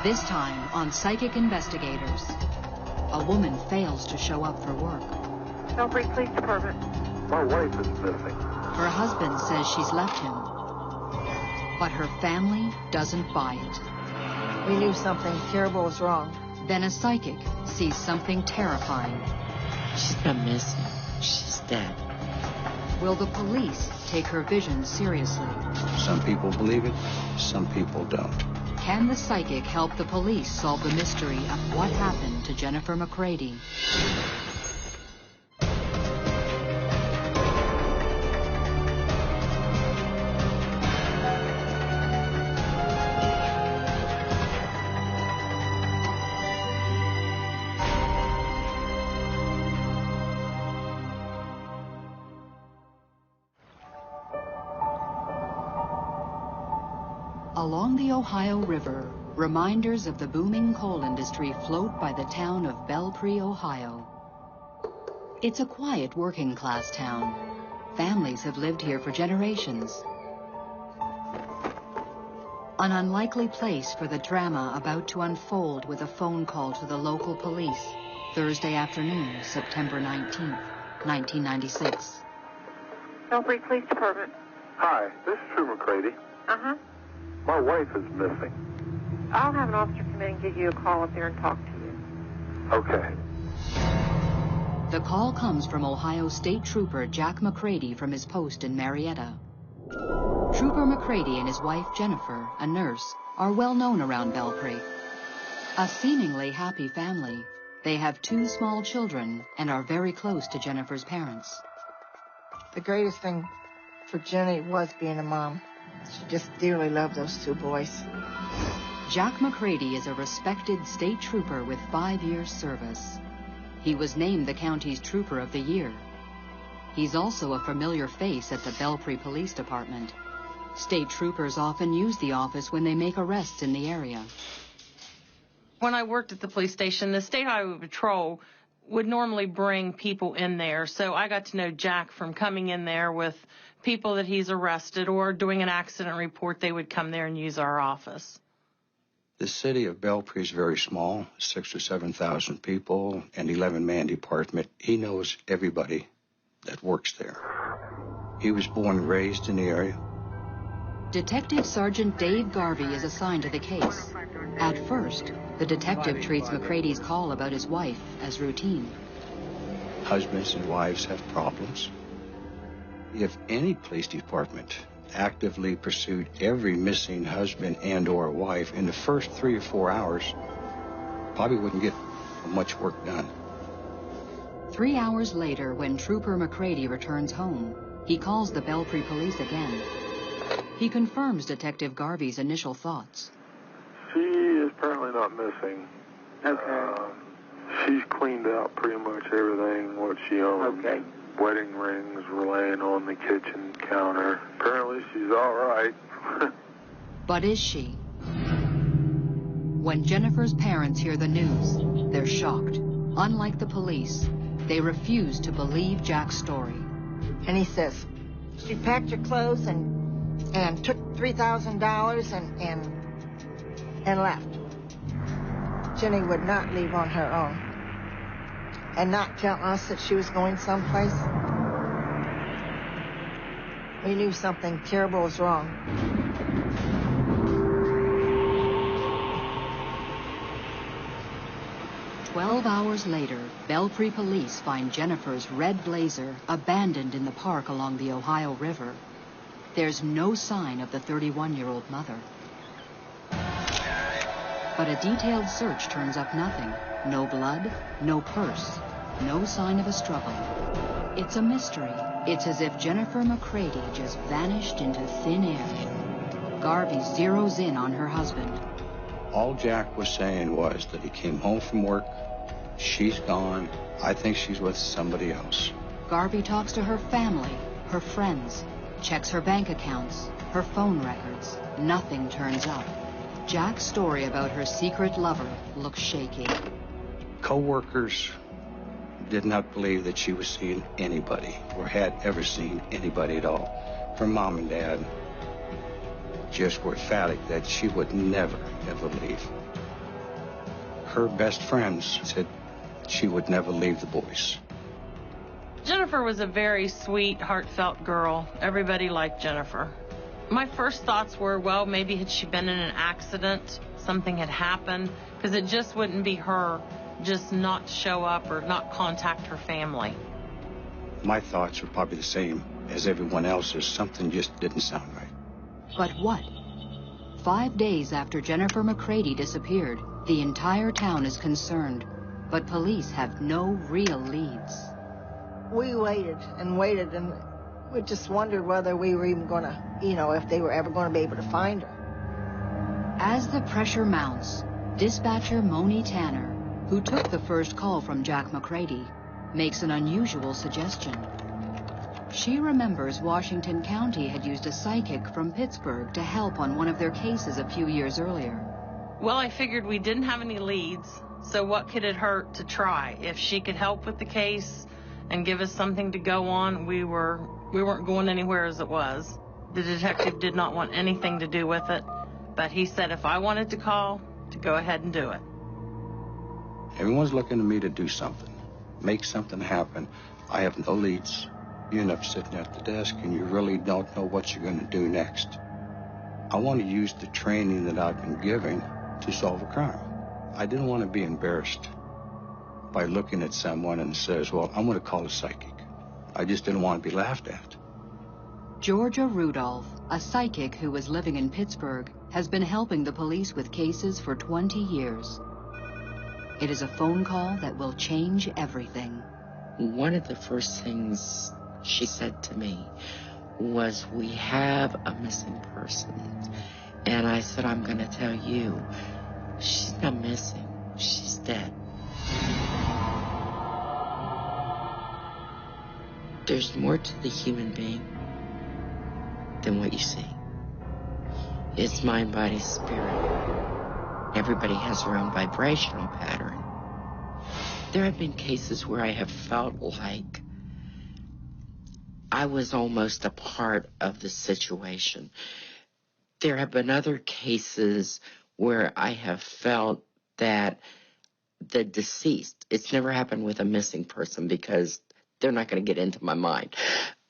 This time on Psychic Investigators, a woman fails to show up for work. Belpre Police Department. My wife is missing. Her husband says she's left him, but her family doesn't buy it. We knew something terrible was wrong. Then a psychic sees something terrifying. She's not missing. She's dead. Will the police take her vision seriously? Some people believe it, some people don't. Can the psychic help the police solve the mystery of what happened to Jennifer McCready? Along the Ohio River, reminders of the booming coal industry float by the town of Belpre, Ohio. It's a quiet working-class town. Families have lived here for generations. An unlikely place for the drama about to unfold with a phone call to the local police, Thursday afternoon, September 19th, 1996. Belpre Police Department. Hi, this is True McCready. Uh-huh. My wife is missing. I'll have an officer come in and give you a call up there and talk to you. Okay. The call comes from Ohio State Trooper Jack McCready from his post in Marietta. Trooper McCready and his wife Jennifer, a nurse, are well known around Belpre. A seemingly happy family. They have 2 small children and are very close to Jennifer's parents. The greatest thing for Jenny was being a mom. She just dearly loved those 2 boys. Jack McCready is a respected state trooper with 5 years service. He was named the county's Trooper of the Year. He's also a familiar face at the Belpre Police Department. State troopers often use the office when they make arrests in the area. When I worked at the police station, the State Highway Patrol would normally bring people in there, so I got to know Jack from coming in there with people that he's arrested or doing an accident report. They would come there and use our office. The city of Belpre is very small, 6,000 or 7,000 people, an 11-man department. He knows everybody that works there. He was born and raised in the area. Detective Sergeant Dave Garvey is assigned to the case. At first, the detective treats McCready's call about his wife as routine. Husbands and wives have problems. If any police department actively pursued every missing husband and or wife in the first 3 or 4 hours, probably wouldn't get much work done. 3 hours later, when Trooper McCready returns home, he calls the Belpre police again. He confirms Detective Garvey's initial thoughts. She is apparently not missing. Okay. She's cleaned out pretty much everything what she owned. Okay. Wedding rings were laying on the kitchen counter. Apparently she's all right. But is she? When Jennifer's parents hear the news, they're shocked. Unlike the police, they refuse to believe Jack's story. And he says, she packed her clothes and took $3,000 and left. Jenny would not leave on her own and not tell us that she was going someplace. We knew something terrible was wrong. "12 hours later, Belpre police find Jennifer's red Blazer abandoned in the park along the Ohio River. There's no sign of the 31-year-old mother. But a detailed search turns up nothing. No blood, no purse, no sign of a struggle. It's a mystery. It's as if Jennifer McCready just vanished into thin air. Garvey zeroes in on her husband. All Jack was saying was that he came home from work, she's gone, I think she's with somebody else. Garvey talks to her family, her friends, checks her bank accounts, her phone records. Nothing turns up. Jack's story about her secret lover looks shaky. Co-workers did not believe that she was seeing anybody or had ever seen anybody at all. Her mom and dad just were emphatic that she would never, ever leave. her best friends said she would never leave the boys. Jennifer was a very sweet, heartfelt girl. Everybody liked Jennifer. My first thoughts were, well, maybe had she been in an accident, something had happened, because it just wouldn't be her just not show up or not contact her family. My thoughts were probably the same as everyone else's. Something just didn't sound right. But what? 5 days after Jennifer McCready disappeared, the entire town is concerned, but police have no real leads. We waited and waited, and we just wondered whether we were even going to, if they were ever going to be able to find her. As the pressure mounts, dispatcher Moni Tanner, who took the first call from Jack McCready, makes an unusual suggestion. She remembers Washington County had used a psychic from Pittsburgh to help on one of their cases a few years earlier. Well, I figured we didn't have any leads, so what could it hurt to try? If she could help with the case and give us something to go on, we weren't going anywhere as it was. The detective did not want anything to do with it, but he said if I wanted to call, to go ahead and do it. Everyone's looking to me to do something, make something happen. I have no leads. You end up sitting at the desk and you really don't know what you're going to do next. I want to use the training that I've been given to solve a crime. I didn't want to be embarrassed by looking at someone and says, well, I'm going to call a psychic. I just didn't want to be laughed at. Georgia Rudolph, a psychic who was living in Pittsburgh, has been helping the police with cases for 20 years. It is a phone call that will change everything. One of the first things she said to me was, we have a missing person. And I said, I'm going to tell you, she's not missing, she's dead. There's more to the human being than what you see. It's mind, body, spirit. Everybody has their own vibrational pattern. There have been cases where I have felt like I was almost a part of the situation. There have been other cases where I have felt that the deceased, it's never happened with a missing person because they're not going to get into my mind.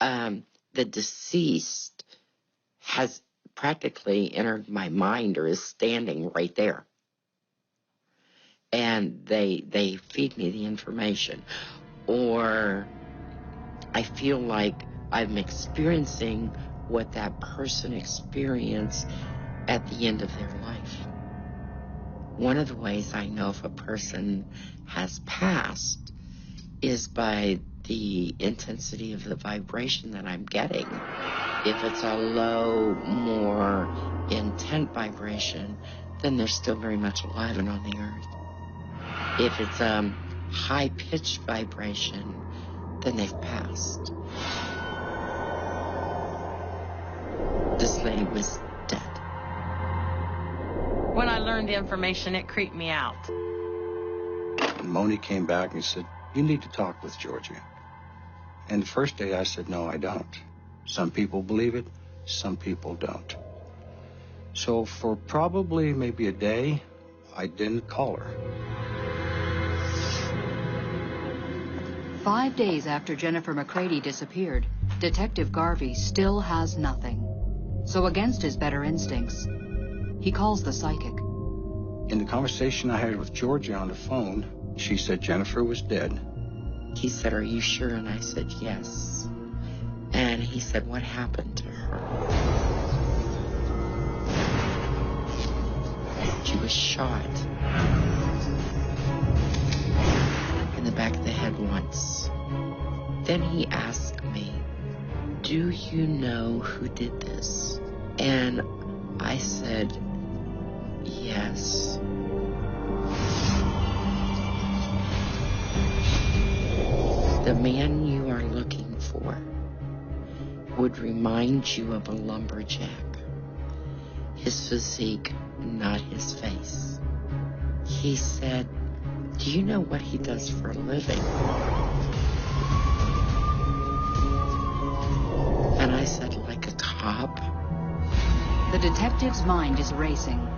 The deceased has practically entered my mind or is standing right there. And they feed me the information. Or I feel like I'm experiencing what that person experienced at the end of their life. One of the ways I know if a person has passed is by the intensity of the vibration that I'm getting. If it's a low, more intense vibration, then they're still very much alive and on the earth. If it's a high-pitched vibration, then they've passed. This lady was dead. When I learned the information, it creeped me out. And Moni came back and said, you need to talk with Georgia. And the first day I said, no, I don't. Some people believe it, some people don't. So for probably maybe a day, I didn't call her. 5 days after Jennifer McCready disappeared, Detective Garvey still has nothing. So against his better instincts, he calls the psychic. In the conversation I had with Georgia on the phone, she said Jennifer was dead. He said, are you sure? And I said, yes. And he said, what happened to her? She was shot in the back of the head once. Then he asked me, do you know who did this? And I said, yes. The man you are looking for would remind you of a lumberjack. His physique, not his face. He said, do you know what he does for a living? And I said, like a cop? The detective's mind is racing.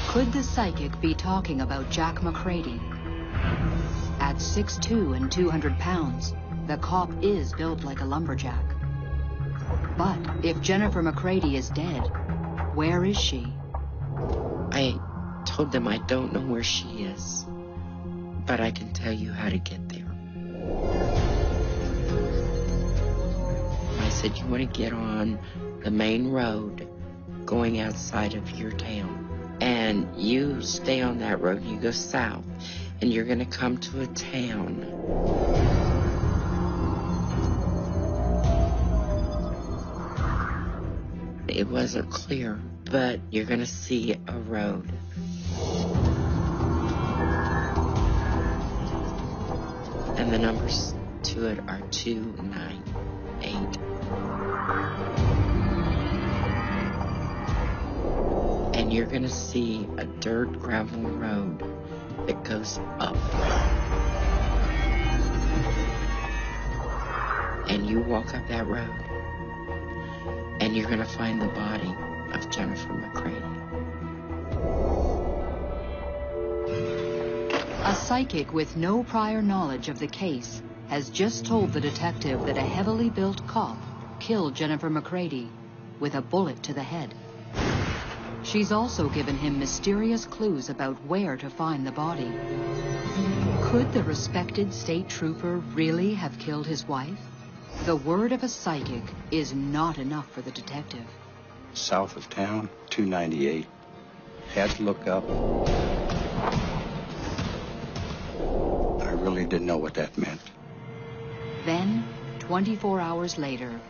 Could the psychic be talking about Jack McCready? At 6'2" and 200 pounds, the cop is built like a lumberjack. But if Jennifer McCready is dead, where is she? I told them I don't know where she is, but I can tell you how to get there. I said, you want to get on the main road going outside of your town, and you stay on that road and you go south, and you're going to come to a town. It wasn't clear, but you're going to see a road. And the numbers to it are 298. And you're going to see a dirt gravel road that goes up. And you walk up that road, and you're going to find the body of Jennifer McCready. A psychic with no prior knowledge of the case has just told the detective that a heavily built cop killed Jennifer McCready with a bullet to the head. She's also given him mysterious clues about where to find the body. Could the respected state trooper really have killed his wife? The word of a psychic is not enough for the detective. South of town, 298. Had to look up. I really didn't know what that meant. Then, 24 hours later,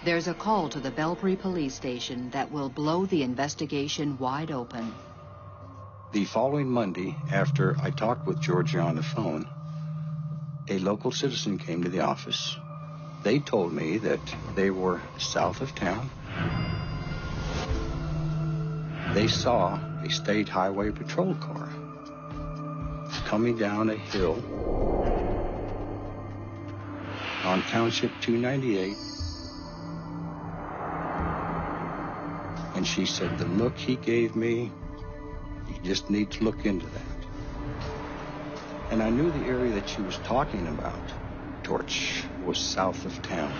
there's a call to the Belpre police station that will blow the investigation wide open. The following Monday, after I talked with Georgia on the phone, a local citizen came to the office. They told me that they were south of town. They saw a state highway patrol car coming down a hill on Township 298. And she said, the look he gave me, you just need to look into that. And I knew the area that she was talking about, Torch, was south of town,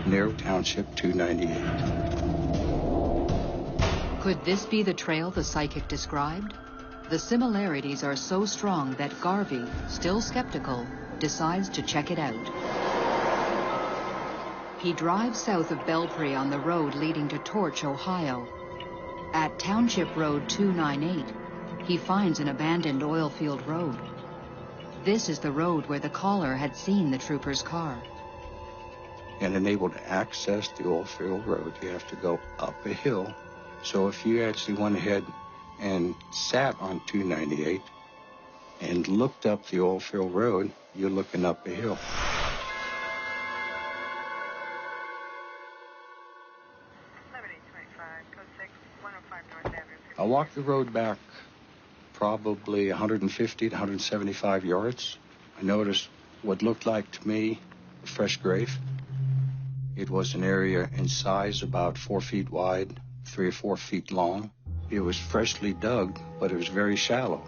near Township 298. Could this be the trail the psychic described? The similarities are so strong that Garvey, still skeptical, decides to check it out. He drives south of Belpre on the road leading to Torch, Ohio. At Township Road 298, he finds an abandoned oil field road. This is the road where the caller had seen the trooper's car. And unable to access the oil field road, you have to go up a hill. So if you actually went ahead and sat on 298 and looked up the oil field road, you're looking up a hill. I walked the road back probably 150 to 175 yards. I noticed what looked like to me a fresh grave. It was an area in size about 4 feet wide, 3 or 4 feet long. It was freshly dug, but it was very shallow.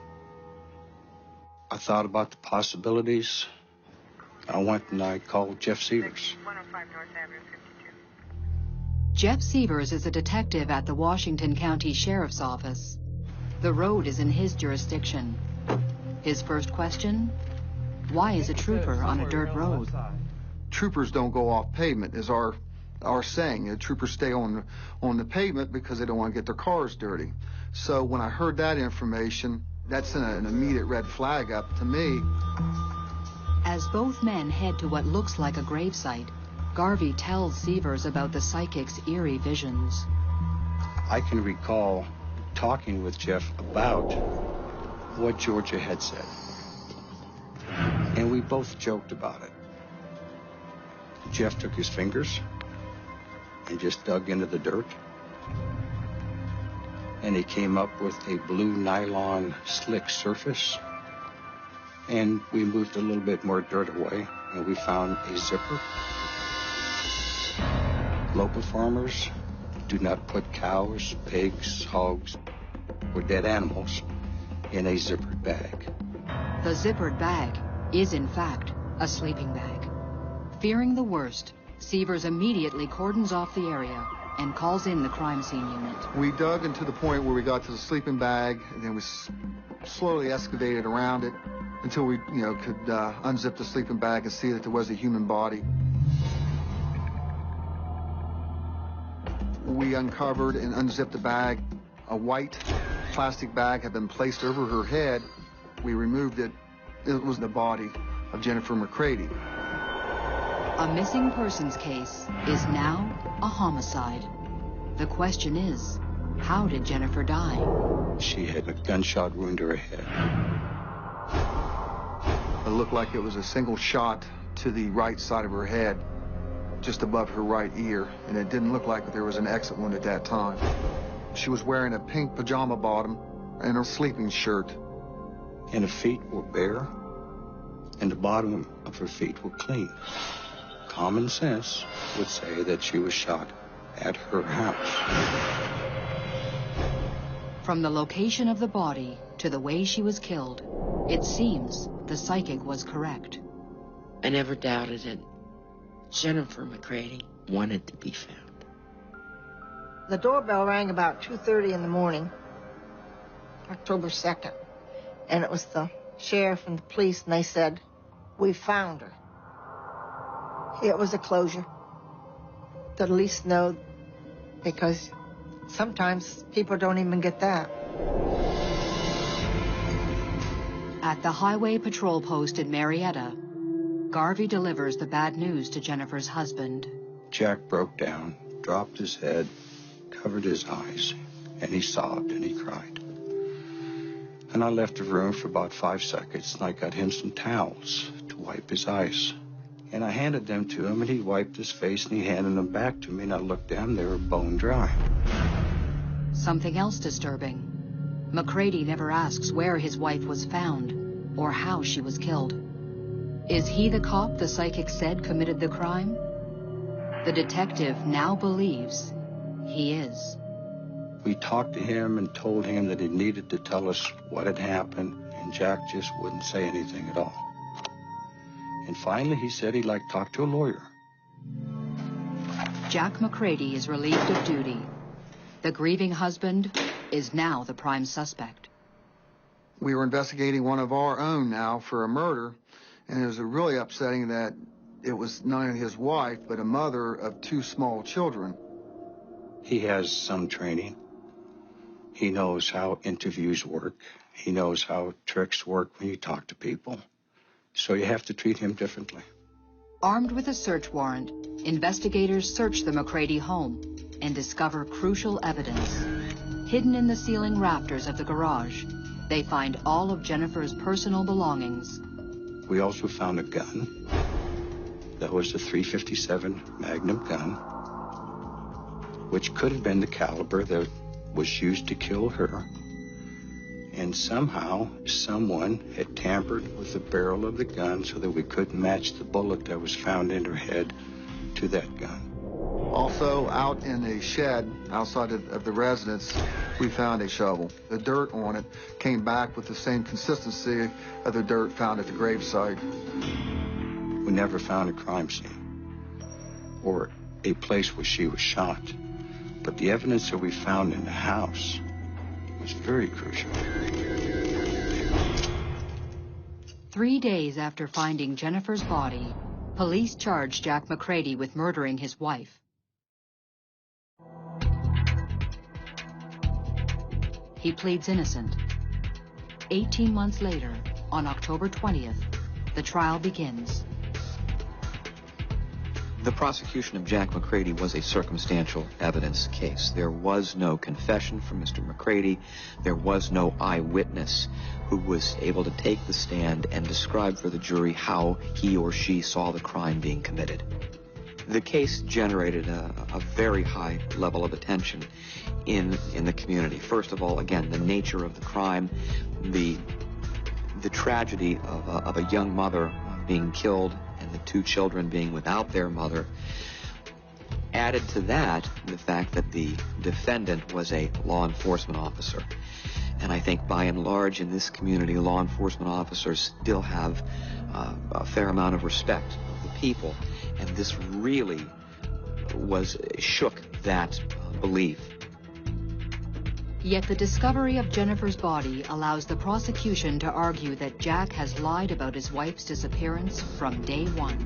I thought about the possibilities. I went and I called Jeff Severs. 105 North Avenue, 52. Jeff Severs is a detective at the Washington County Sheriff's Office. The road is in his jurisdiction. His first question, why is a trooper on a dirt road? Troopers don't go off pavement, is our saying. The troopers stay on the pavement because they don't want to get their cars dirty. So when I heard that information, that's an immediate red flag up to me. As both men head to what looks like a gravesite, Garvey tells Severs about the psychic's eerie visions. I can recall talking with Jeff about what Georgia had said. And we both joked about it. Jeff took his fingers and just dug into the dirt. And he came up with a blue nylon slick surface. And we moved a little bit more dirt away, and we found a zipper. Local farmers do not put cows, pigs, hogs were dead animals in a zippered bag. The zippered bag is, in fact, a sleeping bag. Fearing the worst, Sievers immediately cordons off the area and calls in the crime scene unit. We dug into the point where we got to the sleeping bag, and then we slowly excavated around it until we, could unzip the sleeping bag and see that there was a human body. We uncovered and unzipped the bag. A white plastic bag had been placed over her head. We removed it. It was the body of Jennifer McCready. A missing persons case is now a homicide. The question is, how did Jennifer die? She had a gunshot wound to her head. It looked like it was a single shot to the right side of her head, just above her right ear, and it didn't look like there was an exit wound at that time. She was wearing a pink pajama bottom and a sleeping shirt. And her feet were bare, and the bottom of her feet were clean. Common sense would say that she was shot at her house. From the location of the body to the way she was killed, it seems the psychic was correct. I never doubted it. Jennifer McCready wanted to be found. The doorbell rang about 2:30 in the morning, October 2nd, and it was the sheriff and the police, and they said, "We found her." It was a closure. To at least know, because sometimes people don't even get that. At the highway patrol post in Marietta, Garvey delivers the bad news to Jennifer's husband. Jack broke down, dropped his head, covered his eyes, and he sobbed and he cried. And I left the room for about 5 seconds, and I got him some towels to wipe his eyes. And I handed them to him, and he wiped his face, and he handed them back to me, and I looked down, they were bone dry. Something else disturbing. McCready never asks where his wife was found or how she was killed. Is he the cop the psychic said committed the crime? The detective now believes he is. We talked to him and told him that he needed to tell us what had happened, and Jack just wouldn't say anything at all. And finally, he said he'd like to talk to a lawyer. Jack McCready is relieved of duty. The grieving husband is now the prime suspect. We were investigating one of our own now for a murder, and it was really upsetting that it was not only his wife, but a mother of 2 small children. He has some training. He knows how interviews work. He knows how tricks work when you talk to people. So you have to treat him differently. Armed with a search warrant, investigators search the McCready home and discover crucial evidence. Hidden in the ceiling rafters of the garage, they find all of Jennifer's personal belongings. We also found a gun. That was a .357 Magnum gun, which could have been the caliber that was used to kill her. And somehow, someone had tampered with the barrel of the gun so that we couldn't match the bullet that was found in her head to that gun. Also, out in a shed outside of the residence, we found a shovel. The dirt on it came back with the same consistency of the dirt found at the gravesite. We never found a crime scene or a place where she was shot. But the evidence that we found in the house was very crucial. 3 days after finding Jennifer's body, police charged Jack McCready with murdering his wife. He pleads innocent. 18 months later, on October 20th, the trial begins. The prosecution of Jack McCready was a circumstantial evidence case. There was no confession from Mr. McCready. There was no eyewitness who was able to take the stand and describe for the jury how he or she saw the crime being committed. The case generated a very high level of attention in the community. First of all, again, the nature of the crime, the tragedy of a young mother being killed and the 2 children being without their mother. Added to that, the fact that the defendant was a law enforcement officer. And I think by and large in this community, law enforcement officers still have a fair amount of respect of the people. And this really shook that belief. Yet the discovery of Jennifer's body allows the prosecution to argue that Jack has lied about his wife's disappearance from day one.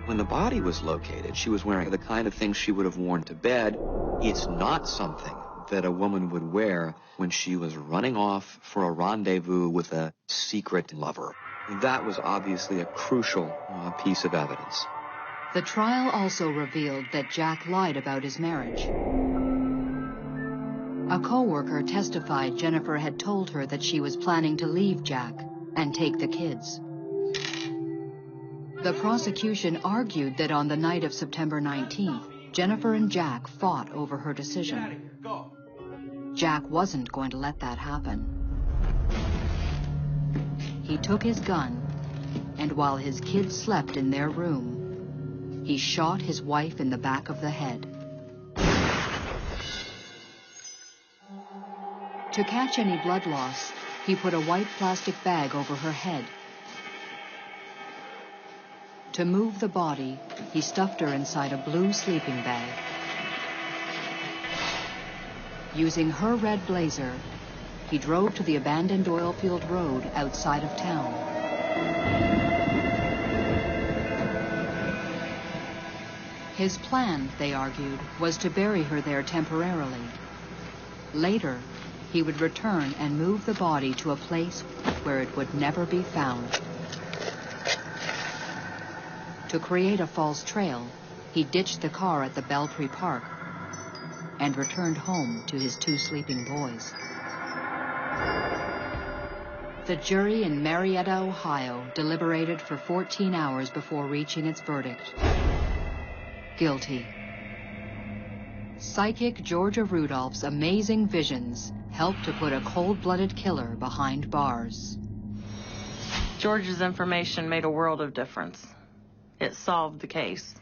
When the body was located, she was wearing the kind of things she would have worn to bed. It's not something that a woman would wear when she was running off for a rendezvous with a secret lover. That was obviously a crucial piece of evidence. The trial also revealed that Jack lied about his marriage. A co-worker testified Jennifer had told her that she was planning to leave Jack and take the kids. The prosecution argued that on the night of September 19th, Jennifer and Jack fought over her decision. Jack wasn't going to let that happen. He took his gun, and while his kids slept in their room, he shot his wife in the back of the head. To catch any blood loss, he put a white plastic bag over her head. To move the body, he stuffed her inside a blue sleeping bag. Using her red blazer, he drove to the abandoned oil field road outside of town. His plan, they argued, was to bury her there temporarily. Later, he would return and move the body to a place where it would never be found. To create a false trail, he ditched the car at the Belpre Park and returned home to his 2 sleeping boys. The jury in Marietta, Ohio, deliberated for 14 hours before reaching its verdict. Guilty. Psychic Georgia Rudolph's amazing visions helped to put a cold-blooded killer behind bars. George's information made a world of difference. It solved the case.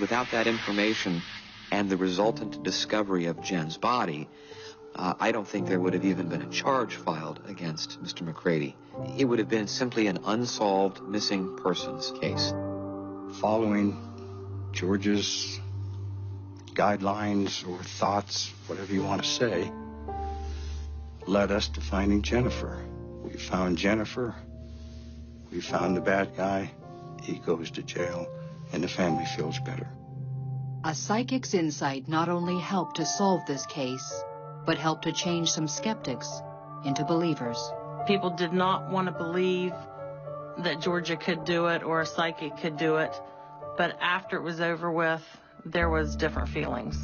Without that information and the resultant discovery of Jen's body, I don't think there would have even been a charge filed against Mr. McCready. It would have been simply an unsolved missing persons case. Following George's guidelines or thoughts, whatever you want to say, led us to finding Jennifer. We found Jennifer. We found the bad guy. He goes to jail, and the family feels better. A psychic's insight not only helped to solve this case, but helped to change some skeptics into believers. People did not want to believe that Georgia could do it or a psychic could do it, but after it was over with, there was different feelings.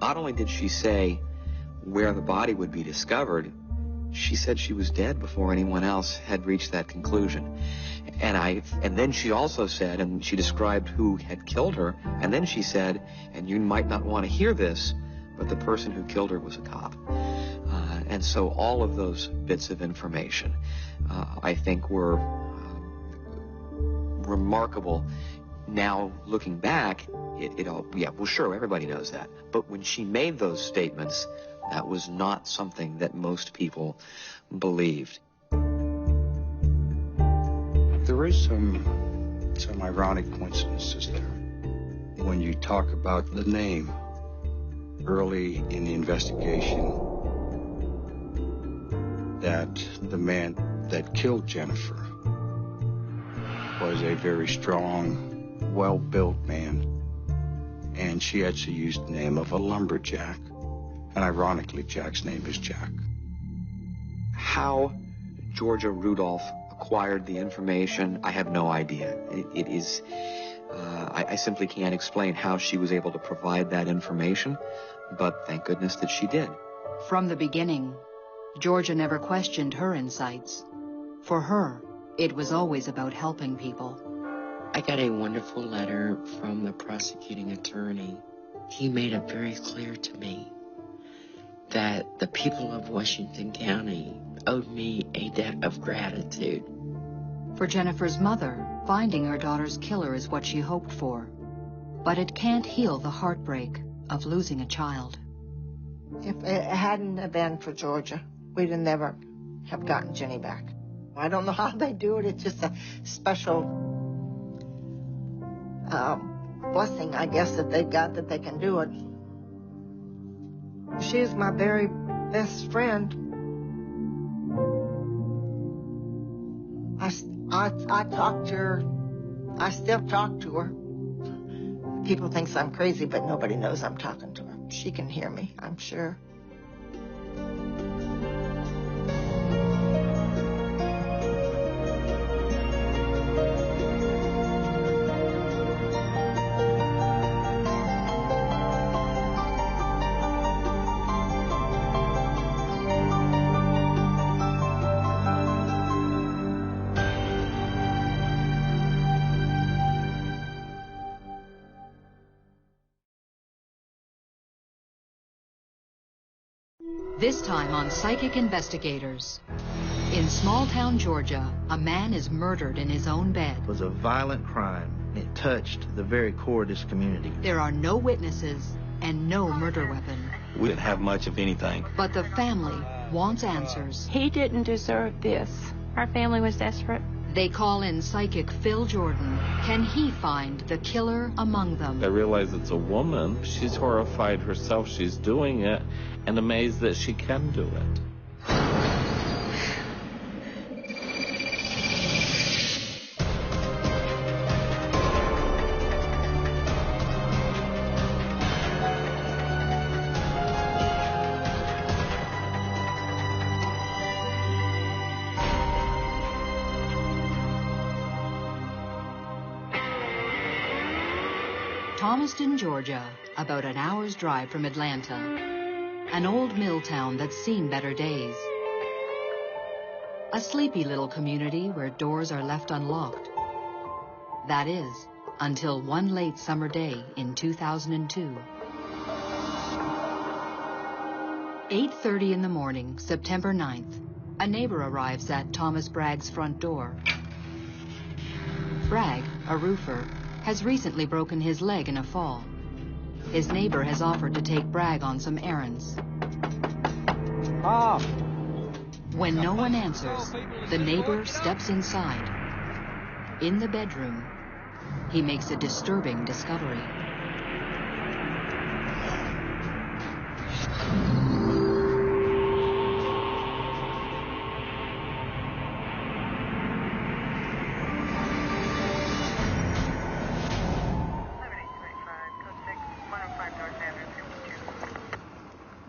Not only did she say where the body would be discovered, she said she was dead before anyone else had reached that conclusion. And then she also said, and she described who had killed her, and then she said, and you might not want to hear this, but the person who killed her was a cop. And so all of those bits of information, I think, were remarkable. Now, looking back, it all, yeah, well, sure, everybody knows that. But when she made those statements, that was not something that most people believed. There is some ironic coincidences there. When you talk about the name early in the investigation, that the man that killed Jennifer was a very strong, well-built man, and she actually used the name of a lumberjack, and ironically, Jack's name is Jack. How Georgia Rudolph acquired the information, I have no idea. It is, I simply can't explain how she was able to provide that information, but thank goodness that she did. From the beginning, Georgia never questioned her insights. For her, it was always about helping people. I got a wonderful letter from the prosecuting attorney. He made it very clear to me that the people of Washington County owed me a debt of gratitude. For Jennifer's mother, Finding her daughter's killer is what she hoped for, but it can't heal the heartbreak of losing a child. If it hadn't have been for Georgia, we'd have never have gotten Jenny back. I don't know how they do it. It's just a special blessing, I guess, that they've got that they can do it. She's my very best friend. I talk to her. I still talk to her. People think I'm crazy, but nobody knows I'm talking to her. She can hear me, I'm sure. This time on Psychic Investigators. In small-town Georgia, a man is murdered in his own bed. It was a violent crime. It touched the very core of this community. There are no witnesses and no murder weapon. We didn't have much of anything. But the family wants answers. He didn't deserve this. Our family was desperate. They call in psychic Phil Jordan. Can he find the killer among them? I realize it's a woman. She's horrified herself she's doing it and amazed that she can do it. Thomaston, Georgia, about an hour's drive from Atlanta. An old mill town that's seen better days. A sleepy little community where doors are left unlocked. That is, until one late summer day in 2002. 8:30 in the morning, September 9th, a neighbor arrives at Thomas Bragg's front door. Bragg, a roofer, has recently broken his leg in a fall. His neighbor has offered to take Bragg on some errands. Mom! When no one answers, the neighbor steps inside. In the bedroom, he makes a disturbing discovery.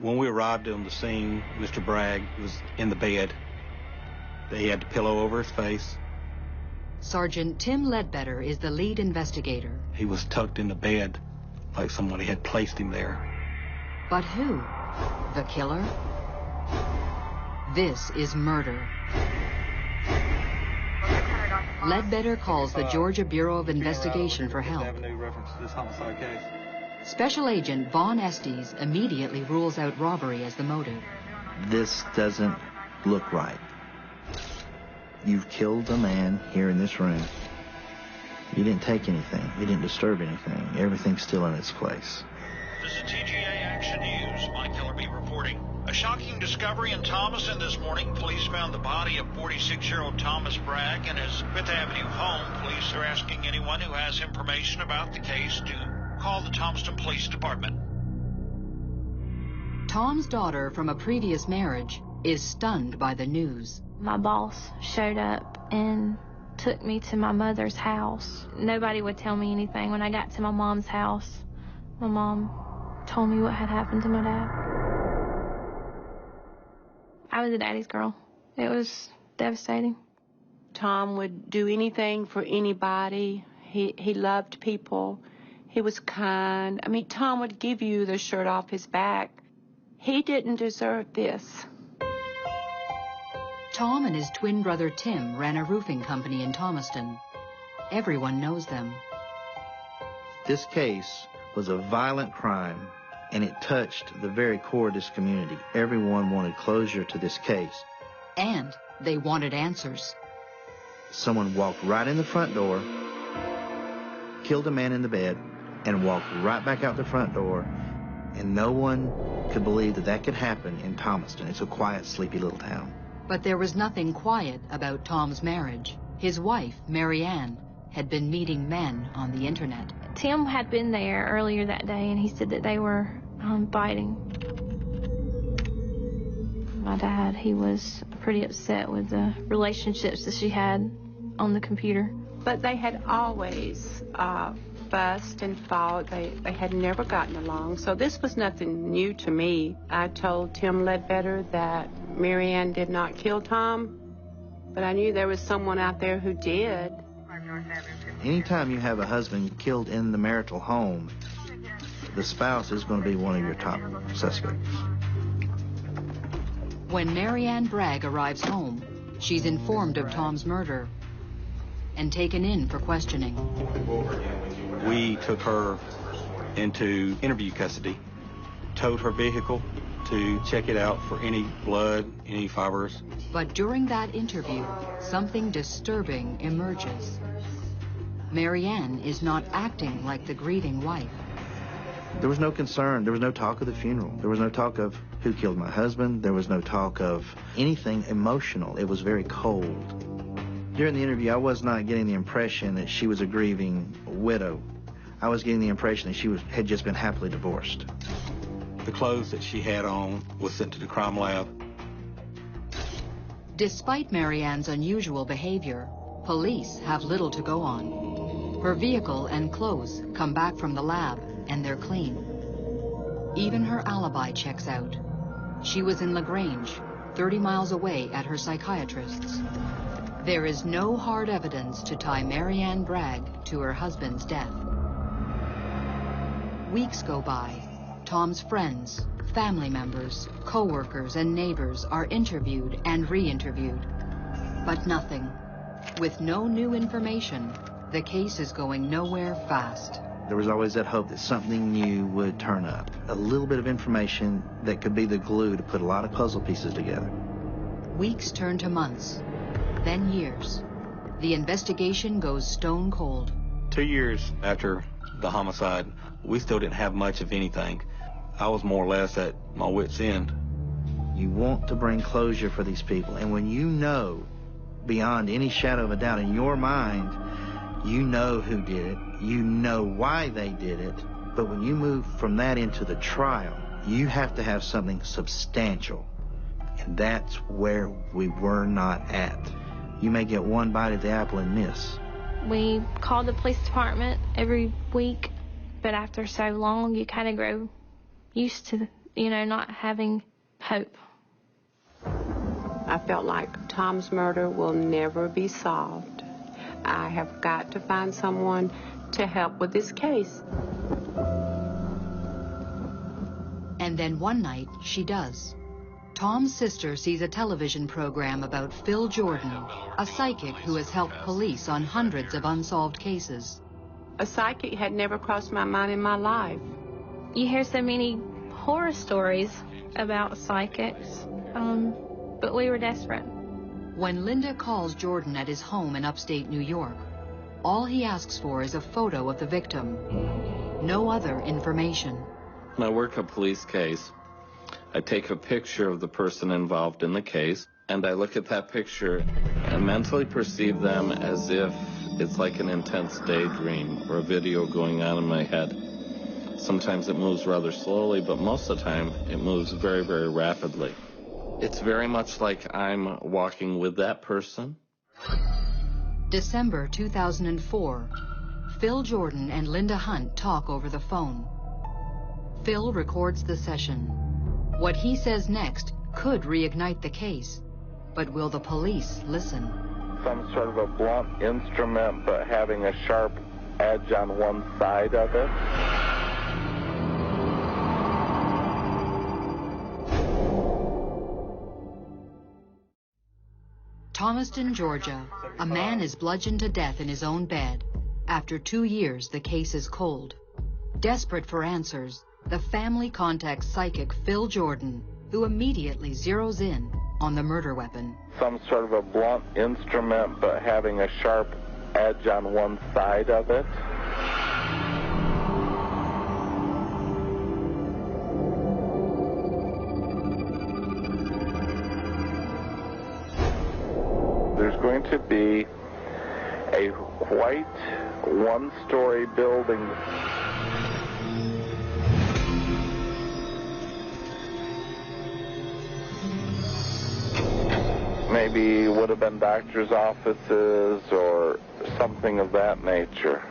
When we arrived on the scene, Mr. Bragg was in the bed. He had the pillow over his face. Sergeant Tim Ledbetter is the lead investigator. He was tucked in the bed like somebody had placed him there. But who? The killer? This is murder. Ledbetter calls the Georgia Bureau of Investigation for help. Special Agent Vaughn Estes immediately rules out robbery as the motive. This doesn't look right. You've killed a man here in this room. You didn't take anything. You didn't disturb anything. Everything's still in its place. This is TGA Action News. Mike Killerby reporting. A shocking discovery in Thomaston this morning. Police found the body of 46-year-old Thomas Bragg in his Fifth Avenue home. Police are asking anyone who has information about the case to call the Thomaston Police Department. Tom's daughter from a previous marriage is stunned by the news. My boss showed up and took me to my mother's house. Nobody would tell me anything. When I got to my mom's house, my mom told me what had happened to my dad. I was a daddy's girl. It was devastating. Tom would do anything for anybody. He loved people. He was kind. I mean, Tom would give you the shirt off his back. He didn't deserve this. Tom and his twin brother Tim ran a roofing company in Thomaston. Everyone knows them. This case was a violent crime, and it touched the very core of this community. Everyone wanted closure to this case. And they wanted answers. someone walked right in the front door, killed a man in the bed, and walked right back out the front door, and no one could believe that that could happen in Thomaston. It's a quiet, sleepy little town. But there was nothing quiet about Tom's marriage. His wife, Mary Ann, had been meeting men on the internet. Tim had been there earlier that day, and he said that they were fighting. My dad, he was pretty upset with the relationships that she had on the computer. But they had always fussed and fought. They had never gotten along. So this was nothing new to me. I told Tim Ledbetter that Mary Ann did not kill Tom, but I knew there was someone out there who did. Anytime you have a husband killed in the marital home, the spouse is going to be one of your top suspects. When Mary Ann Bragg arrives home, she's informed of Tom's murder and taken in for questioning. We took her into interview custody, towed her vehicle to check it out for any blood, any fibers. But during that interview, something disturbing emerges. Mary Ann is not acting like the grieving wife. There was no concern. There was no talk of the funeral. There was no talk of who killed my husband. There was no talk of anything emotional. It was very cold. During the interview, I was not getting the impression that she was a grieving widow. I was getting the impression that she had just been happily divorced. The clothes that she had on was sent to the crime lab. Despite Mary Ann's unusual behavior, police have little to go on. Her vehicle and clothes come back from the lab, and they're clean. Even her alibi checks out. She was in LaGrange, 30 miles away at her psychiatrist's. There is no hard evidence to tie Mary Ann Bragg to her husband's death. Weeks go by. Tom's friends, family members, co-workers, and neighbors are interviewed and re-interviewed. But nothing. With no new information, the case is going nowhere fast. There was always that hope that something new would turn up. A little bit of information that could be the glue to put a lot of puzzle pieces together. Weeks turn to months, then years. The investigation goes stone cold. 2 years after the homicide, we still didn't have much of anything. I was more or less at my wit's end. You want to bring closure for these people, and when you know, beyond any shadow of a doubt in your mind, you know who did it, you know why they did it, but when you move from that into the trial, you have to have something substantial, and that's where we were not at. You may get one bite at the apple and miss. We called the police department every week, but after so long, you kind of grow used to, not having hope. I felt like Tom's murder will never be solved. I have got to find someone to help with this case. And then one night, she does. Tom's sister sees a television program about Phil Jordan, a psychic who has helped police on hundreds of unsolved cases. A psychic had never crossed my mind in my life. You hear so many horror stories about psychics, but we were desperate. When Linda calls Jordan at his home in upstate New York, all he asks for is a photo of the victim. No other information. When I work a police case, I take a picture of the person involved in the case, and I look at that picture and mentally perceive them as if it's like an intense daydream or a video going on in my head. Sometimes it moves rather slowly, but most of the time it moves very, very rapidly. It's very much like I'm walking with that person. December 2004, Phil Jordan and Linda Hunt talk over the phone. Phil records the session. What he says next could reignite the case, but will the police listen? Some sort of a blunt instrument, but having a sharp edge on one side of it. Thomaston, Georgia. A man is bludgeoned to death in his own bed. After 2 years, the case is cold. Desperate for answers, the family contacts psychic Phil Jordan, who immediately zeroes in on the murder weapon. Some sort of a blunt instrument, but having a sharp edge on one side of it. There's going to be a white one-story building. Maybe would have been doctor's offices or something of that nature.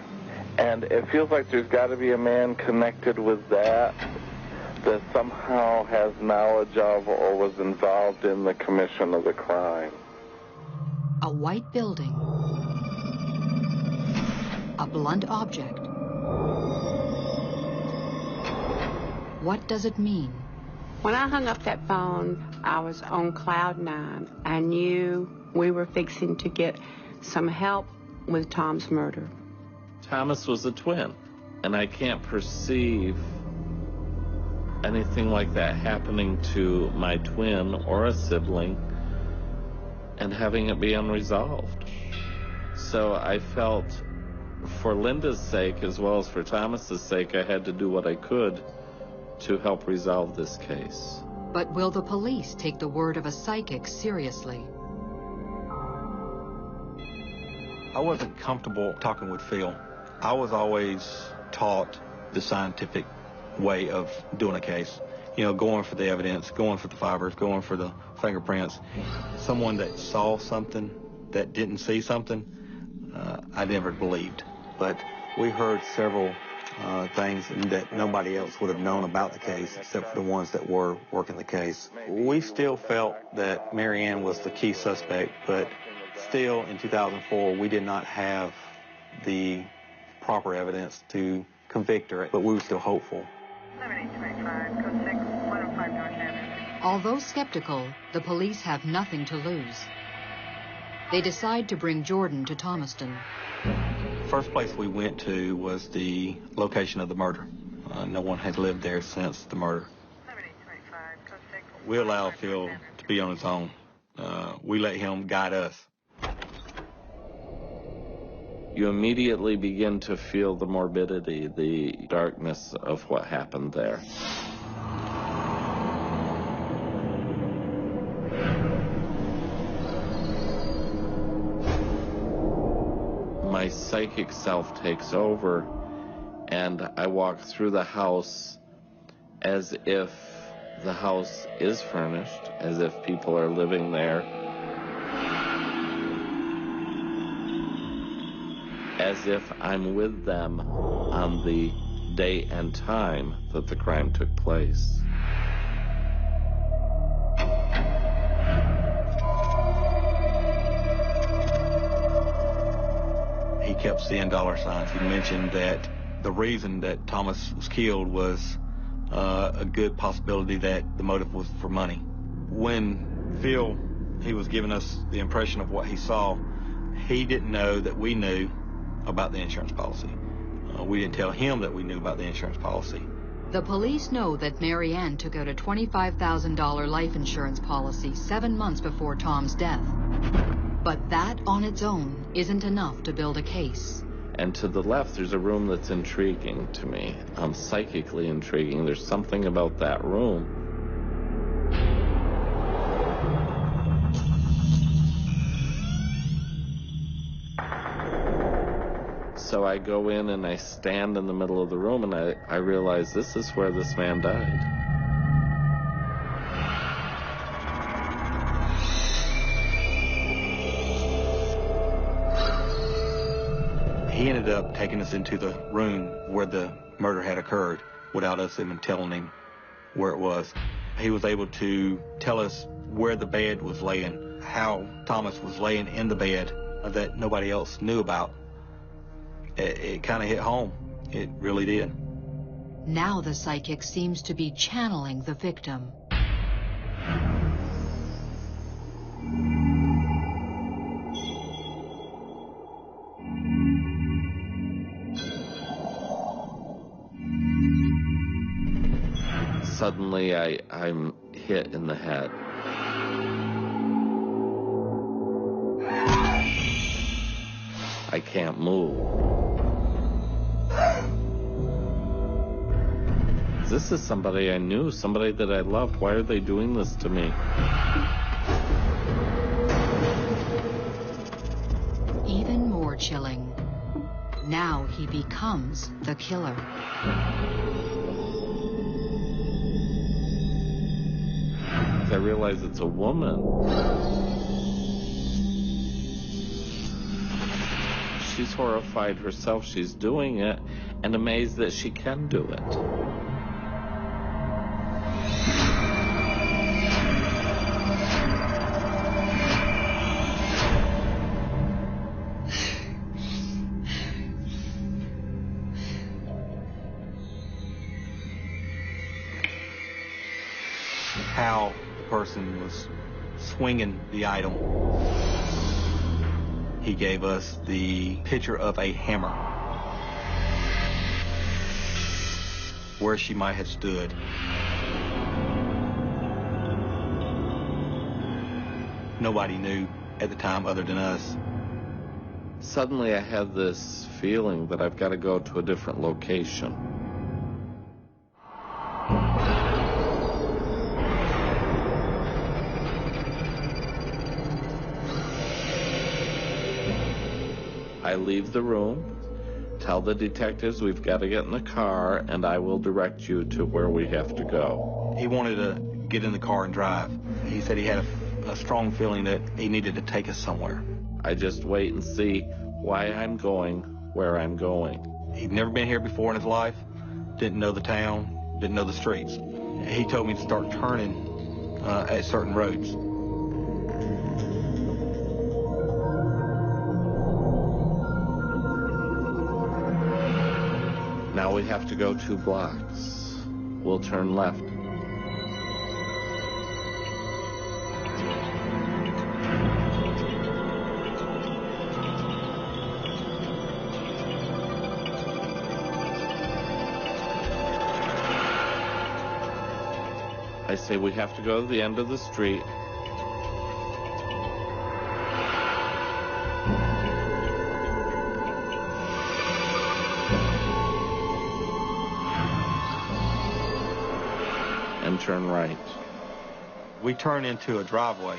And it feels like there's got to be a man connected with that somehow has knowledge of or was involved in the commission of the crime. A white building. A blunt object. What does it mean? When I hung up that phone, I was on cloud 9. I knew we were fixing to get some help with Tom's murder. Thomas was a twin, and I can't perceive anything like that happening to my twin or a sibling and having it be unresolved. So I felt, for Linda's sake as well as for Thomas's sake, I had to do what I could to help resolve this case. But will the police take the word of a psychic seriously? I wasn't comfortable talking with Phil. I was always taught the scientific way of doing a case. You know, going for the evidence, going for the fibers, going for the fingerprints. Someone that saw something that didn't see something, I never believed. But we heard several things that nobody else would have known about the case except for the ones that were working the case. We still felt that Mary Ann was the key suspect, but still in 2004 we did not have the proper evidence to convict her, but we were still hopeful. 7825, code 6, 105 North Avenue. Although skeptical, the police have nothing to lose. They decide to bring Jordan to Thomaston. First place we went to was the location of the murder. No one had lived there since the murder. 7825, code 6. We allowed Phil to be on his own. We let him guide us. You immediately begin to feel the morbidity, the darkness of what happened there. My psychic self takes over, and I walk through the house as if the house is furnished, as if people are living there, as if I'm with them on the day and time that the crime took place. He kept seeing dollar signs. He mentioned that the reason that Thomas was killed was a good possibility that the motive was for money. When Phil, he was giving us the impression of what he saw, he didn't know that we knew about the insurance policy. We didn't tell him that we knew about the insurance policy. The police know that Mary Ann took out a $25,000 life insurance policy 7 months before Tom's death. But that on its own isn't enough to build a case. And to the left, there's a room that's intriguing to me. Psychically intriguing. There's something about that room. So I go in and I stand in the middle of the room and I realize this is where this man died. He ended up taking us into the room where the murder had occurred without us even telling him where it was. He was able to tell us where the bed was laying, how Thomas was laying in the bed that nobody else knew about. It kind of hit home. It really did. Now the psychic seems to be channeling the victim. Suddenly I'm hit in the head. I can't move. This is somebody I knew, somebody that I loved. Why are they doing this to me? Even more chilling. Now he becomes the killer. I realize it's a woman. She's horrified herself. She's doing it and amazed that she can do it. How the person was swinging the item. He gave us the picture of a hammer, where she might have stood. Nobody knew at the time other than us. Suddenly I had this feeling that I've got to go to a different location. I leave the room, tell the detectives we've got to get in the car, and I will direct you to where we have to go. He wanted to get in the car and drive. He said he had a strong feeling that he needed to take us somewhere. I just wait and see why I'm going where I'm going. He'd never been here before in his life, didn't know the town, didn't know the streets. He told me to start turning at certain roads. Now we have to go 2 blocks. We'll turn left. I say we have to go to the end of the street. And turn right. We turn into a driveway,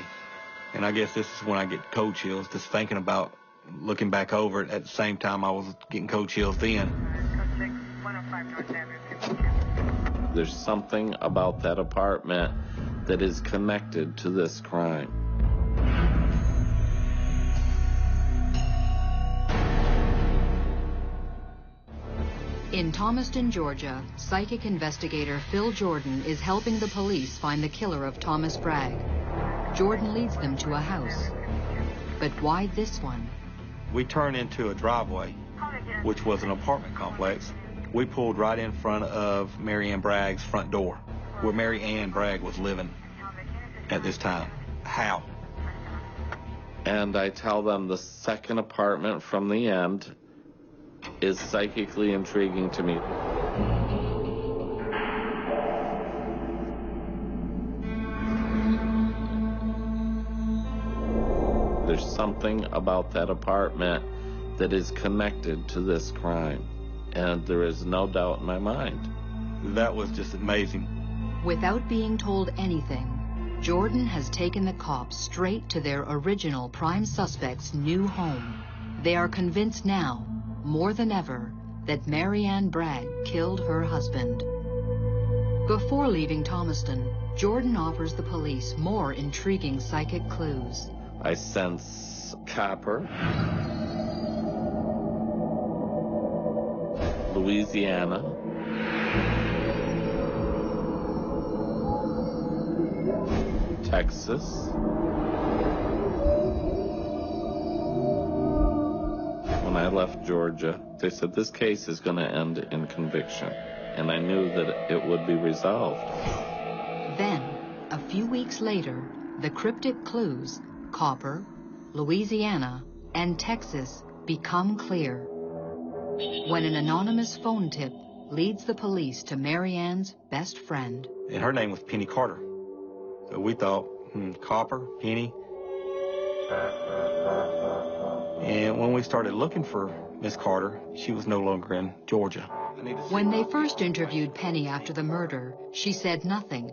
and I guess this is when I get cold chills, just thinking about looking back over it. At the same time I was getting cold chills then. There's something about that apartment that is connected to this crime. In Thomaston, Georgia, psychic investigator Phil Jordan is helping the police find the killer of Thomas Bragg. Jordan leads them to a house. But why this one? We turned into a driveway, which was an apartment complex. We pulled right in front of Mary Ann Bragg's front door, where Mary Ann Bragg was living at this time. How? And I tell them the second apartment from the end is psychically intriguing to me. There's something about that apartment that is connected to this crime, and there is no doubt in my mind. That was just amazing. Without being told anything, Jordan has taken the cops straight to their original prime suspect's new home. They are convinced now, more than ever, that Mary Ann Bragg killed her husband. Before leaving Thomaston, Jordan offers the police more intriguing psychic clues. I sense copper, Louisiana, Texas, when I left Georgia, they said this case is going to end in conviction, and I knew that it would be resolved. Then, a few weeks later, the cryptic clues, copper, Louisiana, and Texas, become clear. When an anonymous phone tip leads the police to Mary Ann's best friend. And her name was Penny Carter. So we thought, copper, Penny. And when we started looking for Miss Carter, she was no longer in Georgia. When they first interviewed Penny after the murder, she said nothing.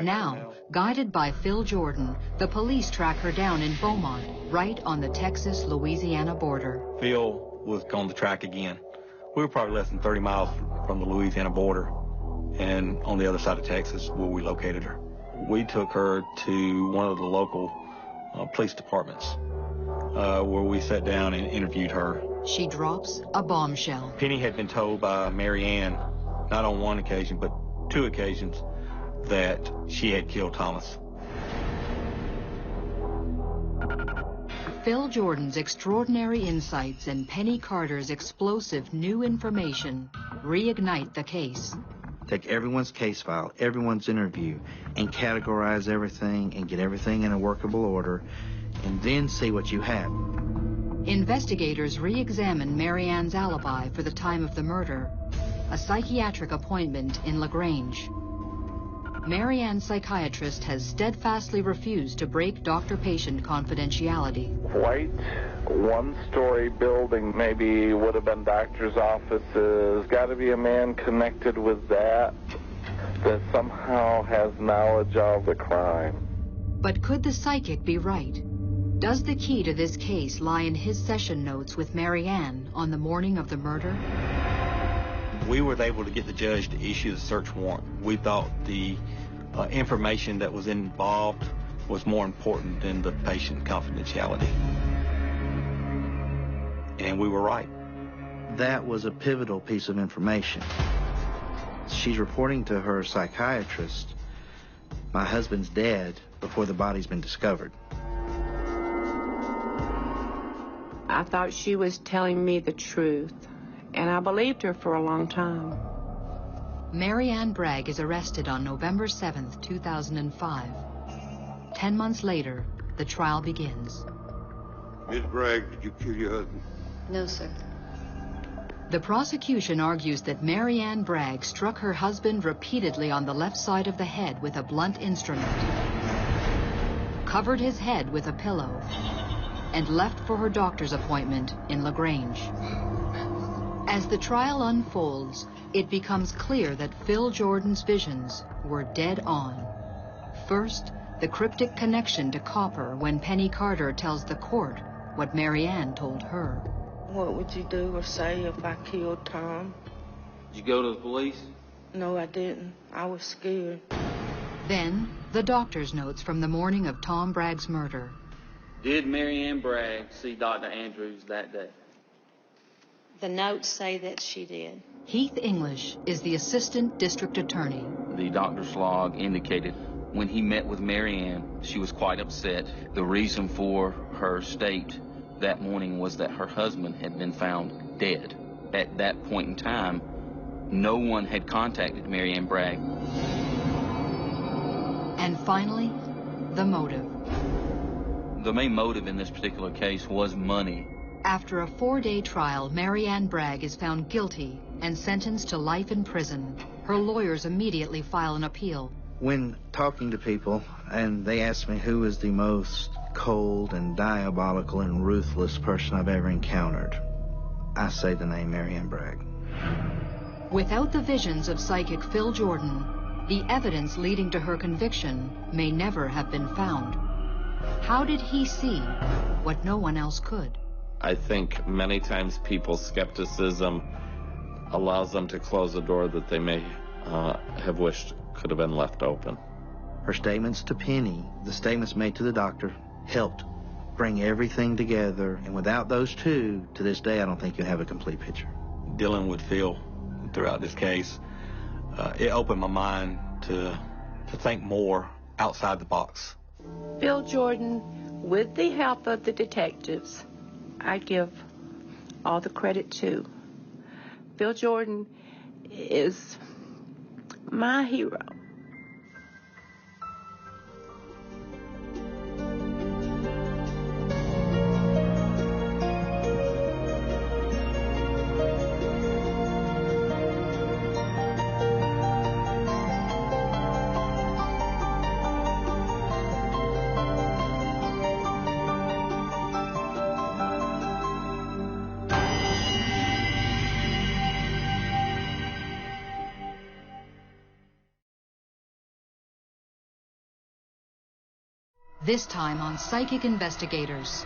Now, guided by Phil Jordan, the police track her down in Beaumont, right on the Texas-Louisiana border. Phil was on the track again. We were probably less than 30 miles from the Louisiana border and on the other side of Texas where we located her. We took her to one of the local police departments where we sat down and interviewed her. She drops a bombshell. Penny had been told by Mary Ann, not on one occasion, but 2 occasions, that she had killed Thomas. Phil Jordan's extraordinary insights and Penny Carter's explosive new information reignite the case. Take everyone's case file, everyone's interview, and categorize everything and get everything in a workable order, and then see what you have. Investigators re-examine Mary Ann's alibi for the time of the murder, a psychiatric appointment in LaGrange. Mary Ann's psychiatrist has steadfastly refused to break doctor-patient confidentiality. White, one-story building, maybe would have been doctor's offices. Got to be a man connected with that somehow has knowledge of the crime. But could the psychic be right? Does the key to this case lie in his session notes with Mary Ann on the morning of the murder? We were able to get the judge to issue the search warrant. We thought the information that was involved was more important than the patient confidentiality. And we were right. That was a pivotal piece of information. She's reporting to her psychiatrist, my husband's dead before the body's been discovered. I thought she was telling me the truth, and I believed her for a long time. Mary Ann Bragg is arrested on November 7th, 2005. 10 months later, the trial begins. Miss Bragg, did you kill your husband? No, sir. The prosecution argues that Mary Ann Bragg struck her husband repeatedly on the left side of the head with a blunt instrument, covered his head with a pillow, and left for her doctor's appointment in LaGrange. As the trial unfolds, it becomes clear that Phil Jordan's visions were dead on. First, the cryptic connection to copper when Penny Carter tells the court what Mary Ann told her. What would you do or say if I killed Tom? Did you go to the police? No, I didn't. I was scared. Then, the doctor's notes from the morning of Tom Bragg's murder. Did Mary Ann Bragg see Dr. Andrews that day? The notes say that she did. Heath English is the assistant district attorney. The doctor's log indicated when he met with Mary Ann, she was quite upset. The reason for her state that morning was that her husband had been found dead. At that point in time, no one had contacted Mary Ann Bragg. And finally, the motive. The main motive in this particular case was money. After a 4-day trial, Mary Ann Bragg is found guilty and sentenced to life in prison. Her lawyers immediately file an appeal. When talking to people, and they ask me who is the most cold and diabolical and ruthless person I've ever encountered, I say the name Mary Ann Bragg. Without the visions of psychic Phil Jordan, the evidence leading to her conviction may never have been found. How did he see what no one else could? I think many times people's skepticism allows them to close a door that they may have wished could have been left open. Her statements to Penny, the statements made to the doctor, helped bring everything together. And without those two, to this day, I don't think you have a complete picture. Dealing with Phil throughout this case, it opened my mind to think more outside the box. Phil Jordan, with the help of the detectives, I give all the credit to. Phil Jordan is my hero. This time on Psychic Investigators.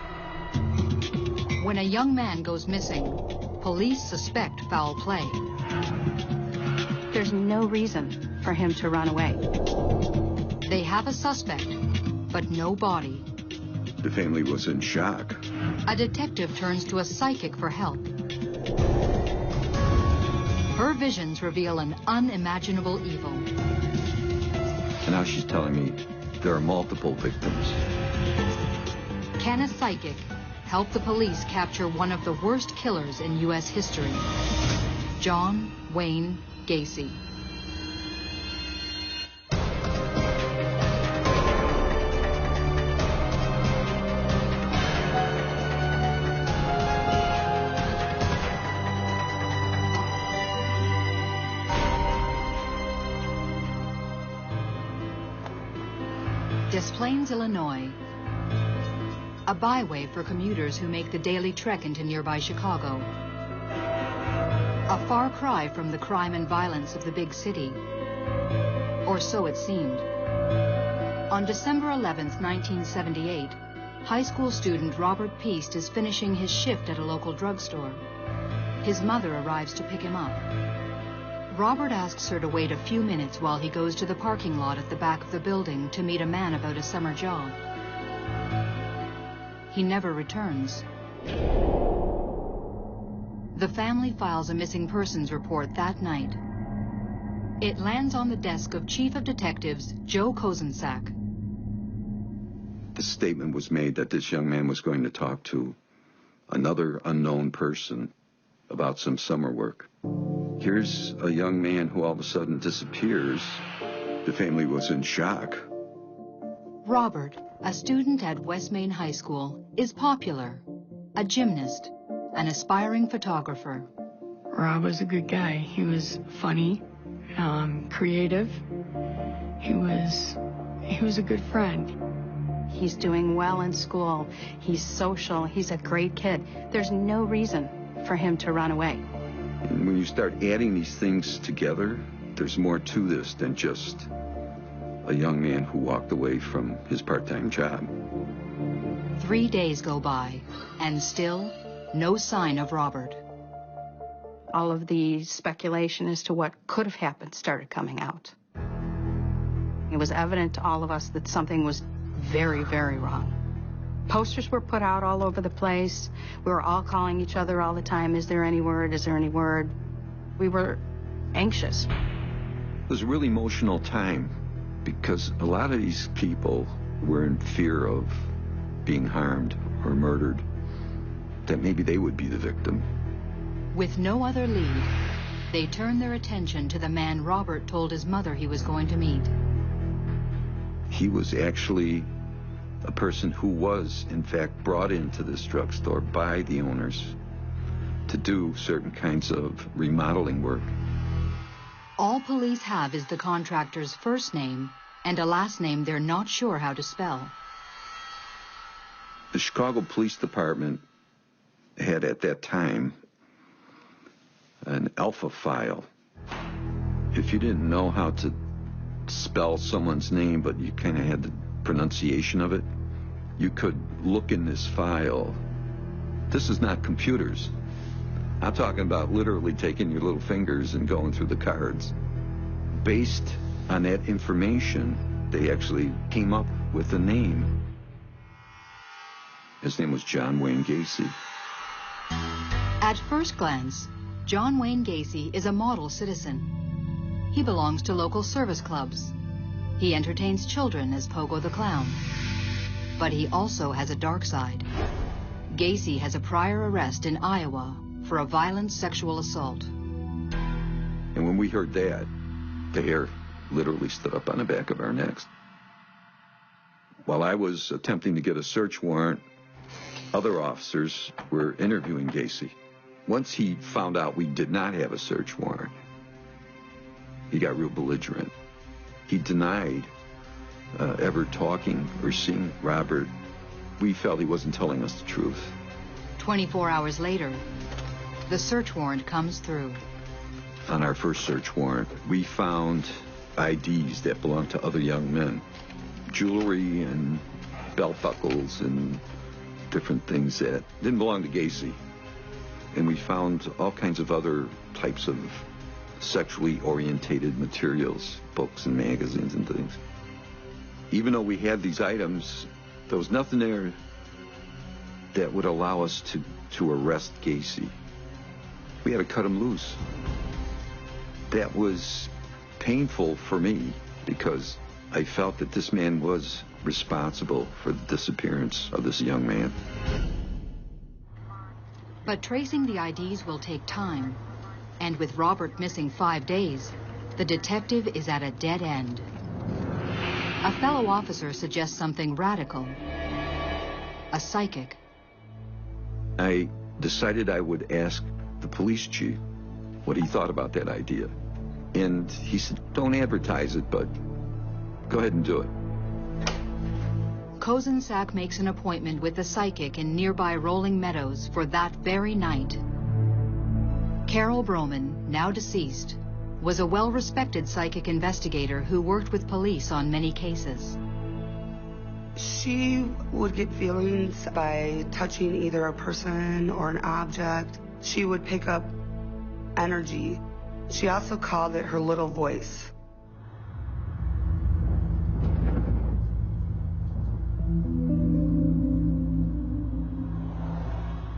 When a young man goes missing, police suspect foul play. There's no reason for him to run away. They have a suspect, but no body. The family was in shock. A detective turns to a psychic for help. Her visions reveal an unimaginable evil. And now she's telling me there are multiple victims. Can a psychic help the police capture one of the worst killers in U.S. history? John Wayne Gacy. Des Plaines, Illinois. A byway for commuters who make the daily trek into nearby Chicago. A far cry from the crime and violence of the big city. Or so it seemed. On December 11th, 1978, high school student Robert Peast is finishing his shift at a local drugstore. His mother arrives to pick him up. Robert asks her to wait a few minutes while he goes to the parking lot at the back of the building to meet a man about a summer job. He never returns. The family files a missing persons report that night. It lands on the desk of Chief of Detectives Joe Kozensak. The statement was made that this young man was going to talk to another unknown person about some summer work. Here's a young man who all of a sudden disappears. The family was in shock. Robert, a student at West Main High School, is popular, a gymnast, an aspiring photographer. Rob was a good guy. He was funny, creative. He was a good friend. He's doing well in school. He's social. He's a great kid. There's no reason for him to run away. And when you start adding these things together, there's more to this than just a young man who walked away from his part-time job. 3 days go by, and still no sign of Robert. All of the speculation as to what could have happened started coming out. It was evident to all of us that something was very, very wrong. Posters were put out all over the place. We were all calling each other all the time. Is there any word? Is there any word? We were anxious. It was a really emotional time because a lot of these people were in fear of being harmed or murdered, that maybe they would be the victim. With no other lead, they turned their attention to the man Robert told his mother he was going to meet. He was actually a person who was, in fact, brought into this drugstore by the owners to do certain kinds of remodeling work. All police have is the contractor's first name and a last name they're not sure how to spell. The Chicago Police Department had, at that time, an alpha file. If you didn't know how to spell someone's name, but you kind of had the pronunciation of it, you could look in this file. This is not computers. I'm talking about literally taking your little fingers and going through the cards. Based on that information, they actually came up with a name. His name was John Wayne Gacy. At first glance, John Wayne Gacy is a model citizen. He belongs to local service clubs. He entertains children as Pogo the Clown. But he also has a dark side. Gacy has a prior arrest in Iowa for a violent sexual assault. And when we heard that, the hair literally stood up on the back of our necks. While I was attempting to get a search warrant, other officers were interviewing Gacy. Once he found out we did not have a search warrant, he got real belligerent. He denied ever talking or seeing Robert. We felt he wasn't telling us the truth. 24 hours later, the search warrant comes through. On our first search warrant, we found IDs that belonged to other young men, jewelry and belt buckles and different things that didn't belong to Gacy. And we found all kinds of other types of sexually orientated materials, books and magazines and things. Even though we had these items, there was nothing there that would allow us to arrest Gacy. We had to cut him loose. That was painful for me because I felt that this man was responsible for the disappearance of this young man. But tracing the IDs will take time. And with Robert missing 5 days, the detective is at a dead end. A fellow officer suggests something radical. A psychic. I decided I would ask the police chief what he thought about that idea. And he said, don't advertise it, but go ahead and do it. Kozensak makes an appointment with the psychic in nearby Rolling Meadows for that very night. Carol Broman, now deceased, was a well-respected psychic investigator who worked with police on many cases. She would get feelings by touching either a person or an object. She would pick up energy. She also called it her little voice.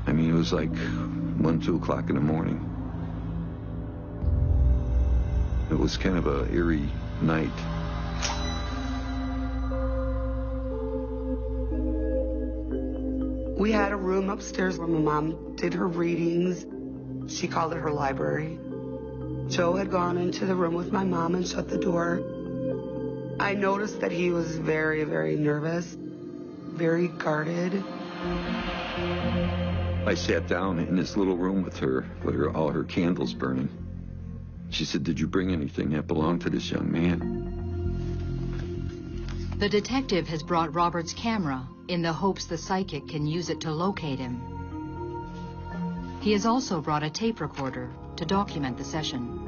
I mean, it was like 1, 2 o'clock in the morning. It was kind of an eerie night. We had a room upstairs where my mom did her readings. She called it her library. Joe had gone into the room with my mom and shut the door. I noticed that he was very, very nervous, very guarded. I sat down in this little room with her all her candles burning. She said, did you bring anything that belonged to this young man? The detective has brought Robert's camera in the hopes the psychic can use it to locate him. He has also brought a tape recorder to document the session.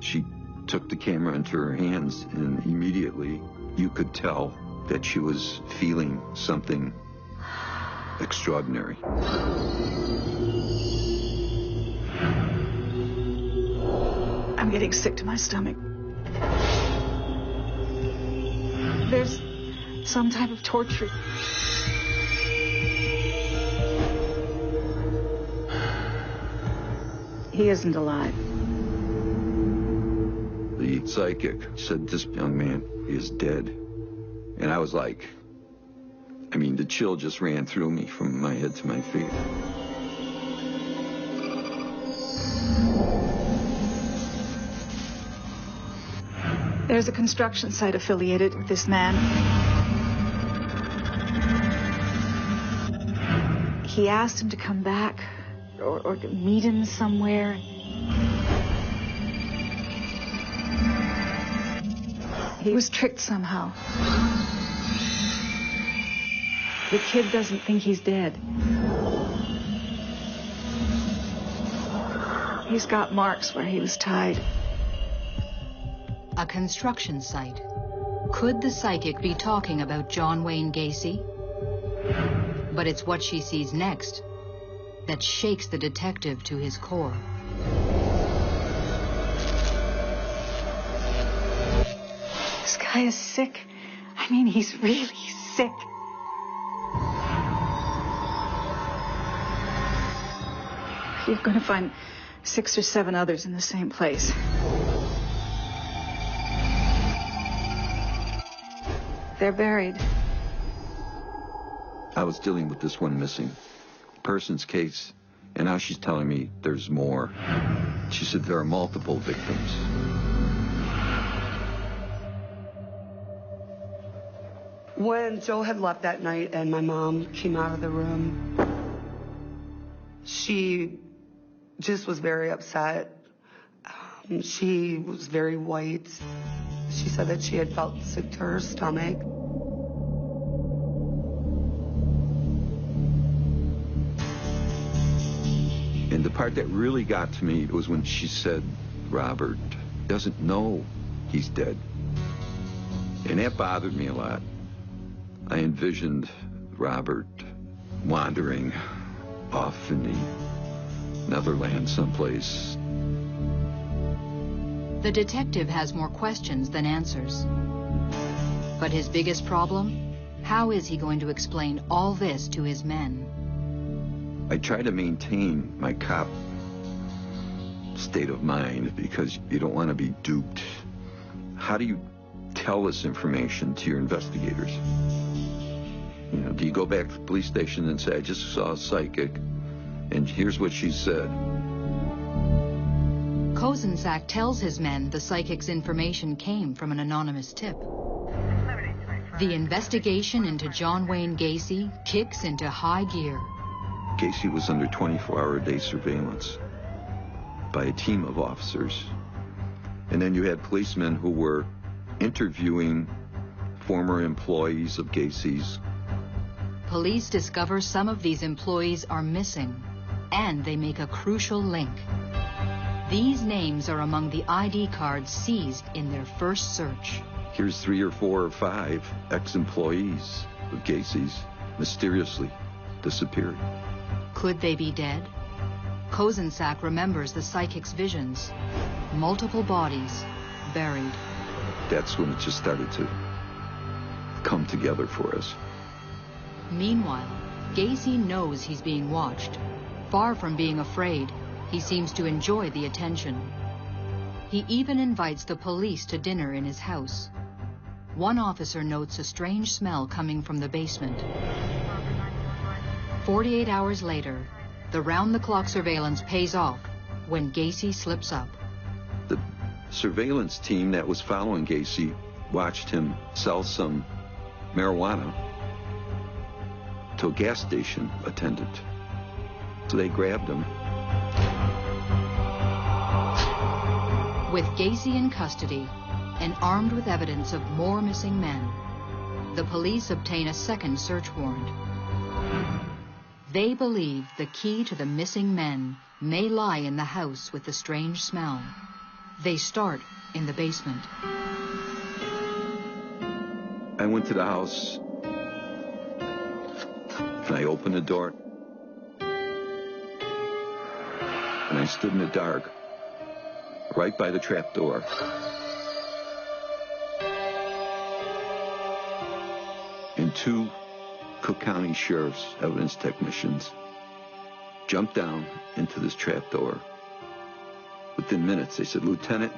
She took the camera into her hands, and immediately you could tell that she was feeling something extraordinary. I'm getting sick to my stomach. There's some type of torture. He isn't alive. The psychic said this young man is dead. And I was like, I mean, the chill just ran through me from my head to my feet. There's a construction site affiliated with this man. He asked him to come back or to meet him somewhere. He was tricked somehow. The kid doesn't think he's dead. He's got marks where he was tied. A construction site. Could the psychic be talking about John Wayne Gacy? But it's what she sees next that shakes the detective to his core. This guy is sick. I mean, he's really sick. You're going to find 6 or 7 others in the same place. They're buried. I was dealing with this one missing persons case, and now she's telling me there's more. She said there are multiple victims. When Joe had left that night and my mom came out of the room, she just was very upset. She was very white. She said that she had felt sick to her stomach. And the part that really got to me was when she said, Robert doesn't know he's dead. And that bothered me a lot. I envisioned Robert wandering off in the Netherlands someplace. The detective has more questions than answers. But his biggest problem? How is he going to explain all this to his men? I try to maintain my cop state of mind because you don't want to be duped. How do you tell this information to your investigators? You know, do you go back to the police station and say, I just saw a psychic, and here's what she said? Kozenczak tells his men the psychic's information came from an anonymous tip. The investigation into John Wayne Gacy kicks into high gear. Gacy was under 24-hour-a-day surveillance by a team of officers. And then you had policemen who were interviewing former employees of Gacy's. Police discover some of these employees are missing, and they make a crucial link. These names are among the ID cards seized in their first search. Here's 3 or 4 or 5 ex-employees of Gacy's mysteriously disappeared. Could they be dead? Kozenczak remembers the psychic's visions. Multiple bodies buried. That's when it just started to come together for us. Meanwhile, Gacy knows he's being watched. Far from being afraid, he seems to enjoy the attention. He even invites the police to dinner in his house. One officer notes a strange smell coming from the basement. 48 hours later, the round-the-clock surveillance pays off when Gacy slips up. The surveillance team that was following Gacy watched him sell some marijuana to a gas station attendant. So they grabbed him. With Gacy in custody and armed with evidence of more missing men, the police obtain a second search warrant. They believe the key to the missing men may lie in the house with the strange smell. They start in the basement. I went to the house, and I opened the door, and I stood in the dark, right by the trap door. And 2 Cook County Sheriff's evidence technicians jumped down into this trap door. Within minutes, they said, Lieutenant,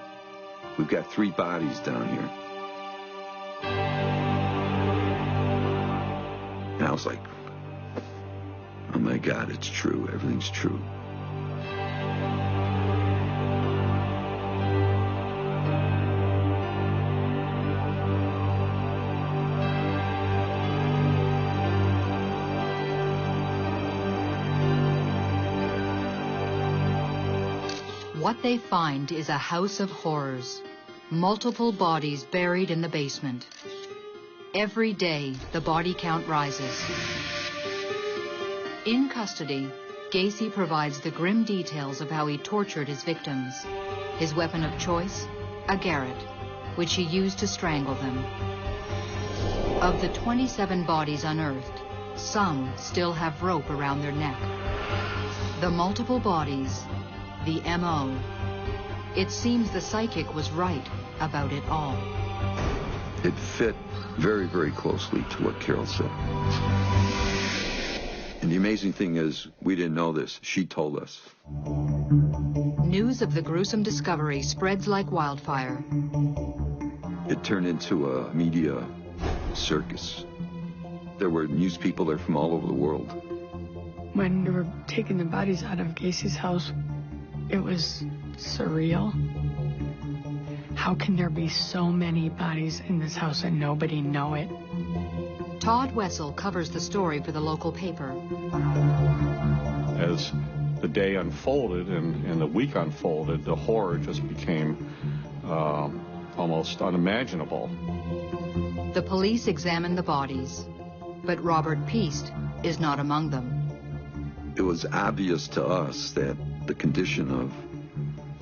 we've got 3 bodies down here. And I was like, oh my God, it's true. Everything's true. What they find is a house of horrors. Multiple bodies buried in the basement. Every day, the body count rises. In custody, Gacy provides the grim details of how he tortured his victims. His weapon of choice, a garrote, which he used to strangle them. Of the 27 bodies unearthed, some still have rope around their neck. The multiple bodies, the M.O. It seems the psychic was right about it all. It fit very, very closely to what Carol said. And the amazing thing is, we didn't know this. She told us. News of the gruesome discovery spreads like wildfire. It turned into a media circus. There were news people there from all over the world. When they were taking the bodies out of Gacy's house, it was surreal. How can there be so many bodies in this house and nobody know it? Todd Wessel covers the story for the local paper. As the day unfolded and the week unfolded, the horror just became almost unimaginable. The police examine the bodies, but Robert Piest is not among them. It was obvious to us that the condition of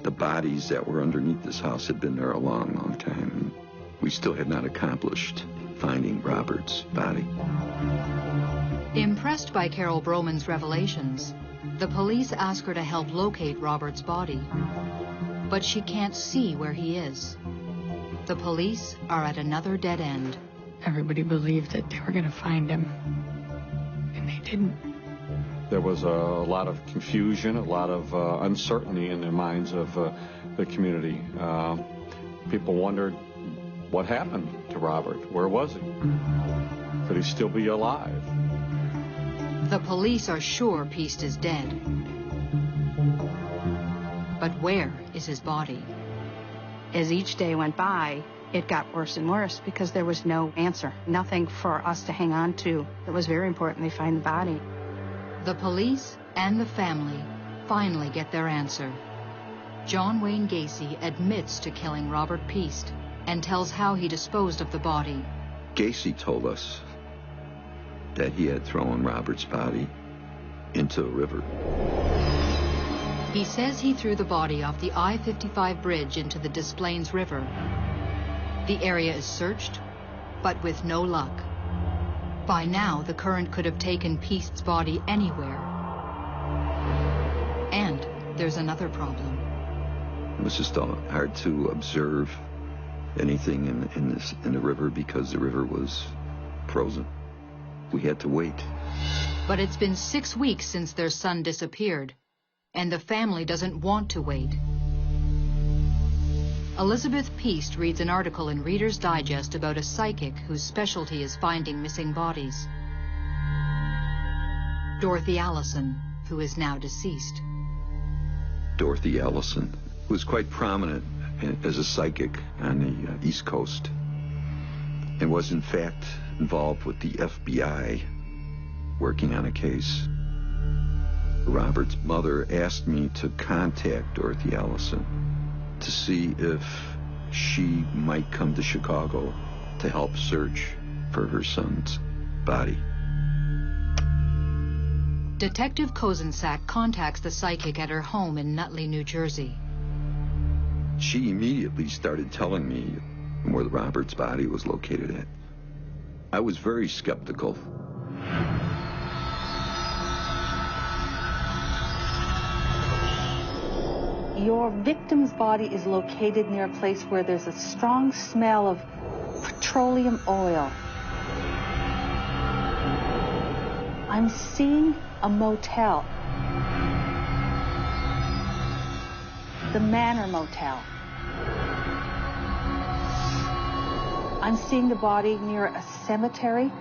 the bodies that were underneath this house had been there a long, long time. We still had not accomplished finding Robert's body. Impressed by Carol Broman's revelations, the police ask her to help locate Robert's body. But she can't see where he is. The police are at another dead end. Everybody believed that they were going to find him, and they didn't. There was a lot of confusion, a lot of uncertainty in the minds of the community. People wondered what happened to Robert. Where was he? Could he still be alive? The police are sure Piest is dead. But where is his body? As each day went by, it got worse and worse because there was no answer, nothing for us to hang on to. It was very important they find the body. The police and the family finally get their answer. John Wayne Gacy admits to killing Robert Piest and tells how he disposed of the body. Gacy told us that he had thrown Robert's body into a river. He says he threw the body off the I-55 bridge into the Des Plaines River. The area is searched, but with no luck. By now, the current could have taken Piest's body anywhere. And there's another problem. It was just hard to observe anything in the river because the river was frozen. We had to wait. But it's been 6 weeks since their son disappeared, and the family doesn't want to wait. Elizabeth Piest reads an article in Reader's Digest about a psychic whose specialty is finding missing bodies. Dorothy Allison, who is now deceased. Dorothy Allison was quite prominent as a psychic on the East Coast and was in fact involved with the FBI working on a case. Robert's mother asked me to contact Dorothy Allison to see if she might come to Chicago to help search for her son's body. Detective Kozensak contacts the psychic at her home in Nutley, New Jersey. She immediately started telling me where Robert's body was located at. I was very skeptical. Your victim's body is located near a place where there's a strong smell of petroleum oil. I'm seeing a motel. The Manor Motel. I'm seeing the body near a cemetery.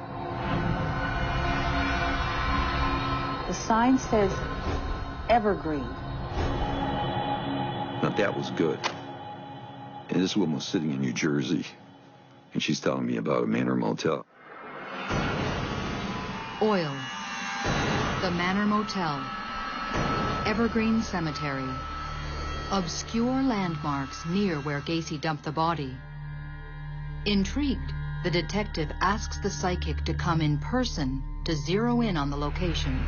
The sign says Evergreen. Now that was good. And this woman was sitting in New Jersey, and she's telling me about a Manor Motel. Oil. The Manor Motel. Evergreen Cemetery. Obscure landmarks near where Gacy dumped the body. Intrigued, the detective asks the psychic to come in person to zero in on the location.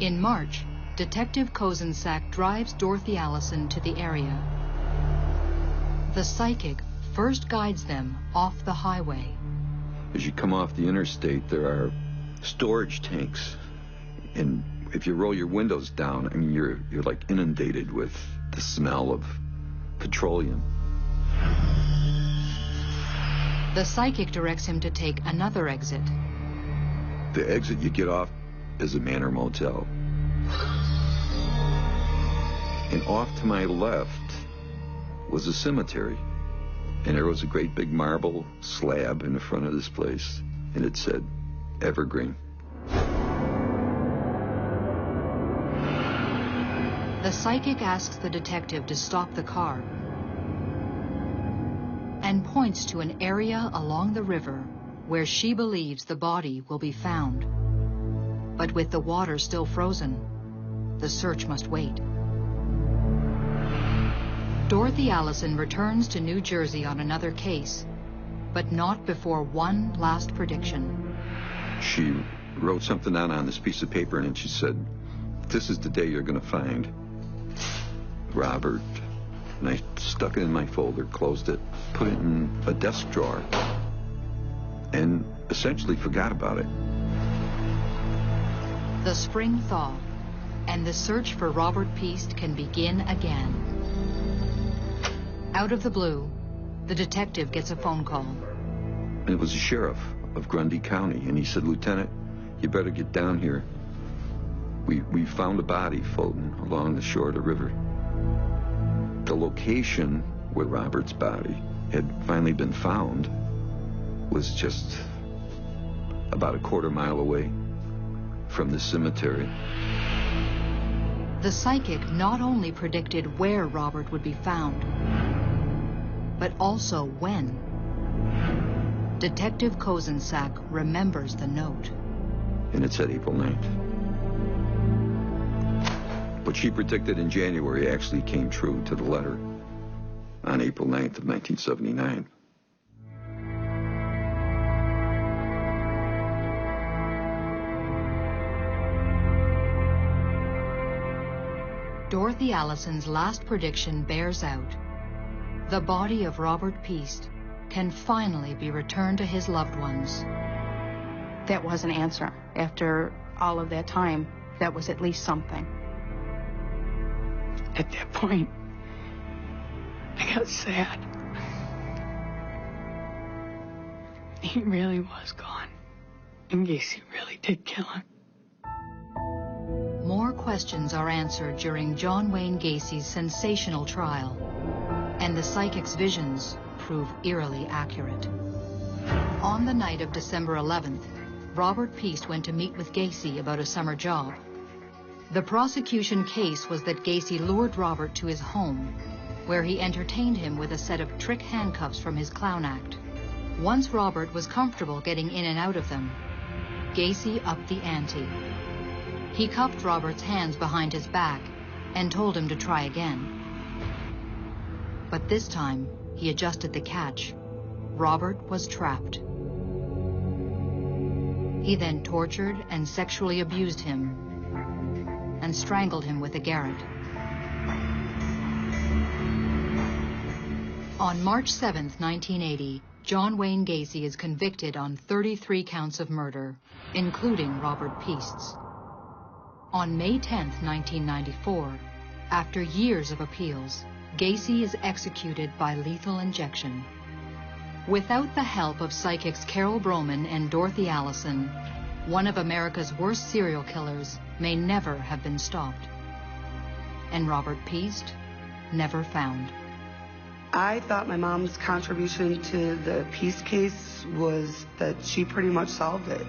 In March, Detective Kozensak drives Dorothy Allison to the area. The psychic first guides them off the highway. As you come off the interstate, there are storage tanks. And if you roll your windows down, I mean, you're like inundated with the smell of petroleum. The psychic directs him to take another exit. The exit you get off is a Manor Motel. And off to my left was a cemetery. And there was a great big marble slab in the front of this place. And it said, Evergreen. The psychic asks the detective to stop the car and points to an area along the river where she believes the body will be found. But with the water still frozen, the search must wait. Dorothy Allison returns to New Jersey on another case, but not before one last prediction. She wrote something down on this piece of paper, and she said, "This is the day you're going to find Robert and I stuck it in my folder, closed it, put it in a desk drawer, and essentially forgot about it. The spring thaw, and the search for Robert Piest can begin again. Out of the blue, the detective gets a phone call. And it was the sheriff of Grundy County, and he said, "Lieutenant, you better get down here. We found a body floating along the shore of the river." The location where Robert's body had finally been found was just about a quarter-mile away from the cemetery. The psychic not only predicted where Robert would be found, but also when. Detective Kozensak remembers the note. And it said April 9th. What she predicted in January actually came true to the letter on April 9th of 1979. Dorothy Allison's last prediction bears out. The body of Robert Piest can finally be returned to his loved ones. That was an answer. After all of that time, that was at least something. At that point, I got sad. He really was gone. And Gacy really did kill him. More questions are answered during John Wayne Gacy's sensational trial, and the psychic's visions prove eerily accurate. On the night of December 11th, Robert Piest went to meet with Gacy about a summer job. The prosecution case was that Gacy lured Robert to his home, where he entertained him with a set of trick handcuffs from his clown act. Once Robert was comfortable getting in and out of them, Gacy upped the ante. He cuffed Robert's hands behind his back and told him to try again. But this time, he adjusted the catch. Robert was trapped. He then tortured and sexually abused him and strangled him with a garrote. On March 7th, 1980, John Wayne Gacy is convicted on 33 counts of murder, including Robert Piest's. On May 10th, 1994, after years of appeals, Gacy is executed by lethal injection. Without the help of psychics Carol Broman and Dorothy Allison, one of America's worst serial killers may never have been stopped. And Robert Piest, never found. I thought my mom's contribution to the Piest case was that she pretty much solved it.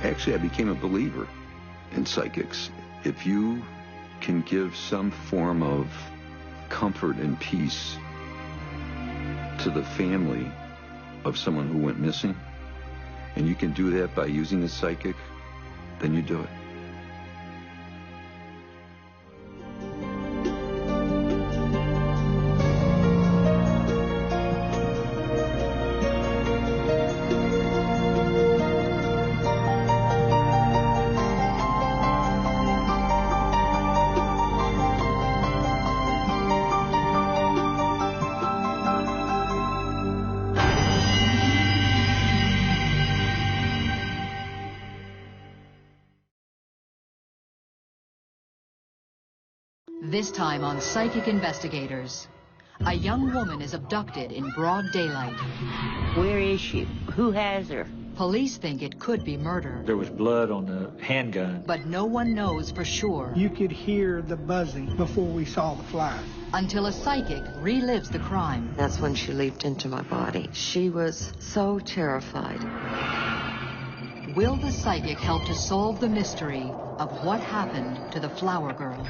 Actually, I became a believer in psychics. If you can give some form of comfort and peace to the family of someone who went missing, and you can do that by using a psychic, then you do it. This time on Psychic Investigators, a young woman is abducted in broad daylight. Where is she? Who has her? Police think it could be murder. There was blood on the handgun. But no one knows for sure. You could hear the buzzing before we saw the flash. Until a psychic relives the crime. That's when she leaped into my body. She was so terrified. Will the psychic help to solve the mystery of what happened to the flower girl?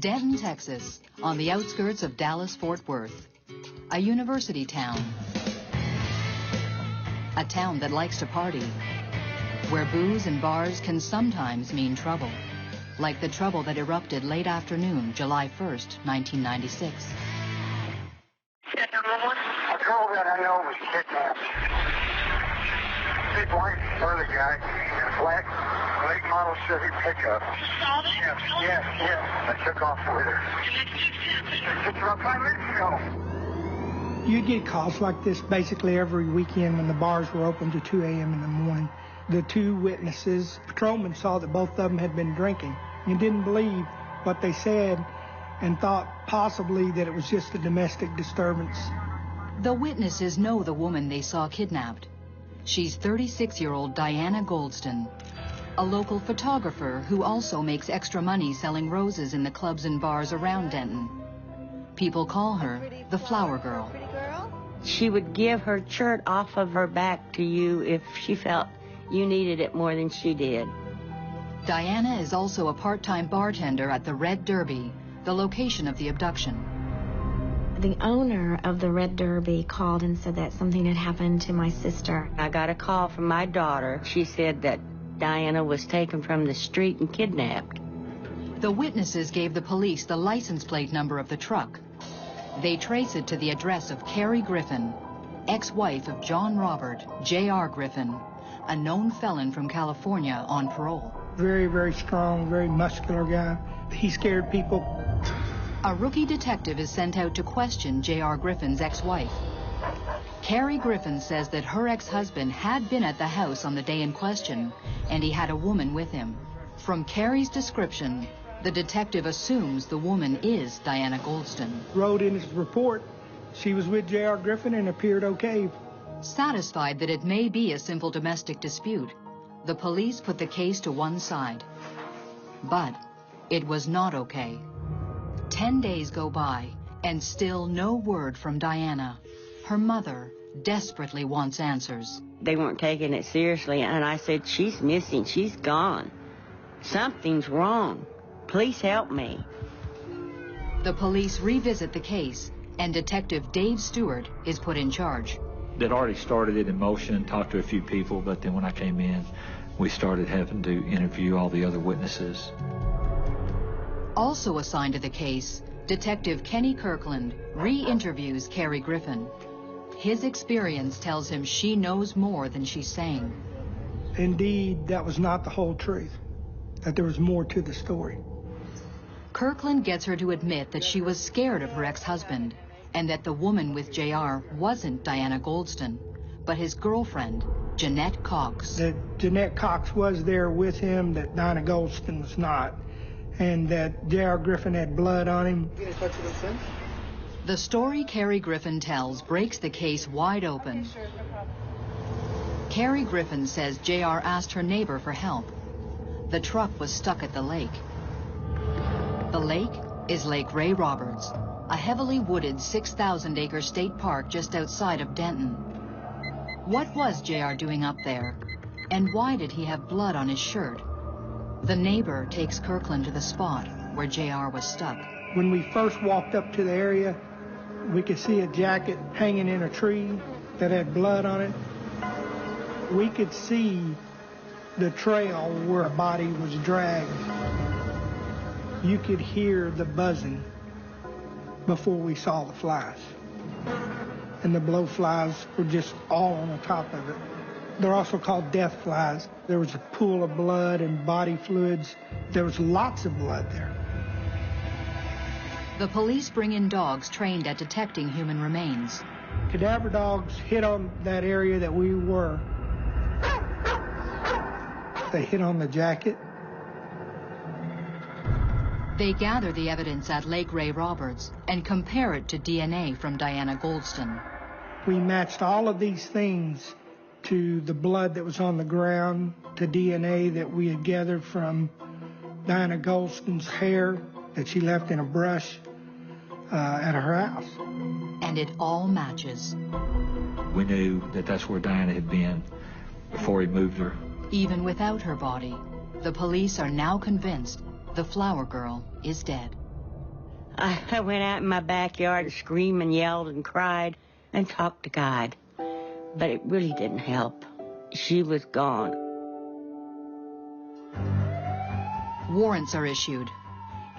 Denton, Texas, on the outskirts of Dallas-Fort Worth, a university town. A town that likes to party, where booze and bars can sometimes mean trouble, like the trouble that erupted late afternoon, July 1st, 1996. A girl that I know was kidnapped. Big white burly guy in a black late model Chevy pickup. You saw that? Yes. I took off with her. Just about 5 minutes ago. You'd get calls like this basically every weekend when the bars were open to 2 a.m. in the morning. The two witnesses, patrolmen, saw that both of them had been drinking and didn't believe what they said and thought possibly that it was just a domestic disturbance. The witnesses know the woman they saw kidnapped. She's 36-year-old Diana Goldston, a local photographer who also makes extra money selling roses in the clubs and bars around Denton. People call her the Flower Girl. She would give her shirt off of her back to you if she felt you needed it more than she did. Diana is also a part-time bartender at the Red Derby, the location of the abduction. The owner of the Red Derby called and said that something had happened to my sister. I got a call from my daughter. She said that Diana was taken from the street and kidnapped. The witnesses gave the police the license plate number of the truck. They trace it to the address of Carrie Griffin, ex-wife of John Robert, J.R. Griffin, a known felon from California on parole. Very, very strong, very muscular guy. He scared people. A rookie detective is sent out to question J.R. Griffin's ex-wife. Carrie Griffin says that her ex-husband had been at the house on the day in question, and he had a woman with him. From Carrie's description, the detective assumes the woman is Diana Goldston. Wrote in his report she was with J.R. Griffin and appeared okay. Satisfied that it may be a simple domestic dispute, the police put the case to one side. But it was not okay. 10 days go by, and still no word from Diana. Her mother desperately wants answers. They weren't taking it seriously, and I said, she's missing, she's gone. Something's wrong. Please help me. The police revisit the case, and Detective Dave Stewart is put in charge. They'd already started it in motion and talked to a few people, but then when I came in, we started having to interview all the other witnesses. Also assigned to the case, Detective Kenny Kirkland re-interviews Carrie Griffin. His experience tells him she knows more than she's saying. Indeed, that was not the whole truth, that there was more to the story. Kirkland gets her to admit that she was scared of her ex-husband and that the woman with JR wasn't Diana Goldston, but his girlfriend, Jeanette Cox. That Jeanette Cox was there with him, that Diana Goldston was not, and that J.R. Griffin had blood on him. The story Carrie Griffin tells breaks the case wide open. Carrie Griffin says JR asked her neighbor for help. The truck was stuck at the lake. The lake is Lake Ray Roberts, a heavily wooded 6,000-acre state park just outside of Denton. What was JR doing up there? And why did he have blood on his shirt? The neighbor takes Kirkland to the spot where JR was stuck. When we first walked up to the area, we could see a jacket hanging in a tree that had blood on it. We could see the trail where a body was dragged. You could hear the buzzing before we saw the flies. And the blowflies were just all on the top of it. They're also called death flies. There was a pool of blood and body fluids. There was lots of blood there. The police bring in dogs trained at detecting human remains. Cadaver dogs hit on that area that we were. They hit on the jacket. They gather the evidence at Lake Ray Roberts and compare it to DNA from Diana Goldston. We matched all of these things to the blood that was on the ground, to DNA that we had gathered from Diana Goldston's hair that she left in a brush at her house. And it all matches. We knew that that's where Diana had been before he moved her. Even without her body, the police are now convinced the Flower Girl is dead. I went out in my backyard and screamed and yelled and cried and talked to God. But it really didn't help. She was gone. Warrants are issued.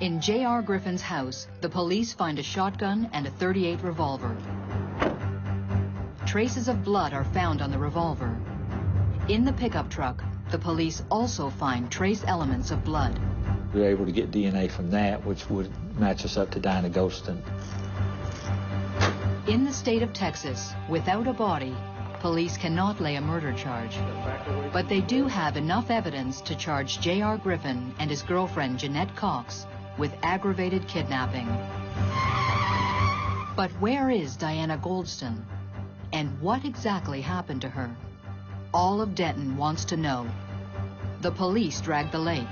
In J.R. Griffin's house, the police find a shotgun and a .38 revolver. Traces of blood are found on the revolver. In the pickup truck, the police also find trace elements of blood. We were able to get DNA from that, which would match us up to Dinah Golston. In the state of Texas, without a body, police cannot lay a murder charge. But they do have enough evidence to charge J.R. Griffin and his girlfriend Jeanette Cox with aggravated kidnapping. But where is Diana Golston? And what exactly happened to her? All of Denton wants to know. The police drag the lake.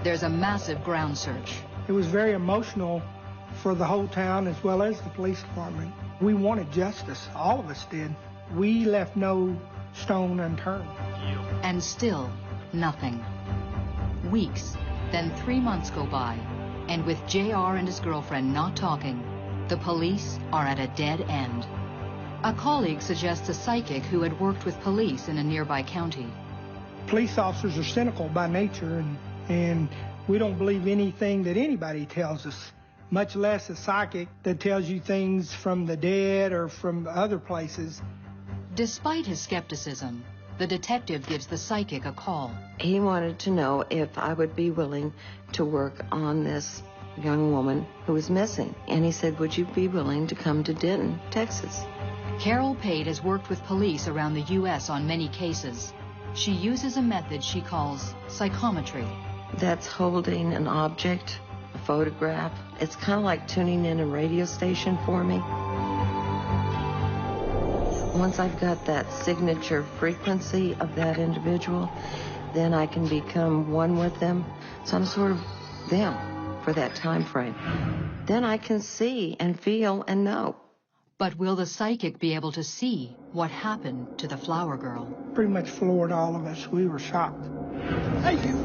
There's a massive ground search. It was very emotional for the whole town as well as the police department. We wanted justice. All of us did. We left no stone unturned. And still, nothing. Weeks, then 3 months go by, and with J.R. and his girlfriend not talking, the police are at a dead end. A colleague suggests a psychic who had worked with police in a nearby county. Police officers are cynical by nature, and we don't believe anything that anybody tells us, much less a psychic that tells you things from the dead or from other places. Despite his skepticism, the detective gives the psychic a call. He wanted to know if I would be willing to work on this young woman who was missing. And he said, would you be willing to come to Denton, Texas? Carol Pate has worked with police around the U.S. on many cases. She uses a method she calls psychometry. That's holding an object, a photograph. It's kind of like tuning in a radio station for me. Once I've got that signature frequency of that individual, then I can become one with them. So I'm sort of them for that time frame. Then I can see and feel and know. But will the psychic be able to see what happened to the flower girl? Pretty much floored all of us. We were shocked. Thank you.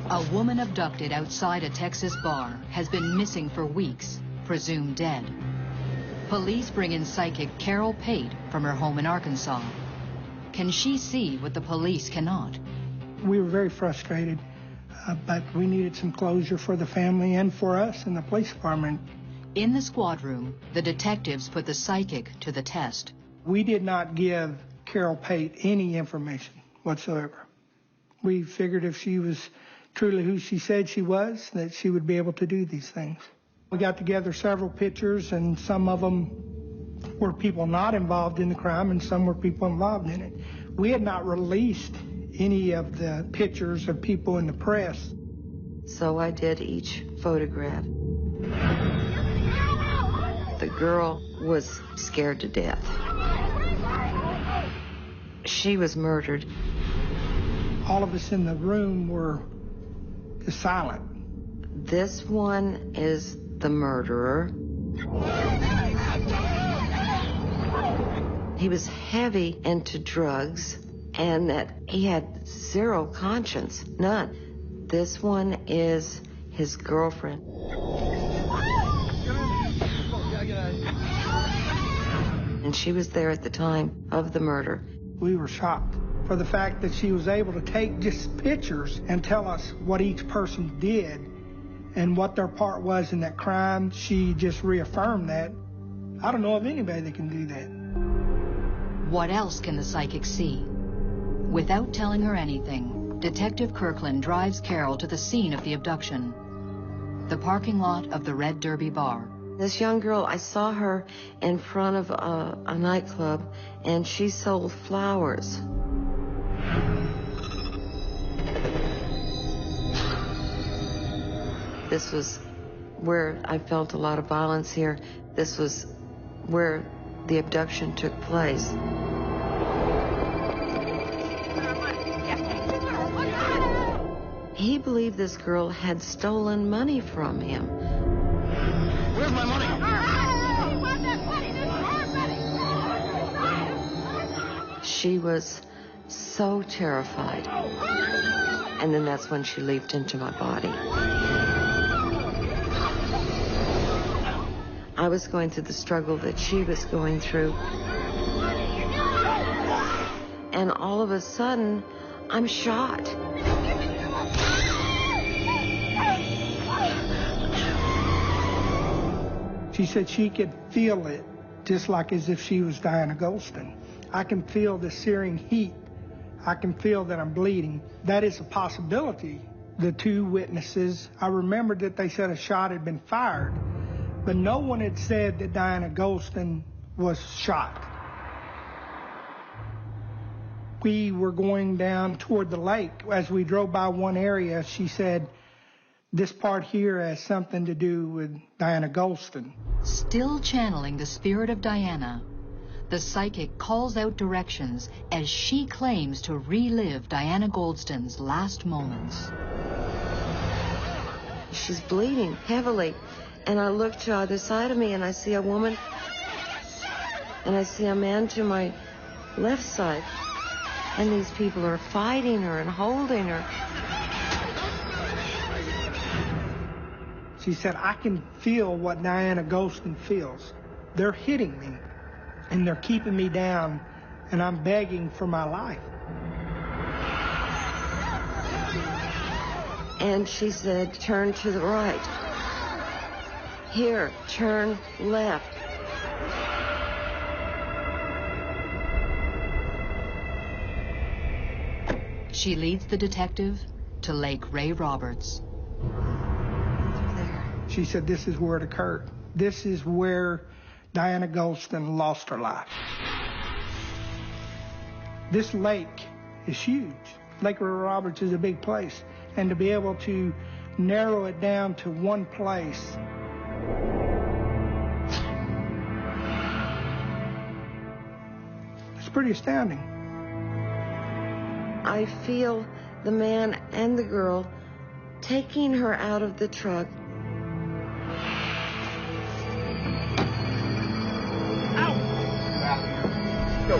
A woman abducted outside a Texas bar has been missing for weeks, presumed dead. Police bring in psychic Carol Pate from her home in Arkansas. Can she see what the police cannot? We were very frustrated, but we needed some closure for the family and for us in the police department. In the squad room, the detectives put the psychic to the test. We did not give Carol Pate any information whatsoever. We figured if she was truly who she said she was, that she would be able to do these things. We got together several pictures, and some of them were people not involved in the crime, and some were people involved in it. We had not released any of the pictures of people in the press. So I did each photograph. The girl was scared to death. She was murdered. All of us in the room were just silent. This one is the murderer. He was heavy into drugs, and that he had zero conscience, none. This one is his girlfriend. And she was there at the time of the murder. We were shocked for the fact that she was able to take just pictures and tell us what each person did and what their part was in that crime. She just reaffirmed that. I don't know of anybody that can do that. What else can the psychic see? Without telling her anything, Detective Kirkland drives Carol to the scene of the abduction, the parking lot of the Red Derby Bar. This young girl, I saw her in front of a nightclub, and she sold flowers. This was where I felt a lot of violence here. This was where the abduction took place. He believed this girl had stolen money from him. Where's my money? She was so terrified. And then that's when she leaped into my body. I was going through the struggle that she was going through. and all of a sudden, I'm shot. She said she could feel it, just like as if she was Diana Goldston. I can feel the searing heat. I can feel that I'm bleeding. That is a possibility. The two witnesses, I remembered that they said a shot had been fired, but no one had said that Diana Goldston was shot. We were going down toward the lake. As we drove by one area, she said, this part here has something to do with Diana Goldston. Still channeling the spirit of Diana, the psychic calls out directions as she claims to relive Diana Goldston's last moments. She's bleeding heavily, and I look to either side of me, and I see a woman, and I see a man to my left side, and these people are fighting her and holding her. She said, I can feel what Diana Goldston feels. They're hitting me, and they're keeping me down, and I'm begging for my life. And she said, turn to the right. Here, turn left. She leads the detective to Lake Ray Roberts. She said, this is where it occurred. This is where Diana Goldston lost her life. This lake is huge. Lake Ray Roberts is a big place. And to be able to narrow it down to one place, it's pretty astounding. I feel the man and the girl taking her out of the truck. Go.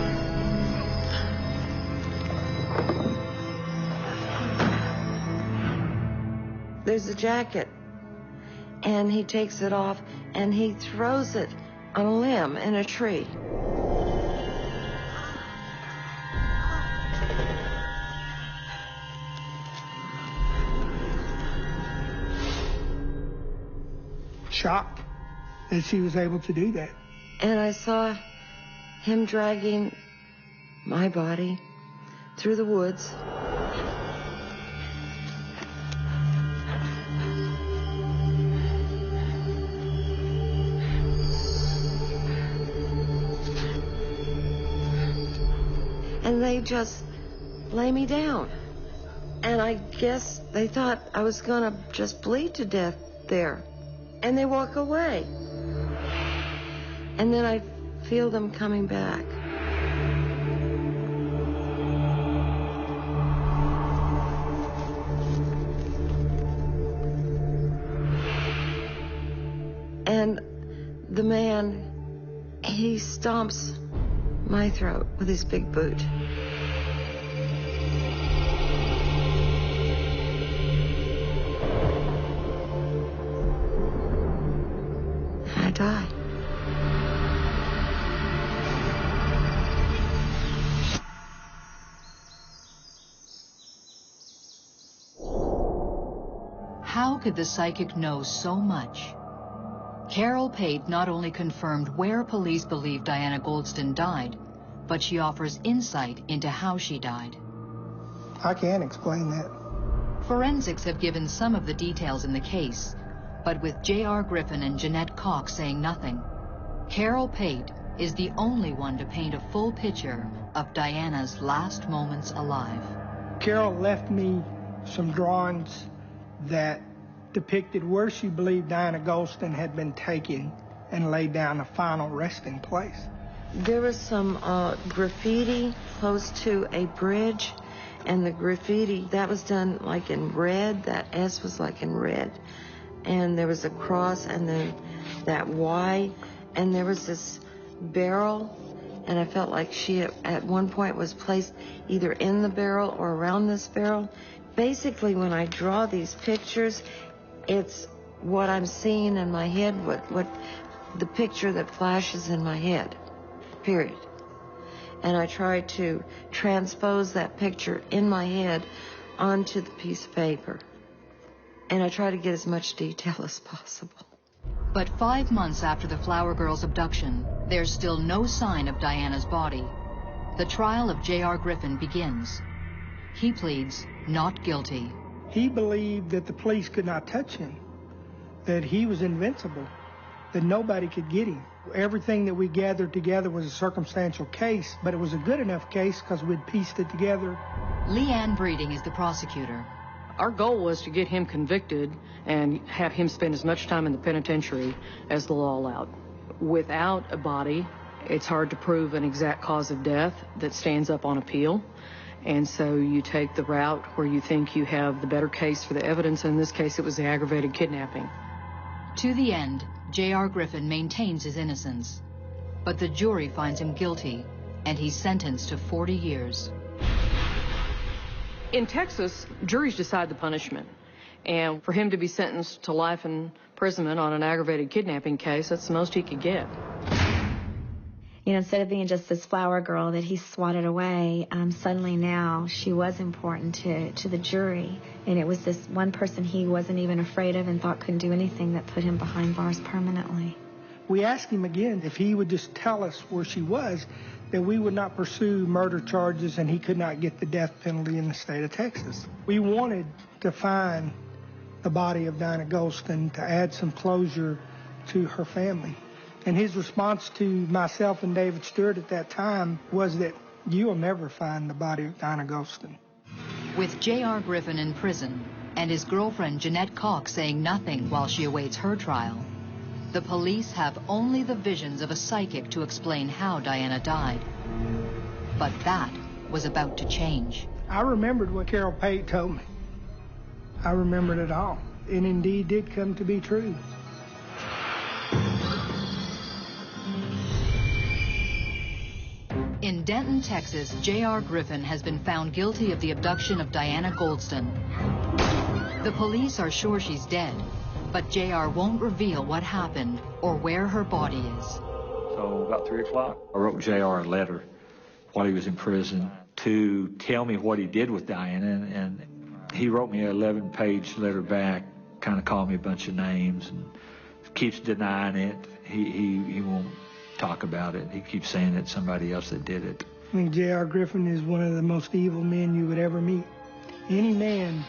There's a jacket, and he takes it off, and he throws it on a limb in a tree. Shocked that she was able to do that. And I saw him dragging my body through the woods. And they just lay me down. And I guess they thought I was gonna just bleed to death there. And they walk away. And then I feel them coming back. And the man, he stomps my throat with his big boot. I die. How could the psychic know so much? Carol Pate not only confirmed where police believe Diana Goldston died, but she offers insight into how she died. I can't explain that. Forensics have given some of the details in the case, but with J.R. Griffin and Jeanette Cox saying nothing, Carol Pate is the only one to paint a full picture of Diana's last moments alive. Carol left me some drawings that depicted where she believed Diana Goldston had been taken and laid down a final resting place. There was some graffiti close to a bridge, and the graffiti, that was done like in red. That S was like in red. And there was a cross, and then that Y, and there was this barrel, and I felt like she at one point was placed either in the barrel or around this barrel. Basically, when I draw these pictures, it's what I'm seeing in my head, what the picture that flashes in my head, period. and I try to transpose that picture in my head onto the piece of paper. And I try to get as much detail as possible. But 5 months after the Flower Girl's abduction, there's still no sign of Diana's body. The trial of J.R. Griffin begins. He pleads not guilty. He believed that the police could not touch him, that he was invincible, that nobody could get him. Everything that we gathered together was a circumstantial case, but it was a good enough case because we'd pieced it together. Leanne Breeding is the prosecutor. Our goal was to get him convicted and have him spend as much time in the penitentiary as the law allowed. Without a body, it's hard to prove an exact cause of death that stands up on appeal. And so you take the route where you think you have the better case for the evidence. In this case, it was the aggravated kidnapping. To the end, J.R. Griffin maintains his innocence. But the jury finds him guilty, and he's sentenced to 40 years. In Texas, juries decide the punishment. And for him to be sentenced to life imprisonment on an aggravated kidnapping case, that's the most he could get. You know, instead of being just this flower girl that he swatted away, suddenly now she was important to the jury. And it was this one person he wasn't even afraid of and thought couldn't do anything that put him behind bars permanently. We asked him again if he would just tell us where she was, that we would not pursue murder charges and he could not get the death penalty in the state of Texas. We wanted to find the body of Diana Golston to add some closure to her family. And his response to myself and David Stewart at that time was that you will never find the body of Diana Golston. With J.R. Griffin in prison and his girlfriend Jeanette Cox saying nothing while she awaits her trial, the police have only the visions of a psychic to explain how Diana died. But that was about to change. I remembered what Carol Pate told me. I remembered it all. It indeed did come to be true. In Denton, Texas, J.R. Griffin has been found guilty of the abduction of Diana Golston. The police are sure she's dead, but J.R. won't reveal what happened or where her body is. So about 3 o'clock, I wrote J.R. a letter while he was in prison to tell me what he did with Diana, and he wrote me an 11-page letter back, kind of called me a bunch of names, and keeps denying it. He won't talk about it. He keeps saying it's somebody else that did it. I think J.R. Griffin is one of the most evil men you would ever meet. Any man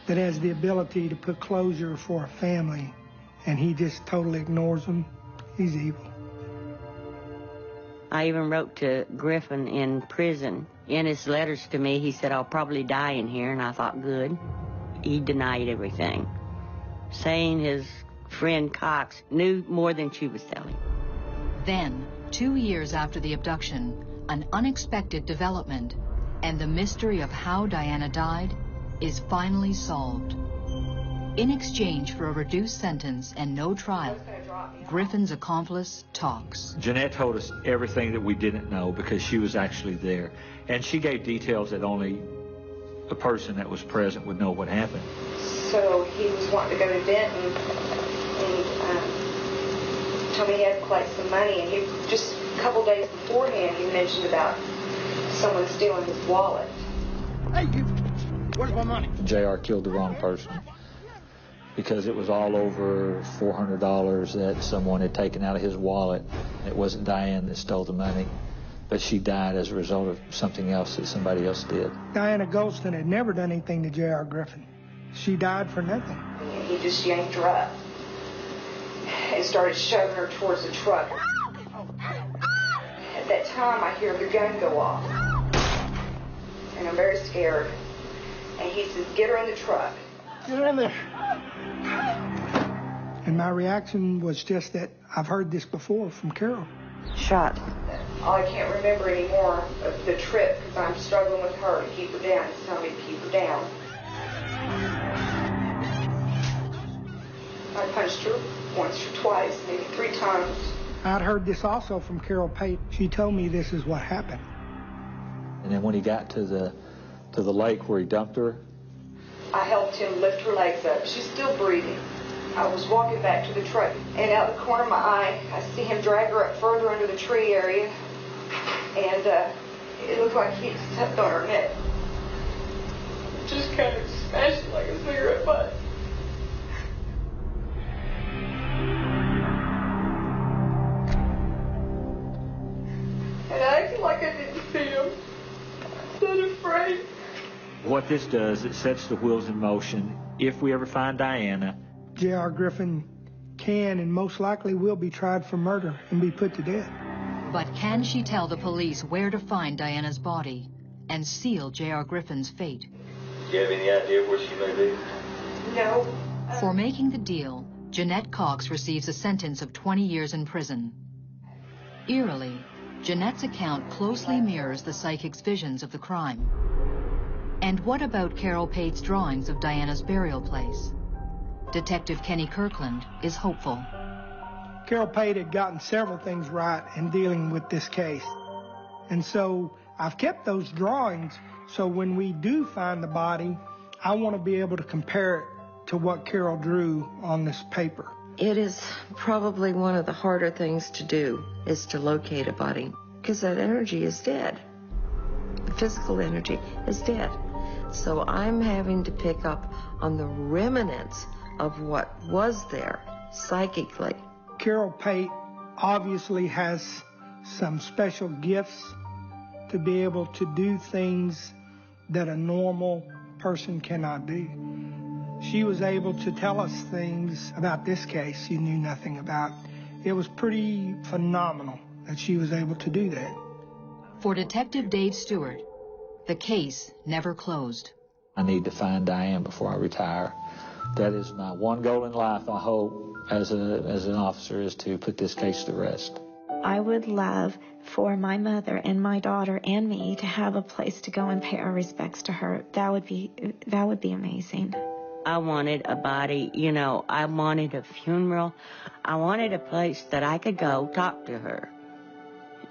that has the ability to put closure for a family and he just totally ignores them, he's evil. I even wrote to Griffin in prison. In his letters to me, he said, I'll probably die in here, and I thought, good. He denied everything, saying his friend Cox knew more than she was telling. Then, 2 years after the abduction, an unexpected development, and the mystery of how Diana died is finally solved. In exchange for a reduced sentence and no trial, Griffin's accomplice talks. Jeanette told us everything that we didn't know because she was actually there. And she gave details that only a person that was present would know what happened. So he was wanting to go to Denton and told me he had quite some money. And he just a couple days beforehand, he mentioned about someone stealing his wallet. Hey, you, where's my money? J.R. killed the wrong person because it was all over $400 that someone had taken out of his wallet. It wasn't Diane that stole the money, but she died as a result of something else that somebody else did. Diana Golston had never done anything to J.R. Griffin. She died for nothing. And he just yanked her up and started shoving her towards the truck. At that time, I hear the gun go off, and I'm very scared. And he says, get her in the truck. Get her in there. And my reaction was just that I've heard this before from Carol. Shot. All I can't remember anymore of the trip because I'm struggling with her to keep her down. He's telling me to keep her down. I punched her once or twice, maybe 3 times. I'd heard this also from Carol Pate. She told me this is what happened. And then when he got to the lake where he dumped her, I helped him lift her legs up. She's still breathing. I was walking back to the truck, and out the corner of my eye, I see him drag her up further under the tree area, and it looked like he stepped on her neck. Just kind of smashed it like a cigarette butt. And I acted like I didn't see him. I'm afraid. What this does, it sets the wheels in motion. If we ever find Diana, J.R. Griffin can and most likely will be tried for murder and be put to death. But can she tell the police where to find Diana's body and seal J.R. Griffin's fate? Do you have any idea where she may be? No. For making the deal, Jeanette Cox receives a sentence of 20 years in prison. Eerily, Jeanette's account closely mirrors the psychic's visions of the crime. And what about Carol Pate's drawings of Diana's burial place? Detective Kenny Kirkland is hopeful. Carol Pate had gotten several things right in dealing with this case. And so I've kept those drawings, so when we do find the body, I want to be able to compare it to what Carol drew on this paper. It is probably one of the harder things to do, is to locate a body, because that energy is dead. The physical energy is dead. So I'm having to pick up on the remnants of what was there psychically. Carol Pate obviously has some special gifts to be able to do things that a normal person cannot do. She was able to tell us things about this case she knew nothing about. It was pretty phenomenal that she was able to do that. For Detective Dave Stewart, the case never closed. I need to find Diane before I retire. That is my one goal in life, I hope, as an officer, is to put this case to rest. I would love for my mother and my daughter and me to have a place to go and pay our respects to her. That would be amazing. I wanted a body, I wanted a funeral. I wanted a place that I could go talk to her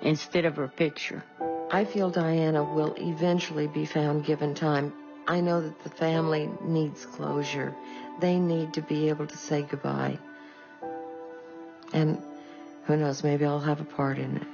instead of her picture. I feel Diana will eventually be found given time. I know that the family needs closure. They need to be able to say goodbye. And who knows, maybe I'll have a part in it.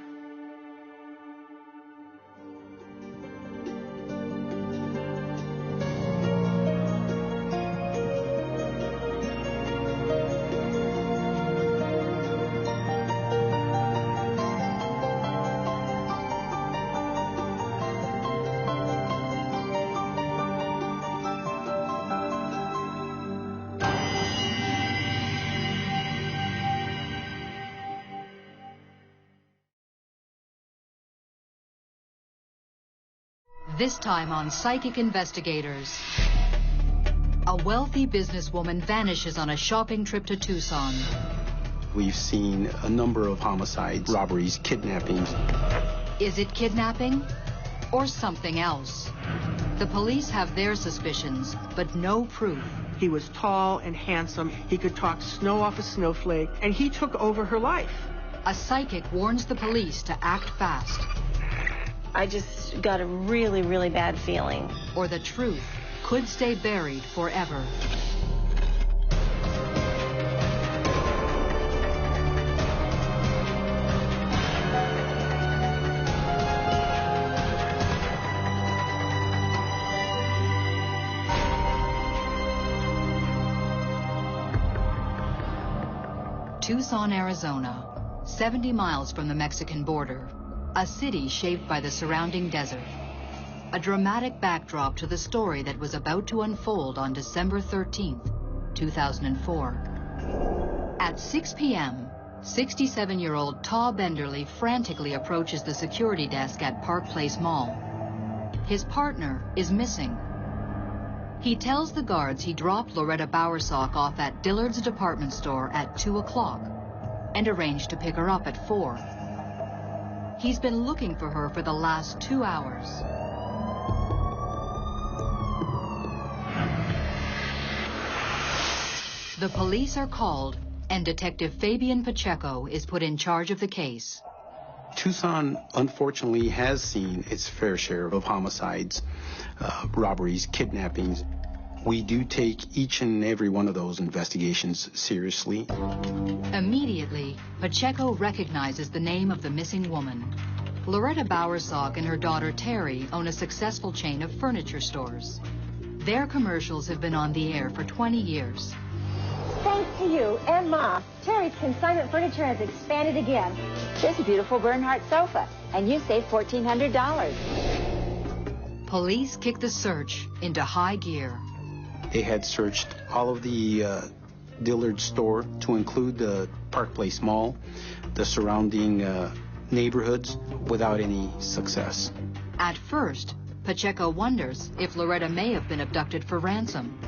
This time on Psychic Investigators. A wealthy businesswoman vanishes on a shopping trip to Tucson. We've seen a number of homicides, robberies, kidnappings. Is it kidnapping or something else? The police have their suspicions, but no proof. He was tall and handsome. He could talk snow off a snowflake, and he took over her life. A psychic warns the police to act fast. I just got a really, really bad feeling. Or the truth could stay buried forever. Tucson, Arizona, 70 miles from the Mexican border. A city shaped by the surrounding desert. A dramatic backdrop to the story that was about to unfold on December 13th, 2004. At 6 p.m., 67-year-old Ta Benderly frantically approaches the security desk at Park Place Mall. His partner is missing. He tells the guards he dropped Loretta Bowersock off at Dillard's department store at 2 o'clock and arranged to pick her up at 4. He's been looking for her for the last 2 hours. The police are called, and Detective Fabian Pacheco is put in charge of the case. Tucson, unfortunately, has seen its fair share of homicides, robberies, kidnappings. We do take each and every one of those investigations seriously. Immediately, Pacheco recognizes the name of the missing woman. Loretta Bowersock and her daughter Terry own a successful chain of furniture stores. Their commercials have been on the air for 20 years. Thanks to you and Mom, Terry's consignment furniture has expanded again. There's a beautiful Bernhardt sofa, and you saved $1,400. Police kick the search into high gear. They had searched all of the Dillard store to include the Park Place Mall, the surrounding neighborhoods, without any success. At first, Pacheco wonders if Loretta may have been abducted for ransom.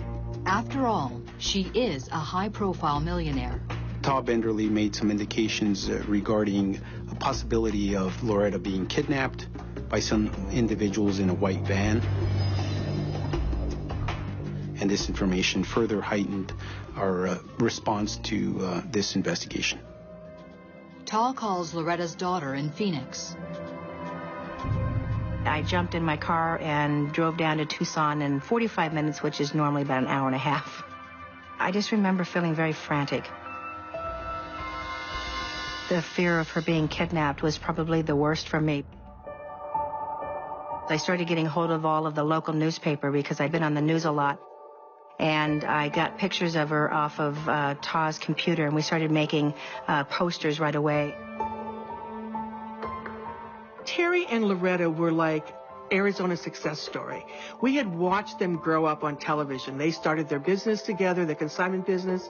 After all, she is a high-profile millionaire. Todd Benderly made some indications regarding a possibility of Loretta being kidnapped by some individuals in a white van. And this information further heightened our response to this investigation. Taw calls Loretta's daughter in Phoenix. I jumped in my car and drove down to Tucson in 45 minutes, which is normally about an hour and a half. I just remember feeling very frantic. The fear of her being kidnapped was probably the worst for me. I started getting hold of all of the local newspaper because I'd been on the news a lot. And I got pictures of her off of Taw's computer, and we started making posters right away. Terry and Loretta were like Arizona's success story. We had watched them grow up on television. They started their business together, the consignment business.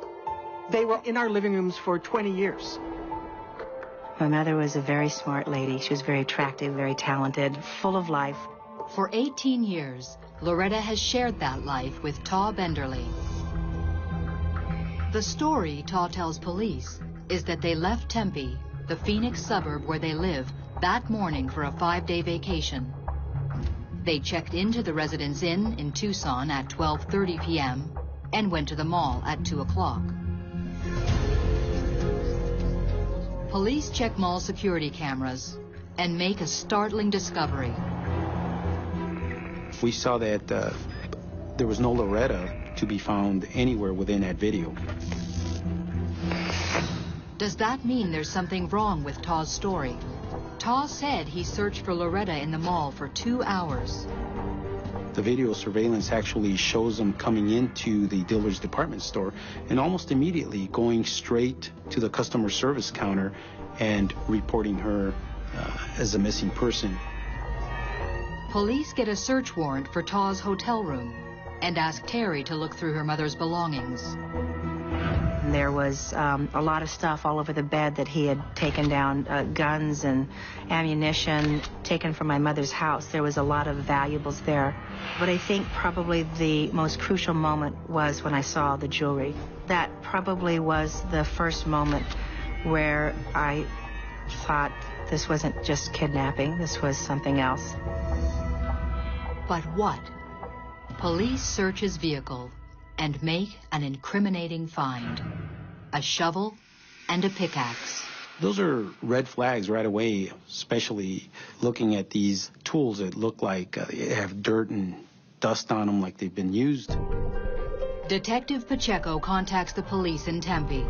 They were in our living rooms for 20 years. My mother was a very smart lady. She was very attractive, very talented, full of life. For 18 years, Loretta has shared that life with Taw Benderly. The story Taw tells police is that they left Tempe, the Phoenix suburb where they live, that morning for a 5-day vacation. They checked into the Residence Inn in Tucson at 12:30 p.m. and went to the mall at 2 o'clock. Police check mall security cameras and make a startling discovery. We saw that there was no Loretta to be found anywhere within that video. Does that mean there's something wrong with Taw's story? Taw said he searched for Loretta in the mall for 2 hours. The video surveillance actually shows them coming into the Dillard's department store and almost immediately going straight to the customer service counter and reporting her as a missing person. Police get a search warrant for Taw's hotel room and ask Terry to look through her mother's belongings. There was a lot of stuff all over the bed that he had taken down, guns and ammunition taken from my mother's house. There was a lot of valuables there. But I think probably the most crucial moment was when I saw the jewelry. That probably was the first moment where I thought this wasn't just kidnapping, this was something else. But what? Police search his vehicle and make an incriminating find. A shovel and a pickaxe. Those are red flags right away, especially looking at these tools that look like they have dirt and dust on them like they've been used. Detective Pacheco contacts the police in Tempe.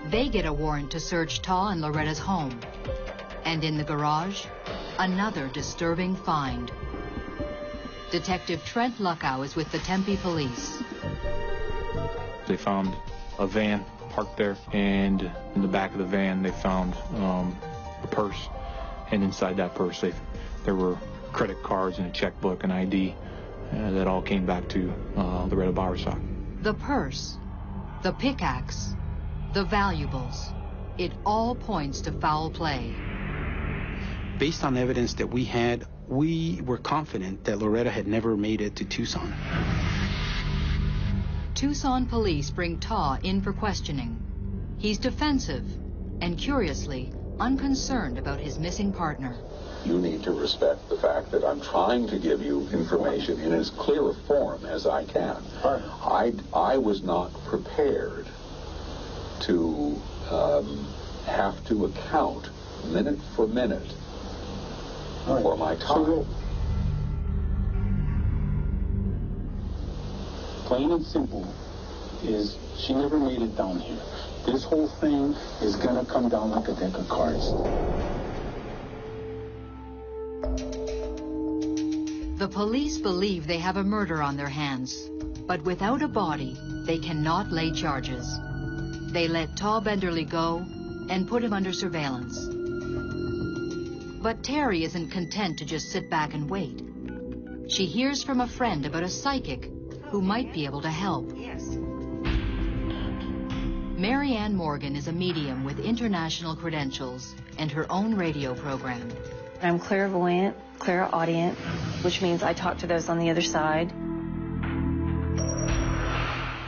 They get a warrant to search Taw and Loretta's home. And in the garage, another disturbing find. Detective Trent Luckow is with the Tempe police. They found a van parked there, and in the back of the van they found a purse, and inside that purse there were credit cards and a checkbook and ID that all came back to Loretta Bowersock. The purse, the pickaxe, the valuables, it all points to foul play. Based on evidence that we had, we were confident that Loretta had never made it to Tucson. Tucson police bring Taw in for questioning. He's defensive and, curiously, unconcerned about his missing partner. You need to respect the fact that I'm trying to give you information in as clear a form as I can. I was not prepared to have to account minute for minute for my time. Plain and simple is she never made it down here. This whole thing is gonna come down like a deck of cards. The police believe they have a murder on their hands, but without a body, they cannot lay charges. They let Taw Benderly go and put him under surveillance. But Terry isn't content to just sit back and wait. She hears from a friend about a psychic who might be able to help. Mary Ann Morgan is a medium with international credentials and her own radio program. I'm clairvoyant, clairaudient, which means I talk to those on the other side.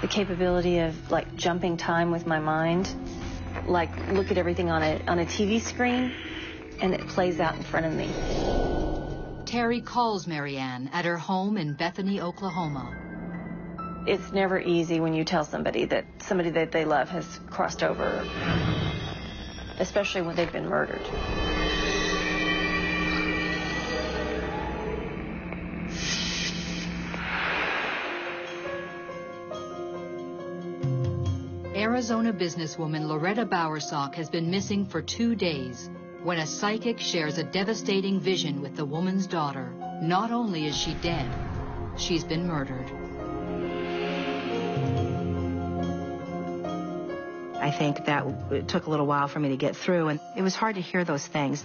The capability of like jumping time with my mind, like look at everything on a TV screen and it plays out in front of me. Terry calls Mary Ann at her home in Bethany, Oklahoma. It's never easy when you tell somebody that they love has crossed over, especially when they've been murdered. Arizona businesswoman Loretta Bowersock has been missing for 2 days when a psychic shares a devastating vision with the woman's daughter. Not only is she dead, she's been murdered. I think that it took a little while for me to get through, and it was hard to hear those things.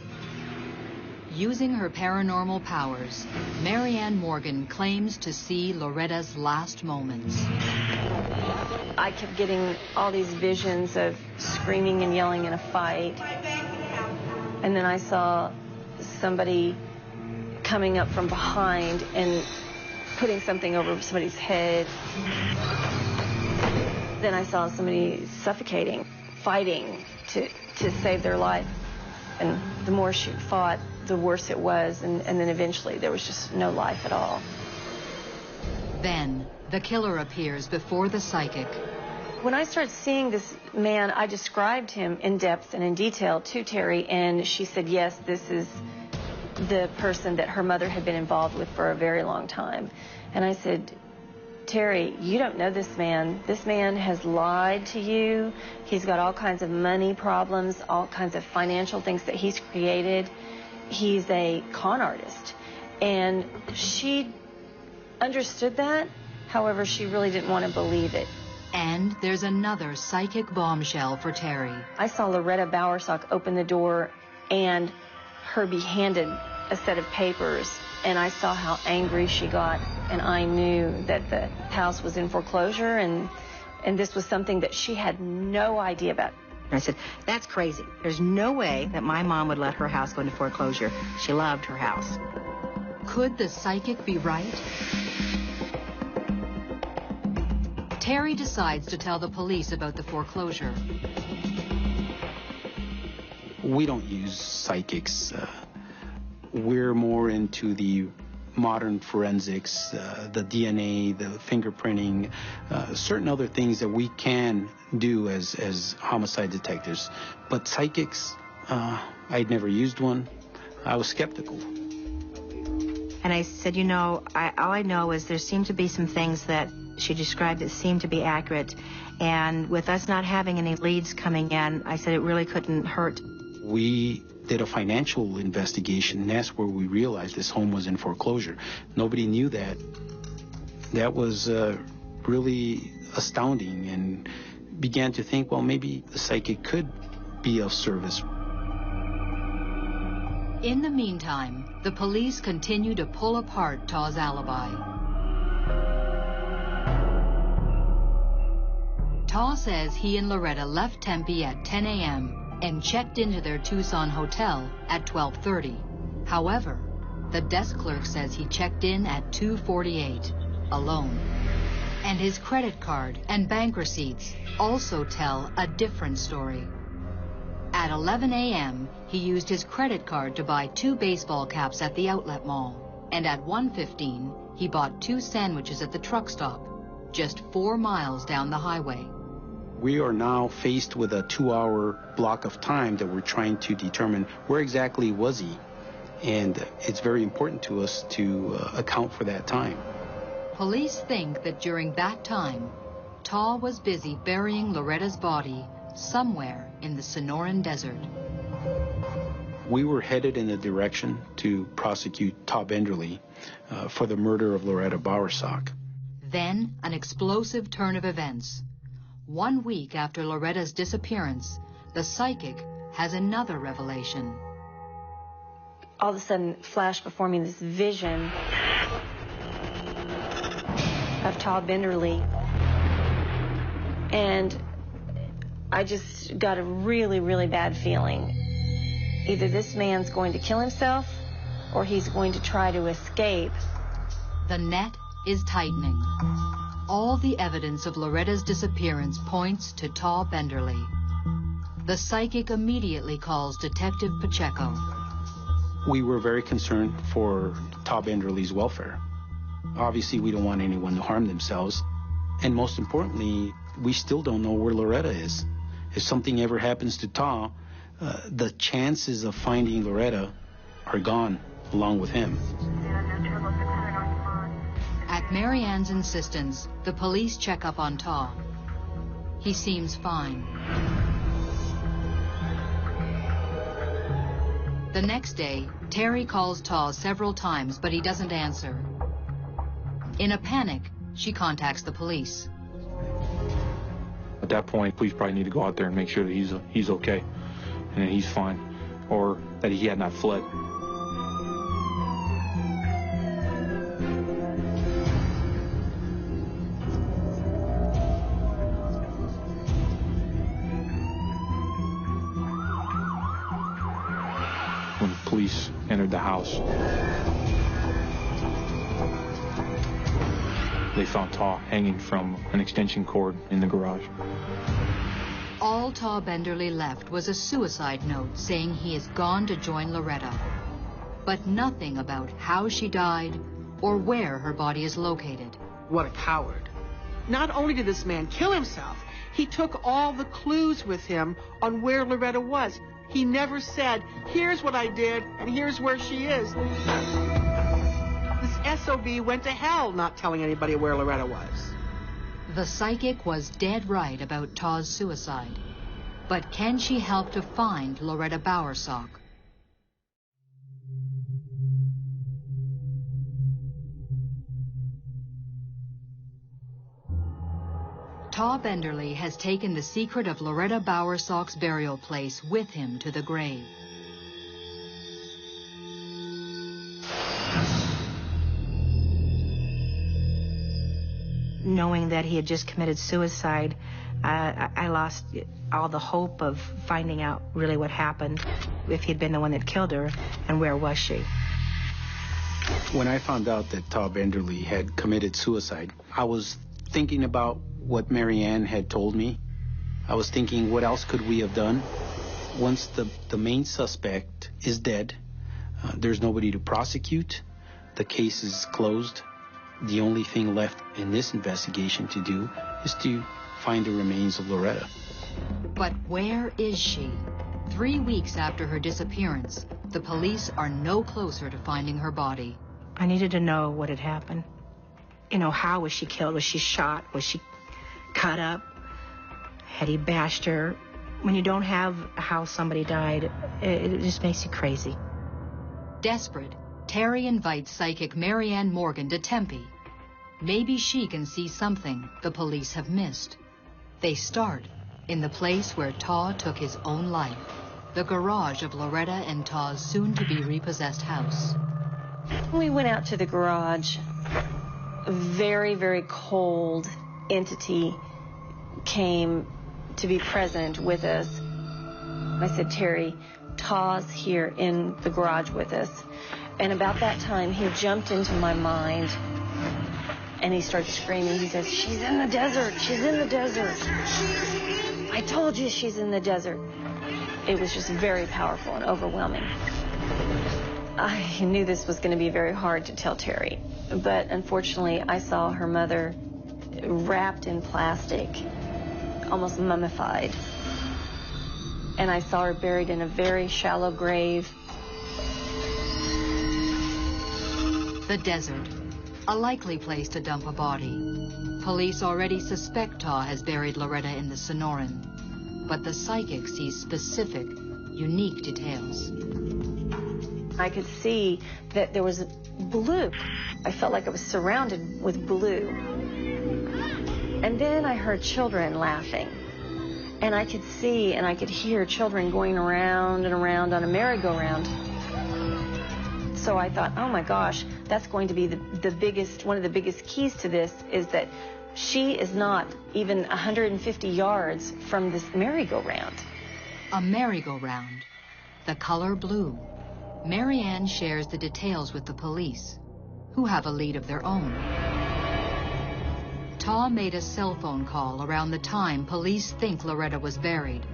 Using her paranormal powers, Mary Ann Morgan claims to see Loretta's last moments. I kept getting all these visions of screaming and yelling in a fight. And then I saw somebody coming up from behind and putting something over somebody's head. Then I saw somebody suffocating, fighting to save their life. And the more she fought, the worse it was. And then eventually there was just no life at all. Then the killer appears before the psychic. When I started seeing this man, I described him in depth and in detail to Terry, and she said, yes, this is the person that her mother had been involved with for a very long time. And I said, Terry, you don't know this man. This man has lied to you. He's got all kinds of money problems, all kinds of financial things that he's created. He's a con artist. And she understood that. However, she really didn't want to believe it. And there's another psychic bombshell for Terry. I saw Loretta Bowersock open the door and her be handed a set of papers, and I saw how angry she got, and I knew that the house was in foreclosure, and this was something that she had no idea about. I said, that's crazy. There's no way that my mom would let her house go into foreclosure. She loved her house. Could the psychic be right? Terry decides to tell the police about the foreclosure. We don't use psychics. We're more into the modern forensics, the DNA, the fingerprinting, certain other things that we can do as homicide detectives. But psychics, I'd never used one. I was skeptical. And I said, you know, all I know is there seem to be some things that she described that seemed to be accurate. And with us not having any leads coming in, I said it really couldn't hurt. We did a financial investigation, and that's where we realized this home was in foreclosure. Nobody knew that. That was really astounding, and began to think, well, maybe the psychic could be of service. In the meantime, the police continue to pull apart Taw's alibi. Taw says he and Loretta left Tempe at 10 a.m. and checked into their Tucson hotel at 12:30. However, the desk clerk says he checked in at 2:48, alone. And his credit card and bank receipts also tell a different story. At 11 a.m., he used his credit card to buy 2 baseball caps at the outlet mall. And at 1:15, he bought 2 sandwiches at the truck stop, just 4 miles down the highway. We are now faced with a 2-hour block of time that we're trying to determine where exactly was he. And it's very important to us to account for that time. Police think that during that time, Taw was busy burying Loretta's body somewhere in the Sonoran Desert. We were headed in a direction to prosecute Todd Benderly for the murder of Loretta Bowersock. Then, an explosive turn of events. 1 week after Loretta's disappearance, the psychic has another revelation. All of a sudden flashed before me this vision of Todd Benderly. And I just got a really, really bad feeling. Either this man's going to kill himself or he's going to try to escape. The net is tightening. All the evidence of Loretta's disappearance points to Todd Benderly. The psychic immediately calls Detective Pacheco. We were very concerned for Todd Benderly's welfare. Obviously, we don't want anyone to harm themselves. And most importantly, we still don't know where Loretta is. If something ever happens to Todd, the chances of finding Loretta are gone along with him. At Mary Ann's insistence, the police check up on Todd. He seems fine. The next day, Terry calls Todd several times, but he doesn't answer. In a panic, she contacts the police. At that point, police probably need to go out there and make sure that he's okay and that he's fine, or that he had not fled. When police entered the house, they found Todd hanging from an extension cord in the garage. All Todd Benderly left was a suicide note saying he is gone to join Loretta, but nothing about how she died or where her body is located. What a coward. Not only did this man kill himself, he took all the clues with him on where Loretta was. He never said, here's what I did and here's where she is. This SOB went to hell not telling anybody where Loretta was. The psychic was dead right about Todd's suicide. But can she help to find Loretta Bowersock? Todd Benderly has taken the secret of Loretta Bowersock's burial place with him to the grave. Knowing that he had just committed suicide, I lost all the hope of finding out really what happened, if he'd been the one that killed her, and where was she. When I found out that Todd Benderly had committed suicide, I was thinking about what Mary Ann had told me. I was thinking, what else could we have done? Once the main suspect is dead, there's nobody to prosecute, the case is closed. The only thing left in this investigation to do is to find the remains of Loretta. But where is she? 3 weeks after her disappearance, the police are no closer to finding her body. I needed to know what had happened. You know, how was she killed? Was she shot? Was she cut up? Had he bashed her? When you don't have how somebody died, it just makes you crazy. Desperate, Terry invites psychic Mary Ann Morgan to Tempe. Maybe she can see something the police have missed. They start in the place where Todd took his own life, the garage of Loretta and Todd's soon-to-be repossessed house. We went out to the garage. A very, very cold entity came to be present with us. I said, Terry, Todd's here in the garage with us. And about that time, he jumped into my mind, and he started screaming. He says, she's in the desert. She's in the desert. I told you she's in the desert. It was just very powerful and overwhelming. I knew this was going to be very hard to tell Terry, but unfortunately, I saw her mother wrapped in plastic, almost mummified. And I saw her buried in a very shallow grave. The desert, a likely place to dump a body. Police already suspect Todd has buried Loretta in the Sonoran, but the psychic sees specific, unique details. I could see that there was blue. I felt like I was surrounded with blue. And then I heard children laughing. And I could see and I could hear children going around and around on a merry-go-round. So I thought, oh my gosh, that's going to be one of the biggest keys to this, is that she is not even 150 yards from this merry-go-round. A merry-go-round, the color blue. Mary Ann shares the details with the police, who have a lead of their own. Taw made a cell phone call around the time police think Loretta was buried.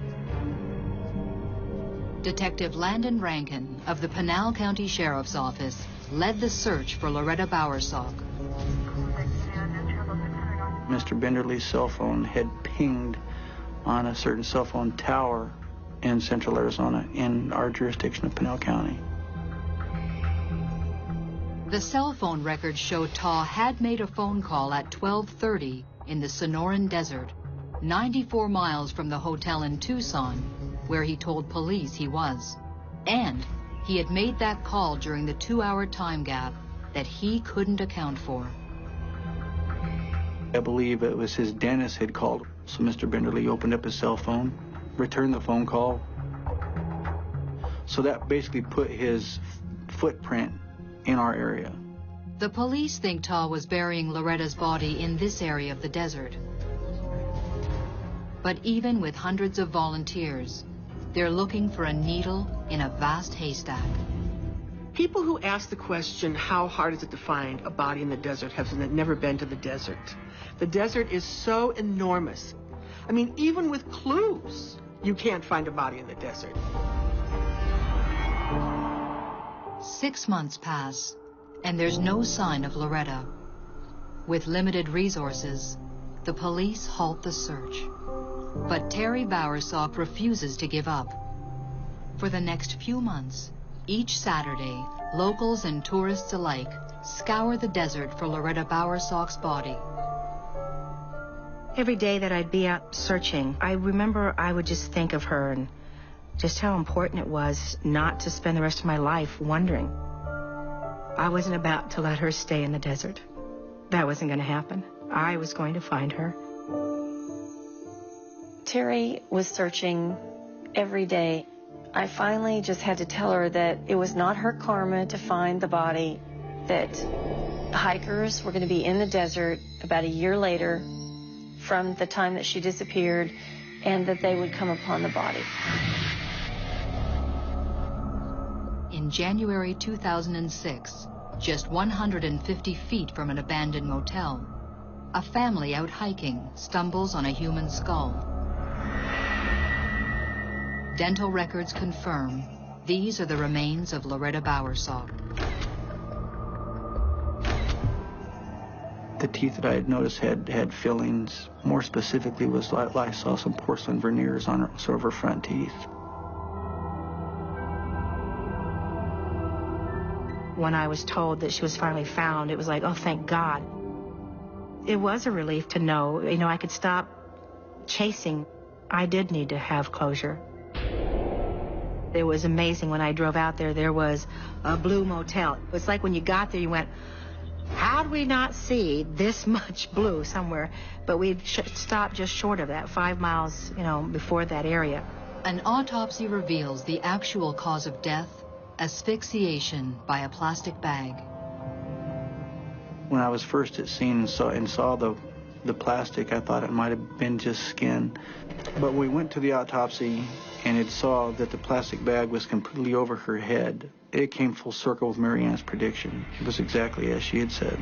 Detective Landon Rankin of the Pinal County Sheriff's Office led the search for Loretta Bowersock. Mr. Benderly's cell phone had pinged on a certain cell phone tower in central Arizona in our jurisdiction of Pinal County. The cell phone records show Taw had made a phone call at 12:30 in the Sonoran Desert, 94 miles from the hotel in Tucson, where he told police he was. And he had made that call during the 2-hour time gap that he couldn't account for. I believe it was his dentist had called, so Mr. Benderly opened up his cell phone, returned the phone call. So that basically put his footprint in our area. The police think Taw was burying Loretta's body in this area of the desert. But even with hundreds of volunteers, they're looking for a needle in a vast haystack. People who ask the question, how hard is it to find a body in the desert, have never been to the desert. The desert is so enormous. I mean, even with clues, you can't find a body in the desert. 6 months pass, and there's no sign of Loretta. With limited resources, the police halt the search. But Terry Bowersock refuses to give up. For the next few months, each Saturday, locals and tourists alike scour the desert for Loretta Bowersock's body. Every day that I'd be out searching, I remember I would just think of her and just how important it was not to spend the rest of my life wondering. I wasn't about to let her stay in the desert. That wasn't going to happen. I was going to find her. Terry was searching every day. I finally just had to tell her that it was not her karma to find the body, that hikers were going to be in the desert about a year later from the time that she disappeared, and that they would come upon the body. In January 2006, just 150 feet from an abandoned motel, a family out hiking stumbles on a human skull. Dental records confirm these are the remains of Loretta Bowersock. The teeth that I had noticed had fillings. More specifically, I saw some porcelain veneers on sort of her front teeth. When I was told that she was finally found, it was like, oh, thank God. It was a relief to know, I could stop chasing. I did need to have closure. It was amazing when I drove out there. There was a blue motel. It's like when you got there, you went, how'd we not see this much blue somewhere? But we stopped just short of that, 5 miles, before that area. An autopsy reveals the actual cause of death: asphyxiation by a plastic bag. When I was first at scene and saw the plastic, I thought it might have been just skin. But we went to the autopsy and it saw that the plastic bag was completely over her head. It came full circle with Mary Ann's prediction. It was exactly as she had said.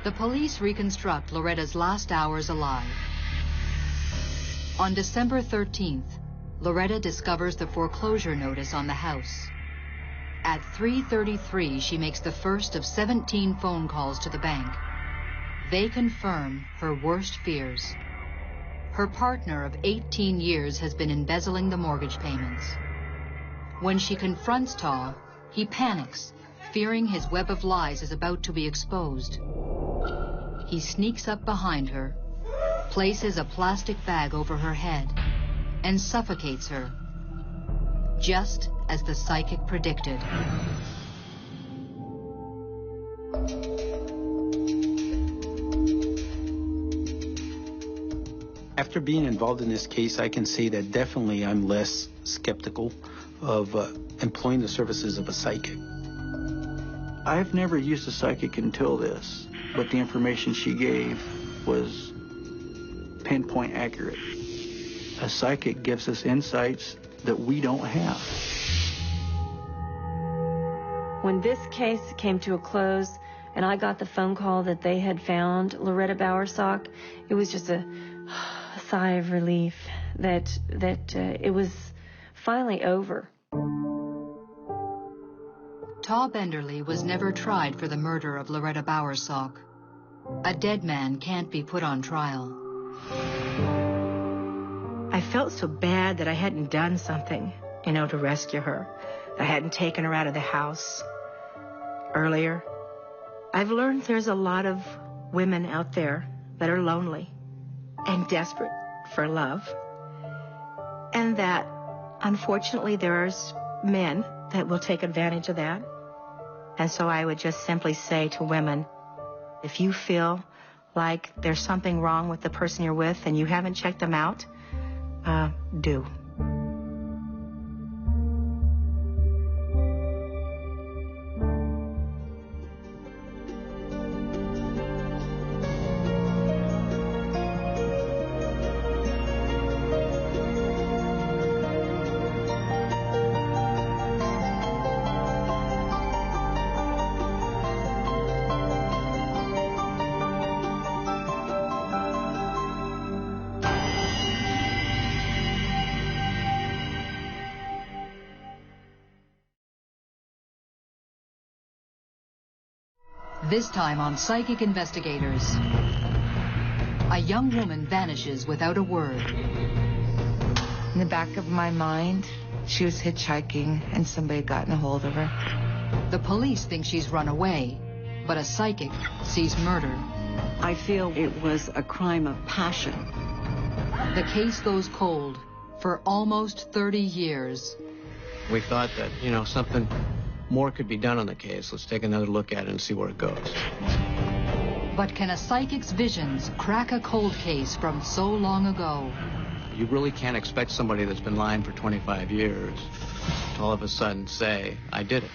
The police reconstruct Loretta's last hours alive. On December 13th, Loretta discovers the foreclosure notice on the house. At 3:33, she makes the first of 17 phone calls to the bank. They confirm her worst fears. Her partner of 18 years has been embezzling the mortgage payments. When she confronts Taw, he panics, fearing his web of lies is about to be exposed. He sneaks up behind her, places a plastic bag over her head, and suffocates her, just as the psychic predicted. After being involved in this case, I can say that definitely I'm less skeptical of employing the services of a psychic. I've never used a psychic until this, but the information she gave was pinpoint accurate. A psychic gives us insights that we don't have. When this case came to a close and I got the phone call that they had found Loretta Bowersock, it was just a sigh of relief that it was finally over. Taw Benderly was never tried for the murder of Loretta Bowersock. A dead man can't be put on trial. I felt so bad that I hadn't done something, to rescue her. I hadn't taken her out of the house earlier. I've learned there's a lot of women out there that are lonely and desperate for love. And that, unfortunately, there's men that will take advantage of that. And so I would just simply say to women, if you feel like there's something wrong with the person you're with and you haven't checked them out, do. This time on Psychic Investigators, a young woman vanishes without a word. In the back of my mind, she was hitchhiking and somebody had gotten a hold of her. The police think she's run away, but a psychic sees murder. I feel it was a crime of passion. The case goes cold for almost 30 years. We thought that, something more could be done on the case. Let's take another look at it and see where it goes. But can a psychic's visions crack a cold case from so long ago? You really can't expect somebody that's been lying for 25 years to all of a sudden say, I did it.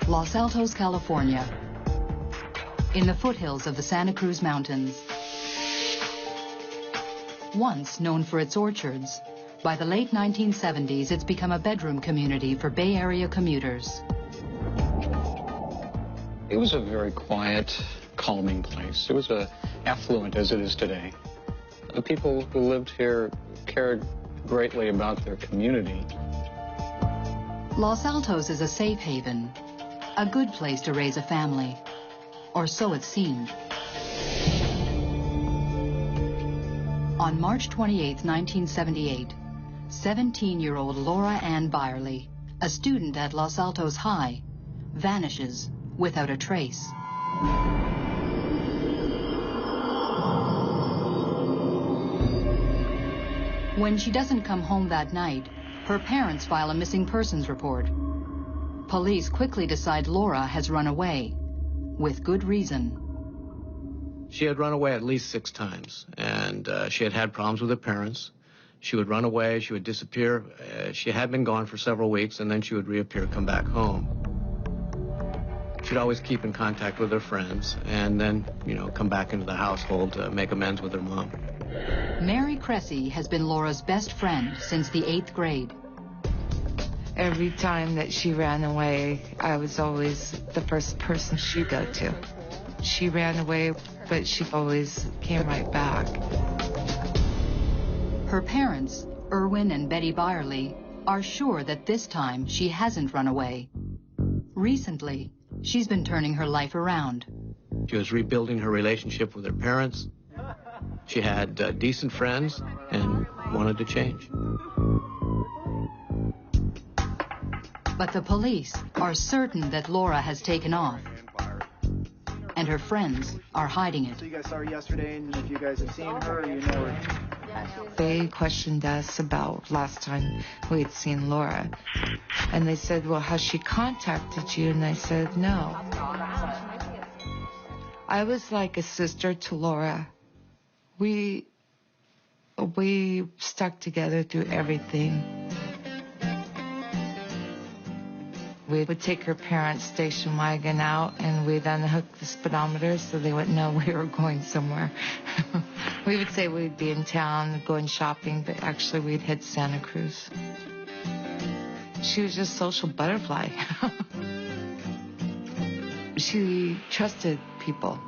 Los Altos, California, in the foothills of the Santa Cruz Mountains. Once known for its orchards, by the late 1970s, it's become a bedroom community for Bay Area commuters. It was a very quiet, calming place. It was affluent as it is today. The people who lived here cared greatly about their community. Los Altos is a safe haven, a good place to raise a family, or so it seemed. On March 28, 1978, 17-year-old Laura Ann Byerly, a student at Los Altos High, vanishes without a trace. When she doesn't come home that night, her parents file a missing persons report. Police quickly decide Laura has run away, with good reason. She had run away at least 6 times, and she had had problems with her parents. She would run away, she would disappear. She had been gone for several weeks, and then she would reappear, come back home. She'd always keep in contact with her friends, and then, come back into the household to make amends with her mom. Mary Cressy has been Laura's best friend since the 8th grade. Every time that she ran away, I was always the first person she'd go to. She ran away, but she always came right back. Her parents, Erwin and Betty Byerly, are sure that this time she hasn't run away. Recently, she's been turning her life around. She was rebuilding her relationship with her parents. She had decent friends, and wanted to change. But the police are certain that Laura has taken off, and her friends are hiding it. So you guys saw her yesterday, and if you guys have seen her, you know her. They questioned us about last time we had seen Laura. And they said, well, has she contacted you? And I said, no. I was like a sister to Laura. We stuck together through everything. We would take her parents' station wagon out, and we'd unhook the speedometer so they wouldn't know we were going somewhere. We would say we'd be in town going shopping, but actually we'd hit Santa Cruz. She was just a social butterfly. She trusted people.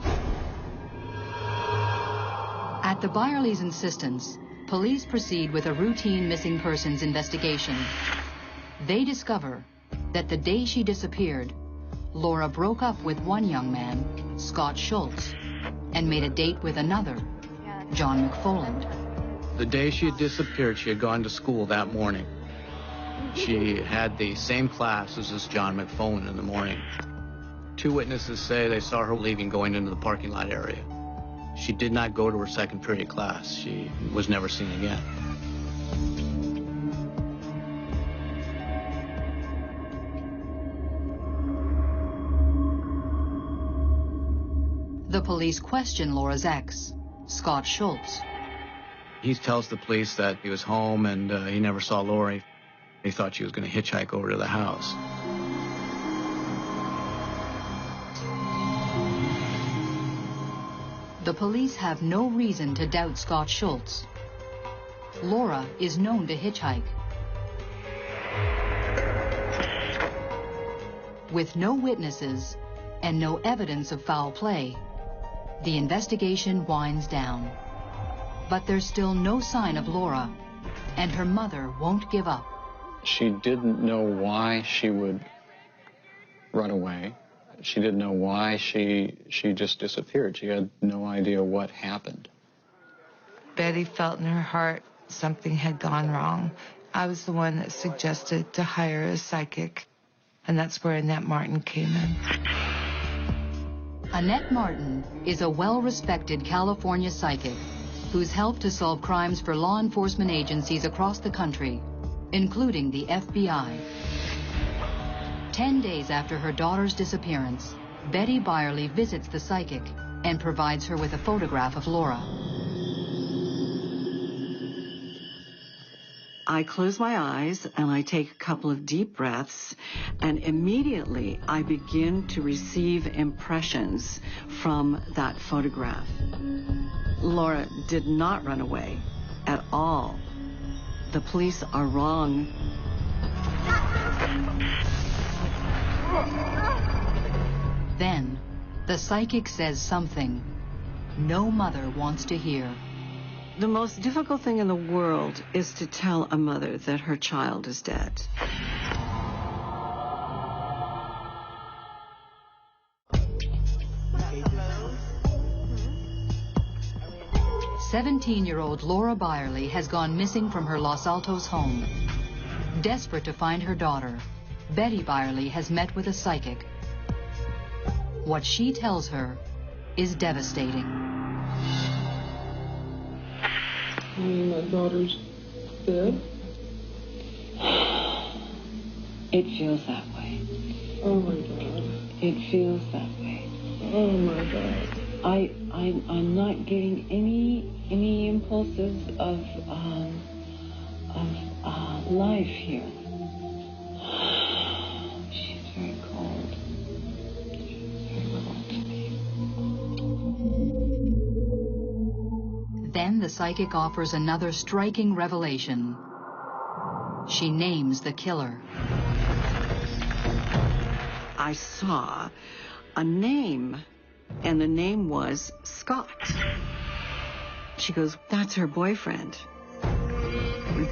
At the Byerly's insistence, police proceed with a routine missing persons investigation. They discover that the day she disappeared, Laura broke up with one young man, Scott Schultz, and made a date with another, John McFoland. The day she had disappeared, she had gone to school that morning. She had the same class as this John McFoland in the morning. 2 witnesses say they saw her leaving, going into the parking lot area. She did not go to her second period class. She was never seen again. The police question Laura's ex, Scott Schultz. He tells the police that he was home and he never saw Laura. He thought she was going to hitchhike over to the house. The police have no reason to doubt Scott Schultz. Laura is known to hitchhike. With no witnesses and no evidence of foul play, the investigation winds down. But there's still no sign of Laura, and her mother won't give up. She didn't know why she would run away. She didn't know why she just disappeared. She had no idea what happened. Betty felt in her heart something had gone wrong. I was the one that suggested to hire a psychic, and that's where Annette Martin came in. Annette Martin is a well-respected California psychic who's helped to solve crimes for law enforcement agencies across the country, including the FBI. 10 days after her daughter's disappearance, Betty Byerly visits the psychic and provides her with a photograph of Laura. I close my eyes and I take a couple of deep breaths, and immediately I begin to receive impressions from that photograph. Laura did not run away at all. The police are wrong. Then, the psychic says something no mother wants to hear. The most difficult thing in the world is to tell a mother that her child is dead. "17-year-old Laura Byerly has gone missing from her Los Altos home. Desperate to find her daughter, Betty Byerly has met with a psychic. What she tells her is devastating. My daughter's dead? It feels that way. Oh my God. It feels that way. Oh my God. I'm not getting any impulses of life here. She's very cold. Very cold to me. Then the psychic offers another striking revelation. She names the killer. I saw a name, and the name was Scott. She goes, that's her boyfriend.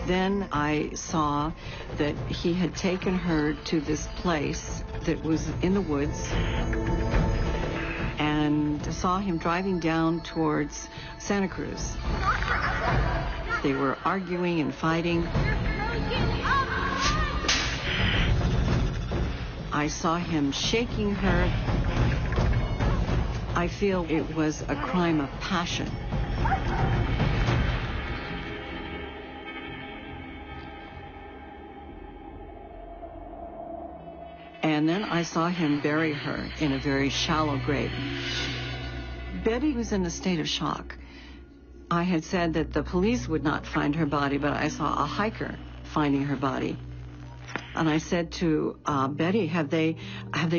Then I saw that he had taken her to this place that was in the woods, and saw him driving down towards Santa Cruz. They were arguing and fighting. I saw him shaking her. I feel it was a crime of passion. And then I saw him bury her in a very shallow grave. Betty was in a state of shock. I had said that the police would not find her body, but I saw a hiker finding her body. And I said to Betty, have they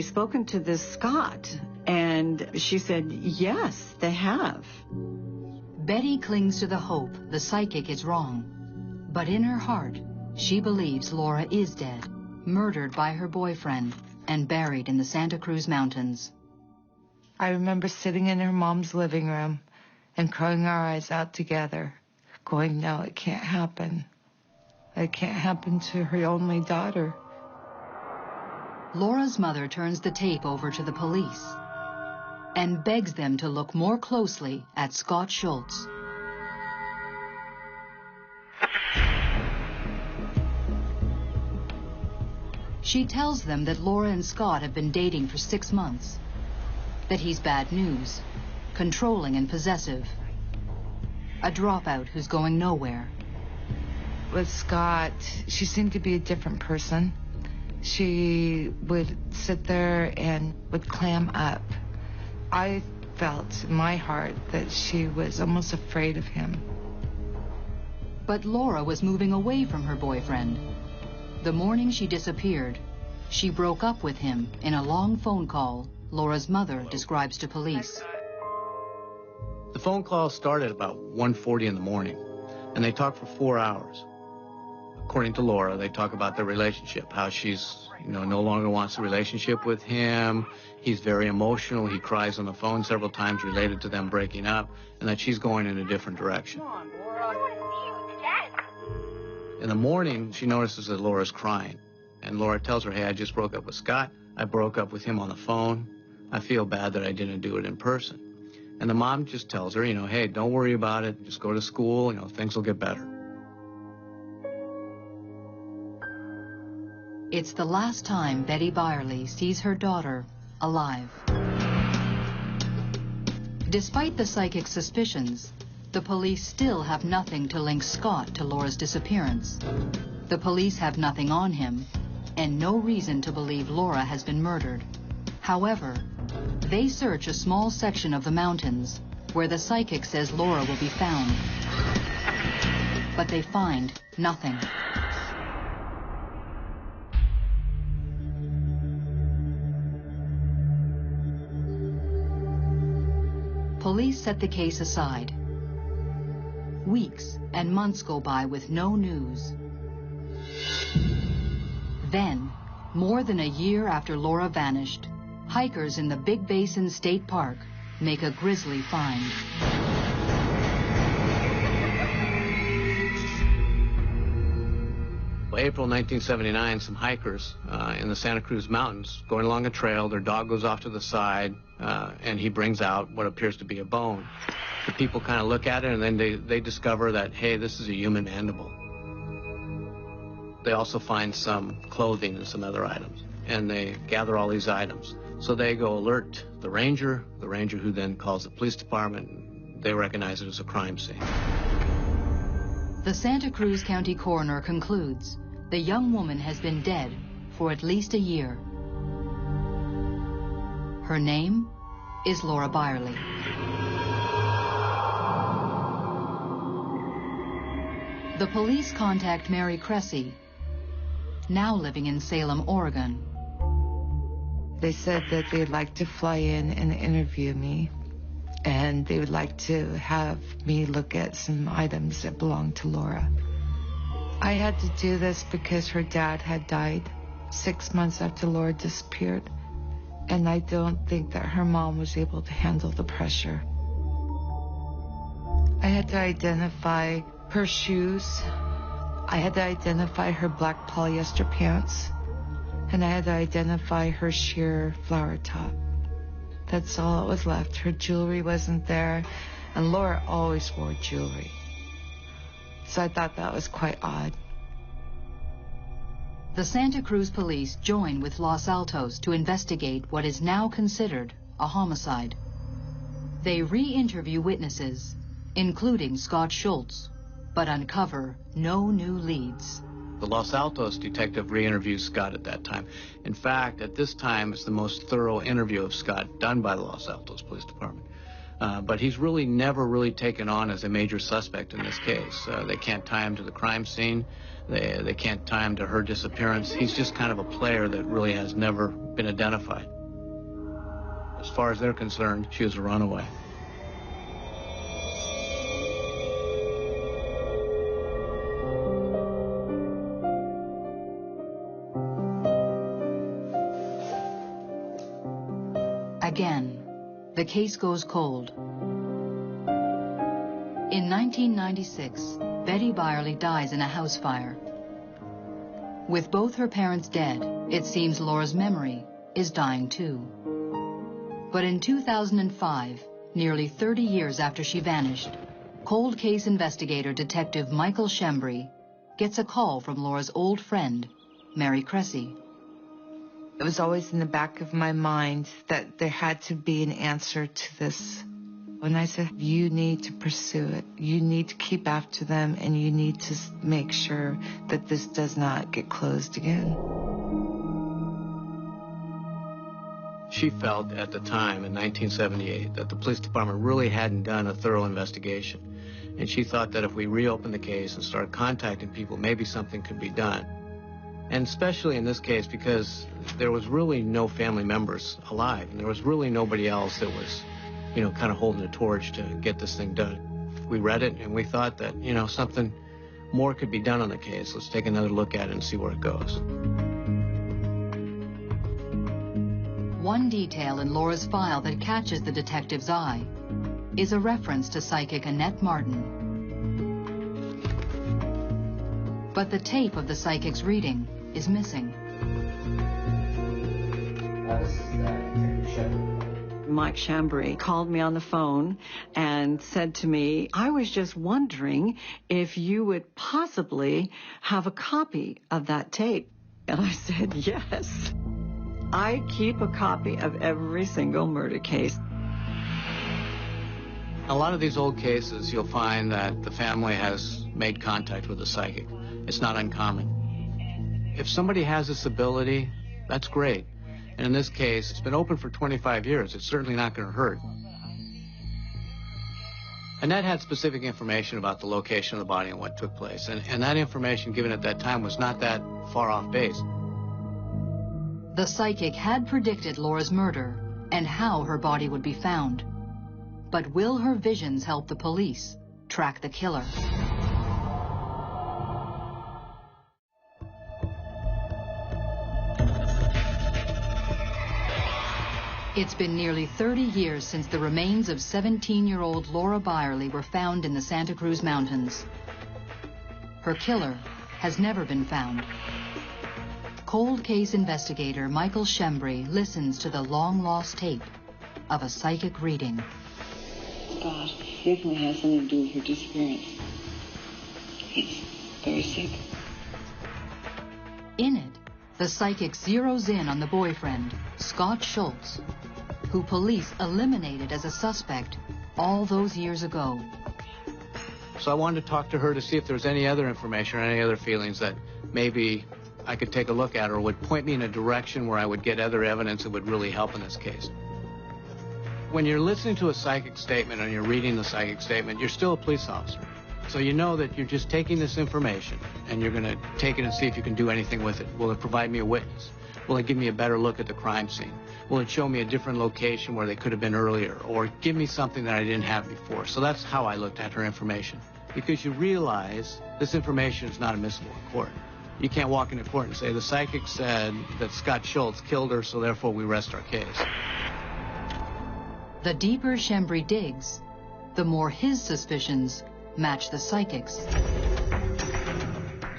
spoken to this Scott? And she said, yes, they have. Betty clings to the hope the psychic is wrong. But in her heart, she believes Laura is dead, murdered by her boyfriend, and buried in the Santa Cruz Mountains. I remember sitting in her mom's living room and crying our eyes out together, going, no, it can't happen. It can't happen to her only daughter. Laura's mother turns the tape over to the police and begs them to look more closely at Scott Schultz. She tells them that Laura and Scott have been dating for 6 months, that he's bad news, controlling and possessive, a dropout who's going nowhere. With Scott, she seemed to be a different person. She would sit there and would clam up. I felt in my heart that she was almost afraid of him. But Laura was moving away from her boyfriend. The morning she disappeared, she broke up with him in a long phone call Laura's mother describes to police. The phone call started about 1:40 in the morning, and they talked for 4 hours. According to Laura, they talk about their relationship, how she's, no longer wants a relationship with him. He's very emotional. He cries on the phone several times related to them breaking up, and that she's going in a different direction. In the morning, she notices that Laura's crying, and Laura tells her, hey, I just broke up with Scott. I broke up with him on the phone. I feel bad that I didn't do it in person. And the mom just tells her, hey, don't worry about it. Just go to school. Things will get better. It's the last time Betty Byerly sees her daughter alive. Despite the psychic's suspicions, the police still have nothing to link Scott to Laura's disappearance. The police have nothing on him, and no reason to believe Laura has been murdered. However, they search a small section of the mountains where the psychic says Laura will be found. But they find nothing. Police set the case aside. Weeks and months go by with no news. Then, more than a year after Laura vanished, hikers in the Big Basin State Park make a grisly find. April 1979, some hikers in the Santa Cruz Mountains going along a trail. Their dog goes off to the side, and he brings out what appears to be a bone. The people kind of look at it, and then they discover that, hey, this is a human mandible. They also find some clothing and some other items, and they gather all these items. So they go alert the ranger who then calls the police department. They recognize it as a crime scene. The Santa Cruz County coroner concludes the young woman has been dead for at least a year. Her name is Laura Byerly. The police contact Mary Cressy, now living in Salem, Oregon. They said that they'd like to fly in and interview me, and they would like to have me look at some items that belonged to Laura. I had to do this because her dad had died 6 months after Laura disappeared, and I don't think that her mom was able to handle the pressure. I had to identify her shoes. I had to identify her black polyester pants, and I had to identify her sheer flower top. That's all that was left. Her jewelry wasn't there, and Laura always wore jewelry. So I thought that was quite odd. The Santa Cruz police join with Los Altos to investigate what is now considered a homicide. They re-interview witnesses, including Scott Schultz, but uncover no new leads. The Los Altos detective re-interviewed Scott at that time. In fact, at this time, it's the most thorough interview of Scott done by the Los Altos Police Department. But he's really never really taken on as a major suspect in this case. They can't tie him to the crime scene. They can't tie him to her disappearance. He's just kind of a player that really has never been identified. As far as they're concerned, she was a runaway. Again, the case goes cold. In 1996, Betty Byerly dies in a house fire. With both her parents dead, it seems Laura's memory is dying too. But in 2005, nearly 30 years after she vanished, cold case investigator Detective Michael Shembri gets a call from Laura's old friend, Mary Cressy. It was always in the back of my mind that there had to be an answer to this. And I said, you need to pursue it. You need to keep after them, and you need to make sure that this does not get closed again. She felt at the time, in 1978, that the police department really hadn't done a thorough investigation. And she thought that if we reopened the case and started contacting people, maybe something could be done. And especially in this case, because there was really no family members alive, and there was really nobody else that was, kind of holding a torch to get this thing done. We read it, and we thought that, something more could be done on the case. Let's take another look at it and see where it goes. One detail in Laura's file that catches the detective's eye is a reference to psychic Annette Martin. But the tape of the psychic's reading is missing. Mike Shembri called me on the phone and said to me, I was just wondering if you would possibly have a copy of that tape. And I said, yes. I keep a copy of every single murder case. A lot of these old cases, you'll find that the family has made contact with a psychic. It's not uncommon. If somebody has this ability, that's great. And in this case, it's been open for 25 years. It's certainly not going to hurt. Annette had specific information about the location of the body and what took place. And that information given at that time was not that far off base. The psychic had predicted Laura's murder and how her body would be found. But will her visions help the police track the killer? It's been nearly 30 years since the remains of 17-year-old Laura Byerly were found in the Santa Cruz Mountains. Her killer has never been found. Cold case investigator Michael Shembri listens to the long-lost tape of a psychic reading. God definitely has something to do with her disappearance. He's very sick. In it, the psychic zeroes in on the boyfriend, Scott Schultz, who police eliminated as a suspect all those years ago. So I wanted to talk to her to see if there was any other information or any other feelings that maybe I could take a look at or would point me in a direction where I would get other evidence that would really help in this case. When you're listening to a psychic statement and you're reading the psychic statement, you're still a police officer. So you know that you're just taking this information and you're going to take it and see if you can do anything with it. Will it provide me a witness? Will it give me a better look at the crime scene? Will it show me a different location where they could have been earlier? Or give me something that I didn't have before? So that's how I looked at her information. Because you realize this information is not admissible in court. You can't walk into court and say, the psychic said that Scott Schultz killed her, so therefore we rest our case. The deeper Shembri digs, the more his suspicions match the psychic's.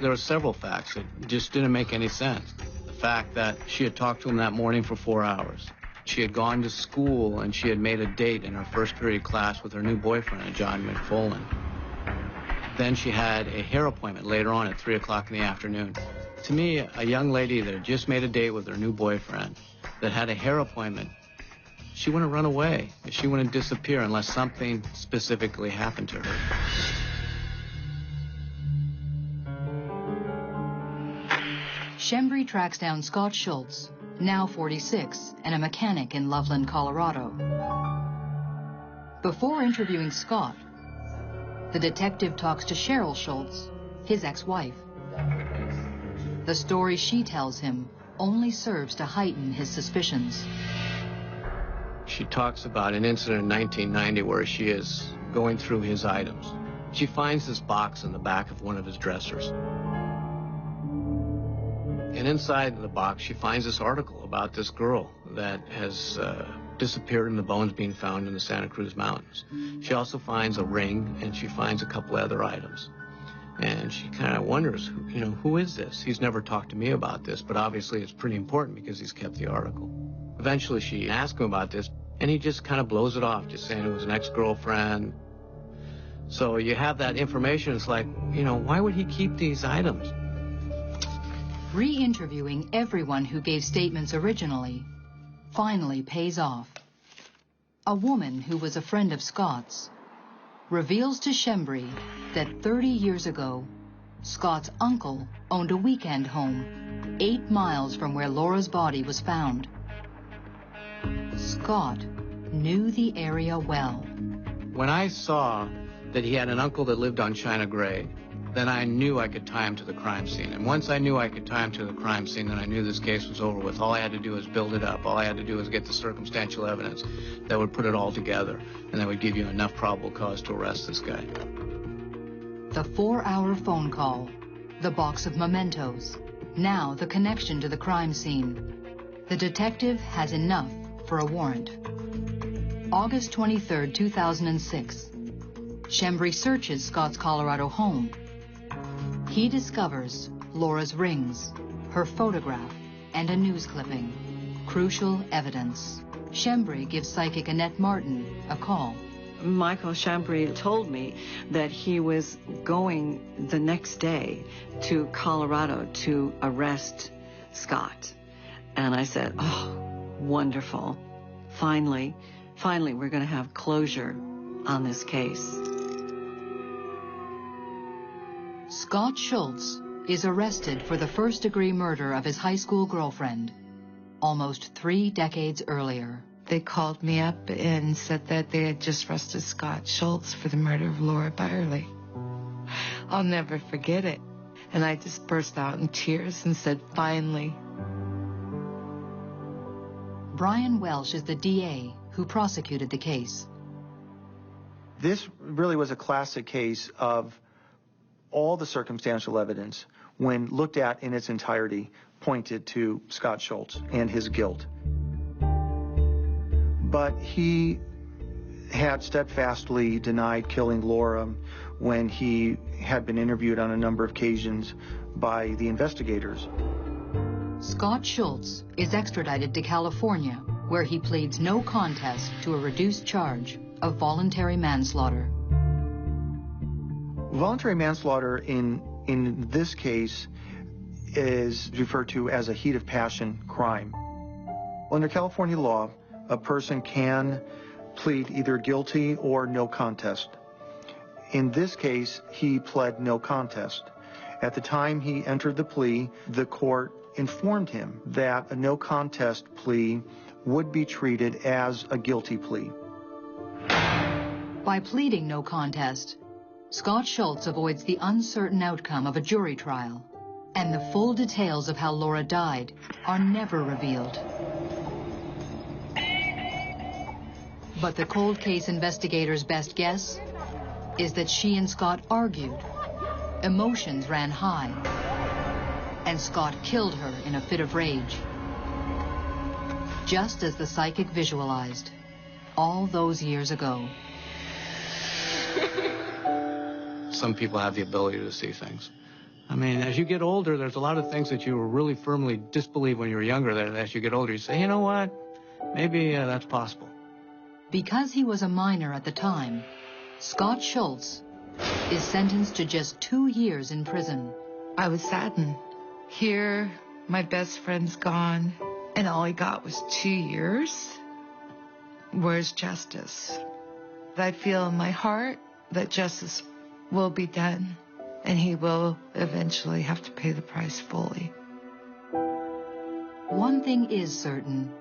There were several facts that just didn't make any sense. The fact that she had talked to him that morning for 4 hours. She had gone to school and she had made a date in her first period class with her new boyfriend, John McFolin. Then she had a hair appointment later on at 3 o'clock in the afternoon. To me, a young lady that had just made a date with her new boyfriend, that had a hair appointment, she wouldn't run away. She wouldn't disappear unless something specifically happened to her. Shembri tracks down Scott Schultz, now 46, and a mechanic in Loveland, Colorado. Before interviewing Scott, the detective talks to Cheryl Schultz, his ex-wife. The story she tells him only serves to heighten his suspicions. She talks about an incident in 1990 where she is going through his items. She finds this box in the back of one of his dressers. And inside the box, she finds this article about this girl that has disappeared and the bones being found in the Santa Cruz Mountains. She also finds a ring, and she finds a couple other items. And she kind of wonders, who is this? He's never talked to me about this, but obviously it's pretty important because he's kept the article. Eventually she asks him about this, and he just kind of blows it off, just saying it was an ex-girlfriend. So you have that information. It's like, why would he keep these items? Re-interviewing everyone who gave statements originally finally pays off. A woman who was a friend of Scott's reveals to Shembri that 30 years ago, Scott's uncle owned a weekend home 8 miles from where Laura's body was found. Scott knew the area well. When I saw that he had an uncle that lived on China Grade, then I knew I could tie him to the crime scene. And once I knew I could tie him to the crime scene, then I knew this case was over with. All I had to do was build it up. All I had to do was get the circumstantial evidence that would put it all together, and that would give you enough probable cause to arrest this guy. The 4-hour phone call, the box of mementos, now the connection to the crime scene. The detective has enough for a warrant. August 23, 2006. Shembri searches Scott's Colorado home. He discovers Laura's rings, her photograph, and a news clipping. Crucial evidence. Shembri gives psychic Annette Martin a call. Michael Shembri told me that he was going the next day to Colorado to arrest Scott. And I said, oh, wonderful. Finally, we're going to have closure on this case. Scott Schultz is arrested for the first-degree murder of his high school girlfriend, almost 3 decades earlier. They called me up and said that they had just arrested Scott Schultz for the murder of Laura Byerly. I'll never forget it. And I just burst out in tears and said, finally. Brian Welsh is the DA who prosecuted the case. This really was a classic case of all the circumstantial evidence, when looked at in its entirety, pointed to Scott Schultz and his guilt. But he had steadfastly denied killing Laura when he had been interviewed on a number of occasions by the investigators. Scott Schultz is extradited to California, where he pleads no contest to a reduced charge of voluntary manslaughter. Voluntary manslaughter in this case is referred to as a heat of passion crime. Under California law, a person can plead either guilty or no contest. In this case, he pled no contest. At the time he entered the plea, the court informed him that a no contest plea would be treated as a guilty plea. By pleading no contest, Scott Schultz avoids the uncertain outcome of a jury trial, and the full details of how Laura died are never revealed. But the cold case investigator's best guess is that she and Scott argued, emotions ran high, and Scott killed her in a fit of rage. Just as the psychic visualized all those years ago. Some people have the ability to see things. I mean, as you get older, there's a lot of things that you really firmly disbelieve when you were younger, that as you get older, you say, you know what, maybe that's possible. Because he was a minor at the time, Scott Schultz is sentenced to just 2 years in prison. I was saddened. Here, my best friend's gone, and all he got was 2 years. Where's justice? I feel in my heart that justice will be done, and he will eventually have to pay the price fully. One thing is certain.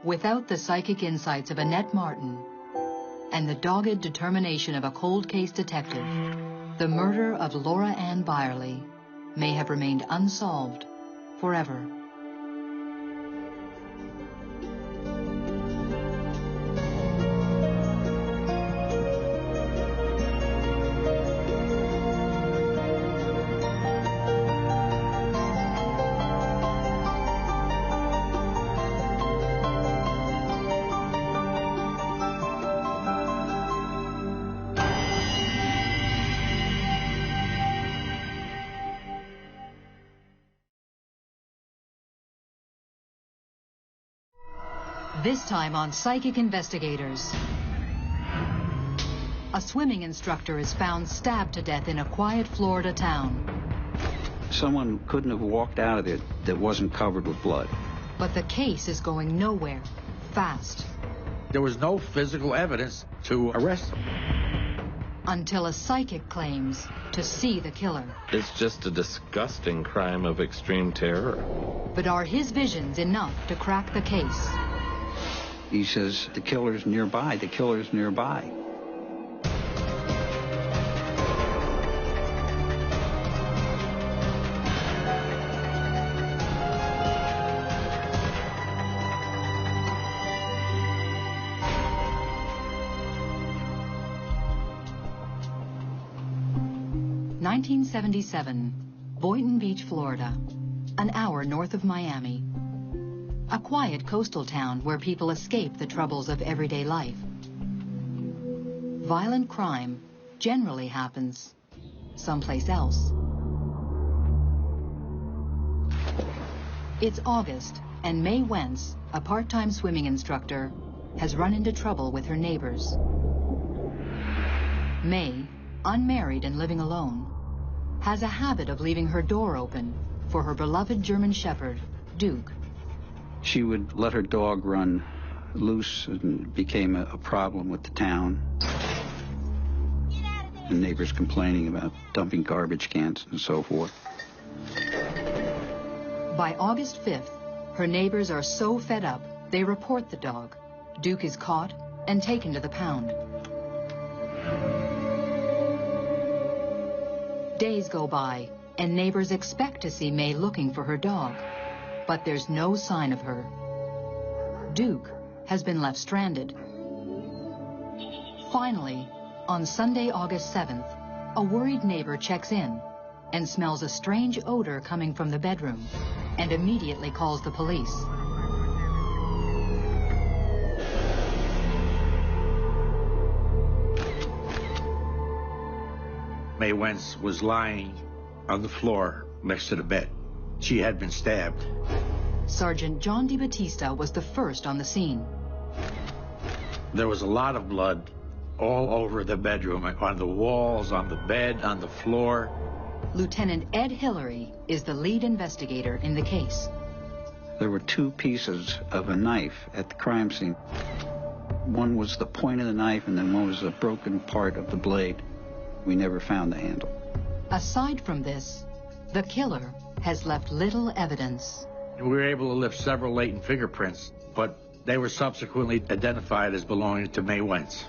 Without the psychic insights of Annette Martin and the dogged determination of a cold case detective, the murder of Laura Ann Byerly may have remained unsolved forever. This time on Psychic Investigators. A swimming instructor is found stabbed to death in a quiet Florida town. Someone couldn't have walked out of it that wasn't covered with blood. But the case is going nowhere fast. There was no physical evidence to arrest him. Until a psychic claims to see the killer. It's just a disgusting crime of extreme terror. But are his visions enough to crack the case? He says, the killer's nearby, the killer's nearby. (1977), Boynton Beach, Florida, an hour north of Miami. A quiet coastal town where people escape the troubles of everyday life. Violent crime generally happens someplace else. It's August, and Mae Wentz, a part-time swimming instructor, has run into trouble with her neighbors. Mae, unmarried and living alone, has a habit of leaving her door open for her beloved German Shepherd, Duke. She would let her dog run loose and became a problem with the town. The neighbors complaining about dumping garbage cans and so forth. By August 5th, her neighbors are so fed up, they report the dog. Duke is caught and taken to the pound. Days go by, and neighbors expect to see Mae looking for her dog. But there's no sign of her. Duke has been left stranded. Finally, on Sunday, August 7th, a worried neighbor checks in and smells a strange odor coming from the bedroom and immediately calls the police. Mae Wentz was lying on the floor next to the bed. She had been stabbed. Sergeant John DiBattista was the first on the scene. There was a lot of blood all over the bedroom, on the walls, on the bed, on the floor. Lieutenant Ed Hillary is the lead investigator in the case. There were 2 pieces of a knife at the crime scene. One was the point of the knife, and then one was a broken part of the blade. We never found the handle. Aside from this, the killer has left little evidence. We were able to lift several latent fingerprints, but they were subsequently identified as belonging to Mae Wentz.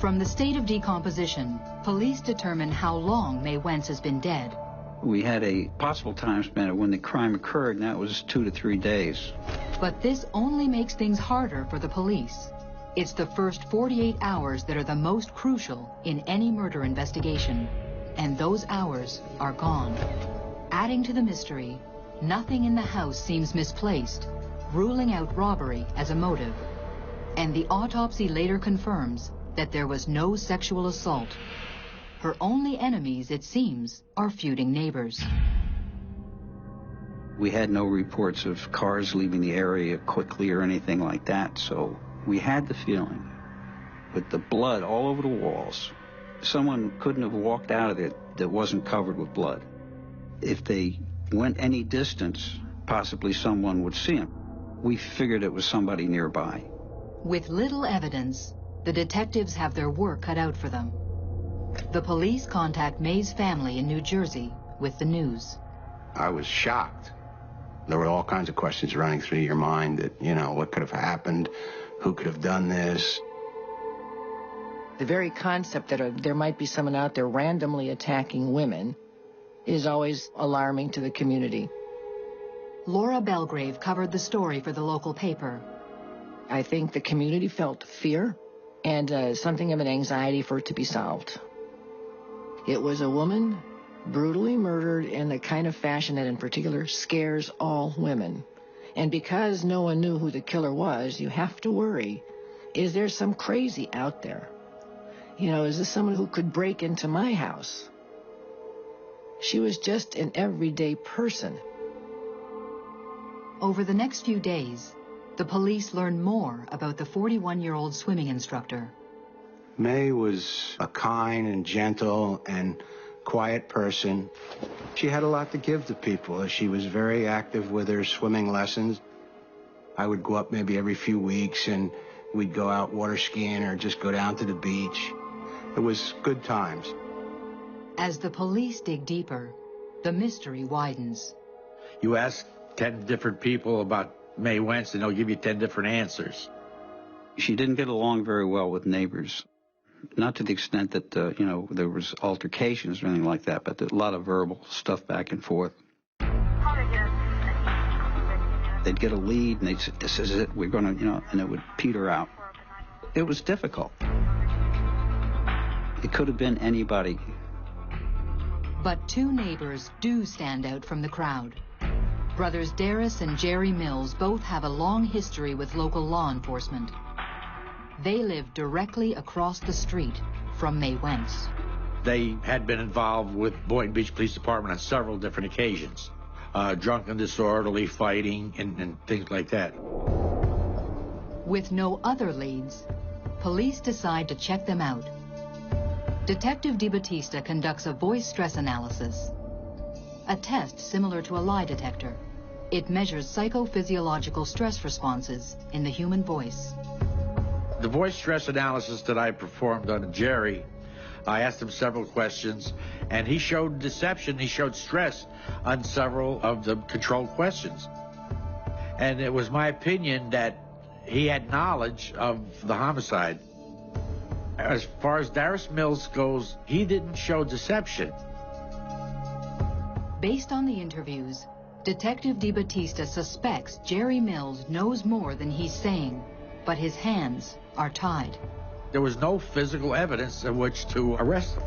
From the state of decomposition, police determine how long Mae Wentz has been dead. We had a possible time span of when the crime occurred, and that was 2 to 3 days. But this only makes things harder for the police. It's the first 48 hours that are the most crucial in any murder investigation, and those hours are gone. Adding to the mystery, nothing in the house seems misplaced, ruling out robbery as a motive. And the autopsy later confirms that there was no sexual assault. Her only enemies, it seems, are feuding neighbors. We had no reports of cars leaving the area quickly or anything like that, so we had the feeling, with the blood all over the walls, Someone couldn't have walked out of it that wasn't covered with blood. If they went any distance, possibly someone would see him. We figured it was somebody nearby. With little evidence, the detectives have their work cut out for them. The police contact May's family in New Jersey with the news. I was shocked. There were all kinds of questions running through your mind that, you know, what could have happened? Who could have done this? The very concept that there might be someone out there randomly attacking women is always alarming to the community. Laura Belgrave covered the story for the local paper. I think the community felt fear and something of an anxiety for it to be solved. It was a woman brutally murdered in the kind of fashion that in particular scares all women. And because no one knew who the killer was, you have to worry, is there some crazy out there? You know, is this someone who could break into my house? She was just an everyday person. Over the next few days, the police learned more about the 41-year-old swimming instructor. May was a kind and gentle and quiet person. She had a lot to give to people. She was very active with her swimming lessons. I would go up maybe every few weeks and we'd go out water skiing or just go down to the beach. It was good times. As the police dig deeper, the mystery widens. You ask 10 different people about May Wentz and they'll give you 10 different answers. She didn't get along very well with neighbors. Not to the extent that, you know, there was altercations or anything like that, but a lot of verbal stuff back and forth. They'd get a lead and they'd say, this is it, we're going to, you know, and it would peter out. It was difficult. It could have been anybody. But two neighbors do stand out from the crowd. Brothers Darris and Jerry Mills both have a long history with local law enforcement. They live directly across the street from May Wentz. They had been involved with Boynton Beach Police Department on several different occasions. Drunken, disorderly, fighting, and things like that. With no other leads, police decide to check them out. Detective DiBattista conducts a voice stress analysis, a test similar to a lie detector. It measures psychophysiological stress responses in the human voice. The voice stress analysis that I performed on Jerry, I asked him several questions, and he showed deception, he showed stress on several of the controlled questions. And it was my opinion that he had knowledge of the homicide. As far as Darris Mills goes, he didn't show deception. Based on the interviews, Detective DiBattista suspects Jerry Mills knows more than he's saying, but his hands are tied. There was no physical evidence in which to arrest him.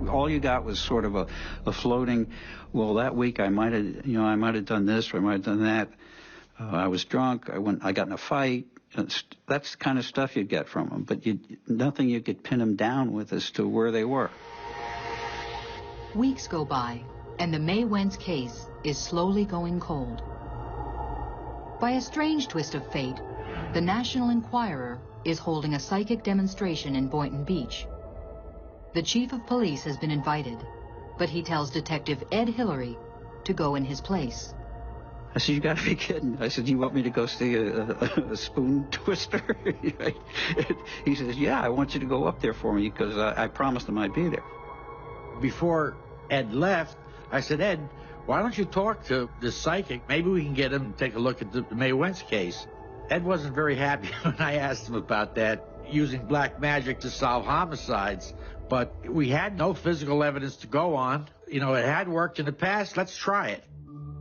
All you got was sort of a floating, well, that week I might have done this or I might have done that. I was drunk, I got in a fight. That's the kind of stuff you'd get from them, but nothing you could pin them down with as to where they were. Weeks go by, and the May Wentz case is slowly going cold. By a strange twist of fate, the National Enquirer is holding a psychic demonstration in Boynton Beach. The chief of police has been invited, but he tells Detective Ed Hillary to go in his place. I said, you got to be kidding. I said, you want me to go see a spoon twister? He says, yeah, I want you to go up there for me because I promised him I'd be there. Before Ed left, I said, Ed, why don't you talk to the psychic? Maybe we can get him to take a look at the May Wentz case. Ed wasn't very happy when I asked him about that, using black magic to solve homicides. But we had no physical evidence to go on. You know, it had worked in the past. Let's try it.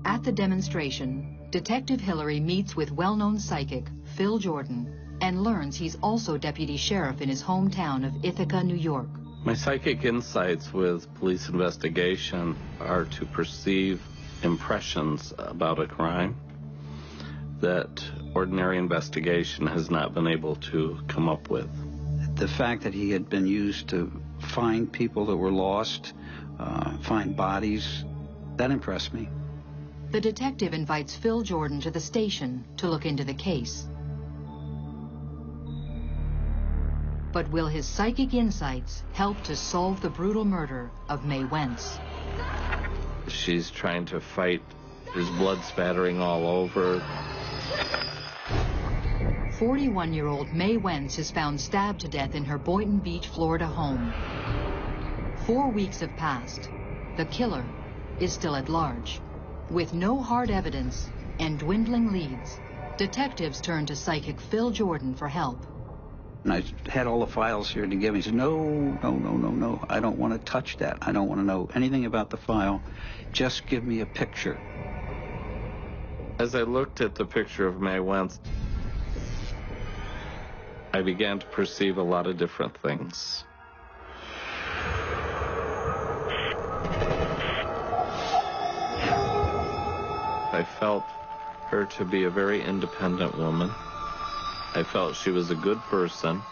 At the demonstration, Detective Hillary meets with well-known psychic Phil Jordan and learns he's also deputy sheriff in his hometown of Ithaca, New York. My psychic insights with police investigation are to perceive impressions about a crime that ordinary investigation has not been able to come up with. The fact that he had been used to find people that were lost, find bodies, that impressed me. The detective invites Phil Jordan to the station to look into the case. But will his psychic insights help to solve the brutal murder of May Wentz? She's trying to fight. There's blood spattering all over. 41-year-old May Wentz is found stabbed to death in her Boynton Beach, Florida home. 4 weeks have passed. The killer is still at large. With no hard evidence and dwindling leads, detectives turn to psychic Phil Jordan for help. And I had all the files here to give me. He said, no, I don't want to touch that. I don't want to know anything about the file. Just give me a picture. As I looked at the picture of May Wentz, I began to perceive a lot of different things. I felt her to be a very independent woman. I felt she was a good person,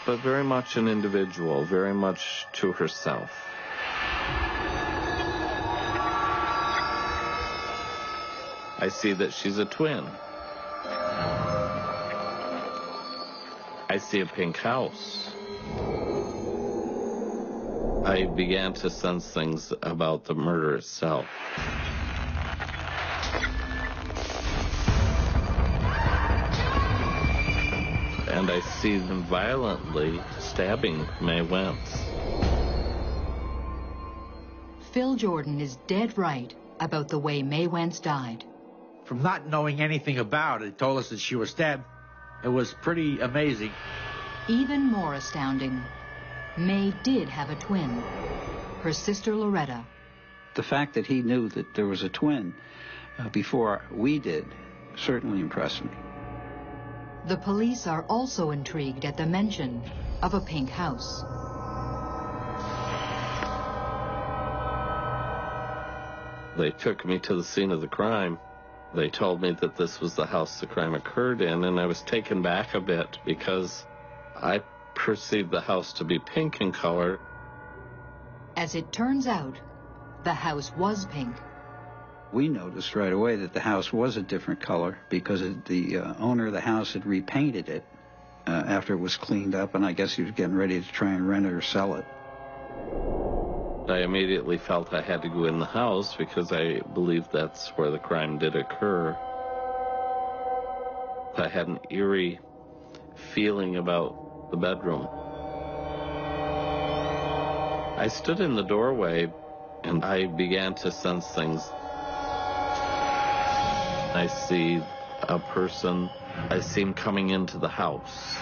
but very much an individual, very much to herself. I see that she's a twin. I see a pink house. I began to sense things about the murder itself. And I see them violently stabbing May Wentz. Phil Jordan is dead right about the way May Wentz died. From not knowing anything about it, told us that she was stabbed. It was pretty amazing. Even more astounding, May did have a twin, her sister Loretta. The fact that he knew that there was a twin before we did certainly impressed me. The police are also intrigued at the mention of a pink house. They took me to the scene of the crime. They told me that this was the house the crime occurred in, and I was taken back a bit because I perceived the house to be pink in color. As it turns out, the house was pink. We noticed right away that the house was a different color because the owner of the house had repainted it after it was cleaned up, and I guess he was getting ready to try and rent it or sell it. I immediately felt I had to go in the house because I believed that's where the crime did occur. I had an eerie feeling about the bedroom. I stood in the doorway and I began to sense things. I see a person. I see him coming into the house.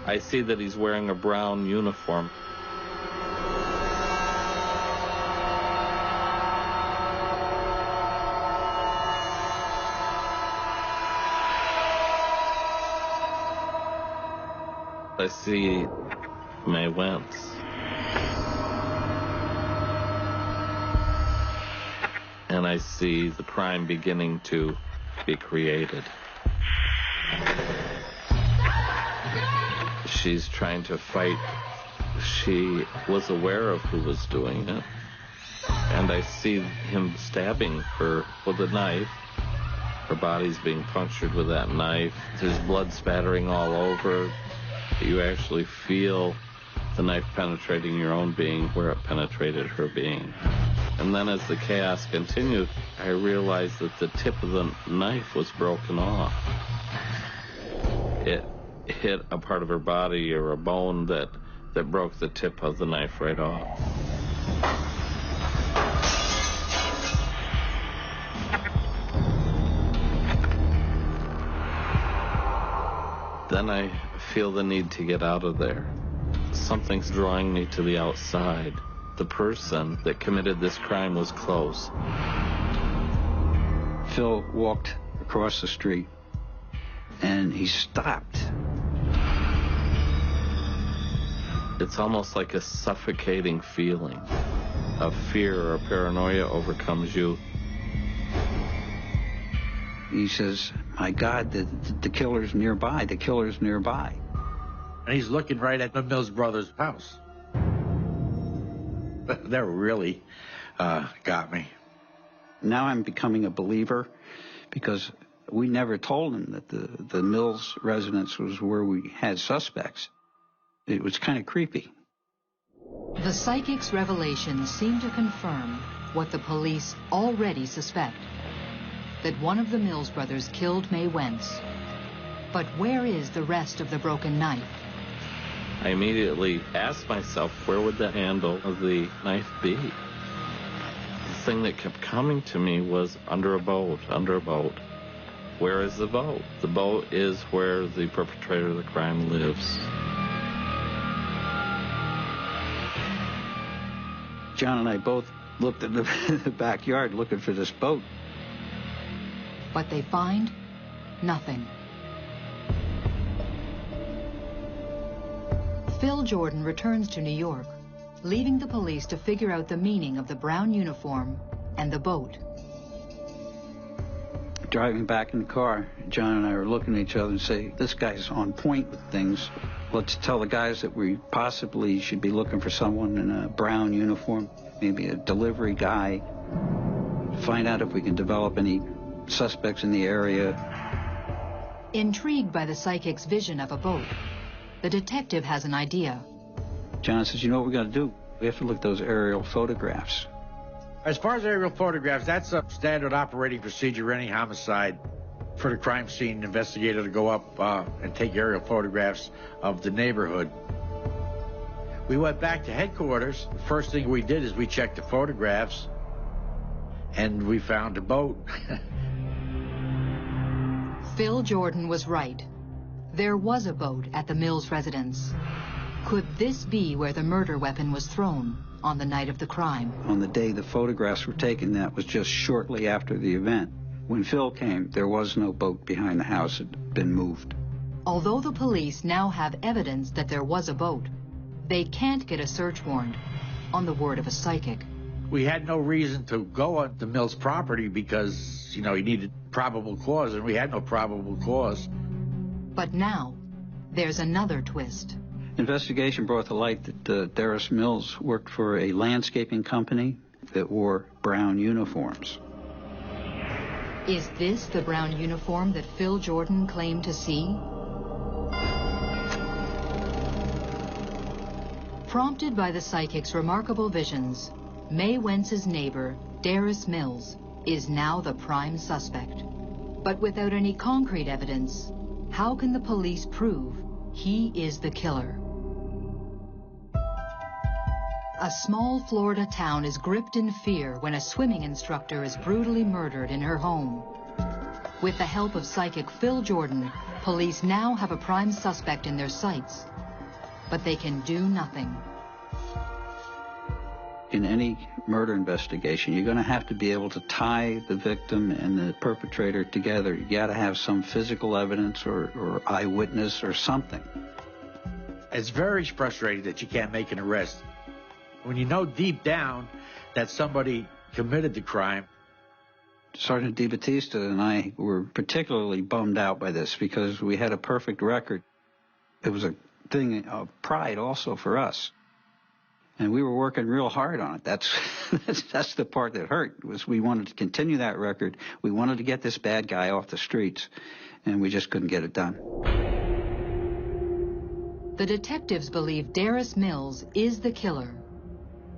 I see that he's wearing a brown uniform. I see May Wentz. And I see the crime beginning to be created. She's trying to fight. She was aware of who was doing it. And I see him stabbing her with a knife. Her body's being punctured with that knife. There's blood spattering all over. You actually feel the knife penetrating your own being where it penetrated her being. And then as the chaos continued, I realized that the tip of the knife was broken off. It hit a part of her body or a bone that broke the tip of the knife right off. Then I feel the need to get out of there. Something's drawing me to the outside. The person that committed this crime was close. Phil walked across the street and he stopped. It's almost like a suffocating feeling of fear or paranoia overcomes you. He says, my God, the killer's nearby. The killer's nearby. And he's looking right at the Mills brothers' house. That really got me. Now I'm becoming a believer because We never told him that the Mills residence was where we had suspects. It was kind of creepy. The psychic's revelations seem to confirm what the police already suspect, that one of the Mills brothers killed May Wentz. But where is the rest of the broken knife? I immediately asked myself, where would the handle of the knife be? The thing that kept coming to me was under a boat, under a boat. Where is the boat? The boat is where the perpetrator of the crime lives. John and I both looked at the backyard looking for this boat. But they find nothing. Phil Jordan returns to New York, leaving the police to figure out the meaning of the brown uniform and the boat. Driving back in the car, John and I were looking at each other and say, this guy's on point with things. Let's tell the guys that we possibly should be looking for someone in a brown uniform, maybe a delivery guy. Find out if we can develop any suspects in the area. Intrigued by the psychic's vision of a boat, the detective has an idea. John says, you know what we got to do? We have to look at those aerial photographs. As far as aerial photographs, that's a standard operating procedure, any homicide, for the crime scene investigator to go up and take aerial photographs of the neighborhood. We went back to headquarters. The first thing we did is we checked the photographs, and we found a boat. Phil Jordan was right. There was a boat at the Mills residence. Could this be where the murder weapon was thrown on the night of the crime? On the day the photographs were taken, that was just shortly after the event. When Phil came, there was no boat behind the house. It had been moved. Although the police now have evidence that there was a boat, they can't get a search warrant on the word of a psychic. We had no reason to go on the Mills property because, you needed probable cause, and we had no probable cause. But now, there's another twist. Investigation brought to light that Darris Mills worked for a landscaping company that wore brown uniforms. Is this the brown uniform that Phil Jordan claimed to see? Prompted by the psychic's remarkable visions, May Wentz's neighbor, Darris Mills, is now the prime suspect. But without any concrete evidence, how can the police prove he is the killer? A small Florida town is gripped in fear when a swimming instructor is brutally murdered in her home. With the help of psychic Phil Jordan, police now have a prime suspect in their sights, but they can do nothing. In any murder investigation, you're going to have to be able to tie the victim and the perpetrator together. You got to have some physical evidence or eyewitness or something. It's very frustrating that you can't make an arrest. When you know deep down that somebody committed the crime. Sergeant DeBattista and I were particularly bummed out by this because we had a perfect record. It was a thing of pride also for us. And we were working real hard on it. That's the part that hurt, was we wanted to continue that record. We wanted to get this bad guy off the streets, and we just couldn't get it done. The detectives believe Darris Mills is the killer.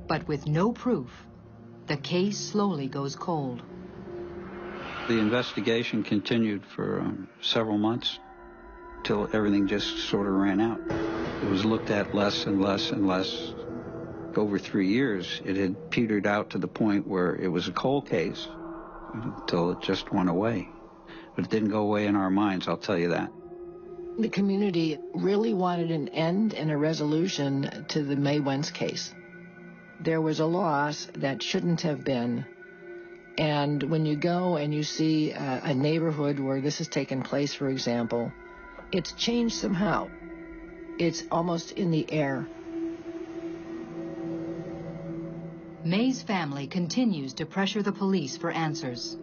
But with no proof, the case slowly goes cold. The investigation continued for several months till everything just sort of ran out. It was looked at less and less and less. Over 3 years, it had petered out to the point where it was a cold case until it just went away. But it didn't go away in our minds, I'll tell you that. The community really wanted an end and a resolution to the May Wentz case. There was a loss that shouldn't have been. And when you go and you see a neighborhood where this has taken place, for example, it's changed somehow. It's almost in the air. May's family continues to pressure the police for answers.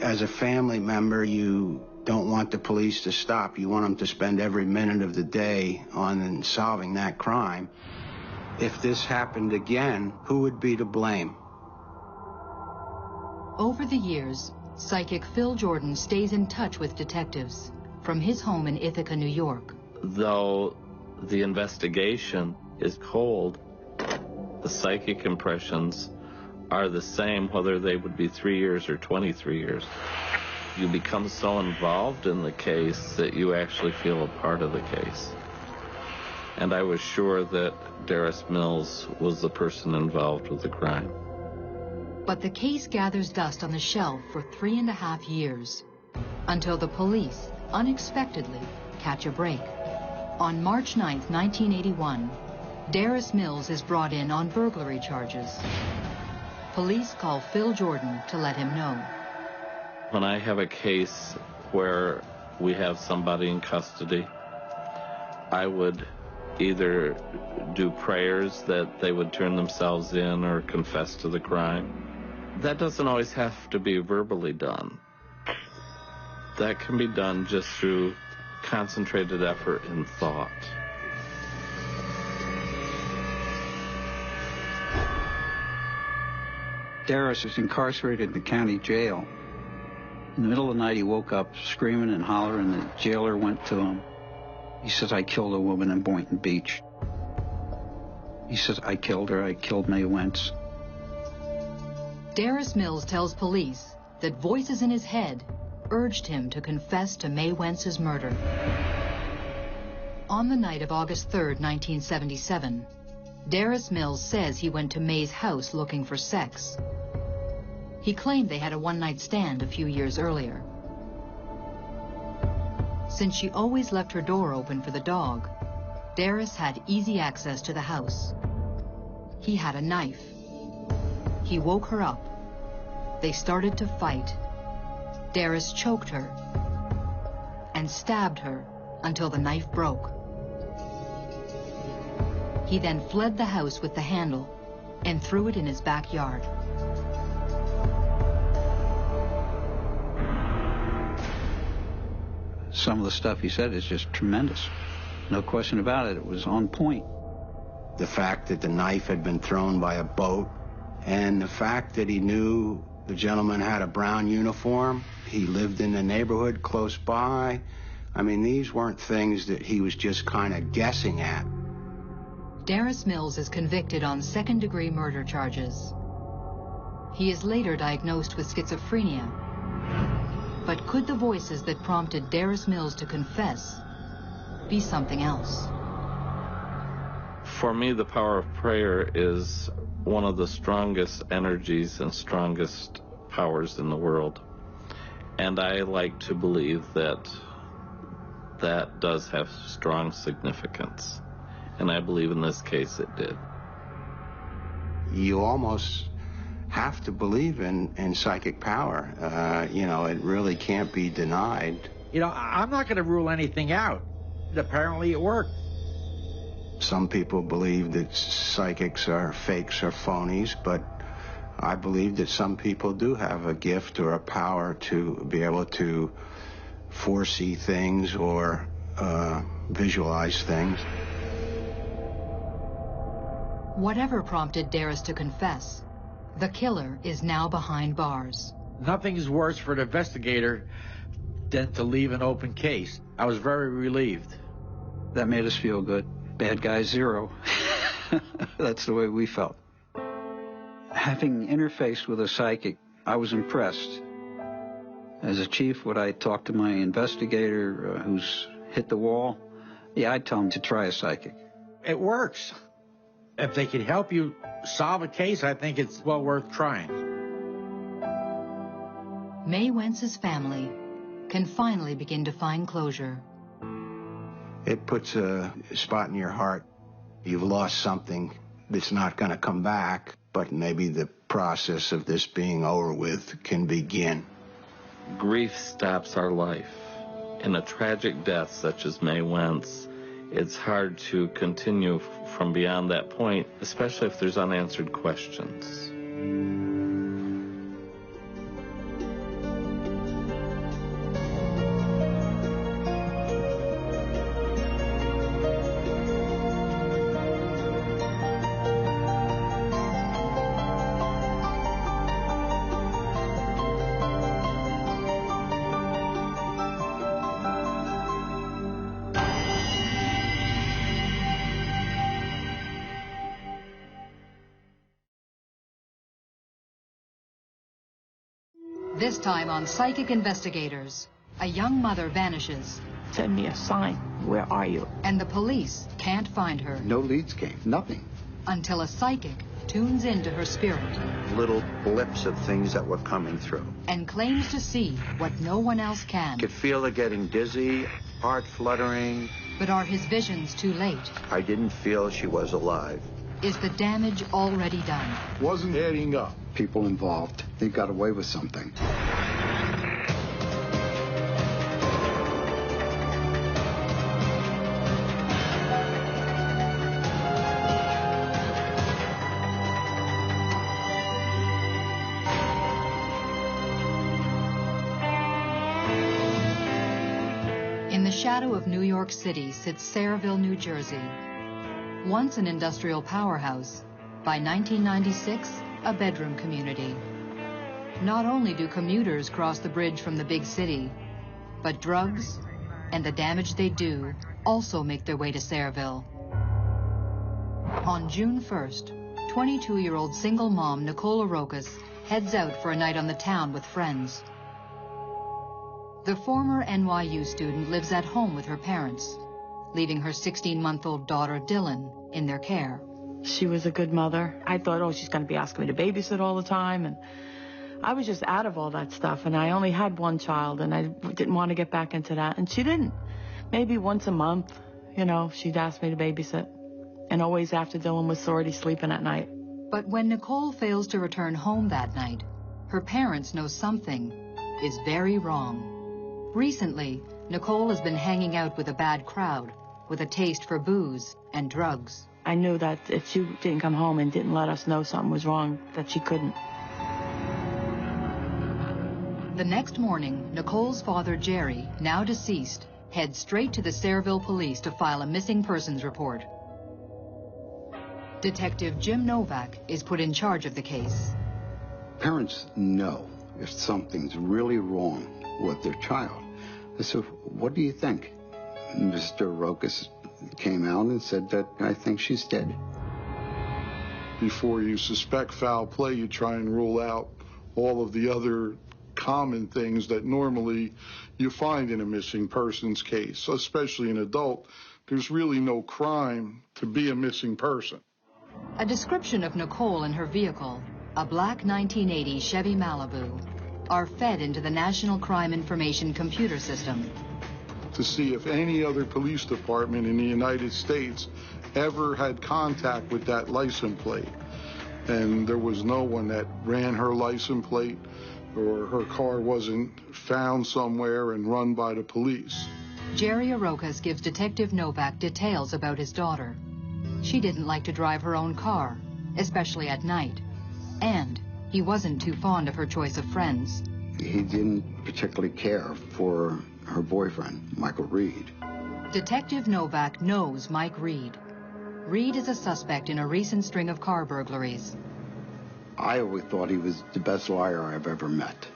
As a family member, you don't want the police to stop. You want them to spend every minute of the day on solving that crime. If this happened again, who would be to blame? Over the years, Psychic Phil Jordan stays in touch with detectives from his home in Ithaca, New York. Though the investigation is cold, the psychic impressions are the same whether they would be 3 years or 23 years. You become so involved in the case that you actually feel a part of the case. And I was sure that Darris Mills was the person involved with the crime. But the case gathers dust on the shelf for 3.5 years, until the police unexpectedly catch a break. On March 9, 1981, Darris Mills is brought in on burglary charges. Police call Phil Jordan to let him know. When I have a case where we have somebody in custody, I would either do prayers that they would turn themselves in or confess to the crime. That doesn't always have to be verbally done. That can be done just through concentrated effort and thought. Darris is incarcerated in the county jail. In the middle of the night, he woke up screaming and hollering. The jailer went to him. He says, "I killed a woman in Boynton Beach." He says, "I killed her. I killed May Wentz." Darris Mills tells police that voices in his head urged him to confess to May Wentz's murder. On the night of August 3, 1977, Darris Mills says he went to May's house looking for sex. He claimed they had a one-night stand a few years earlier. Since she always left her door open for the dog, Darris had easy access to the house. He had a knife. He woke her up. They started to fight. Darris choked her and stabbed her until the knife broke. He then fled the house with the handle and threw it in his backyard. Some of the stuff he said is just tremendous. No question about it. It was on point. The fact that the knife had been thrown by a boat, and the fact that he knew the gentleman had a brown uniform, he lived in the neighborhood close by. I mean, these weren't things that he was just kind of guessing at. Darris Mills is convicted on second-degree murder charges. He is later diagnosed with schizophrenia. But could the voices that prompted Darris Mills to confess be something else? For me, the power of prayer is one of the strongest energies and strongest powers in the world. And I like to believe that that does have strong significance. And I believe in this case it did. You almost have to believe in psychic power. You know, it really can't be denied. You know, I'm not going to rule anything out. Apparently it worked. Some people believe that psychics are fakes or phonies, but I believe that some people do have a gift or a power to be able to foresee things or visualize things. Whatever prompted Darris to confess, the killer is now behind bars. Nothing's worse for an investigator than to leave an open case. I was very relieved. That made us feel good. Bad guy zero. That's the way we felt. Having interfaced with a psychic, I was impressed. As a chief, would I talk to my investigator who's hit the wall? Yeah, I'd tell him to try a psychic. It works. If they can help you solve a case, I think it's well worth trying. May Wentz's family can finally begin to find closure. It puts a spot in your heart. You've lost something that's not going to come back, but maybe the process of this being over with can begin. Grief stops our life. In a tragic death such as May Wentz, it's hard to continue from beyond that point, especially if there's unanswered questions. This time on Psychic Investigators, a young mother vanishes. Send me a sign. Where are you? And the police can't find her. No leads came, nothing. Until a psychic tunes into her spirit. Little blips of things that were coming through. And claims to see what no one else can. Could feel her getting dizzy, heart fluttering. But are his visions too late? I didn't feel she was alive. Is the damage already done? Wasn't adding up. People involved, they got away with something. In the shadow of New York City sits Sayreville, New Jersey. Once an industrial powerhouse, by 1996, a bedroom community. Not only do commuters cross the bridge from the big city, but drugs and the damage they do also make their way to Sayreville. On June 1st, 22-year-old single mom Nicole Arokas heads out for a night on the town with friends. The former NYU student lives at home with her parents, leaving her 16-month-old daughter Dylan in their care. She was a good mother. I thought, oh, she's going to be asking me to babysit all the time. And I was just out of all that stuff. And I only had one child, and I didn't want to get back into that. And she didn't. Maybe once a month, you know, she'd ask me to babysit. And always after Dylan was already sleeping at night. But when Nicole fails to return home that night, her parents know something is very wrong. Recently, Nicole has been hanging out with a bad crowd, with a taste for booze and drugs. I knew that if she didn't come home and didn't let us know something was wrong, that she couldn't. The next morning, Nicole's father, Jerry, now deceased, heads straight to the Sayreville police to file a missing persons report. Detective Jim Novak is put in charge of the case. Parents know if something's really wrong with their child. So what do you think? Mr. Arokas came out and said that I think she's dead. Before you suspect foul play, you try and rule out all of the other common things that normally you find in a missing persons case, especially an adult. There's really no crime to be a missing person. A description of Nicole and her vehicle, a black 1980 Chevy Malibu, are fed into the National Crime Information Computer System. To see if any other police department in the United States ever had contact with that license plate. And there was no one that ran her license plate, or her car wasn't found somewhere and run by the police. Jerry Arokas gives Detective Novak details about his daughter. She didn't like to drive her own car, especially at night. And he wasn't too fond of her choice of friends. He didn't particularly care for her boyfriend, Michael Reed. Detective Novak knows Mike Reed. Reed is a suspect in a recent string of car burglaries. I always thought he was the best liar I've ever met.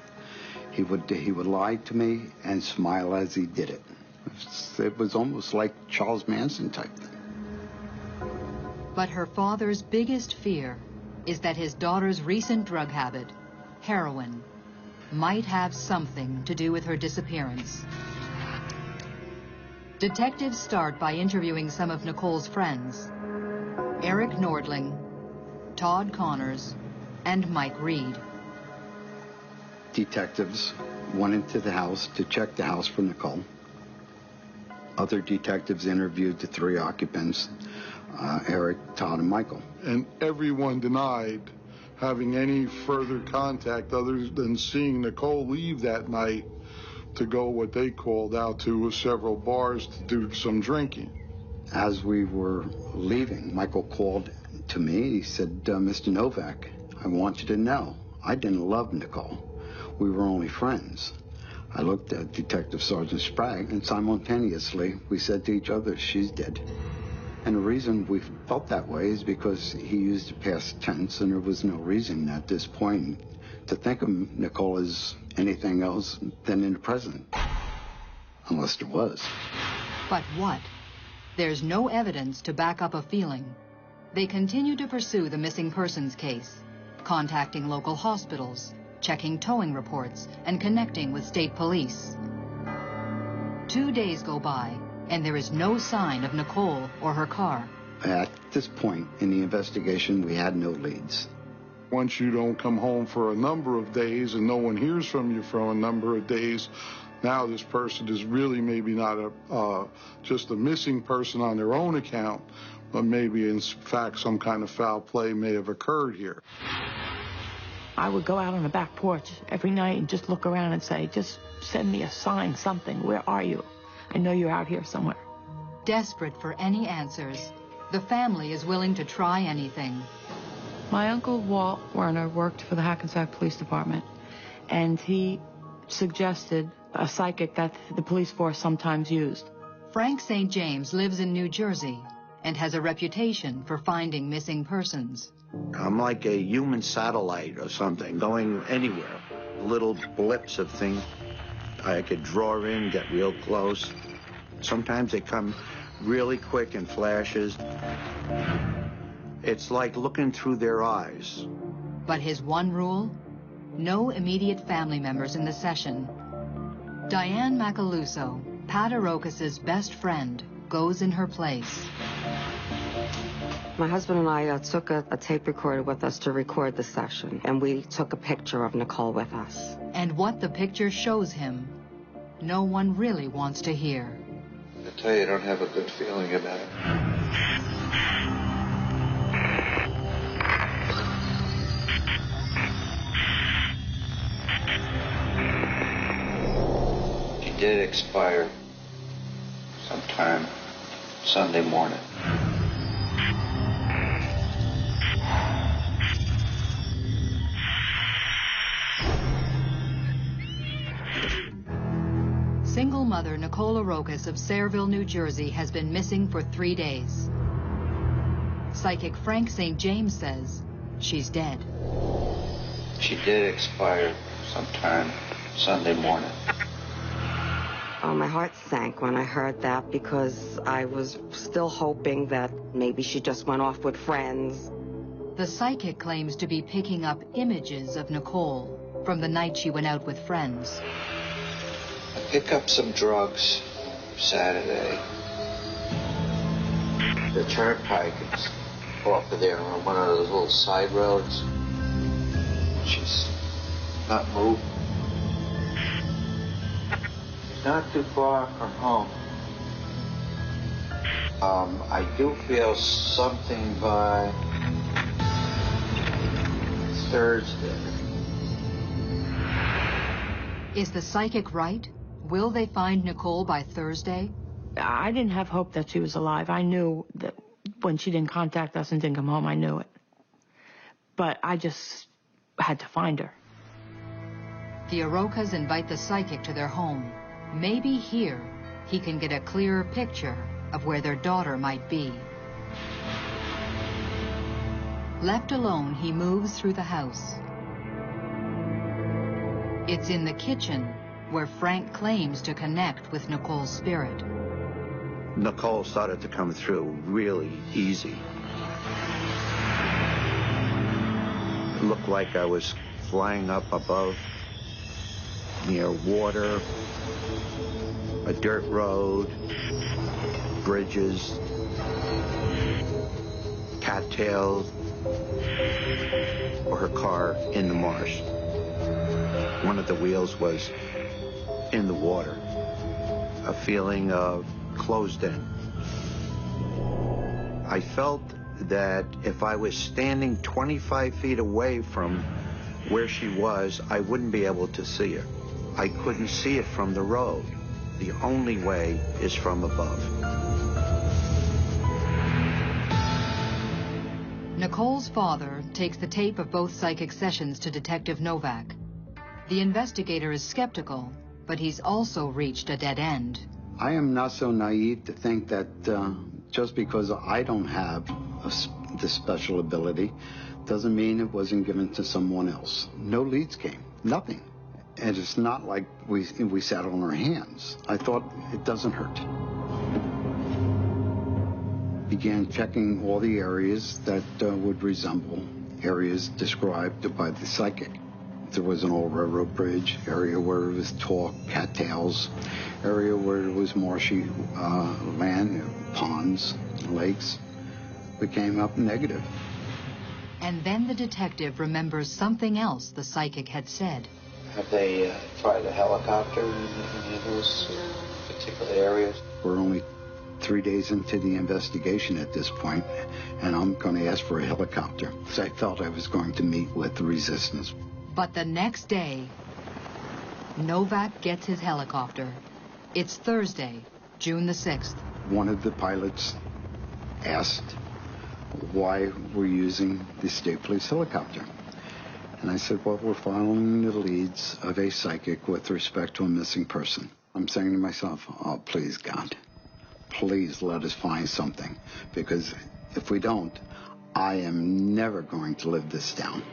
He would lie to me and smile as he did it. It was almost like Charles Manson type thing. But her father's biggest fear is that his daughter's recent drug habit, heroin, might have something to do with her disappearance. Detectives start by interviewing some of Nicole's friends, Eric Nordling, Todd Connors, and Mike Reed. Detectives went into the house to check the house for Nicole. Other detectives interviewed the three occupants, Eric, Todd, and Michael. And everyone denied having any further contact other than seeing Nicole leave that night to go what they called out to several bars to do some drinking. As we were leaving, Michael called to me. He said, Mr. Novak, I want you to know, I didn't love Nicole. We were only friends. I looked at Detective Sergeant Sprague, and simultaneously we said to each other, she's dead. And the reason we felt that way is because he used the past tense, and there was no reason at this point to think of Nicole as anything else than in the present. Unless there was. But what? There's no evidence to back up a feeling. They continue to pursue the missing persons case, contacting local hospitals, checking towing reports and connecting with state police. 2 days go by, and there is no sign of Nicole or her car. At this point in the investigation, we had no leads. Once you don't come home for a number of days and no one hears from you for a number of days, now this person is really maybe not just a missing person on their own account, but maybe in fact some kind of foul play may have occurred here. I would go out on the back porch every night and just look around and say, just send me a sign, something. Where are you? I know you're out here somewhere. Desperate for any answers, the family is willing to try anything. My uncle Walt Werner worked for the Hackensack Police Department, and he suggested a psychic that the police force sometimes used. Frank St. James lives in New Jersey and has a reputation for finding missing persons. I'm like a human satellite or something, going anywhere. Little blips of things I could draw in, get real close. Sometimes they come really quick in flashes. It's like looking through their eyes. But his one rule? No immediate family members in the session. Diane Macaluso, Pat Arokas's best friend, goes in her place. My husband and I took a tape recorder with us to record the session, and we took a picture of Nicole with us. And what the picture shows him, no one really wants to hear. I tell you, I don't have a good feeling about it. She did expire sometime Sunday morning. Single mother Nicole Arokas of Sayreville, New Jersey has been missing for 3 days. Psychic Frank St. James says she's dead. She did expire sometime Sunday morning. Oh, my heart sank when I heard that because I was still hoping that maybe she just went off with friends. The psychic claims to be picking up images of Nicole from the night she went out with friends. I pick up some drugs Saturday. The turnpike is off of there on one of those little side roads. She's not moving. She's not too far from home. I do feel something by Thursday. Is the psychic right? Will they find Nicole by Thursday? I didn't have hope that she was alive. I knew that when she didn't contact us and didn't come home, I knew it. But I just had to find her. The Arokas invite the psychic to their home. Maybe here he can get a clearer picture of where their daughter might be. Left alone, he moves through the house. It's in the kitchen where Frank claims to connect with Nicole's spirit. Nicole started to come through really easy. It looked like I was flying up above, near water, a dirt road, bridges, cattails, or her car in the marsh. One of the wheels was in the water. A feeling of closed in. I felt that if I was standing 25 feet away from where she was, I wouldn't be able to see her. I couldn't see it from the road. The only way is from above. Nicole's father takes the tape of both psychic sessions to Detective Novak. The investigator is skeptical, but he's also reached a dead end. I am not so naive to think that just because I don't have this special ability doesn't mean it wasn't given to someone else. No leads came, nothing. And it's not like we sat on our hands. I thought it doesn't hurt. Began checking all the areas that would resemble areas described by the psychic. There was an old railroad bridge, area where it was tall cattails, area where it was marshy land, ponds, lakes. We came up negative. And then the detective remembers something else the psychic had said. Have they tried a helicopter in any of those particular areas? We're only 3 days into the investigation at this point, and I'm going to ask for a helicopter, because I felt I was going to meet with the resistance. But the next day, Novak gets his helicopter. It's Thursday, June the 6th. One of the pilots asked why we're using the state police helicopter. And I said, well, we're following the leads of a psychic with respect to a missing person. I'm saying to myself, oh, please, God, please let us find something. Because if we don't, I am never going to live this down.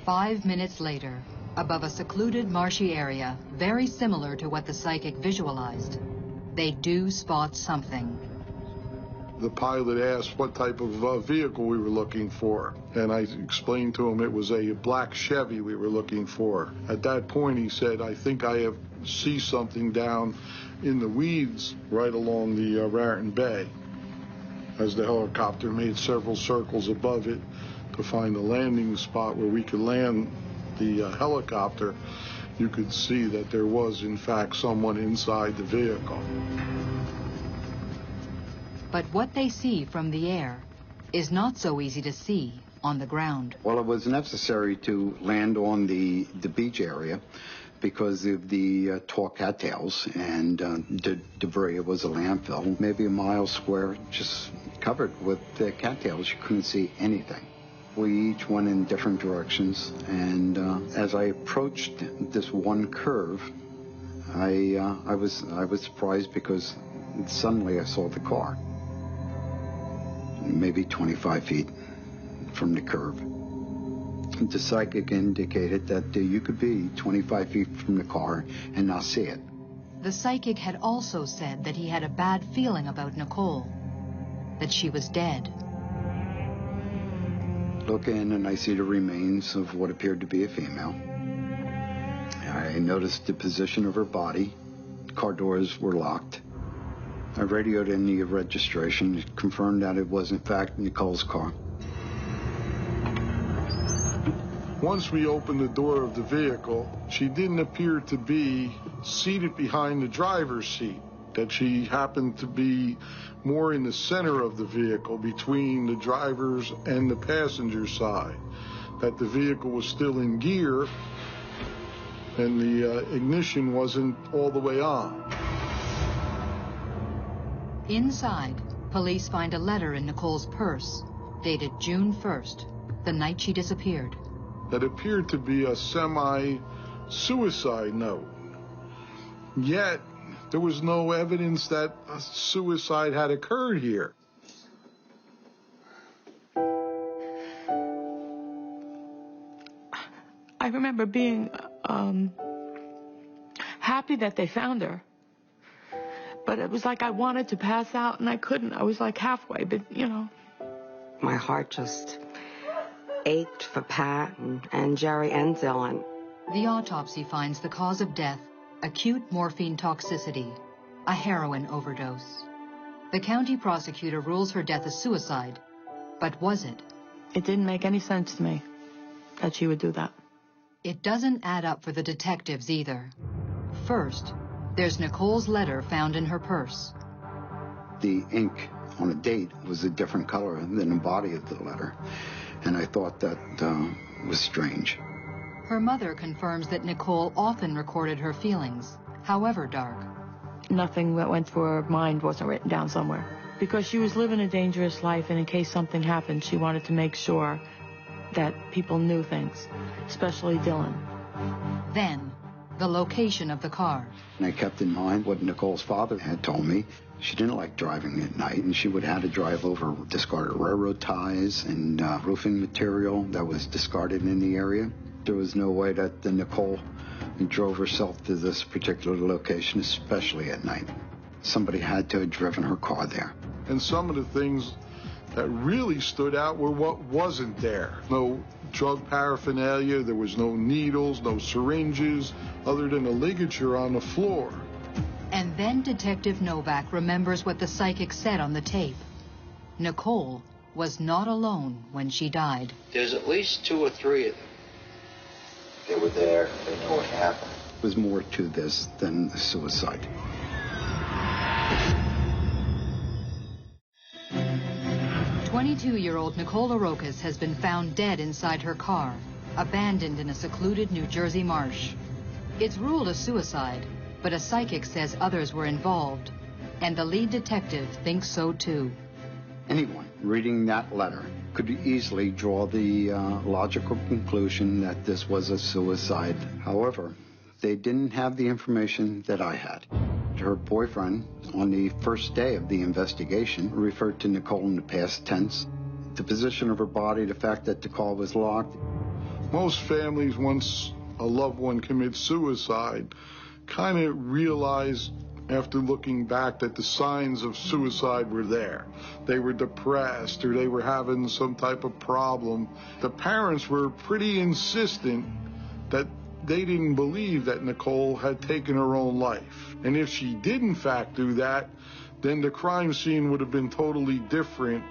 5 minutes later, above a secluded marshy area, very similar to what the psychic visualized, they do spot something. The pilot asked what type of vehicle we were looking for, and I explained to him it was a black Chevy we were looking for. At that point, he said, I think I see something down in the weeds right along the Raritan Bay. As the helicopter made several circles above it to find a landing spot where we could land the helicopter, you could see that there was, in fact, someone inside the vehicle. But what they see from the air is not so easy to see on the ground. Well, it was necessary to land on the beach area because of the tall cattails and the debris. It was a landfill, maybe a mile square, just covered with the cattails. You couldn't see anything. We each went in different directions, and as I approached this one curve, I was surprised because suddenly I saw the car. Maybe 25 feet from the curve. The psychic indicated that you could be 25 feet from the car and not see it. The psychic had also said that he had a bad feeling about Nicole, that she was dead. Look in and I see the remains of what appeared to be a female. I noticed the position of her body. Car doors were locked. I radioed in the registration, confirmed that it was in fact Nicole's car. Once we opened the door of the vehicle, she didn't appear to be seated behind the driver's seat, that she happened to be more in the center of the vehicle between the driver's and the passenger side, that the vehicle was still in gear and the ignition wasn't all the way on. Inside, police find a letter in Nicole's purse, dated June 1st, the night she disappeared. That appeared to be a semi-suicide note. Yet, there was no evidence that a suicide had occurred here. I remember being happy that they found her. But it was like I wanted to pass out and I couldn't. I was like halfway, but you know. My heart just ached for Pat and Jerry and Dylan. The autopsy finds the cause of death, acute morphine toxicity, a heroin overdose. The county prosecutor rules her death a suicide, but was it? It didn't make any sense to me that she would do that. It doesn't add up for the detectives either. First, there's Nicole's letter found in her purse. The ink on a date was a different color than the body of the letter, and I thought that was strange. Her mother confirms that Nicole often recorded her feelings, however dark. Nothing that went through her mind wasn't written down somewhere. Because she was living a dangerous life, and in case something happened, she wanted to make sure that people knew things, especially Dylan. Then, the location of the car. And I kept in mind what Nicole's father had told me. She didn't like driving at night, and she would have to drive over discarded railroad ties and roofing material that was discarded in the area. There was no way that Nicole drove herself to this particular location, especially at night. Somebody had to have driven her car there. And some of the things that really stood out were what wasn't there. No drug paraphernalia. There was no needles, no syringes, other than a ligature on the floor. And then Detective Novak remembers what the psychic said on the tape. Nicole was not alone when she died. There's at least 2 or 3 of them. They were there. They know what happened. There was more to this than suicide. "22-year-old Nicole Arokas has been found dead inside her car, abandoned in a secluded New Jersey marsh. It's ruled a suicide, but a psychic says others were involved, and the lead detective thinks so too. Anyone reading that letter could easily draw the logical conclusion that this was a suicide. However, they didn't have the information that I had. Her boyfriend, on the first day of the investigation, referred to Nicole in the past tense. The position of her body, the fact that the car was locked. Most families, once a loved one commits suicide, kind of realize after looking back that the signs of suicide were there. They were depressed or they were having some type of problem. The parents were pretty insistent that they didn't believe that Nicole had taken her own life. And if she did in fact do that, then the crime scene would have been totally different.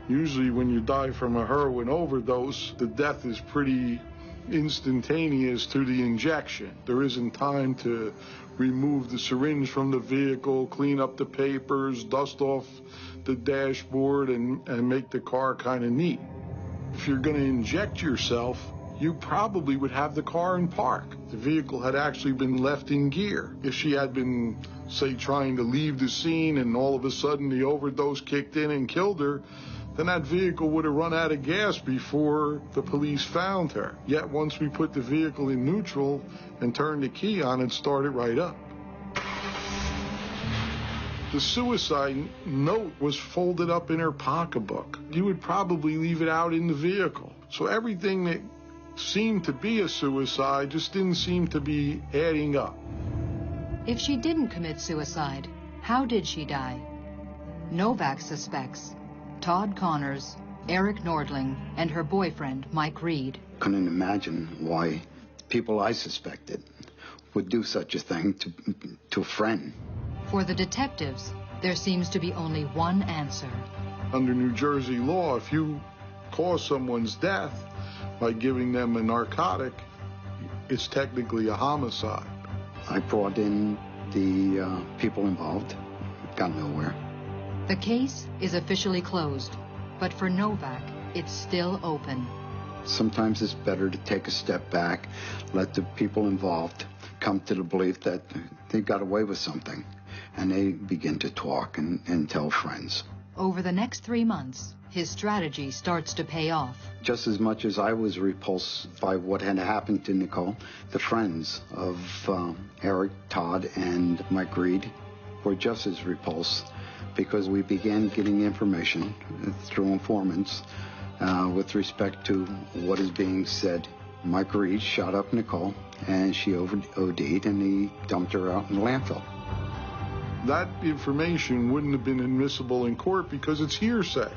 Usually when you die from a heroin overdose, the death is pretty instantaneous to the injection. There isn't time to remove the syringe from the vehicle, clean up the papers, dust off the dashboard, and make the car kind of neat. If you're going to inject yourself, you probably would have the car in park. The vehicle had actually been left in gear. If she had been, say, trying to leave the scene and all of a sudden the overdose kicked in and killed her, then that vehicle would have run out of gas before the police found her. Yet once we put the vehicle in neutral and turned the key on, it started right up. The suicide note was folded up in her pocketbook. You would probably leave it out in the vehicle. So everything that seemed to be a suicide just didn't seem to be adding up. If she didn't commit suicide, how did she die? Novak suspects Todd Connors, Eric Nordling, and her boyfriend, Mike Reed. Couldn't imagine why people I suspected would do such a thing to a friend. For the detectives, there seems to be only one answer. Under New Jersey law, if you cause someone's death by giving them a narcotic, it's technically a homicide. I brought in the people involved. Got nowhere. The case is officially closed, but for Novak, it's still open. Sometimes it's better to take a step back, let the people involved come to the belief that they got away with something, and they begin to talk and tell friends. Over the next 3 months, his strategy starts to pay off. Just as much as I was repulsed by what had happened to Nicole, the friends of Eric, Todd, and Mike Reed were just as repulsed, because we began getting information through informants with respect to what is being said. Mike Reed shot up Nicole, and she OD'd, and he dumped her out in the landfill. That information wouldn't have been admissible in court because it's hearsay.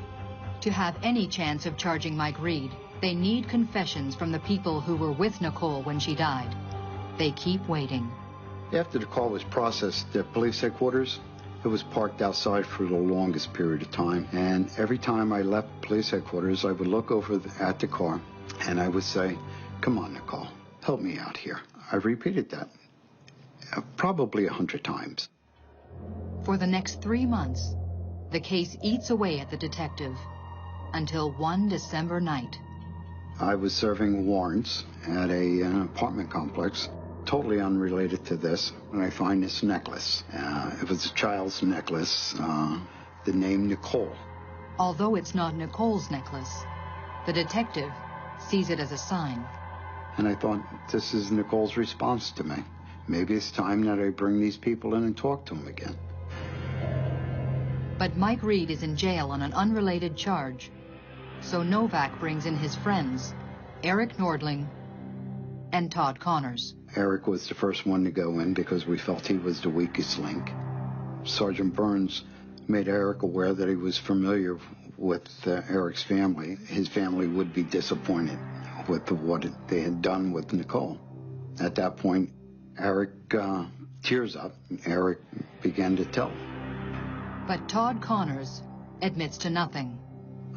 To have any chance of charging Mike Reed, they need confessions from the people who were with Nicole when she died. They keep waiting. After the call was processed at police headquarters, it was parked outside for the longest period of time. And every time I left police headquarters, I would look over at the car and I would say, "Come on, Nicole, help me out here." I repeated that probably 100 times. For the next 3 months, the case eats away at the detective until one December night. I was serving warrants at an apartment complex, totally unrelated to this, and I find this necklace. It was a child's necklace, the name Nicole. Although it's not Nicole's necklace, the detective sees it as a sign. And I thought, this is Nicole's response to me. Maybe it's time that I bring these people in and talk to them again. But Mike Reed is in jail on an unrelated charge. So Novak brings in his friends, Eric Nordling and Todd Connors. Eric was the first one to go in because we felt he was the weakest link. Sergeant Burns made Eric aware that he was familiar with Eric's family. His family would be disappointed with what they had done with Nicole. At that point, Eric tears up. Eric began to tell. But Todd Connors admits to nothing.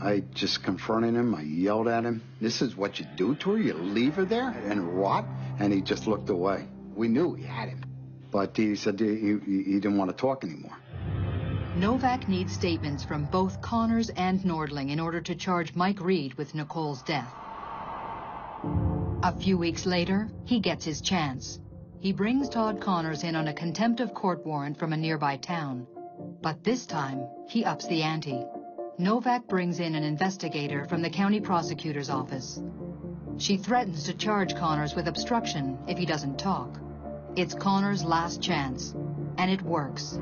I just confronted him. I yelled at him. This is what you do to her? You leave her there and rot? And he just looked away. We knew he had him. But he said he didn't want to talk anymore. Novak needs statements from both Connors and Nordling in order to charge Mike Reed with Nicole's death. A few weeks later, he gets his chance. He brings Todd Connors in on a contempt of court warrant from a nearby town. But this time, he ups the ante. Novak brings in an investigator from the county prosecutor's office. She threatens to charge Connors with obstruction if he doesn't talk. It's Connors' last chance, and it works.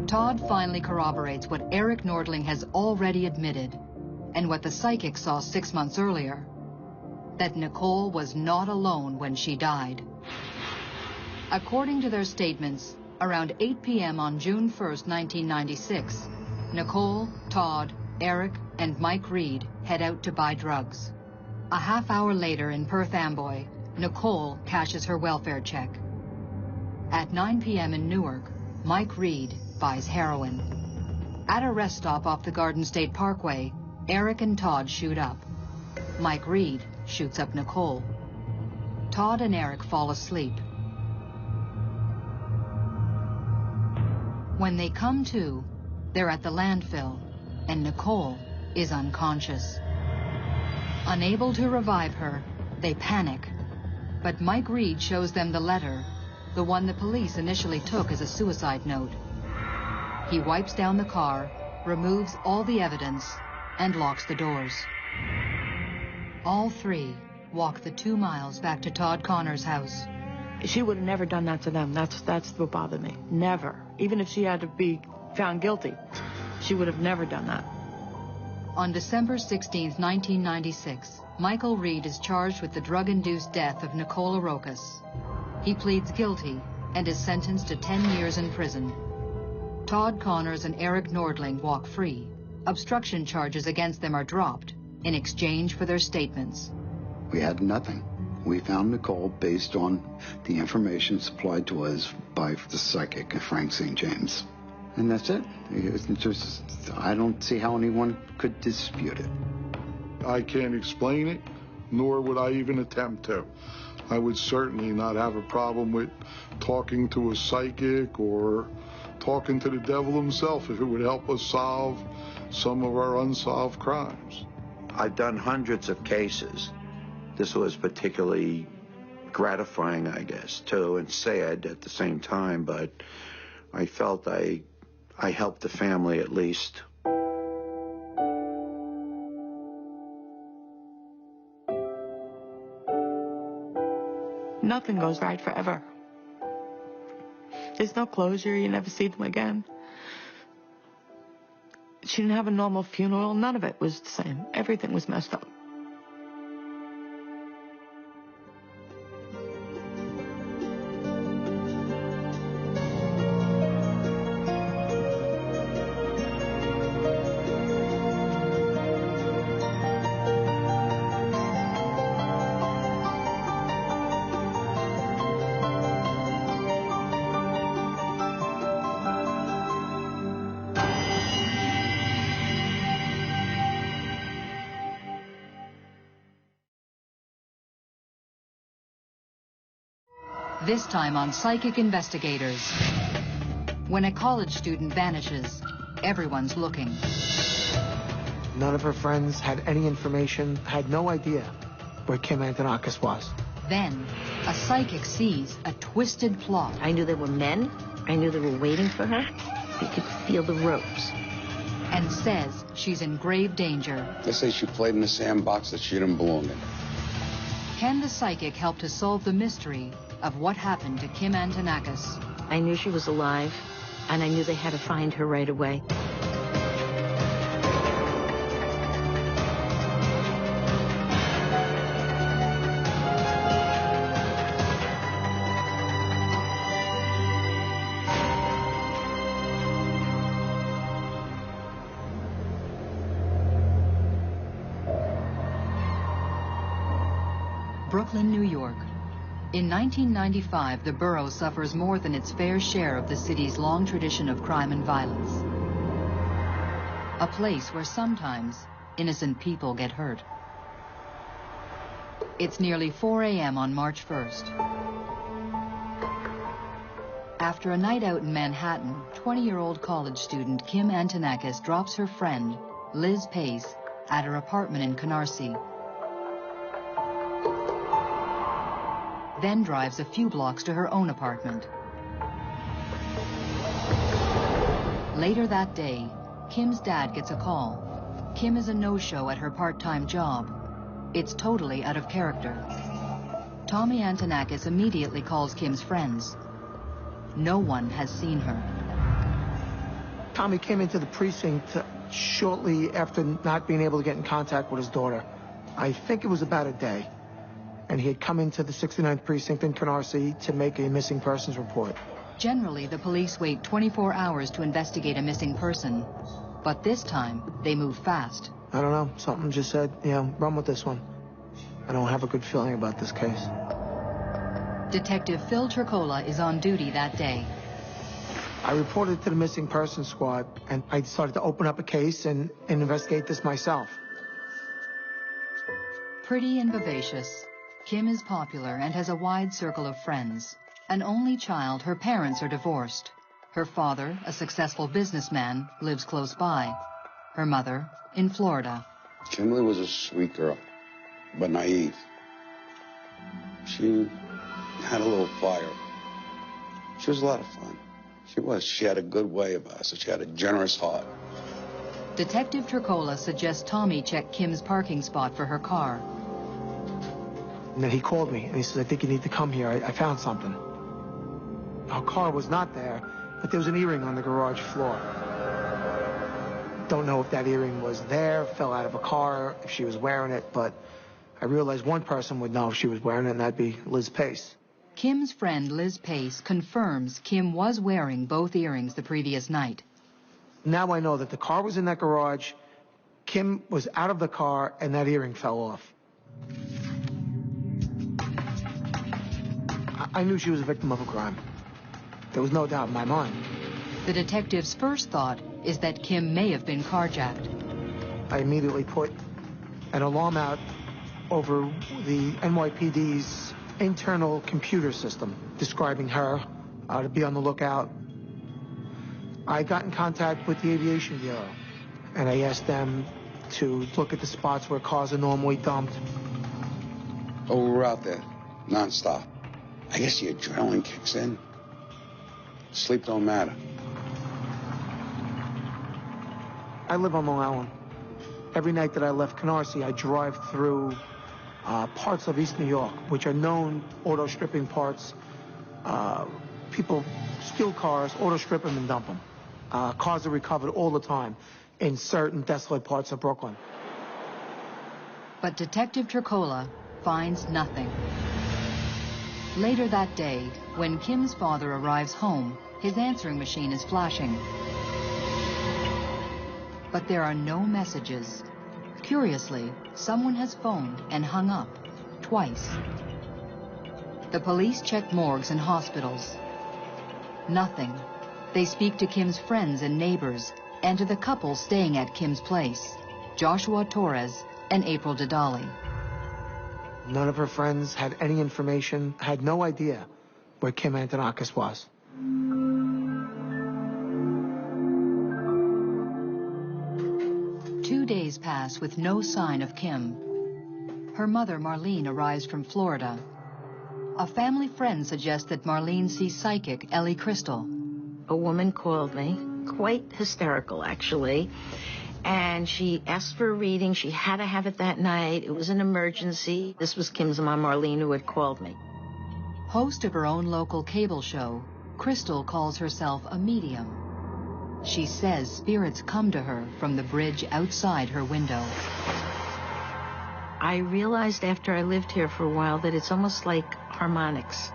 Todd finally corroborates what Eric Nordling has already admitted, and what the psychic saw 6 months earlier, that Nicole was not alone when she died. According to their statements, around 8 p.m. on June 1st, 1996, Nicole, Todd, Eric, and Mike Reed head out to buy drugs. A half hour later in Perth Amboy, Nicole cashes her welfare check. At 9 p.m. in Newark, Mike Reed buys heroin. At a rest stop off the Garden State Parkway, Eric and Todd shoot up. Mike Reed shoots up Nicole. Todd and Eric fall asleep. When they come to, they're at the landfill, and Nicole is unconscious. Unable to revive her, they panic. But Mike Reed shows them the letter, the one the police initially took as a suicide note. He wipes down the car, removes all the evidence, and locks the doors. All three walk the 2 miles back to Todd Connors' house. She would have never done that to them. That's what bothered me. Never. Even if she had to be found guilty, she would have never done that. On December 16, 1996, Michael Reed is charged with the drug-induced death of Nicole Arokas. He pleads guilty and is sentenced to 10 years in prison. Todd Connors and Eric Nordling walk free. Obstruction charges against them are dropped in exchange for their statements. We had nothing. We found Nicole based on the information supplied to us by the psychic, Frank St. James. And that's it. I don't see how anyone could dispute it. I can't explain it, nor would I even attempt to. I would certainly not have a problem with talking to a psychic or talking to the devil himself if it would help us solve some of our unsolved crimes. I've done hundreds of cases. This was particularly gratifying, I guess, too, and sad at the same time, but I felt I helped the family at least. Nothing goes right forever. There's no closure. You never see them again. She didn't have a normal funeral. None of it was the same. Everything was messed up. This time on Psychic Investigators. When a college student vanishes, everyone's looking. None of her friends had any information, had no idea where Kim Antonakis was. Then, a psychic sees a twisted plot. I knew there were men. I knew they were waiting for her. They could feel the ropes. And says she's in grave danger. They say she played in the sandbox that she didn't belong in. Can the psychic help to solve the mystery of what happened to Kim Antonakis? I knew she was alive, and I knew they had to find her right away. Brooklyn, New York. In 1995, the borough suffers more than its fair share of the city's long tradition of crime and violence. A place where sometimes innocent people get hurt. It's nearly 4 a.m. on March 1st. After a night out in Manhattan, 20-year-old college student Kim Antonakis drops her friend, Liz Pace, at her apartment in Canarsie. Then drives a few blocks to her own apartment. Later that day, Kim's dad gets a call. Kim is a no-show at her part-time job. It's totally out of character. Tommy Antonakis immediately calls Kim's friends. No one has seen her. Tommy came into the precinct shortly after not being able to get in contact with his daughter. I think it was about a day. And he had come into the 69th precinct in Canarsie to make a missing persons report. Generally, the police wait 24 hours to investigate a missing person. But this time, they move fast. I don't know. Something just said, run with this one. I don't have a good feeling about this case. Detective Phil Tricola is on duty that day. I reported to the missing persons squad, and I decided to open up a case and investigate this myself. Pretty and vivacious, Kim is popular and has a wide circle of friends. An only child, her parents are divorced. Her father, a successful businessman, lives close by. Her mother, in Florida. Kimberly was a sweet girl, but naive. She had a little fire. She was a lot of fun. She was. She had a good way about her. She had a generous heart. Detective Tricola suggests Tommy check Kim's parking spot for her car. And then he called me, and he says, I think you need to come here. I found something. Her car was not there, but there was an earring on the garage floor. Don't know if that earring was there, fell out of a car, if she was wearing it, but I realized one person would know if she was wearing it, and that'd be Liz Pace. Kim's friend Liz Pace confirms Kim was wearing both earrings the previous night. Now I know that the car was in that garage, Kim was out of the car, and that earring fell off. I knew she was a victim of a crime. There was no doubt in my mind. The detective's first thought is that Kim may have been carjacked. I immediately put an alarm out over the NYPD's internal computer system, describing her to be on the lookout. I got in contact with the Aviation Bureau, and I asked them to look at the spots where cars are normally dumped. Oh, we were out there, nonstop. I guess the adrenaline kicks in. Sleep don't matter. I live on Long Island. Every night that I left Canarsie, I drive through parts of East New York, which are known auto stripping parts. People steal cars, auto strip them, and dump them. Cars are recovered all the time in certain desolate parts of Brooklyn. But Detective Tricola finds nothing. Later that day, when Kim's father arrives home, his answering machine is flashing. But there are no messages. Curiously, someone has phoned and hung up twice. The police check morgues and hospitals. Nothing. They speak to Kim's friends and neighbors and to the couple staying at Kim's place, Joshua Torres and April Dedali. None of her friends had any information, had no idea where Kim Antonakis was. 2 days pass with no sign of Kim. Her mother, Marlene, arrives from Florida. A family friend suggests that Marlene sees psychic Ellie Crystal. A woman called me, quite hysterical actually, and she asked for a reading. She had to have it that night. It was an emergency. This was Kim's mom, Marlene, who had called me. Host of her own local cable show, Crystal calls herself a medium. She says spirits come to her from the bridge outside her window. I realized after I lived here for a while that it's almost like harmonics.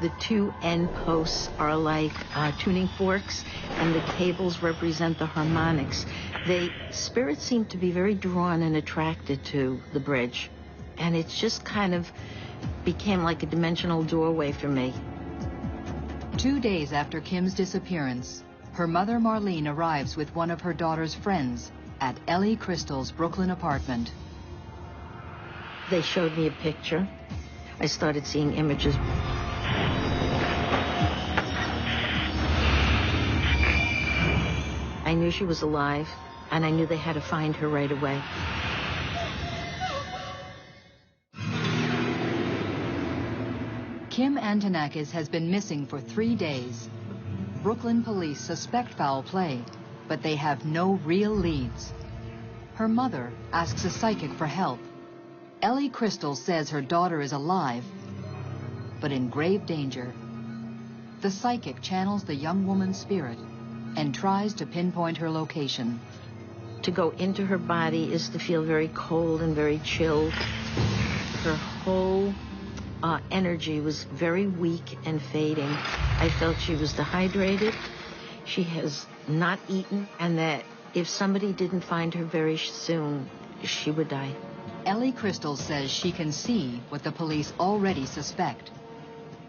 The two end posts are like tuning forks, and the cables represent the harmonics. Spirits seem to be very drawn and attracted to the bridge. And it just kind of became like a dimensional doorway for me. 2 days after Kim's disappearance, her mother Marlene arrives with one of her daughter's friends at Ellie Crystal's Brooklyn apartment. They showed me a picture. I started seeing images. I knew she was alive, and I knew they had to find her right away. Kim Antonakis has been missing for 3 days. Brooklyn police suspect foul play, but they have no real leads. Her mother asks a psychic for help. Ellie Crystal says her daughter is alive, but in grave danger. The psychic channels the young woman's spirit and tries to pinpoint her location. To go into her body is to feel very cold and very chilled. Her whole energy was very weak and fading. I felt she was dehydrated, she has not eaten, and that if somebody didn't find her very soon, she would die. Ellie Crystal says she can see what the police already suspect,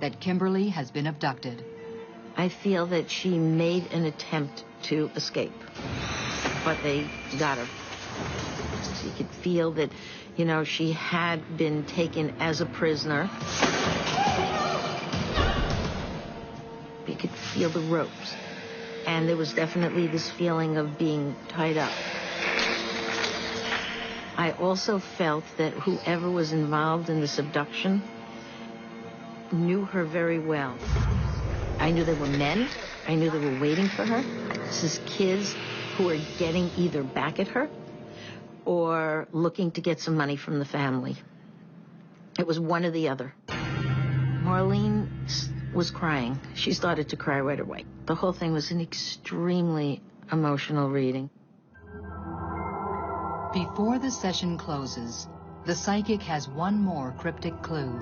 that Kimberly has been abducted. I feel that she made an attempt to escape, but they got her. You could feel that, you know, she had been taken as a prisoner. You could feel the ropes. And there was definitely this feeling of being tied up. I also felt that whoever was involved in this abduction knew her very well. I knew they were men. I knew they were waiting for her. This is kids who are getting either back at her or looking to get some money from the family. It was one or the other. Marlene was crying. She started to cry right away. The whole thing was an extremely emotional reading. Before the session closes, the psychic has one more cryptic clue.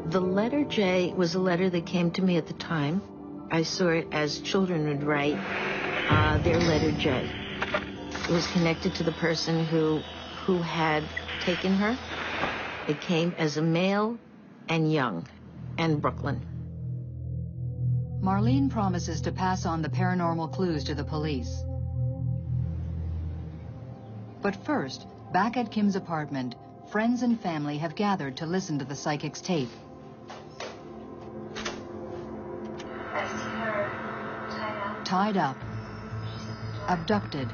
The letter J was a letter that came to me at the time. I saw it as children would write their letter J. It was connected to the person who had taken her. It came as a male and young and Brooklyn. Marlene promises to pass on the paranormal clues to the police. But first, back at Kim's apartment, friends and family have gathered to listen to the psychic's tape. Tied up. Abducted.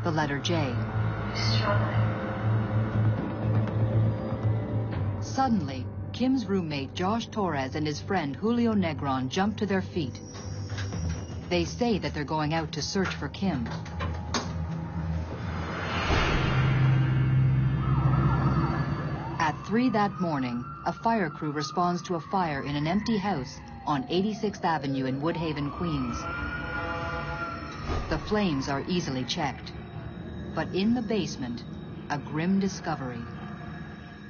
The letter J. Suddenly, Kim's roommate Josh Torres and his friend Julio Negron jump to their feet. They say that they're going out to search for Kim. At 3 that morning, a fire crew responds to a fire in an empty house on 86th Avenue in Woodhaven, Queens. The flames are easily checked. But in the basement, a grim discovery.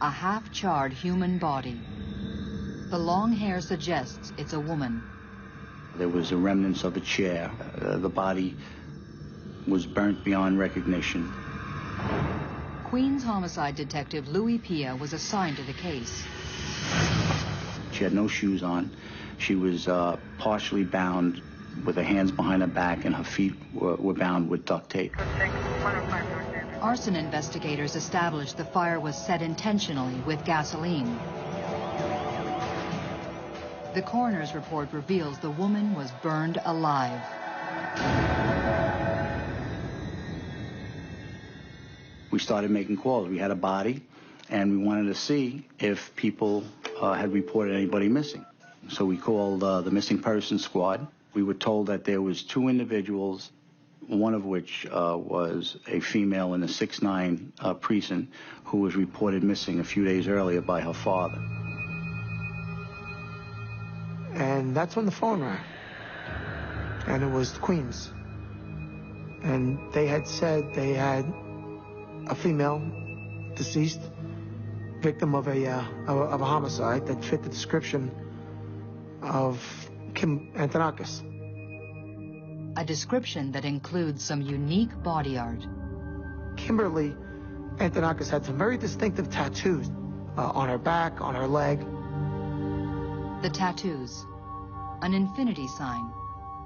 A half-charred human body. The long hair suggests it's a woman. There was a remnants of a chair. The body was burnt beyond recognition. Queens homicide detective Louis Pia was assigned to the case. She had no shoes on. She was partially bound with her hands behind her back, and her feet were bound with duct tape. Arson investigators established the fire was set intentionally with gasoline. The coroner's report reveals the woman was burned alive. We started making calls. We had a body, and we wanted to see if people had reported anybody missing. So we called the missing persons squad. We were told that there was 2 individuals, one of which was a female in the 6-9 precinct who was reported missing a few days earlier by her father. And that's when the phone rang. And it was Queens. And they had said they had a female deceased, victim of a homicide that fit the description of Kim Antonakis. A description that includes some unique body art. Kimberly Antonakis had some very distinctive tattoos on her back, on her leg. The tattoos. An infinity sign.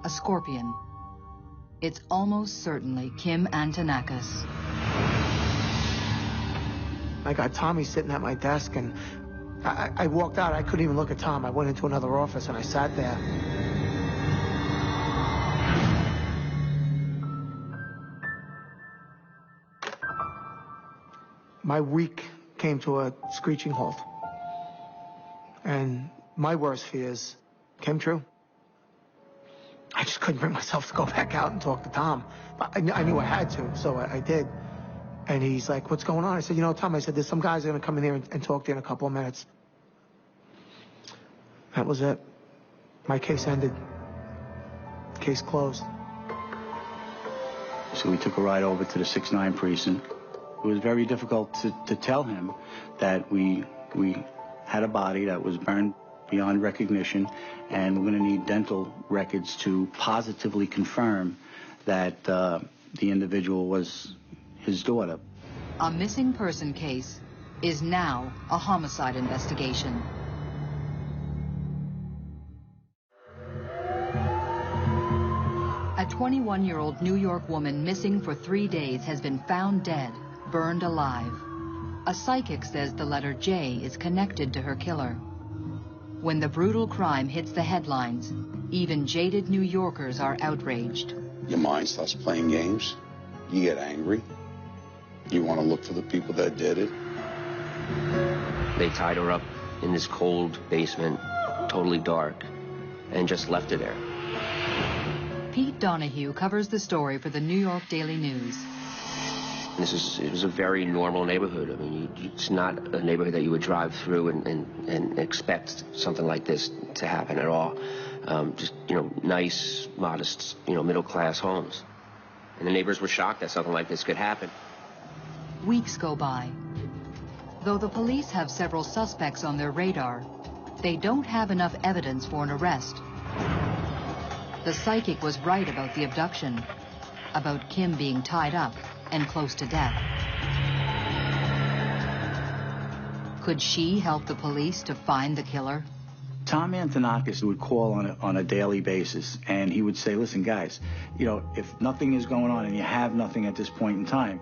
A scorpion. It's almost certainly Kim Antonakis. I got Tommy sitting at my desk, and I walked out. I couldn't even look at Tom. I went into another office, and I sat there. My week came to a screeching halt. And my worst fears came true. I just couldn't bring myself to go back out and talk to Tom. I knew I had to, so I did. And he's like, what's going on? I said, you know, Tom, I said, there's some guys are going to come in here and talk to you in a couple of minutes. That was it. My case ended. Case closed. So we took a ride over to the 6-9 precinct. It was very difficult to tell him that we had a body that was burned beyond recognition, and we're going to need dental records to positively confirm that the individual was his daughter. A missing person case is now a homicide investigation. A 21-year-old New York woman missing for 3 days has been found dead, burned alive. A psychic says the letter J is connected to her killer. When the brutal crime hits the headlines, even jaded New Yorkers are outraged. Your mind starts playing games. You get angry. You want to look for the people that did it. They tied her up in this cold basement, totally dark, and just left her there. Pete Donahue covers the story for the New York Daily News. It was a very normal neighborhood. I mean, it's not a neighborhood that you would drive through and expect something like this to happen at all. Just, nice, modest, middle-class homes. And the neighbors were shocked that something like this could happen. Weeks go by. Though the police have several suspects on their radar, they don't have enough evidence for an arrest. The psychic was right about the abduction, about Kim being tied up and close to death. Could she help the police to find the killer? Tom Antonakis would call on a daily basis, and he would say, listen, guys, if nothing is going on and you have nothing at this point in time,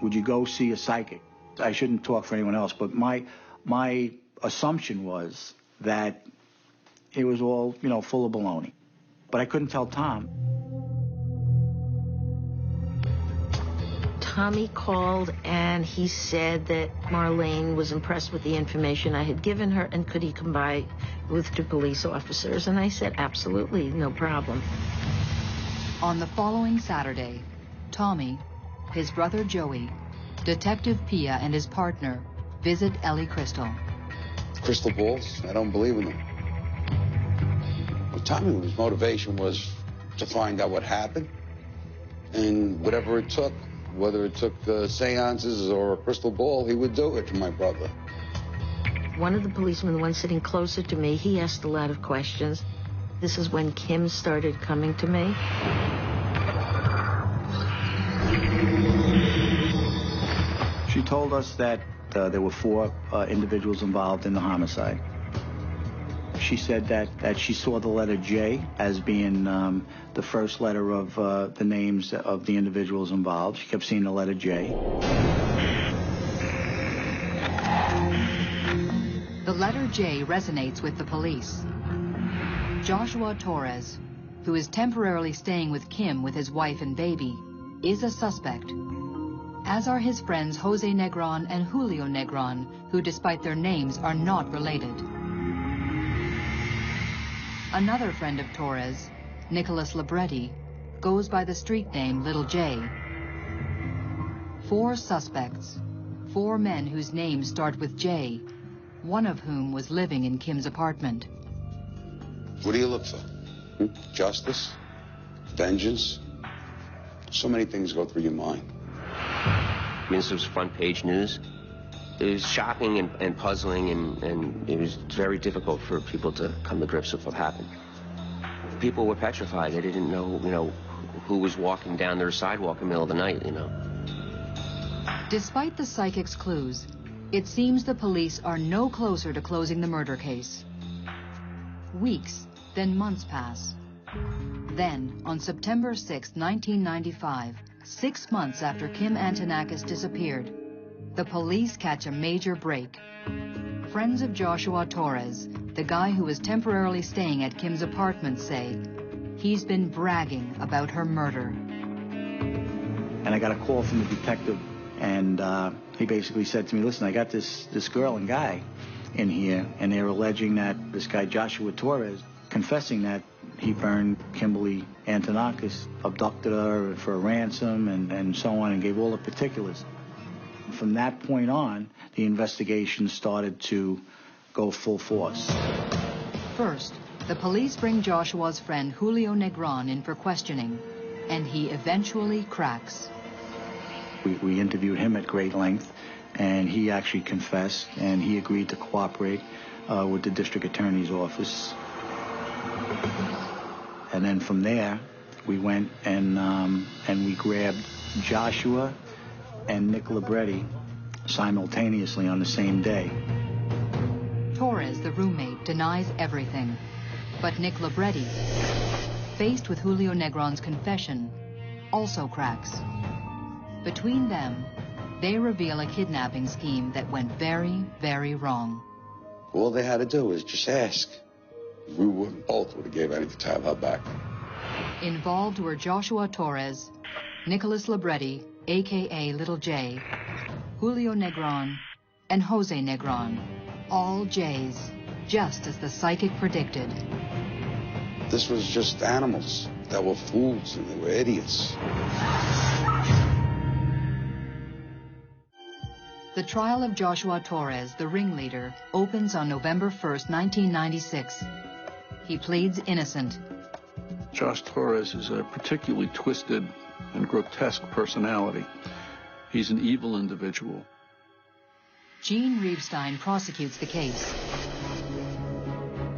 would you go see a psychic? I shouldn't talk for anyone else, but my assumption was that it was all, full of baloney. But I couldn't tell Tom. Tommy called and he said that Marlene was impressed with the information I had given her and could he come by with 2 police officers. And I said, absolutely, no problem. On the following Saturday, Tommy, his brother Joey, Detective Pia and his partner visit Ellie Crystal. Crystal balls, I don't believe in them. Well, Tommy's motivation was to find out what happened, and whatever it took, whether it took seances or a crystal ball, he would do it to my brother. One of the policemen, the one sitting closer to me, he asked a lot of questions. This is when Kim started coming to me. She told us that there were 4 individuals involved in the homicide. She said that she saw the letter J as being the first letter of the names of the individuals involved. She kept seeing the letter J. The letter J resonates with the police. Joshua Torres, who is temporarily staying with Kim with his wife and baby, is a suspect, as are his friends Jose Negron and Julio Negron, who, despite their names, are not related. Another friend of Torres, Nicholas Libretti, goes by the street name Little J. 4 suspects, 4 men whose names start with J, one of whom was living in Kim's apartment. What do you look for? Justice? Vengeance? So many things go through your mind. I mean, this was front-page news. It was shocking and puzzling, and it was very difficult for people to come to grips with what happened. People were petrified. They didn't know, who was walking down their sidewalk in the middle of the night, Despite the psychic's clues, it seems the police are no closer to closing the murder case. Weeks, then months pass. Then, on September 6, 1995, 6 months after Kim Antonakis disappeared, the police catch a major break. Friends of Joshua Torres, the guy who was temporarily staying at Kim's apartment, say he's been bragging about her murder. And I got a call from the detective, and he basically said to me, listen, I got this girl and guy in here, and they're alleging that this guy Joshua Torres, confessing that he burned Kimberly Antonakis, abducted her for a ransom, and so on, and gave all the particulars. From that point on, the investigation started to go full force. First, the police bring Joshua's friend Julio Negron in for questioning, and he eventually cracks. We interviewed him at great length, and he actually confessed, and he agreed to cooperate with the district attorney's office. And then from there, we went and we grabbed Joshua and Nick Libretti simultaneously on the same day. Torres, the roommate, denies everything. But Nick Libretti, faced with Julio Negron's confession, also cracks. Between them, they reveal a kidnapping scheme that went very, very wrong. All they had to do was just ask. We both would have gave anything to have her back. Involved were Joshua Torres, Nicholas Libretti, a.k.a. Little J, Julio Negron, and Jose Negron, all J's, just as the psychic predicted. This was just animals that were fools and they were idiots. The trial of Joshua Torres, the ringleader, opens on November 1st, 1996. He pleads innocent. Josh Torres is a particularly twisted and grotesque personality. He's an evil individual. Gene Reebstein prosecutes the case.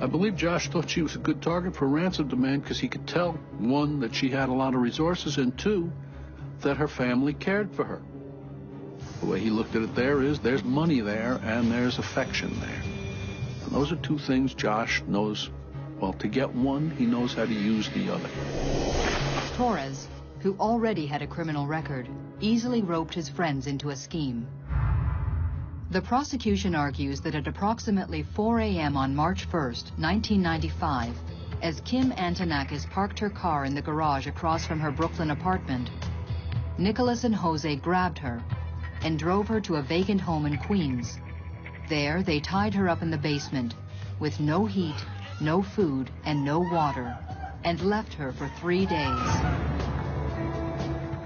I believe Josh thought she was a good target for a ransom demand because he could tell, one, that she had a lot of resources, and two, that her family cared for her. The way he looked at it there's money there and there's affection there. And those are two things Josh knows. Well, to get one, he knows how to use the other. Torres, who already had a criminal record, easily roped his friends into a scheme. The prosecution argues that at approximately 4 a.m. on March 1st, 1995, as Kim Antonakis parked her car in the garage across from her Brooklyn apartment, Nicholas and Jose grabbed her and drove her to a vacant home in Queens. There, they tied her up in the basement with no heat, no food, and no water, and left her for 3 days.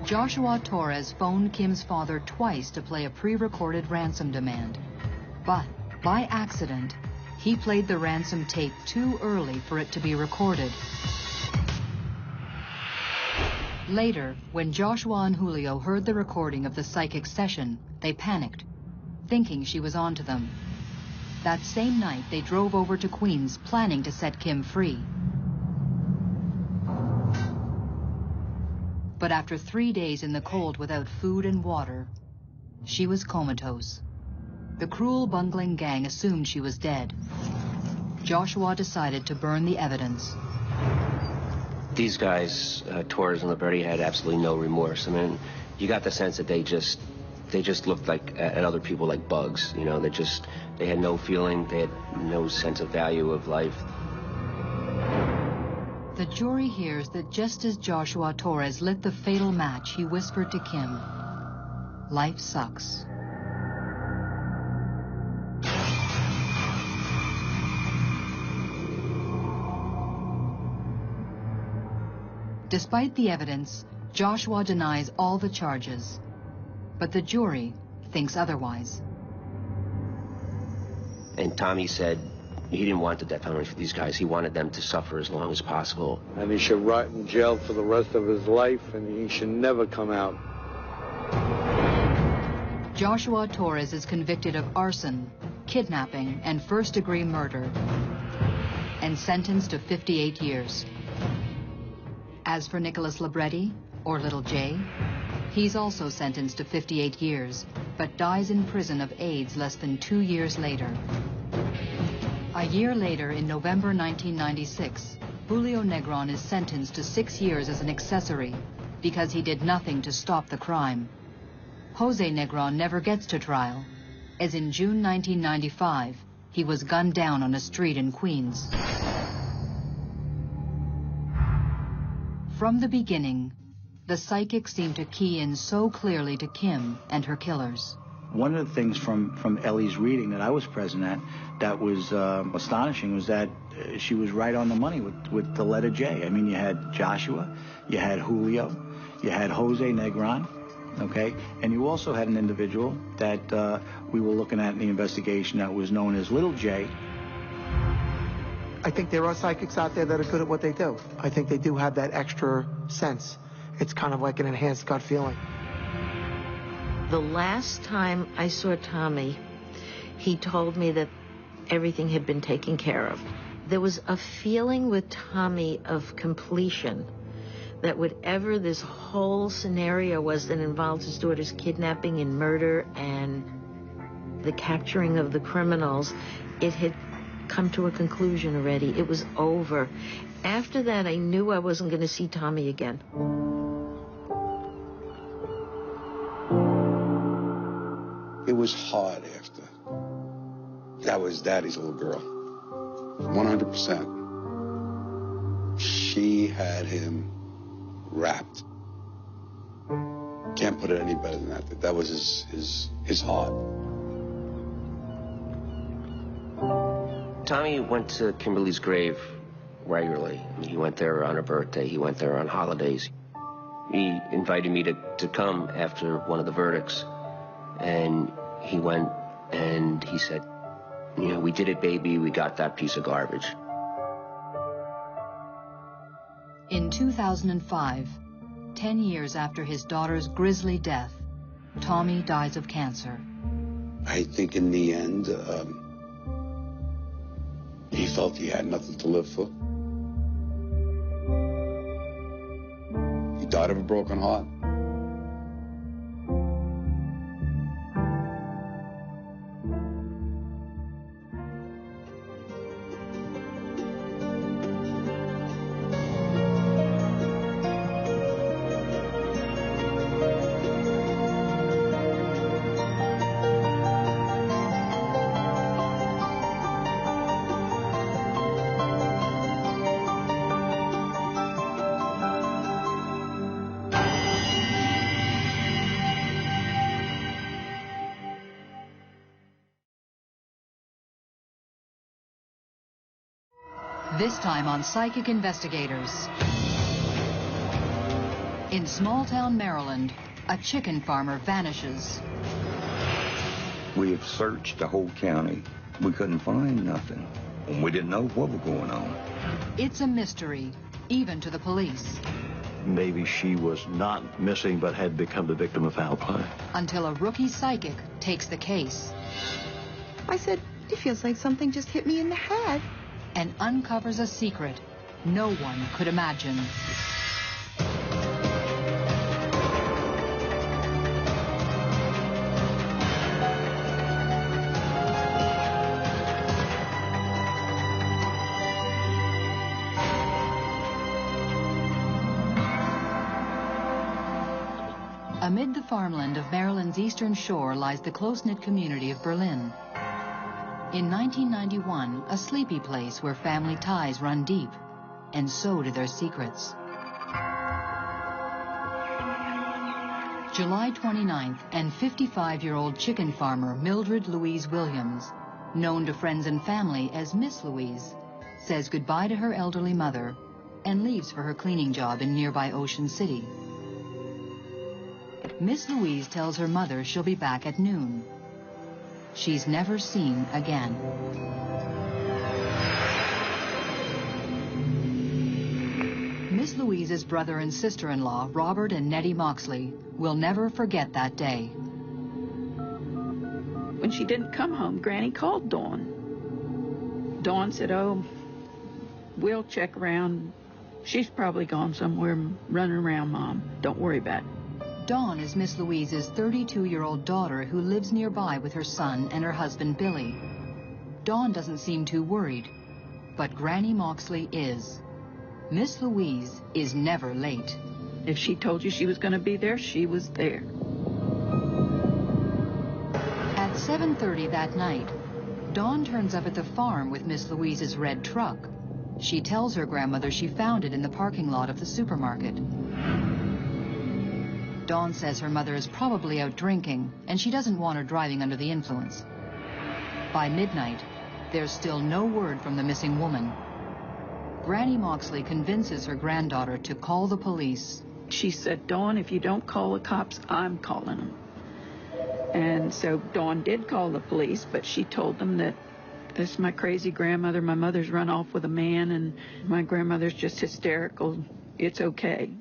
Joshua Torres phoned Kim's father twice to play a pre-recorded ransom demand. But, by accident, he played the ransom tape too early for it to be recorded. Later, when Joshua and Julio heard the recording of the psychic session, they panicked, thinking she was onto them. That same night, they drove over to Queens, planning to set Kim free. But after 3 days in the cold without food and water, she was comatose. The cruel, bungling gang assumed she was dead. Joshua decided to burn the evidence. These guys, Torres and Libretti, had absolutely no remorse. I mean, you got the sense that they just looked like at other people like bugs. You know, they had no feeling, they had no sense of value of life. The jury hears that just as Joshua Torres lit the fatal match, he whispered to Kim, "Life sucks." Despite the evidence, Joshua denies all the charges, but the jury thinks otherwise. And Tommy said he didn't want the death penalty for these guys. He wanted them to suffer as long as possible. And he should rot in jail for the rest of his life, and he should never come out. Joshua Torres is convicted of arson, kidnapping, and first-degree murder, and sentenced to 58 years. As for Nicholas Libretti, or Little J, He's also sentenced to 58 years, but dies in prison of AIDS less than 2 years later. A year later, in November 1996, Julio Negron is sentenced to 6 years as an accessory because he did nothing to stop the crime. Jose Negron never gets to trial, as in June 1995, he was gunned down on a street in Queens. From the beginning, the psychic seemed to key in so clearly to Kim and her killers. One of the things from Ellie's reading that I was present at that was astonishing was that she was right on the money with the letter J. I mean, you had Joshua, you had Julio, you had Jose Negron, okay? And you also had an individual that we were looking at in the investigation that was known as Little J. I think there are psychics out there that are good at what they do. I think they do have that extra sense. It's kind of like an enhanced gut feeling. The last time I saw Tommy, he told me that everything had been taken care of. There was a feeling with Tommy of completion, that whatever this whole scenario was that involved his daughter's kidnapping and murder and the capturing of the criminals, it had come to a conclusion already. It was over. After that, I knew I wasn't going to see Tommy again. It was hard after. That was Daddy's little girl. 100%. She had him wrapped. Can't put it any better than that. That was his heart. Tommy went to Kimberly's grave regularly. I mean, he went there on her birthday. He went there on holidays. He invited me to come after one of the verdicts. And he went and he said, you know, we did it, baby. We got that piece of garbage. In 2005, 10 years after his daughter's grisly death, Tommy dies of cancer. I think in the end, he felt he had nothing to live for. He died of a broken heart. This time on Psychic Investigators. In small-town Maryland, a chicken farmer vanishes. We have searched the whole county. We couldn't find nothing. We didn't know what was going on. It's a mystery, even to the police. Maybe she was not missing but had become the victim of foul play. Until a rookie psychic takes the case. I said, it feels like something just hit me in the head. And uncovers a secret no one could imagine. Amid the farmland of Maryland's eastern shore lies the close-knit community of Berlin. In 1991, a sleepy place where family ties run deep, and so do their secrets. July 29th, and 55-year-old chicken farmer Mildred Louise Williams, known to friends and family as Miss Louise, says goodbye to her elderly mother and leaves for her cleaning job in nearby Ocean City. Miss Louise tells her mother she'll be back at noon. She's never seen again. Miss Louise's brother and sister-in-law, Robert and Nettie Moxley, will never forget that day. When she didn't come home, Granny called Dawn. Dawn said, oh, we'll check around. She's probably gone somewhere running around, Mom. Don't worry about it. Dawn is Miss Louise's 32-year-old daughter who lives nearby with her son and her husband, Billy. Dawn doesn't seem too worried, but Granny Moxley is. Miss Louise is never late. If she told you she was going to be there, she was there. At 7:30 that night, Dawn turns up at the farm with Miss Louise's red truck. She tells her grandmother she found it in the parking lot of the supermarket. Dawn says her mother is probably out drinking, and she doesn't want her driving under the influence. By midnight, there's still no word from the missing woman. Granny Moxley convinces her granddaughter to call the police. She said, Dawn, if you don't call the cops, I'm calling them. And so Dawn did call the police, but she told them that this is my crazy grandmother. My mother's run off with a man, and my grandmother's just hysterical. It's okay.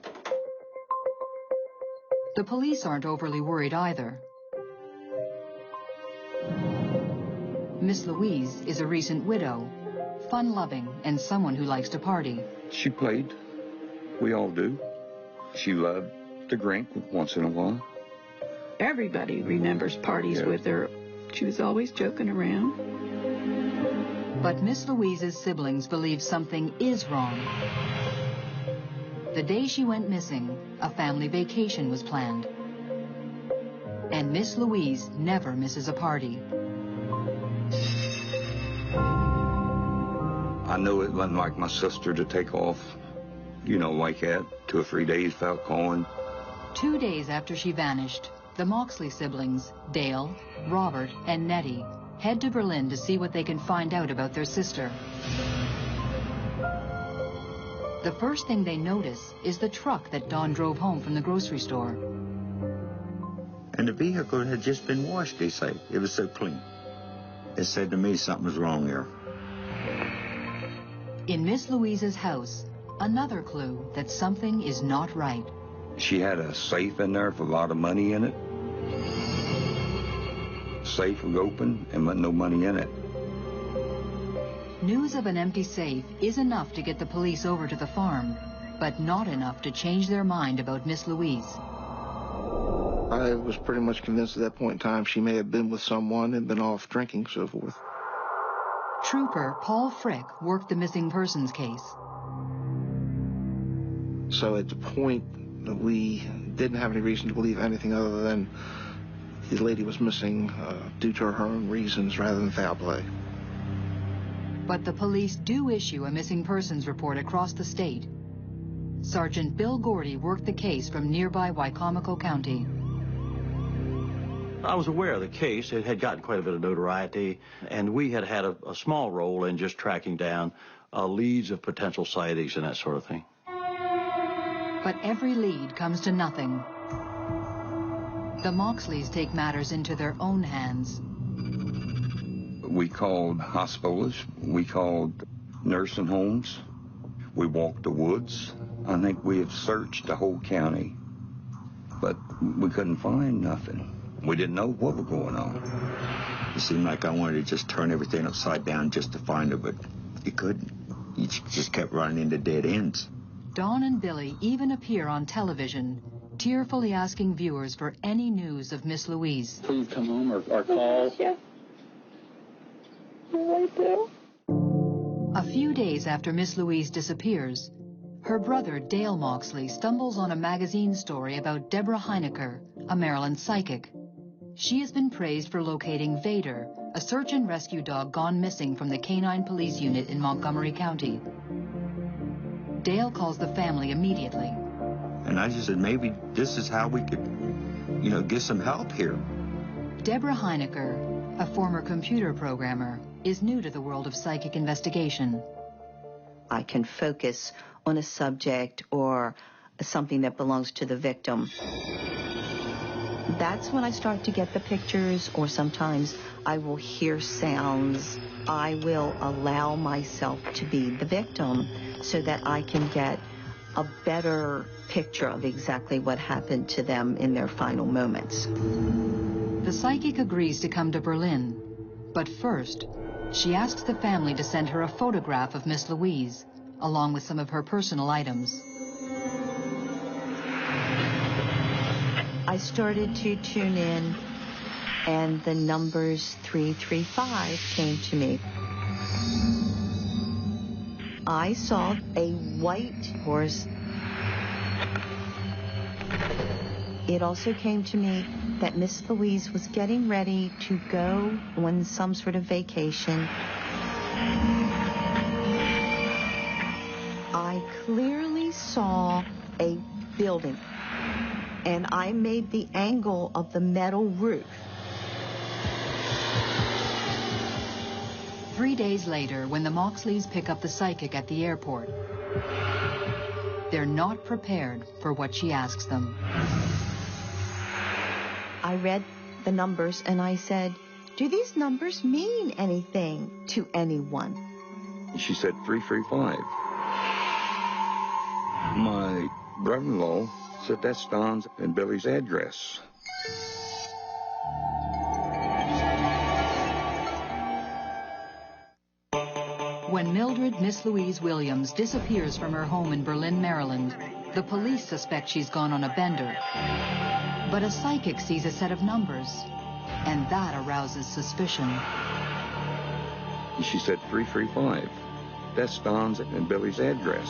The police aren't overly worried either. Miss Louise is a recent widow, fun-loving, and someone who likes to party. She played. We all do. She loved to drink once in a while. Everybody remembers parties with her. She was always joking around. But Miss Louise's siblings believe something is wrong. The day she went missing, a family vacation was planned. And Miss Louise never misses a party. I know it wasn't like my sister to take off, like that, 2 or 3 days without calling. 2 days after she vanished, the Moxley siblings, Dale, Robert, and Nettie, head to Berlin to see what they can find out about their sister. The first thing they notice is the truck that Dawn drove home from the grocery store. And the vehicle had just been washed, they say. It was so clean. It said to me something was wrong there. In Miss Louise's house, another clue that something is not right. She had a safe in there with a lot of money in it. Safe was open and wasn't no money in it. News of an empty safe is enough to get the police over to the farm, but not enough to change their mind about Miss Louise. I was pretty much convinced at that point in time she may have been with someone and been off drinking, so forth. Trooper Paul Frick worked the missing persons case. So at the point that we didn't have any reason to believe anything other than the lady was missing due to her own reasons rather than foul play. But the police do issue a missing persons report across the state. Sergeant Bill Gordy worked the case from nearby Wicomico County. I was aware of the case. It had gotten quite a bit of notoriety, and we had had a small role in just tracking down leads of potential sightings and that sort of thing. But every lead comes to nothing. The Moxleys take matters into their own hands. We called hospitals. We called nursing homes. We walked the woods. I think we have searched the whole county, but we couldn't find nothing. We didn't know what was going on. It seemed like I wanted to just turn everything upside down just to find her, but you couldn't. You just kept running into dead ends. Dawn and Billy even appear on television, tearfully asking viewers for any news of Miss Louise. Please come home or call. Yeah. Right there. A few days after Miss Louise disappears, her brother Dale Moxley stumbles on a magazine story about Deborah Heinecker, a Maryland psychic. She has been praised for locating Vader, a search and rescue dog gone missing from the Canine Police Unit in Montgomery County. Dale calls the family immediately. And I just said, maybe this is how we could, get some help here. Deborah Heinecker, a former computer programmer, is new to the world of psychic investigation. I can focus on a subject or something that belongs to the victim. That's when I start to get the pictures, or sometimes I will hear sounds. I will allow myself to be the victim so that I can get a better picture of exactly what happened to them in their final moments. The psychic agrees to come to Berlin, but first, she asks the family to send her a photograph of Miss Louise, along with some of her personal items. I started to tune in, and the numbers 335 came to me. I saw a white horse. It also came to me that Miss Louise was getting ready to go on some sort of vacation. I clearly saw a building, and I made the angle of the metal roof. 3 days later, when the Moxleys pick up the psychic at the airport, they're not prepared for what she asks them. I read the numbers and I said, "Do these numbers mean anything to anyone?" She said 335. My brother-in-law said that's Don's and Billy's address. When Mildred Miss Louise Williams disappears from her home in Berlin, Maryland, the police suspect she's gone on a bender. But a psychic sees a set of numbers, and that arouses suspicion. She said 335. That's Don's and Billy's address.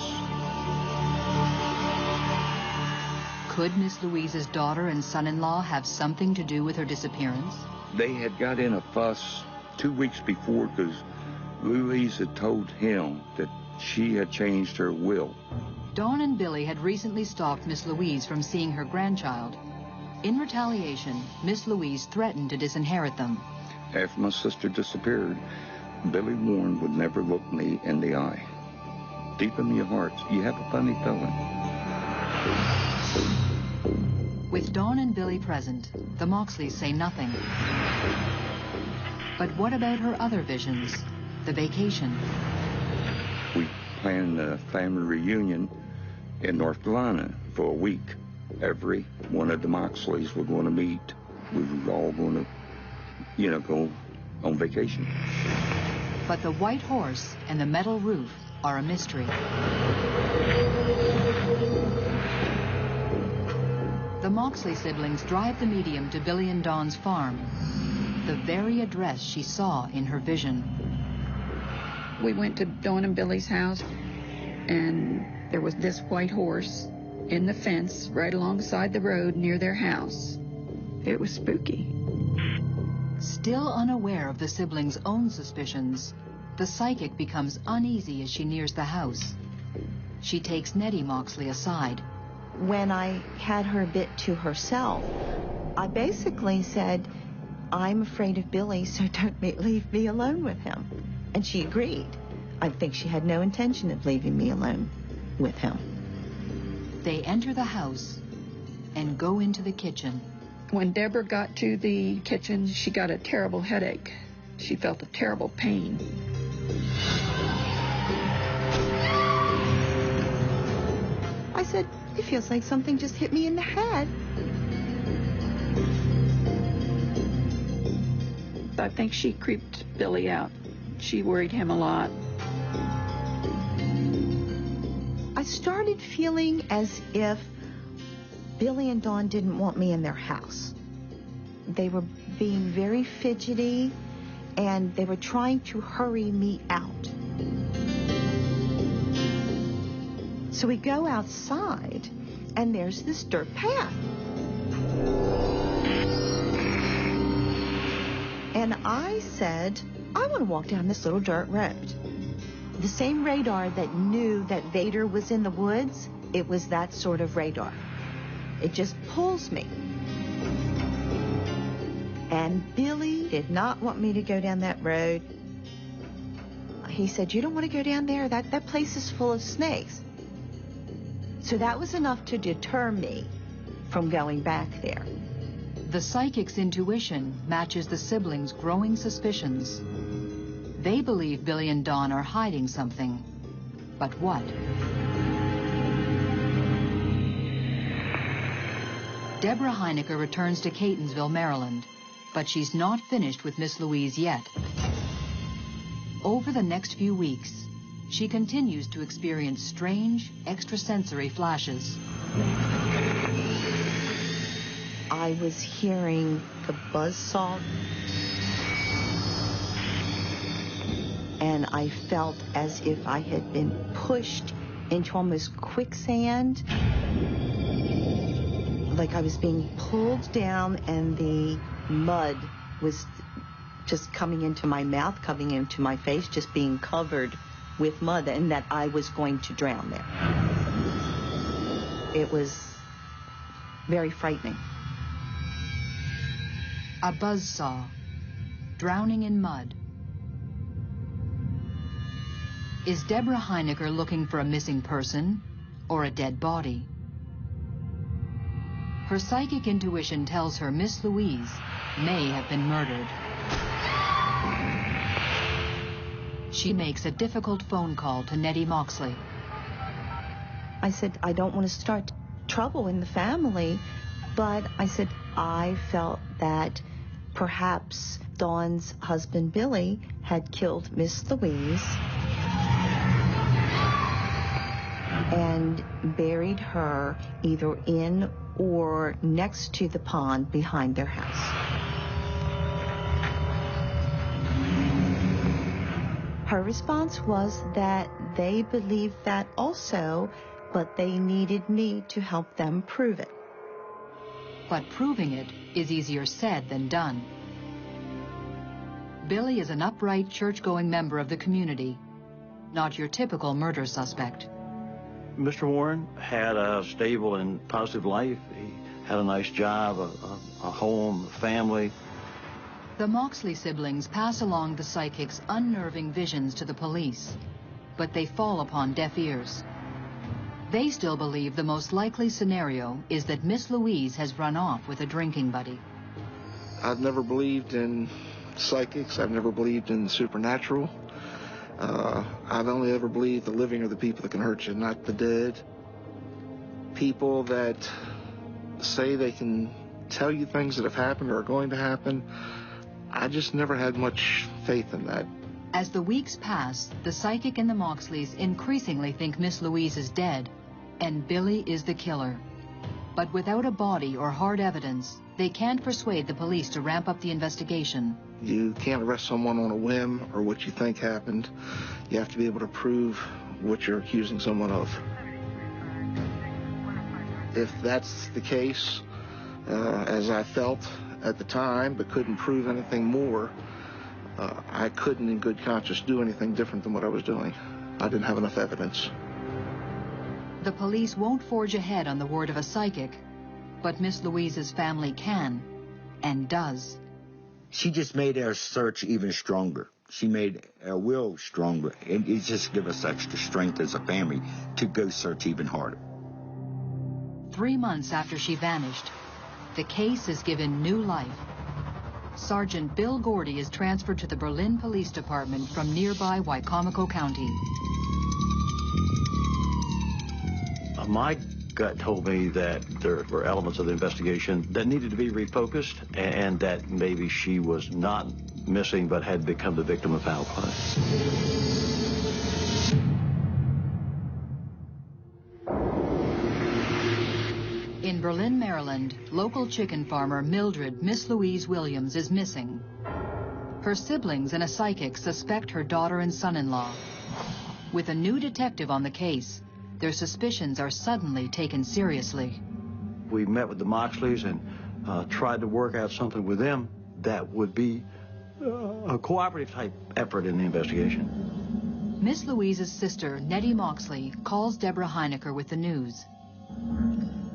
Could Miss Louise's daughter and son-in-law have something to do with her disappearance? They had got in a fuss 2 weeks before because Louise had told him that she had changed her will. Dawn and Billy had recently stopped Miss Louise from seeing her grandchild. In retaliation, Miss Louise threatened to disinherit them. After my sister disappeared, Billy Warren would never look me in the eye. Deep in your hearts, you have a funny feeling. With Dawn and Billy present, the Moxleys say nothing. But what about her other visions? The vacation. We planned a family reunion in North Carolina for a week. Every one of the Moxleys were going to meet. We were all going to, go on vacation. But the white horse and the metal roof are a mystery. The Moxley siblings drive the medium to Billy and Dawn's farm, the very address she saw in her vision. We went to Dawn and Billy's house, and there was this white horse in the fence right alongside the road near their house. It was spooky. Still unaware of the siblings' own suspicions, the psychic becomes uneasy as she nears the house. She takes Nettie Moxley aside. When I had her a bit to herself, I basically said, "I'm afraid of Billy, so don't leave me alone with him." And she agreed. I think she had no intention of leaving me alone with him. They enter the house and go into the kitchen. When Deborah got to the kitchen, she got a terrible headache. She felt a terrible pain. I said, "It feels like something just hit me in the head." I think she creeped Billy out. She worried him a lot. I started feeling as if Billy and Dawn didn't want me in their house. They were being very fidgety, and they were trying to hurry me out. So we go outside, and there's this dirt path. And I said, "I want to walk down this little dirt road." The same radar that knew that Vader was in the woods, it was that sort of radar. It just pulls me. And Billy did not want me to go down that road. He said, "You don't want to go down there. That place is full of snakes." So that was enough to deter me from going back there. The psychic's intuition matches the siblings' growing suspicions. They believe Billy and Dawn are hiding something. But what? Deborah Heinecker returns to Catonsville, Maryland, but she's not finished with Miss Louise yet. Over the next few weeks, she continues to experience strange, extrasensory flashes. I was hearing the buzzsaw, and I felt as if I had been pushed into almost quicksand, like I was being pulled down and the mud was just coming into my mouth, coming into my face, just being covered with mud, and that I was going to drown there. It was very frightening. A buzzsaw, drowning in mud. Is Deborah Heinecker looking for a missing person or a dead body? Her psychic intuition tells her Miss Louise may have been murdered. She makes a difficult phone call to Nettie Moxley. I said, I don't want to start trouble in the family, but I said, I felt that perhaps Dawn's husband, Billy, had killed Miss Louise and buried her either in or next to the pond behind their house. Her response was that they believed that also, but they needed me to help them prove it. But proving it is easier said than done. Billy is an upright, church-going member of the community, not your typical murder suspect. Mr. Warren had a stable and positive life. He had a nice job, a home, a family. The Moxley siblings pass along the psychic's unnerving visions to the police, but they fall upon deaf ears. They still believe the most likely scenario is that Miss Louise has run off with a drinking buddy. I've never believed in psychics. I've never believed in the supernatural. I've only ever believed the living are the people that can hurt you, not the dead. People that say they can tell you things that have happened or are going to happen, I just never had much faith in that. As the weeks pass, the psychic and the Moxleys increasingly think Miss Louise is dead, and Billy is the killer. But without a body or hard evidence, they can't persuade the police to ramp up the investigation. You can't arrest someone on a whim or what you think happened. You have to be able to prove what you're accusing someone of. If that's the case, as I felt at the time, but couldn't prove anything more, I couldn't in good conscience do anything different than what I was doing. I didn't have enough evidence. The police won't forge ahead on the word of a psychic, but Miss Louise's family can, and does. She just made our search even stronger. She made our will stronger. And it just gave us extra strength as a family to go search even harder. 3 months after she vanished, the case is given new life. Sergeant Bill Gordy is transferred to the Berlin Police Department from nearby Wicomico County. My gut told me that there were elements of the investigation that needed to be refocused, and that maybe she was not missing but had become the victim of foul play. In Berlin, Maryland, local chicken farmer Mildred Miss Louise Williams is missing. Her siblings and a psychic suspect her daughter and son-in-law. With a new detective on the case, their suspicions are suddenly taken seriously. We met with the Moxleys and tried to work out something with them that would be a cooperative type effort in the investigation. Miss Louise's sister, Nettie Moxley, calls Deborah Heinecker with the news.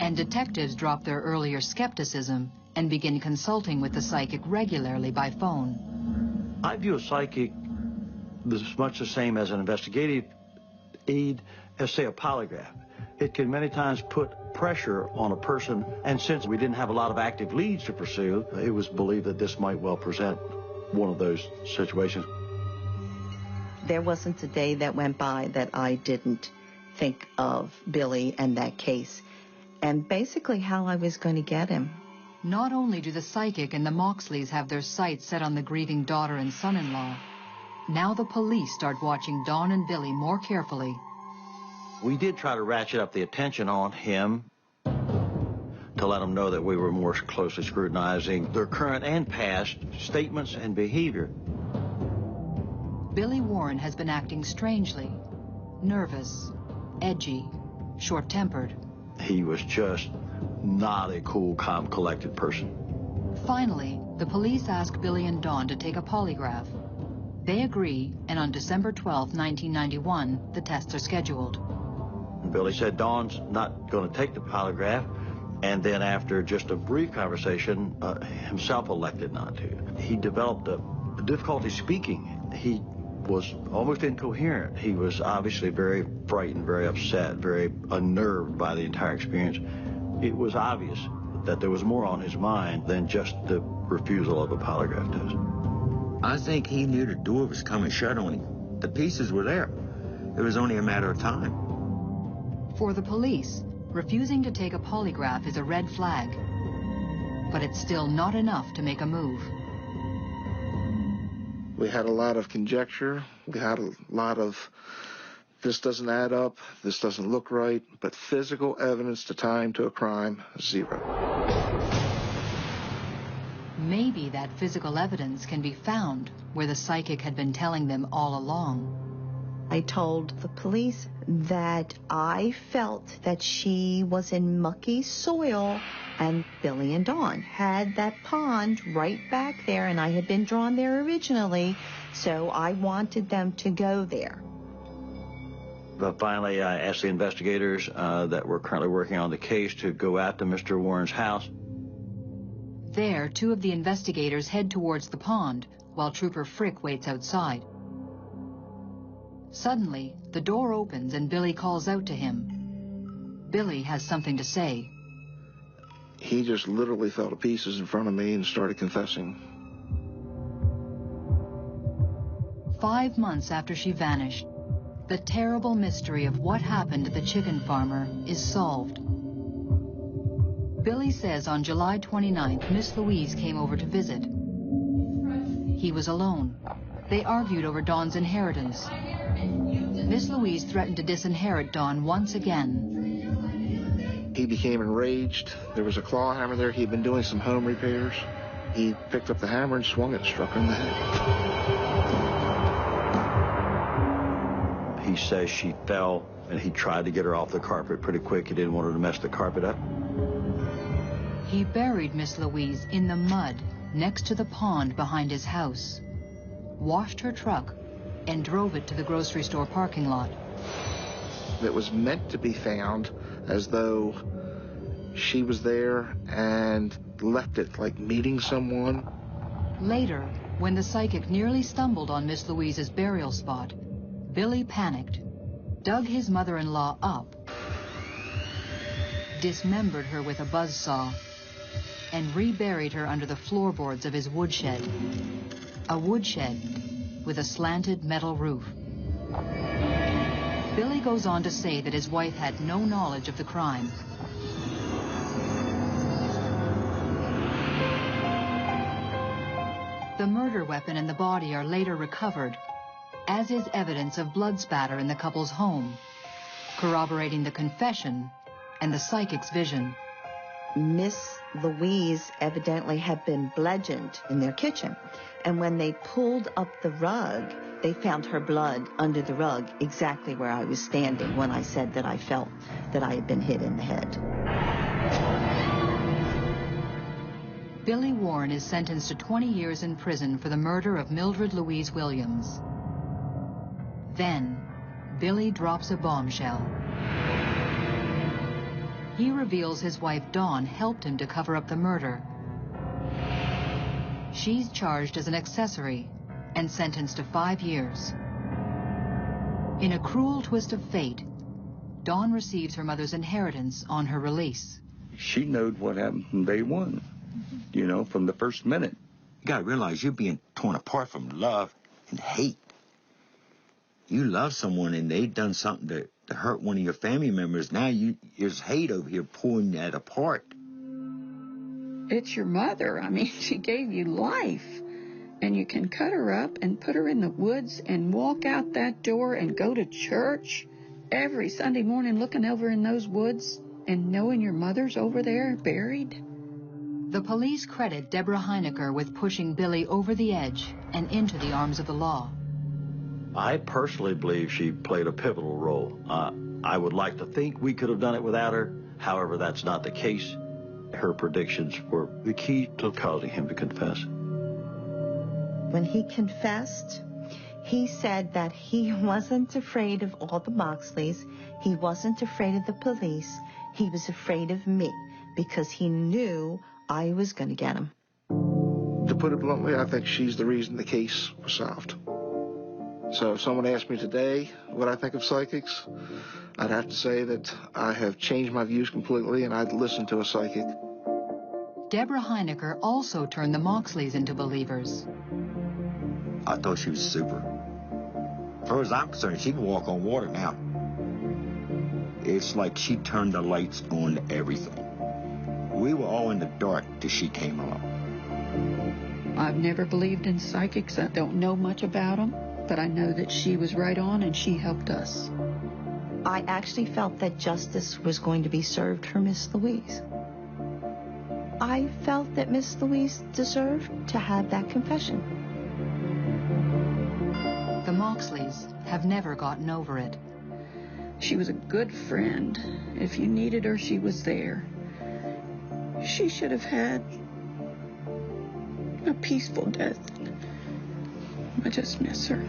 And detectives drop their earlier skepticism and begin consulting with the psychic regularly by phone. I view a psychic as much the same as an investigative aid as, say, a polygraph. It can many times put pressure on a person, and since we didn't have a lot of active leads to pursue, it was believed that this might well present one of those situations. There wasn't a day that went by that I didn't think of Billy and that case, and basically how I was going to get him. Not only do the psychic and the Moxleys have their sights set on the grieving daughter and son-in-law, now the police start watching Dawn and Billy more carefully. We did try to ratchet up the attention on him to to let them know that we were more closely scrutinizing their current and past statements and behavior. Billy Warren has been acting strangely, nervous, edgy, short-tempered. He was just not a cool, calm, collected person. Finally, the police ask Billy and Dawn to take a polygraph. They agree, and on December 12, 1991, the tests are scheduled. Billy said Dawn's not going to take the polygraph, and then after just a brief conversation, himself elected not to. He developed a difficulty speaking. He was almost incoherent. He was obviously very frightened, very upset, very unnerved by the entire experience. It was obvious that there was more on his mind than just the refusal of a polygraph test. I think he knew the door was coming shut on him. The pieces were there. It was only a matter of time. For the police, refusing to take a polygraph is a red flag. But it's still not enough to make a move. We had a lot of conjecture. We had a lot of, this doesn't add up, this doesn't look right, but physical evidence to tie him to a crime, zero. Maybe that physical evidence can be found where the psychic had been telling them all along. I told the police that I felt that she was in mucky soil, and Billy and Dawn had that pond right back there, and I had been drawn there originally, so I wanted them to go there. But finally, I asked the investigators that were currently working on the case to go out to Mr. Warren's house. There, two of the investigators head towards the pond, while Trooper Frick waits outside. Suddenly, the door opens and Billy calls out to him. Billy has something to say. He just literally fell to pieces in front of me and started confessing. 5 months after she vanished, the terrible mystery of what happened to the chicken farmer is solved. Billy says on July 29th, Miss Louise came over to visit. He was alone. They argued over Dawn's inheritance. Miss Louise threatened to disinherit Dawn once again. He became enraged. There was a claw hammer there. He'd been doing some home repairs. He picked up the hammer and swung it and struck her in the head. He says she fell, and he tried to get her off the carpet pretty quick. He didn't want her to mess the carpet up. He buried Miss Louise in the mud next to the pond behind his house, washed her truck, and drove it to the grocery store parking lot. It was meant to be found as though she was there and left it, like meeting someone. Later, when the psychic nearly stumbled on Miss Louise's burial spot, Billy panicked, dug his mother-in-law up, dismembered her with a buzzsaw, and reburied her under the floorboards of his woodshed. A woodshed with a slanted metal roof. Billy goes on to say that his wife had no knowledge of the crime. The murder weapon and the body are later recovered, as is evidence of blood spatter in the couple's home, corroborating the confession and the psychic's vision. Miss Louise evidently had been bludgeoned in their kitchen, and when they pulled up the rug, they found her blood under the rug exactly where I was standing when I said that I felt that I had been hit in the head. Billy Warren is sentenced to 20 years in prison for the murder of Mildred Louise Williams. Then, Billy drops a bombshell. He reveals his wife Dawn helped him to cover up the murder. She's charged as an accessory and sentenced to 5 years. In a cruel twist of fate, Dawn receives her mother's inheritance on her release. She knowed what happened from day one, you know, from the first minute. You gotta realize you're being torn apart from love and hate. You love someone and they've done something to hurt one of your family members. Now there's hate over here pulling that apart. It's your mother. I mean, she gave you life. And you can cut her up and put her in the woods and walk out that door and go to church every Sunday morning looking over in those woods. And knowing your mother's over there, buried? The police credit Deborah Heinecker with pushing Billy over the edge and into the arms of the law. I personally believe she played a pivotal role. I would like to think we could have done it without her. However, that's not the case. Her predictions were the key to causing him to confess. When he confessed, he said that he wasn't afraid of all the Moxleys. He wasn't afraid of the police. He was afraid of me because he knew I was going to get him. To put it bluntly, I think she's the reason the case was solved. So if someone asked me today what I think of psychics, I'd have to say that I have changed my views completely and I'd listen to a psychic. Deborah Heinecker also turned the Moxleys into believers. I thought she was super. As far as I'm concerned, she can walk on water now. It's like she turned the lights on to everything. We were all in the dark till she came along. I've never believed in psychics. I don't know much about them, but I know that she was right on and she helped us. I actually felt that justice was going to be served for Miss Louise. I felt that Miss Louise deserved to have that confession. The Moxleys have never gotten over it. She was a good friend. If you needed her, she was there. She should have had a peaceful death. I just miss her.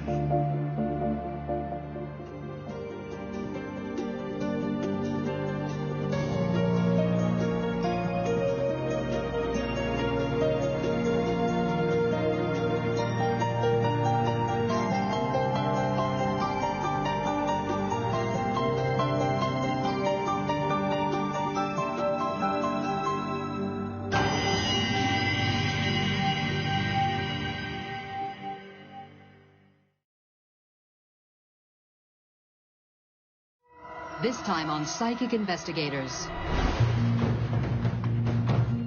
This time on Psychic Investigators.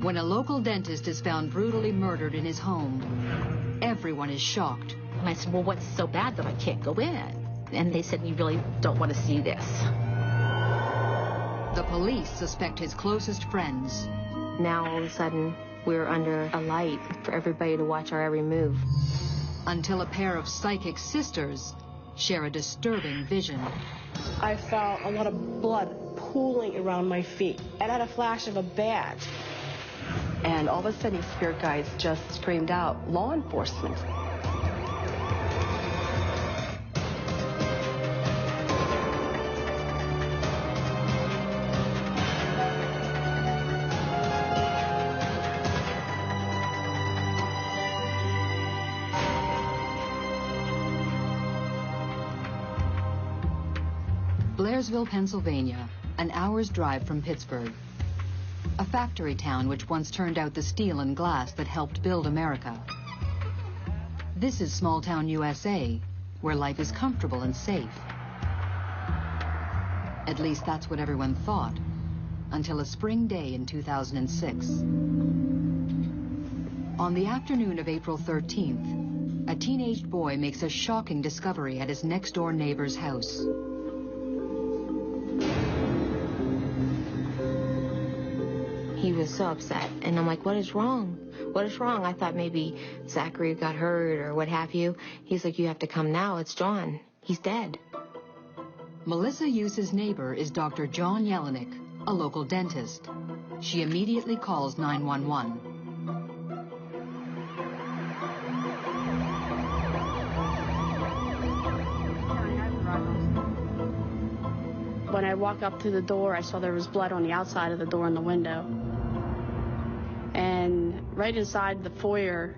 When a local dentist is found brutally murdered in his home, everyone is shocked. And I said, well, what's so bad that I can't go in? And they said, you really don't want to see this. The police suspect his closest friends. Now, all of a sudden, we're under a light for everybody to watch our every move. Until a pair of psychic sisters share a disturbing vision. I felt a lot of blood pooling around my feet. And I had a flash of a bat. And all of a sudden, spirit guides just screamed out, law enforcement. Blairsville, Pennsylvania, an hour's drive from Pittsburgh. A factory town which once turned out the steel and glass that helped build America. This is small town USA, where life is comfortable and safe. At least that's what everyone thought, until a spring day in 2006. On the afternoon of April 13th, a teenage boy makes a shocking discovery at his next-door neighbor's house. He was so upset, and I'm like, what is wrong? What is wrong? I thought maybe Zachary got hurt or what have you. He's like, you have to come now. It's John. He's dead. Melissa Yuse's neighbor is Dr. John Jelinek, a local dentist. She immediately calls 911. When I walked up to the door, I saw there was blood on the outside of the door and the window. And right inside the foyer,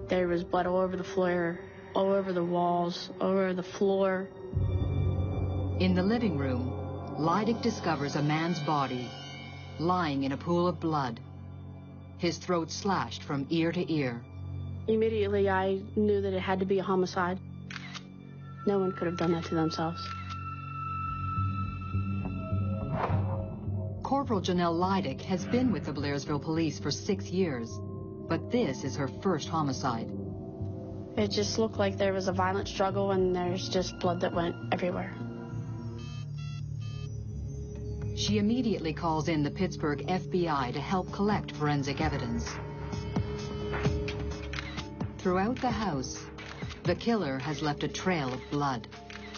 there was blood all over the floor, all over the walls, all over the floor. In the living room, Leidig discovers a man's body lying in a pool of blood, his throat slashed from ear to ear. Immediately, I knew that it had to be a homicide. No one could have done that to themselves. Corporal Janelle Leidig has been with the Blairsville police for 6 years, but this is her first homicide. It just looked like there was a violent struggle and there's just blood that went everywhere. She immediately calls in the Pittsburgh FBI to help collect forensic evidence. Throughout the house, the killer has left a trail of blood.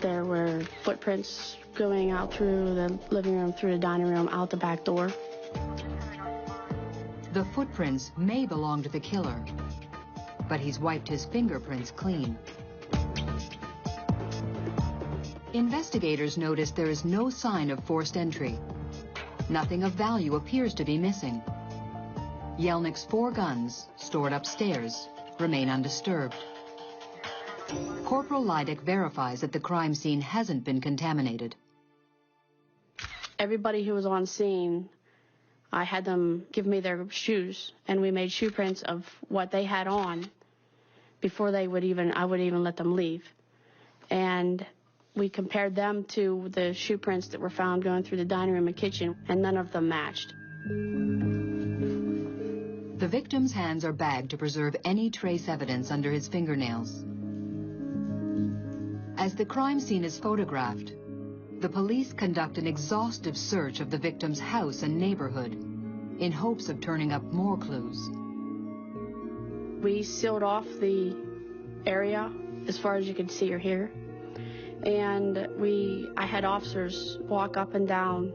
There were footprints going out through the living room, through the dining room, out the back door. The footprints may belong to the killer, but he's wiped his fingerprints clean. Investigators notice there is no sign of forced entry. Nothing of value appears to be missing. Yelnick's 4 guns, stored upstairs, remain undisturbed. Corporal Leidick verifies that the crime scene hasn't been contaminated. Everybody who was on scene, I had them give me their shoes, and we made shoe prints of what they had on before I would even let them leave. And we compared them to the shoe prints that were found going through the dining room and kitchen, and none of them matched. The victim's hands are bagged to preserve any trace evidence under his fingernails. As the crime scene is photographed, the police conduct an exhaustive search of the victim's house and neighborhood in hopes of turning up more clues. We sealed off the area as far as you could see or hear. And I had officers walk up and down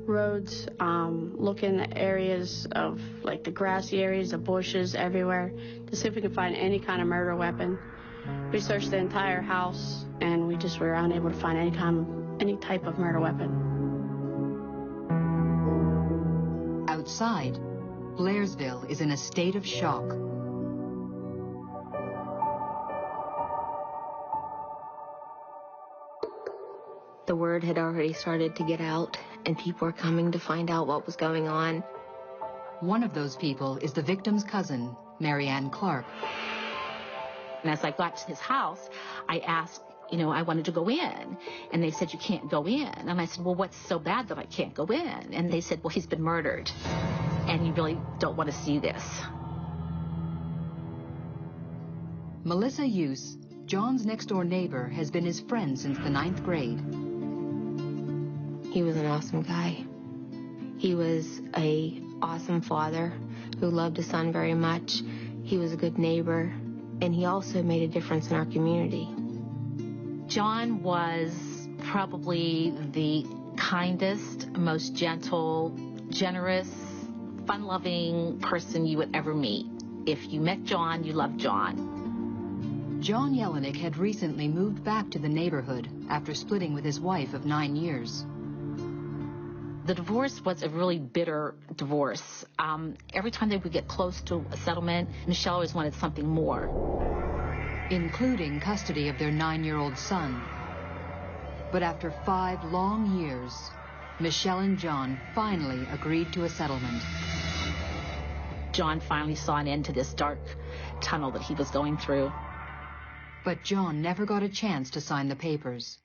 roads, looking at areas of, like, the grassy areas, the bushes, everywhere, to see if we could find any kind of murder weapon. We searched the entire house, and we just were unable to find any type of murder weapon. Outside, Blairsville is in a state of shock. The word had already started to get out, and people were coming to find out what was going on. One of those people is the victim's cousin, Marianne Clark. And as I got to his house, I asked, I wanted to go in. And they said, you can't go in. And I said, well, what's so bad that I can't go in? And they said, well, he's been murdered, and you really don't want to see this. Melissa Use, John's next-door neighbor, has been his friend since the 9th grade. He was an awesome guy. He was an awesome father who loved his son very much. He was a good neighbor, and he also made a difference in our community. John was probably the kindest, most gentle, generous, fun-loving person you would ever meet. If you met John, you loved John. John Yelenick had recently moved back to the neighborhood after splitting with his wife of 9 years. The divorce was a really bitter divorce. Every time they would get close to a settlement, Michelle always wanted something more, including custody of their 9-year-old son. But after 5 long years, Michelle and John finally agreed to a settlement. John finally saw an end to this dark tunnel that he was going through. But John never got a chance to sign the papers.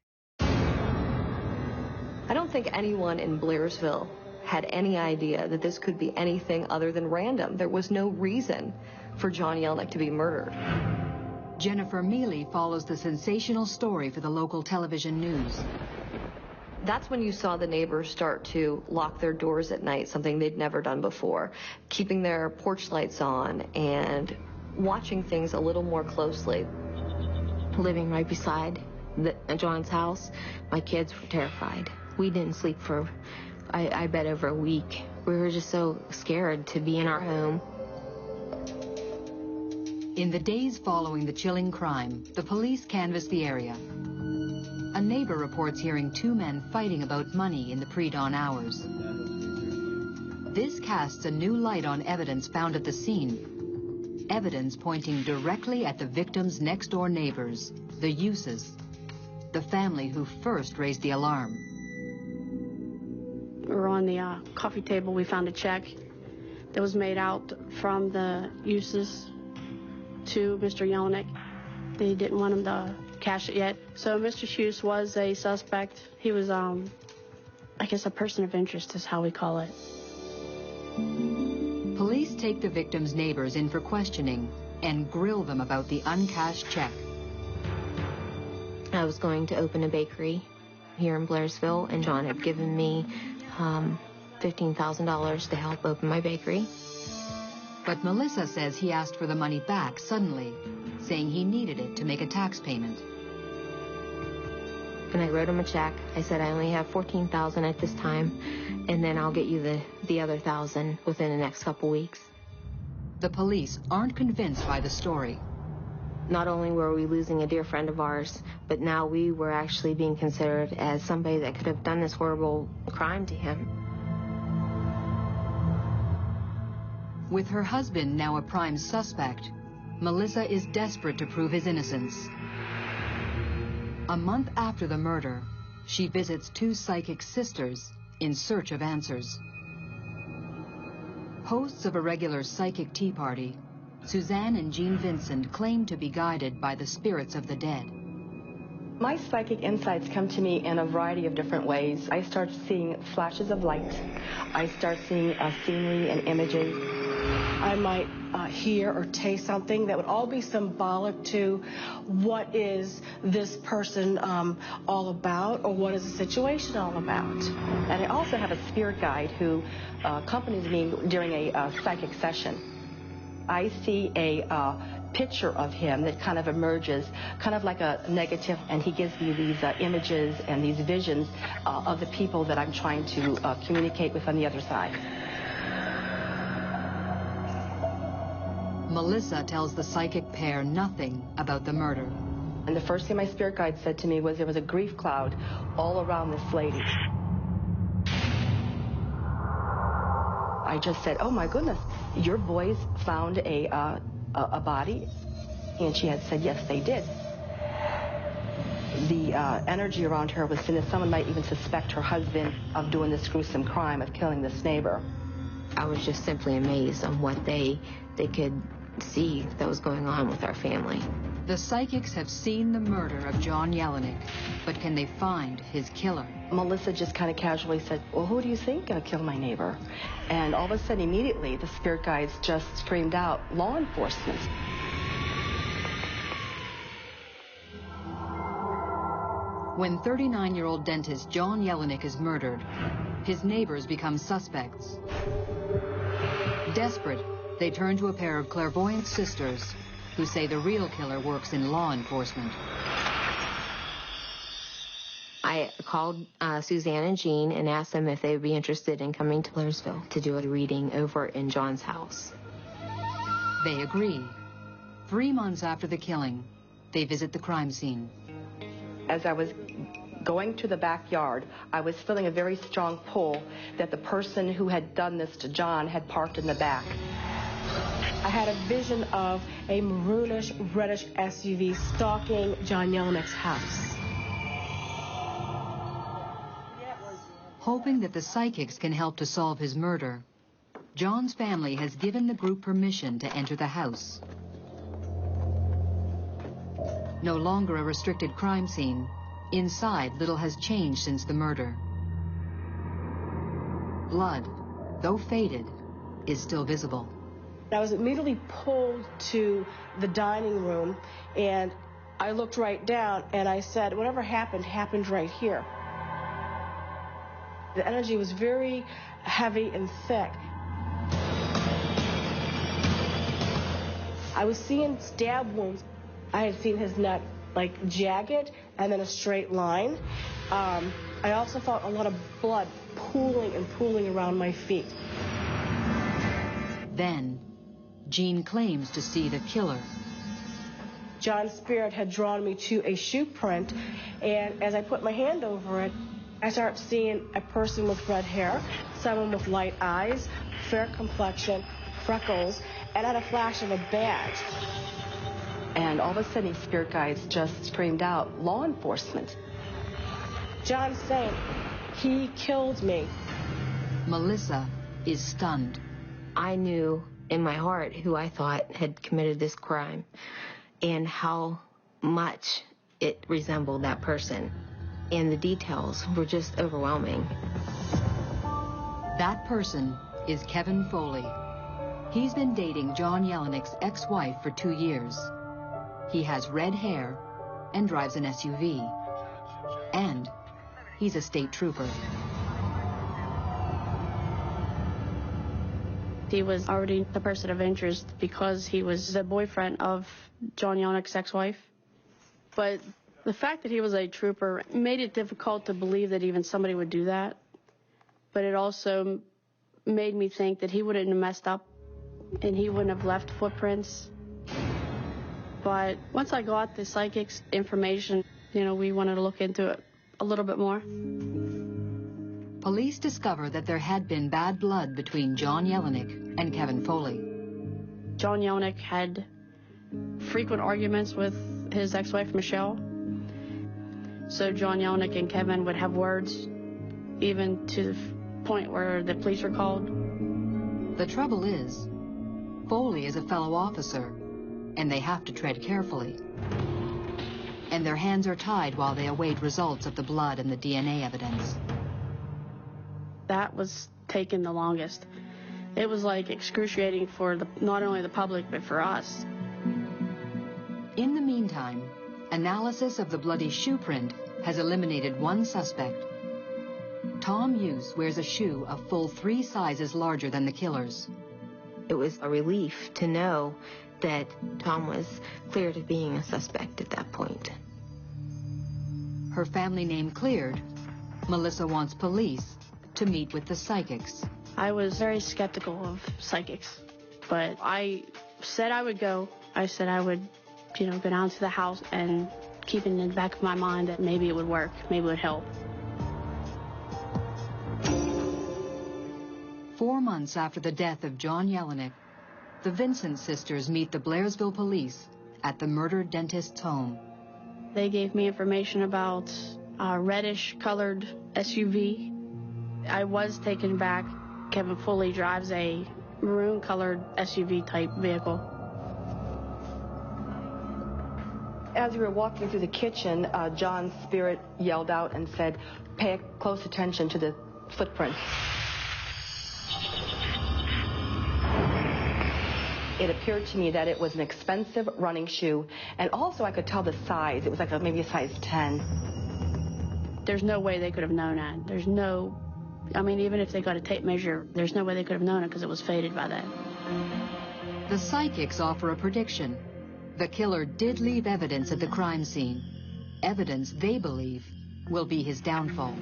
I don't think anyone in Blairsville had any idea that this could be anything other than random. There was no reason for John Yelenick to be murdered. Jennifer Mealy follows the sensational story for the local television news. That's when you saw the neighbors start to lock their doors at night, something they'd never done before, keeping their porch lights on and watching things a little more closely. Living right beside John's house, my kids were terrified. We didn't sleep for, I bet, over a week. We were just so scared to be in our home. In the days following the chilling crime, the police canvassed the area. A neighbor reports hearing 2 men fighting about money in the pre-dawn hours. This casts a new light on evidence found at the scene. Evidence pointing directly at the victim's next-door neighbors, the Uses, the family who first raised the alarm. We were on the coffee table. We found a check that was made out from the Uses to Mr. Yelenick. They didn't want him to cash it yet. So Mr. Hughes was a suspect. He was, I guess, a person of interest is how we call it. Police take the victim's neighbors in for questioning and grill them about the uncashed check. I was going to open a bakery, here in Blairsville, and John had given me $15,000 to help open my bakery. But Melissa says he asked for the money back suddenly, saying he needed it to make a tax payment. And I wrote him a check. I said, I only have $14,000 at this time, and then I'll get you the other $1,000 within the next couple weeks. The police aren't convinced by the story. Not only were we losing a dear friend of ours, but now we were actually being considered as somebody that could have done this horrible crime to him. With her husband now a prime suspect, Melissa is desperate to prove his innocence. A month after the murder, she visits 2 psychic sisters in search of answers. Hosts of a regular psychic tea party, Suzanne and Jean Vincent claim to be guided by the spirits of the dead. My psychic insights come to me in a variety of different ways. I start seeing flashes of light. I start seeing scenery and images. I might hear or taste something that would all be symbolic to what is this person all about, or what is the situation all about. And I also have a spirit guide who accompanies me during a psychic session. I see a picture of him that kind of emerges, kind of like a negative, and he gives me these images and these visions of the people that I'm trying to communicate with on the other side. Melissa tells the psychic pair nothing about the murder. And the first thing my spirit guide said to me was there was a grief cloud all around this lady. I just said, oh my goodness, your boys found a body? And she had said, yes, they did. The energy around her was saying that someone might even suspect her husband of doing this gruesome crime of killing this neighbor. I was just simply amazed on what they could see that was going on with our family. The psychics have seen the murder of John Jelinek, but can they find his killer? Melissa just kind of casually said, well, who do you think killed my neighbor? And all of a sudden, immediately, the spirit guides just screamed out, law enforcement. When 39-year-old dentist John Jelinek is murdered, his neighbors become suspects. Desperate, they turn to a pair of clairvoyant sisters who say the real killer works in law enforcement. I called Suzanne and Jean and asked them if they would be interested in coming to Blairsville to do a reading over in John's house. They agree. 3 months after the killing, they visit the crime scene. As I was going to the backyard, I was feeling a very strong pull that the person who had done this to John had parked in the back. I had a vision of a maroonish, reddish SUV stalking John Jelinek's house. Hoping that the psychics can help to solve his murder, John's family has given the group permission to enter the house. No longer a restricted crime scene, inside little has changed since the murder. Blood, though faded, is still visible. I was immediately pulled to the dining room, and I looked right down, and I said, whatever happened, happened right here. The energy was very heavy and thick. I was seeing stab wounds. I had seen his neck like jagged and then a straight line. I also felt a lot of blood pooling around my feet. Then, Jean claims to see the killer. John's spirit had drawn me to a shoe print, and as I put my hand over it, I started seeing a person with red hair, someone with light eyes, fair complexion, freckles, and I had a flash of a badge. And all of a sudden, spirit guides just screamed out, law enforcement. John's saying, he killed me. Melissa is stunned. I knew in my heart who I thought had committed this crime and how much it resembled that person. And the details were just overwhelming. That person is Kevin Foley. He's been dating John Jelinek's ex-wife for 2 years. He has red hair and drives an SUV. And He's a state trooper. He was already the person of interest because he was the boyfriend of John Yelnick's ex-wife. But the fact that he was a trooper made it difficult to believe that even somebody would do that. But it also made me think that he wouldn't have messed up and he wouldn't have left footprints. But once I got the psychic's information, we wanted to look into it a little bit more. Police discovered that there had been bad blood between John Yelnick and Kevin Foley. John Yelnick had frequent arguments with his ex-wife, Michelle. So John Yelnick and Kevin would have words, even to the point where the police were called. The trouble is, Foley is a fellow officer, and they have to tread carefully. And their hands are tied while they await results of the blood and the DNA evidence. That was taking the longest. It was like excruciating for not only the public, but for us. In the meantime, analysis of the bloody shoe print has eliminated one suspect. Tom Hughes wears a shoe a full 3 sizes larger than the killer's. It was a relief to know that Tom was cleared of being a suspect at that point. Her family name cleared, Melissa wants police to meet with the psychics. I was very skeptical of psychics, but I said I would go. I said I would, go down to the house and keep it in the back of my mind that maybe it would work, maybe it would help. 4 months after the death of John Yelnick, the Vincent sisters meet the Blairsville police at the murdered dentist's home. They gave me information about a reddish-colored SUV. I was taken back. Kevin Foley drives a maroon-colored SUV-type vehicle. As we were walking through the kitchen, John's spirit yelled out and said, "Pay close attention to the footprints." It appeared to me that it was an expensive running shoe, and also I could tell the size. It was like maybe a size 10. There's no way they could have known that. Even if they got a tape measure, there's no way they could have known it because it was faded by then. The psychics offer a prediction. The killer did leave evidence at the crime scene. Evidence they believe will be his downfall.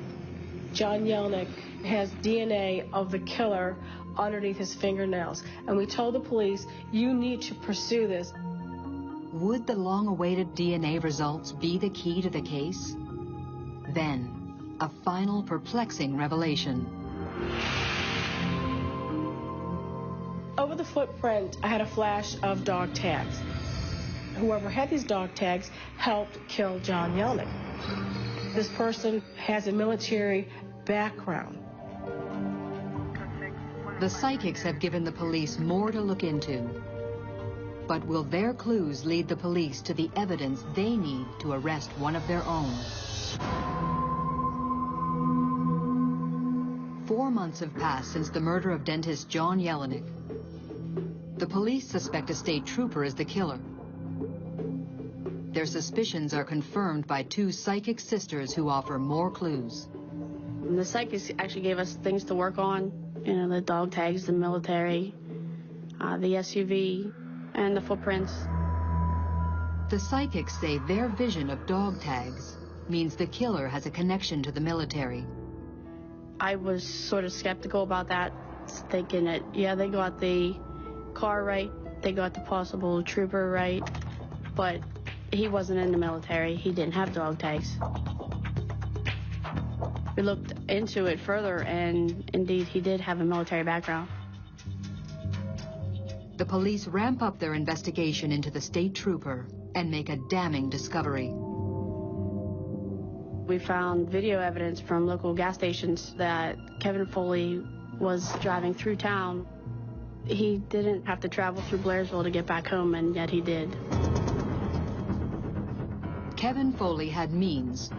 John Yelnick has DNA of the killer underneath his fingernails. And we told the police, you need to pursue this. Would the long-awaited DNA results be the key to the case? Then, a final perplexing revelation. Over the footprint, I had a flash of dog tags. Whoever had these dog tags helped kill John Yelnick. This person has a military background. The psychics have given the police more to look into. But will their clues lead the police to the evidence they need to arrest one of their own? 4 months have passed since the murder of dentist John Yelnick. The police suspect a state trooper as the killer. Their suspicions are confirmed by 2 psychic sisters who offer more clues. The psychics actually gave us things to work on. The dog tags, the military, the SUV, and the footprints. The psychics say their vision of dog tags means the killer has a connection to the military. I was sort of skeptical about that, thinking that, yeah, they got the car right, they got the possible trooper right, but he wasn't in the military. He didn't have dog tags. We looked into it further, and indeed, he did have a military background. The police ramp up their investigation into the state trooper and make a damning discovery. We found video evidence from local gas stations that Kevin Foley was driving through town. He didn't have to travel through Blairsville to get back home, and yet he did. Kevin Foley had means.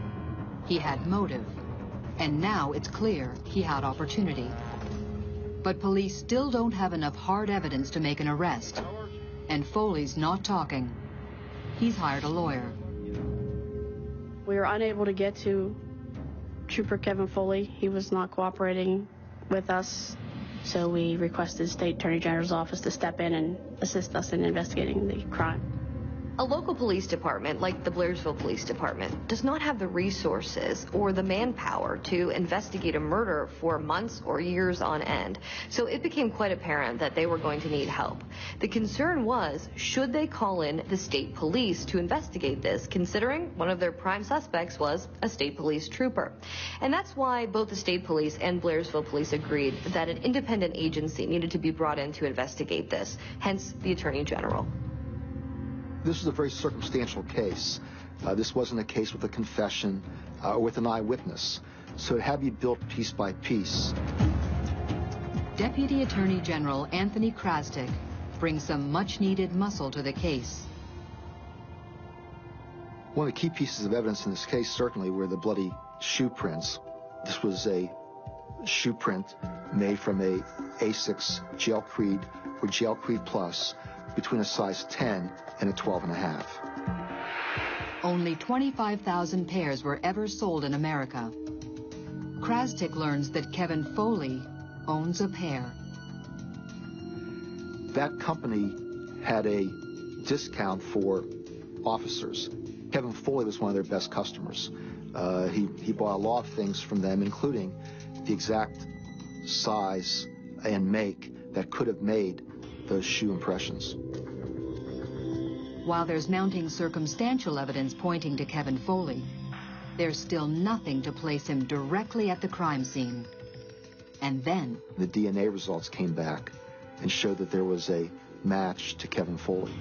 He had motive. And now it's clear he had opportunity. But police still don't have enough hard evidence to make an arrest. And Foley's not talking. He's hired a lawyer. We were unable to get to Trooper Kevin Foley. He was not cooperating with us, so we requested State Attorney General's office to step in and assist us in investigating the crime. A local police department, like the Blairsville Police Department, does not have the resources or the manpower to investigate a murder for months or years on end. So it became quite apparent that they were going to need help. The concern was, should they call in the state police to investigate this, considering one of their prime suspects was a state police trooper? And that's why both the state police and Blairsville police agreed that an independent agency needed to be brought in to investigate this, hence the Attorney General. This was a very circumstantial case. This wasn't a case with a confession or with an eyewitness. So it had to be built piece by piece. Deputy Attorney General Anthony Krastik brings some much-needed muscle to the case. One of the key pieces of evidence in this case certainly were the bloody shoe prints. This was a shoe print made from a Asics Gel Creed or Gel Creed Plus between a size 10 and a 12.5. Only 25,000 pairs were ever sold in America. Krastik learns that Kevin Foley owns a pair. That company had a discount for officers. Kevin Foley was one of their best customers. He bought a lot of things from them, including the exact size and make that could have made those shoe impressions. While there's mounting circumstantial evidence pointing to Kevin Foley, there's still nothing to place him directly at the crime scene. And then the DNA results came back and showed that there was a match to Kevin Foley.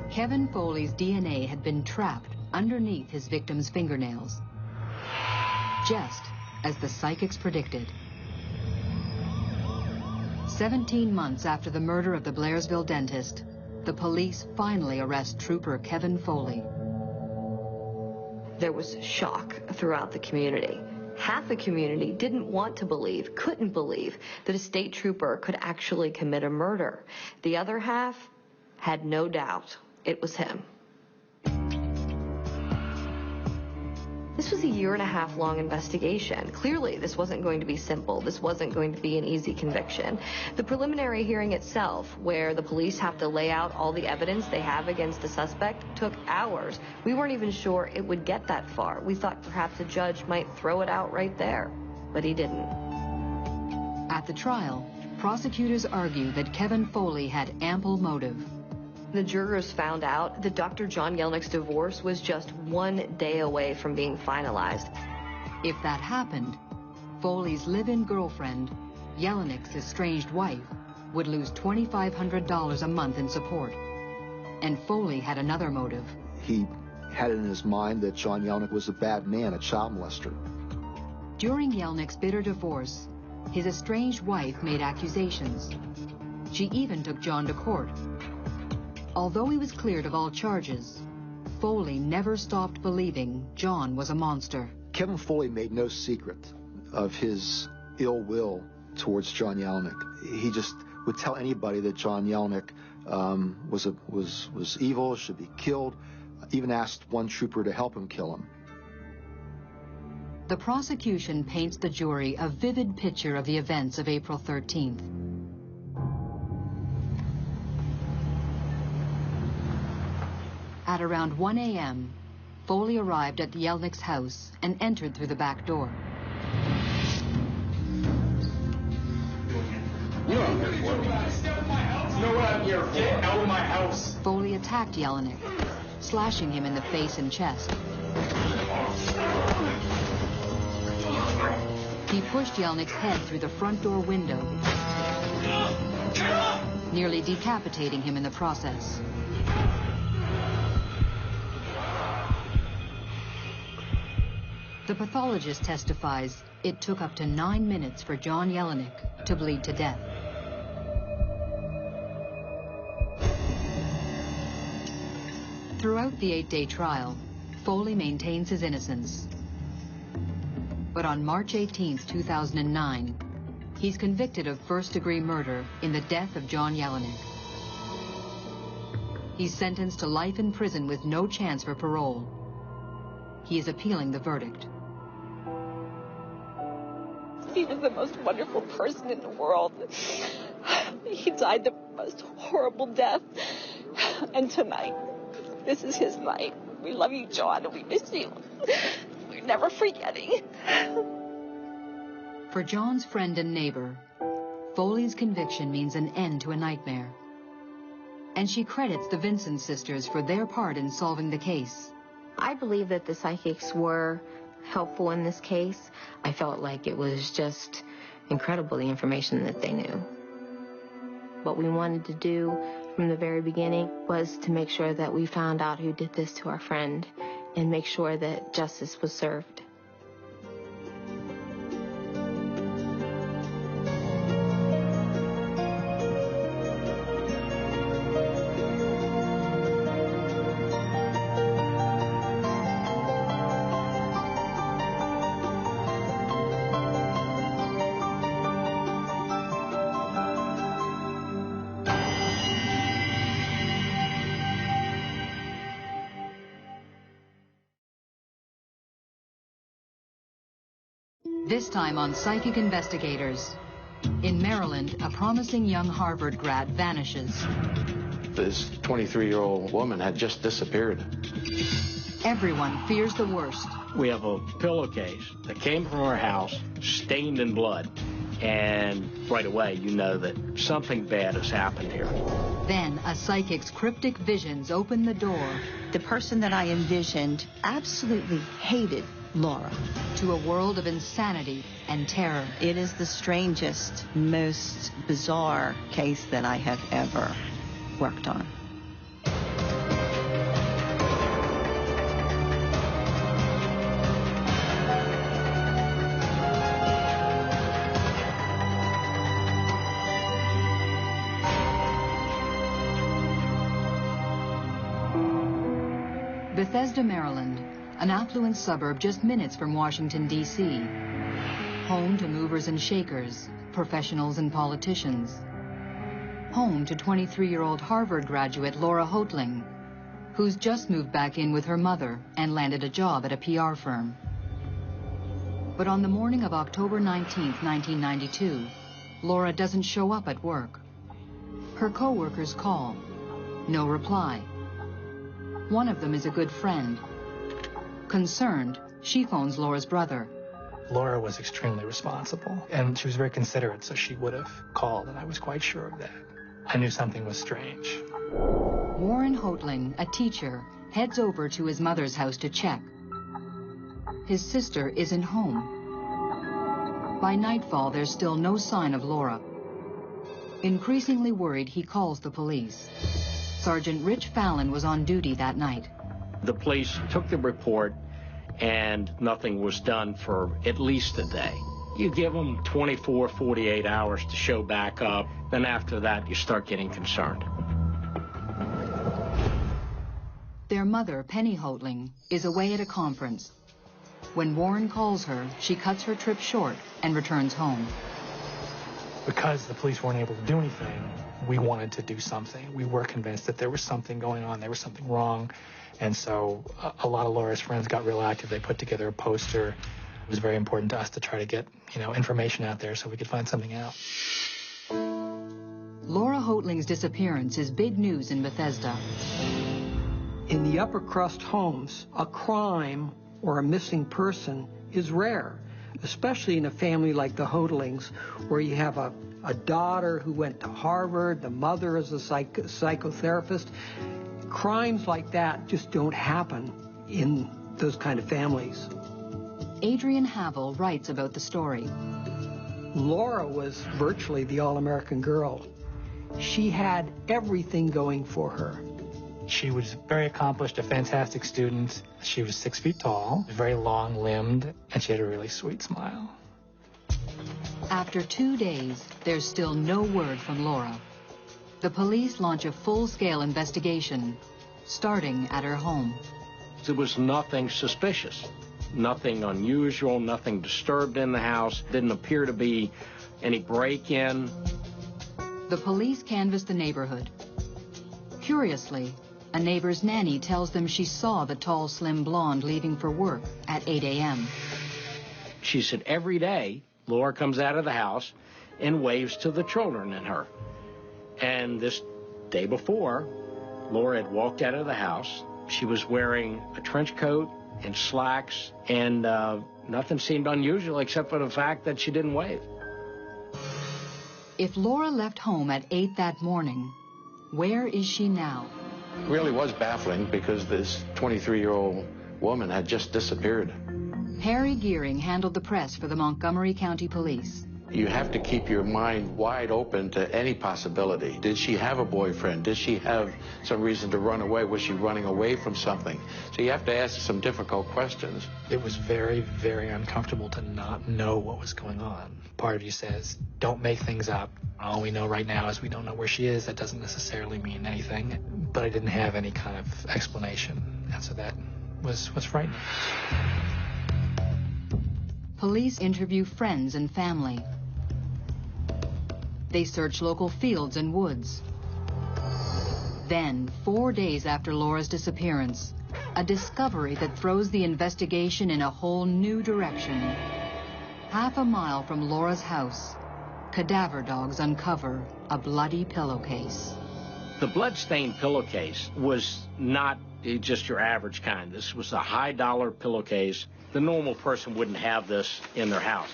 Kevin Foley's DNA had been trapped underneath his victim's fingernails, just as the psychics predicted. 17 months after the murder of the Blairsville dentist, the police finally arrest Trooper Kevin Foley. There was shock throughout the community. Half the community didn't want to believe, couldn't believe, that a state trooper could actually commit a murder. The other half had no doubt it was him. This was a 1.5 year long investigation. Clearly, this wasn't going to be simple. This wasn't going to be an easy conviction. The preliminary hearing itself, where the police have to lay out all the evidence they have against the suspect, took hours. We weren't even sure it would get that far. We thought perhaps a judge might throw it out right there, but he didn't. At the trial, prosecutors argue that Kevin Foley had ample motive. The jurors found out that Dr. John Yelnick's divorce was just 1 day away from being finalized. If that happened, Foley's live-in girlfriend, Yelnick's estranged wife, would lose $2,500 a month in support. And Foley had another motive. He had it in his mind that John Yelnick was a bad man, a child molester. During Yelnick's bitter divorce, his estranged wife made accusations. She even took John to court. Although he was cleared of all charges, Foley never stopped believing John was a monster. Kevin Foley made no secret of his ill will towards John Yelnick. He just would tell anybody that John Yelnick was evil, should be killed, even asked one trooper to help him kill him. The prosecution paints the jury a vivid picture of the events of April 13th. At around 1 a.m., Foley arrived at Yelnick's house and entered through the back door. You don't care for me. Know what I'm here for. Get out of my house. Foley attacked Yelnick, slashing him in the face and chest. He pushed Yelnick's head through the front door window, nearly decapitating him in the process. The pathologist testifies it took up to 9 minutes for John Yelnick to bleed to death. Throughout the 8-day trial, Foley maintains his innocence. But on March 18, 2009, he's convicted of first-degree murder in the death of John Yelnick. He's sentenced to life in prison with no chance for parole. he is appealing the verdict. He was the most wonderful person in the world. He died the most horrible death. And tonight, this is his night. We love you, John, and we miss you. We're never forgetting. For John's friend and neighbor, Foley's conviction means an end to a nightmare. And she credits the Vincent sisters for their part in solving the case. I believe that the psychics were helpful in this case. I felt like it was just incredible, the information that they knew. What we wanted to do from the very beginning was to make sure that we found out who did this to our friend and make sure that justice was served. This time on Psychic Investigators. In Maryland, a promising young Harvard grad vanishes. This 23-year-old woman had just disappeared. Everyone fears the worst. We have a pillowcase that came from our house, stained in blood. And right away, you know that something bad has happened here. Then a psychic's cryptic visions open the door. The person that I envisioned absolutely hated Laura. To a world of insanity and terror. It is the strangest, most bizarre case that I have ever worked on. Bethesda, Maryland, an affluent suburb just minutes from Washington, D.C. Home to movers and shakers, professionals and politicians. Home to 23-year-old Harvard graduate Laura Hoatling, who's just moved back in with her mother and landed a job at a PR firm. But on the morning of October 19th, 1992, Laura doesn't show up at work. Her co-workers call. No reply. One of them is a good friend. Concerned, she phones Laura's brother. Laura was extremely responsible, and she was very considerate, so she would have called, and I was quite sure of that. I knew something was strange. Warren Hoatling, a teacher, heads over to his mother's house to check. His sister isn't home. By nightfall, there's still no sign of Laura. Increasingly worried, he calls the police. Sergeant Rich Fallon was on duty that night. The police took the report, and nothing was done for at least a day. You give them 24, 48 hours to show back up, then after that, you start getting concerned. Their mother, Penny Hoatling, is away at a conference. When Warren calls her, she cuts her trip short and returns home. Because the police weren't able to do anything, we wanted to do something. We were convinced that there was something going on, there was something wrong. And so a lot of Laura's friends got real active. They put together a poster. It was very important to us to try to get, information out there so we could find something out. Laura Hoatling's disappearance is big news in Bethesda. In the upper crust homes, a crime or a missing person is rare, especially in a family like the Hoatlings, where you have a daughter who went to Harvard, the mother is a psychotherapist. Crimes like that just don't happen in those kind of families. Adrian Havel writes about the story. Laura was virtually the all-American girl. She had everything going for her. She was very accomplished, a fantastic student. She was 6 feet tall, very long-limbed, and she had a really sweet smile. After 2 days, there's still no word from Laura. The police launch a full-scale investigation, starting at her home. There was nothing suspicious, nothing unusual, nothing disturbed in the house. Didn't appear to be any break-in. The police canvassed the neighborhood. Curiously, A neighbor's nanny tells them she saw the tall, slim blonde leaving for work at 8 a.m. She said every day, Laura comes out of the house and waves to the children and her. And this day before, Laura had walked out of the house. She was wearing a trench coat and slacks, and nothing seemed unusual except for the fact that she didn't wave. If Laura left home at 8 that morning, where is she now? It really was baffling because this 23-year-old woman had just disappeared. Harry Gearing handled the press for the Montgomery County Police. You have to keep your mind wide open to any possibility. Did she have a boyfriend? Did she have some reason to run away? Was she running away from something? So you have to ask some difficult questions. It was very, very uncomfortable to not know what was going on. Part of you says, don't make things up. All we know right now is we don't know where she is. That doesn't necessarily mean anything. But I didn't have any kind of explanation. And so that was frightening. Police interview friends and family. They search local fields and woods. Then, 4 days after Laura's disappearance, a discovery that throws the investigation in a whole new direction. Half a mile from Laura's house, cadaver dogs uncover a bloody pillowcase. The blood-stained pillowcase was not just your average kind. This was a high-dollar pillowcase. The normal person wouldn't have this in their house.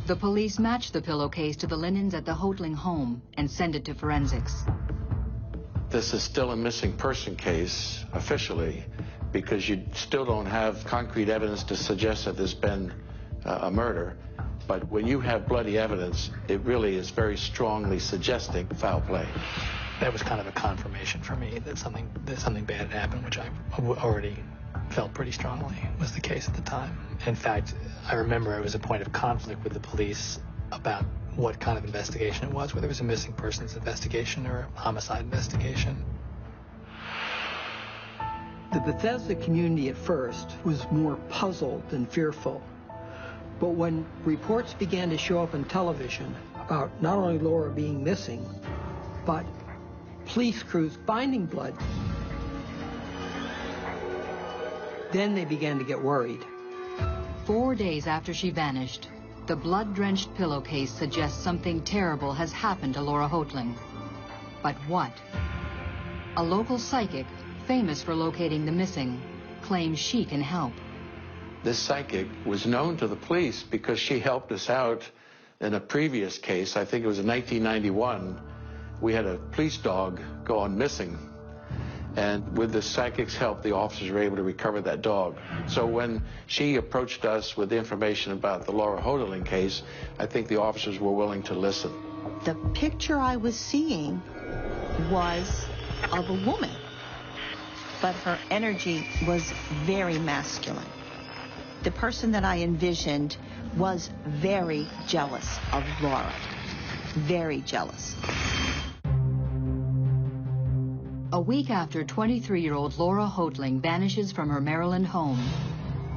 The police match the pillowcase to the linens at the Hoatling home and send it to forensics. This is still a missing person case officially because you still don't have concrete evidence to suggest that there's been a murder. But when you have bloody evidence, it really is very strongly suggesting foul play. That was kind of a confirmation for me that something bad had happened, which I already felt pretty strongly was the case at the time. In fact, I remember it was a point of conflict with the police about what kind of investigation it was, whether it was a missing persons investigation or a homicide investigation. The Bethesda community at first was more puzzled than fearful. But when reports began to show up on television about not only Laura being missing, but police crews finding blood, then they began to get worried. 4 days after she vanished, the blood-drenched pillowcase suggests something terrible has happened to Laura Hoatling. But what? A local psychic, famous for locating the missing, claims she can help. This psychic was known to the police because she helped us out in a previous case. I think it was in 1991. We had a police dog go on missing. And with the psychic's help, the officers were able to recover that dog. So when she approached us with information about the Laura Hoatling case, I think the officers were willing to listen. The picture I was seeing was of a woman, but her energy was very masculine. The person that I envisioned was very jealous of Laura, very jealous. A week after 23-year-old Laura Hoatling vanishes from her Maryland home,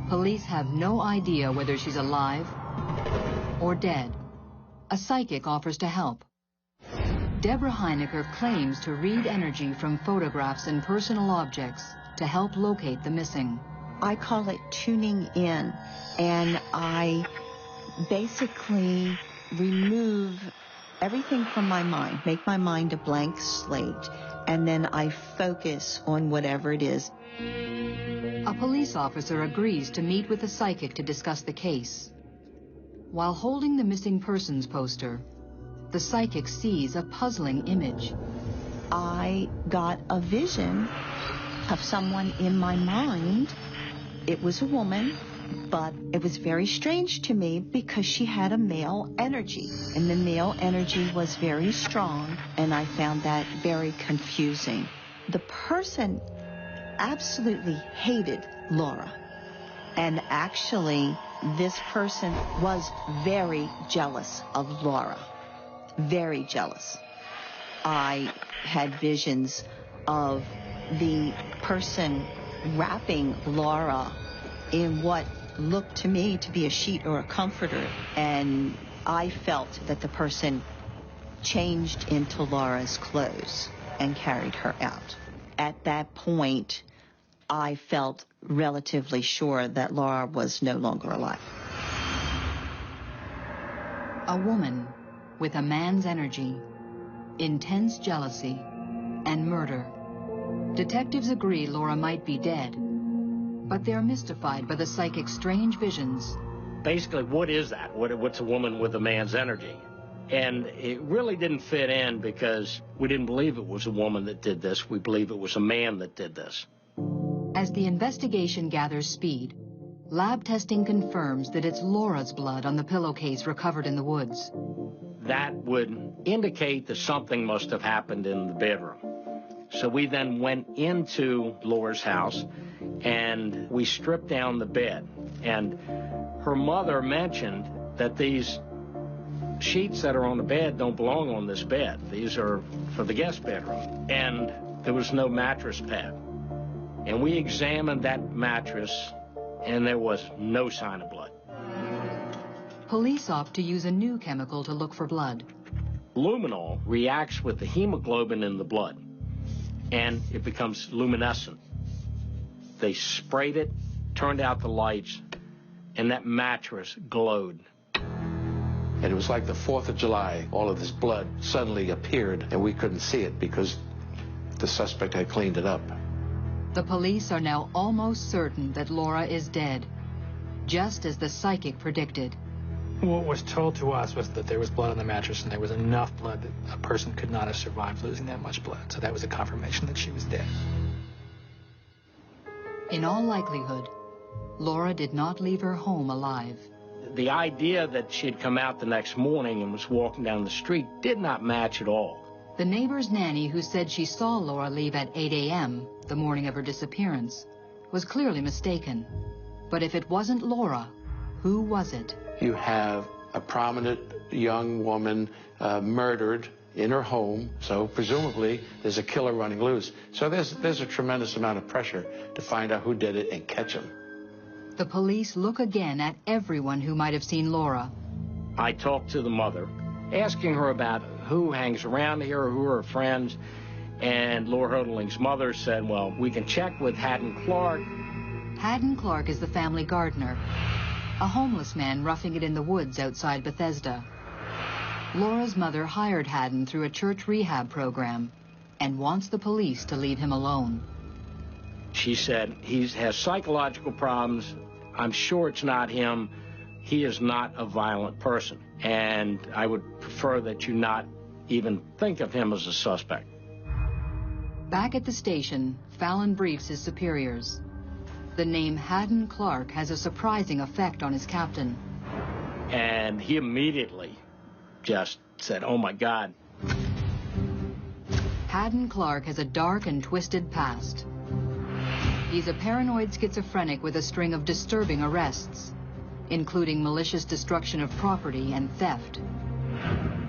police have no idea whether she's alive or dead. A psychic offers to help. Deborah Heinecker claims to read energy from photographs and personal objects to help locate the missing. I call it tuning in, and I basically remove everything from my mind, make my mind a blank slate, and then I focus on whatever it is. A police officer agrees to meet with the psychic to discuss the case. While holding the missing persons poster, the psychic sees a puzzling image. I got a vision of someone in my mind. It was a woman, but it was very strange to me because she had a male energy, and the male energy was very strong, and I found that very confusing. The person absolutely hated Laura, and actually this person was very jealous of Laura, very jealous. I had visions of the person wrapping Laura in what looked to me to be a sheet or a comforter, and I felt that the person changed into Laura's clothes. and carried her out. At that point, I felt relatively sure that Laura was no longer alive. A woman with a man's energy, intense jealousy, and murder. Detectives agree Laura might be dead, but they're mystified by the psychic's strange visions. Basically, what is that? What's a woman with a man's energy? And it really didn't fit in because we didn't believe it was a woman that did this. We believe it was a man that did this. As the investigation gathers speed, lab testing confirms that it's Laura's blood on the pillowcase recovered in the woods. That would indicate that something must have happened in the bedroom. So we then went into Laura's house and we stripped down the bed. And her mother mentioned that these sheets that are on the bed don't belong on this bed. These are for the guest bedroom. And there was no mattress pad. And we examined that mattress and there was no sign of blood. Police opt to use a new chemical to look for blood. Luminol reacts with the hemoglobin in the blood, and it becomes luminescent. They sprayed it, turned out the lights, and that mattress glowed. And it was like the 4th of July. All of this blood suddenly appeared, and we couldn't see it because the suspect had cleaned it up. The police are now almost certain that Laura is dead, just as the psychic predicted. What was told to us was that there was blood on the mattress and there was enough blood that a person could not have survived losing that much blood. So that was a confirmation that she was dead. In all likelihood, Laura did not leave her home alive. The idea that she had come out the next morning and was walking down the street did not match at all. The neighbor's nanny, who said she saw Laura leave at 8 a.m., the morning of her disappearance, was clearly mistaken. But if it wasn't Laura, who was it? You have a prominent young woman murdered in her home, so presumably there's a killer running loose. So there's a tremendous amount of pressure to find out who did it and catch him. The police look again at everyone who might have seen Laura. I talked to the mother, asking her about who hangs around here or who are her friends, and Laura Hodeling's mother said, well, we can check with Haddon Clark. Haddon Clark is the family gardener, a homeless man roughing it in the woods outside Bethesda. Laura's mother hired Haddon through a church rehab program and wants the police to leave him alone. She said, he has psychological problems. I'm sure it's not him. He is not a violent person, and I would prefer that you not even think of him as a suspect. Back at the station, Fallon briefs his superiors. The name Haddon Clark has a surprising effect on his captain. And he immediately just said, oh my God. Haddon Clark has a dark and twisted past. He's a paranoid schizophrenic with a string of disturbing arrests, including malicious destruction of property and theft.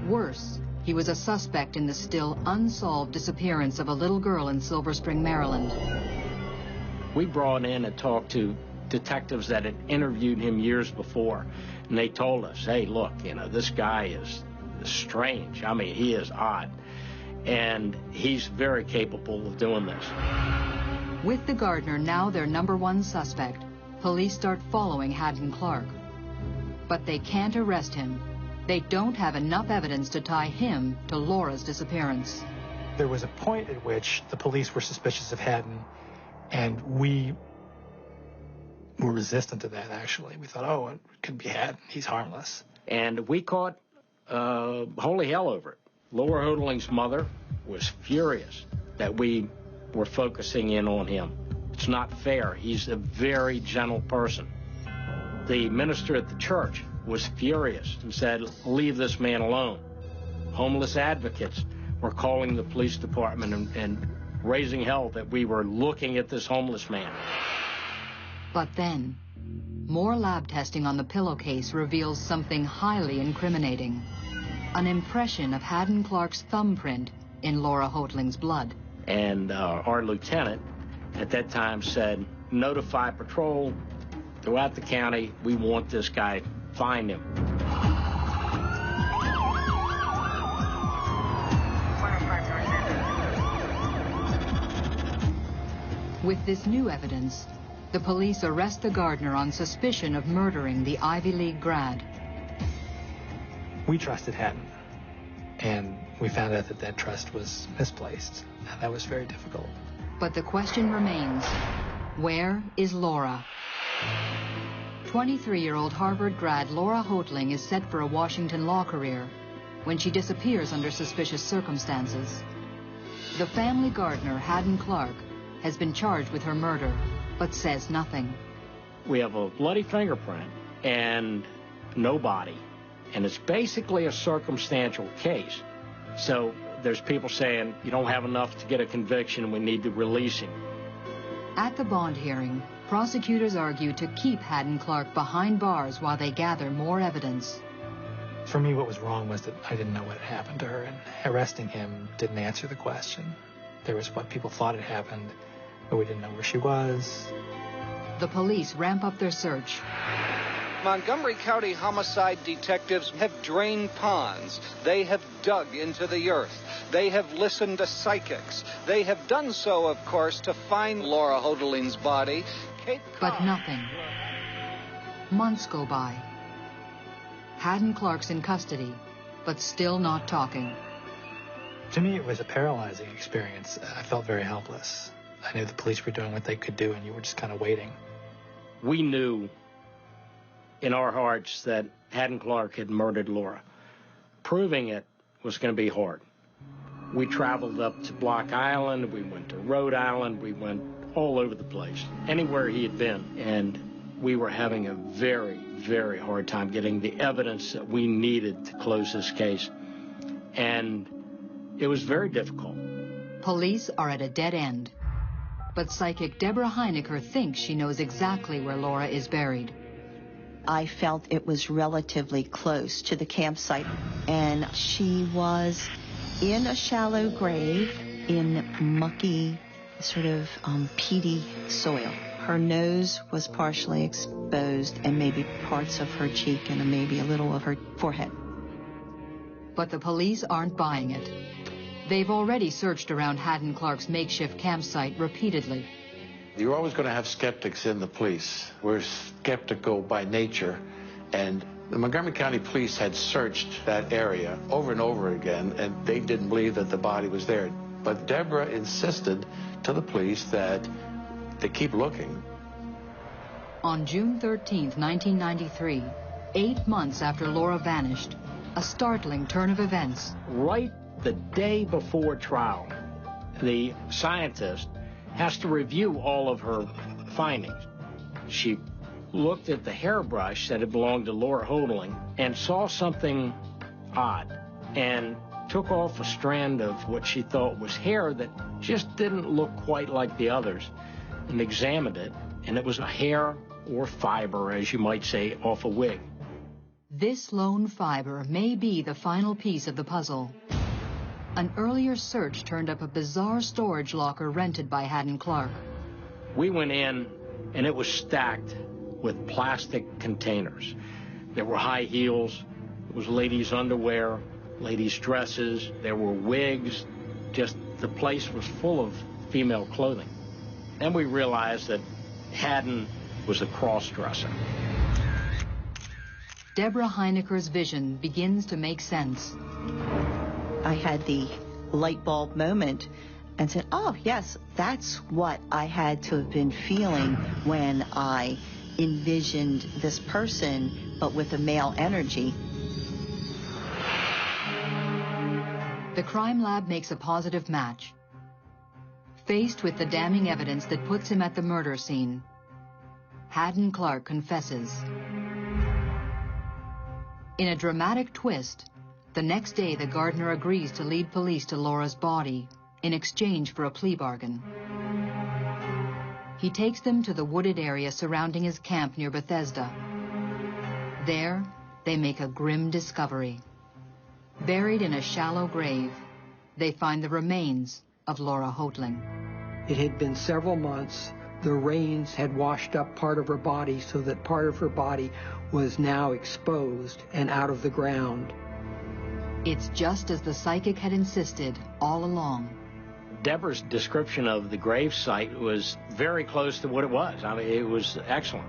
Worse, he was a suspect in the still unsolved disappearance of a little girl in Silver Spring, Maryland. We brought in and talked to detectives that had interviewed him years before, and they told us, hey, look, this guy is strange. I mean, he is odd, and he's very capable of doing this. With the gardener now their #1 suspect, police start following Haddon Clark. But they can't arrest him. They don't have enough evidence to tie him to Laura's disappearance. There was a point at which the police were suspicious of Haddon, and we were resistant to that, actually. We thought, oh, it could be Haddon. He's harmless. And we caught holy hell over it. Laura Hodeling's mother was furious that we were focusing in on him. It's not fair. He's a very gentle person. The minister at the church was furious and said, leave this man alone. Homeless advocates were calling the police department and raising hell that we were looking at this homeless man. But then, more lab testing on the pillowcase reveals something highly incriminating. An impression of Haddon Clark's thumbprint in Laura Hodeling's blood. And our lieutenant at that time said, notify patrol throughout the county. We want this guy. Find him. With this new evidence, the police arrest the gardener on suspicion of murdering the Ivy League grad. We trusted Haddon, and we found out that that trust was misplaced. And that was very difficult. But the question remains, where is Laura? 23-year-old Harvard grad Laura Hoatling is set for a Washington law career when she disappears under suspicious circumstances. The family gardener, Haddon Clark, has been charged with her murder, but says nothing. We have a bloody fingerprint and no body, and it's basically a circumstantial case. So there's people saying you don't have enough to get a conviction, we need to release him. At the bond hearing, prosecutors argue to keep Haddon Clark behind bars while they gather more evidence. For me, what was wrong was that I didn't know what had happened to her, and arresting him didn't answer the question. There was what people thought had happened, but we didn't know where she was. The police ramp up their search. Montgomery County homicide detectives have drained ponds. They have dug into the earth. They have listened to psychics. They have done so, of course, to find Laura Hoatling's body. But nothing. Months go by. Haddon Clark's in custody, but still not talking. To me, it was a paralyzing experience. I felt very helpless. I knew the police were doing what they could do, and you were just kind of waiting. We knew in our hearts that Haddon Clark had murdered Laura. Proving it was going to be hard. We traveled up to Block Island, we went to Rhode Island, we went all over the place, anywhere he had been, and we were having a very, very hard time getting the evidence that we needed to close this case. And it was very difficult. Police are at a dead end. But psychic Deborah Heinecker thinks she knows exactly where Laura is buried. I felt it was relatively close to the campsite, and she was in a shallow grave in mucky, sort of peaty soil. Her nose was partially exposed, and maybe parts of her cheek and maybe a little of her forehead. But the police aren't buying it. They've already searched around Haddon Clark's makeshift campsite repeatedly. You're always going to have skeptics in the police. We're skeptical by nature, and the Montgomery County Police had searched that area over and over again, and they didn't believe that the body was there. But Deborah insisted to the police that they keep looking. On June 13th, 1993, 8 months after Laura vanished, a startling turn of events. Right the day before trial, the scientist has to review all of her findings. She looked at the hairbrush that had belonged to Laura Hoatling and saw something odd and took off a strand of what she thought was hair that just didn't look quite like the others, and examined it, and it was a hair or fiber, as you might say, off a wig. This lone fiber may be the final piece of the puzzle. An earlier search turned up a bizarre storage locker rented by Haddon Clark. We went in, and it was stacked with plastic containers. There were high heels, there was ladies' underwear, ladies' dresses, there were wigs. Just the place was full of female clothing. Then we realized that Haddon was a cross-dresser. Deborah Heinecker's vision begins to make sense. I had the light bulb moment and said, oh, yes, that's what I had to have been feeling when I envisioned this person, but with a male energy. The crime lab makes a positive match. Faced with the damning evidence that puts him at the murder scene, Haddon Clark confesses. In a dramatic twist, the next day the gardener agrees to lead police to Laura's body in exchange for a plea bargain. He takes them to the wooded area surrounding his camp near Bethesda. There, they make a grim discovery. Buried in a shallow grave, they find the remains of Laura Hoatling. It had been several months. The rains had washed up part of her body so that part of her body was now exposed and out of the ground. It's just as the psychic had insisted all along. Deborah's description of the grave site was very close to what it was. I mean, it was excellent.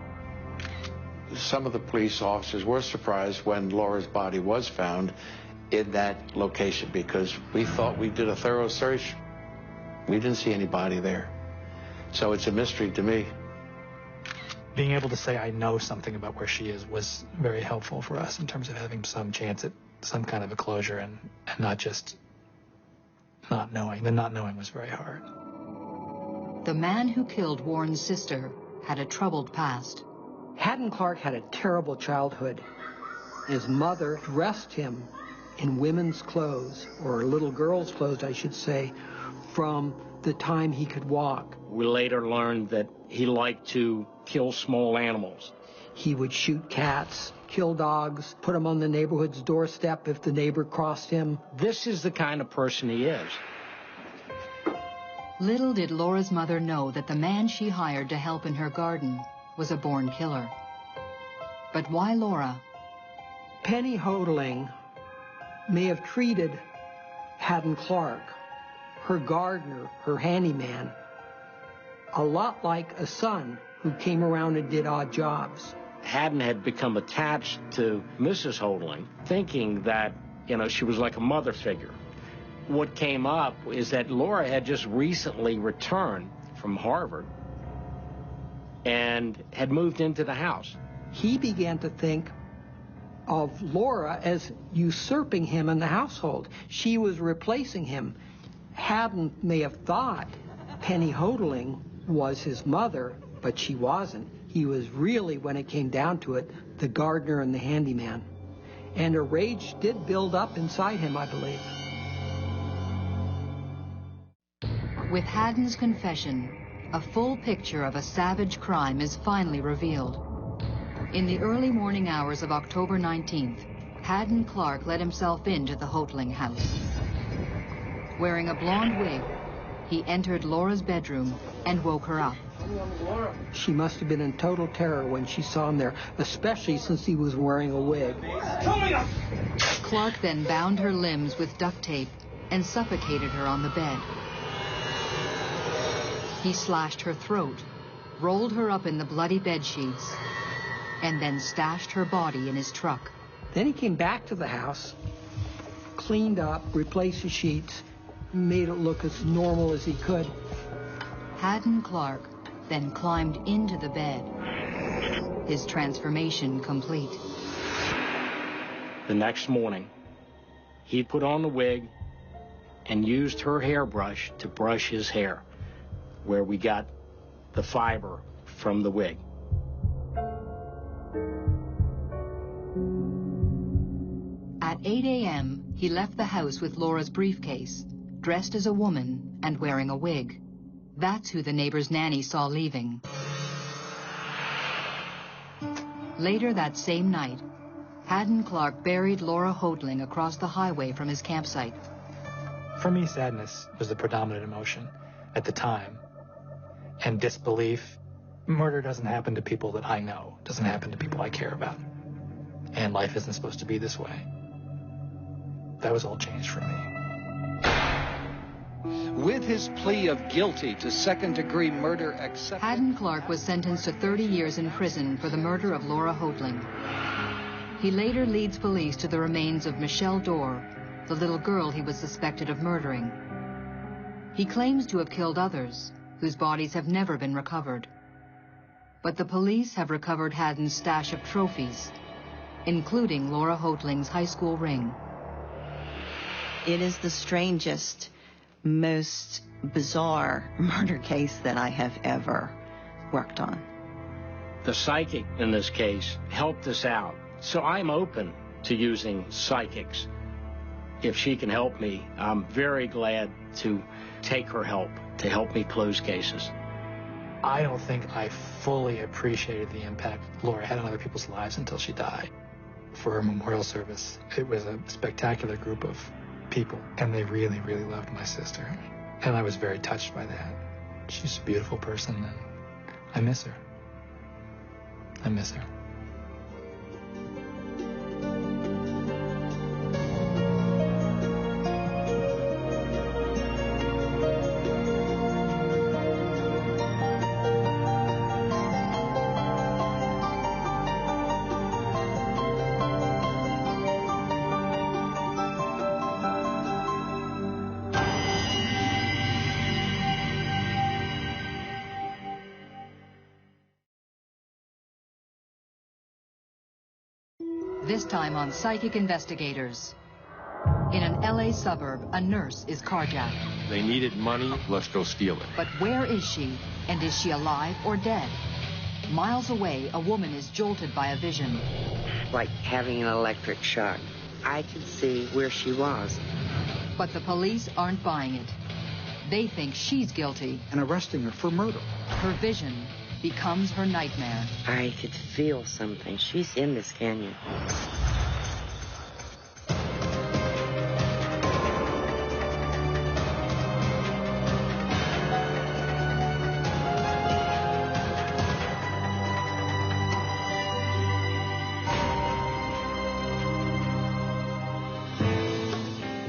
Some of the police officers were surprised when Laura's body was found in that location because we thought we did a thorough search. We didn't see anybody there. So it's a mystery to me. Being able to say I know something about where she is was very helpful for us in terms of having some chance at some kind of a closure and not just not knowing. The not knowing was very hard. The man who killed Warren's sister had a troubled past. Haddon Clark had a terrible childhood. His mother dressed him in women's clothes, or little girls' clothes, I should say, from the time he could walk. We later learned that he liked to kill small animals. He would shoot cats, kill dogs, put them on the neighborhood's doorstep if the neighbor crossed him. This is the kind of person he is. Little did Laura's mother know that the man she hired to help in her garden was a born killer. But why Laura? Penny Hodling may have treated Haddon Clark, her gardener, her handyman, a lot like a son who came around and did odd jobs. Haddon had become attached to Mrs. Hodling, thinking that, she was like a mother figure. What came up is that Laura had just recently returned from Harvard and had moved into the house. He began to think of Laura as usurping him in the household. She was replacing him. Haddon may have thought Penny Hodling was his mother, but she wasn't. He was really, when it came down to it, the gardener and the handyman. And a rage did build up inside him, I believe. With Haddon's confession, a full picture of a savage crime is finally revealed. In the early morning hours of October 19th, Haddon Clark let himself into the Hodling house. Wearing a blonde wig, he entered Laura's bedroom and woke her up. She must have been in total terror when she saw him there, especially since he was wearing a wig. Clark then bound her limbs with duct tape and suffocated her on the bed. He slashed her throat, rolled her up in the bloody bed sheets, and then stashed her body in his truck. Then he came back to the house, cleaned up, replaced the sheets, made it look as normal as he could. Haddon Clark then climbed into the bed, his transformation complete. The next morning, he put on the wig and used her hairbrush to brush his hair, where we got the fiber from the wig. At 8 a.m., he left the house with Laura's briefcase, dressed as a woman and wearing a wig. That's who the neighbor's nanny saw leaving. Later that same night, Haddon Clark buried Laura Hodling across the highway from his campsite. For me, sadness was the predominant emotion at the time. And disbelief. Murder doesn't happen to people that I know. It doesn't happen to people I care about. And life isn't supposed to be this way. That was all changed for me. With his plea of guilty to second-degree murder accepted, Haddon Clark was sentenced to 30 years in prison for the murder of Laura Hodling. He later leads police to the remains of Michelle Dorr, the little girl he was suspected of murdering. He claims to have killed others, whose bodies have never been recovered. But the police have recovered Haddon's stash of trophies, including Laura Hodling's high school ring. It is the strangest, most bizarre murder case that I have ever worked on. The psychic in this case helped us out. So I'm open to using psychics. If she can help me, I'm very glad to take her help to help me close cases. I don't think I fully appreciated the impact Laura had on other people's lives until she died. For her memorial service, it was a spectacular group of people, and they really, really loved my sister. And I was very touched by that. She's a beautiful person, and I miss her. I miss her. This time on Psychic Investigators. In an LA suburb, a nurse is carjacked. They needed money, let's go steal it. But where is she? And is she alive or dead? Miles away, a woman is jolted by a vision. Like having an electric shock. I could see where she was. But the police aren't buying it. They think she's guilty. And arresting her for murder. Her vision becomes her nightmare. I could feel something. She's in this canyon.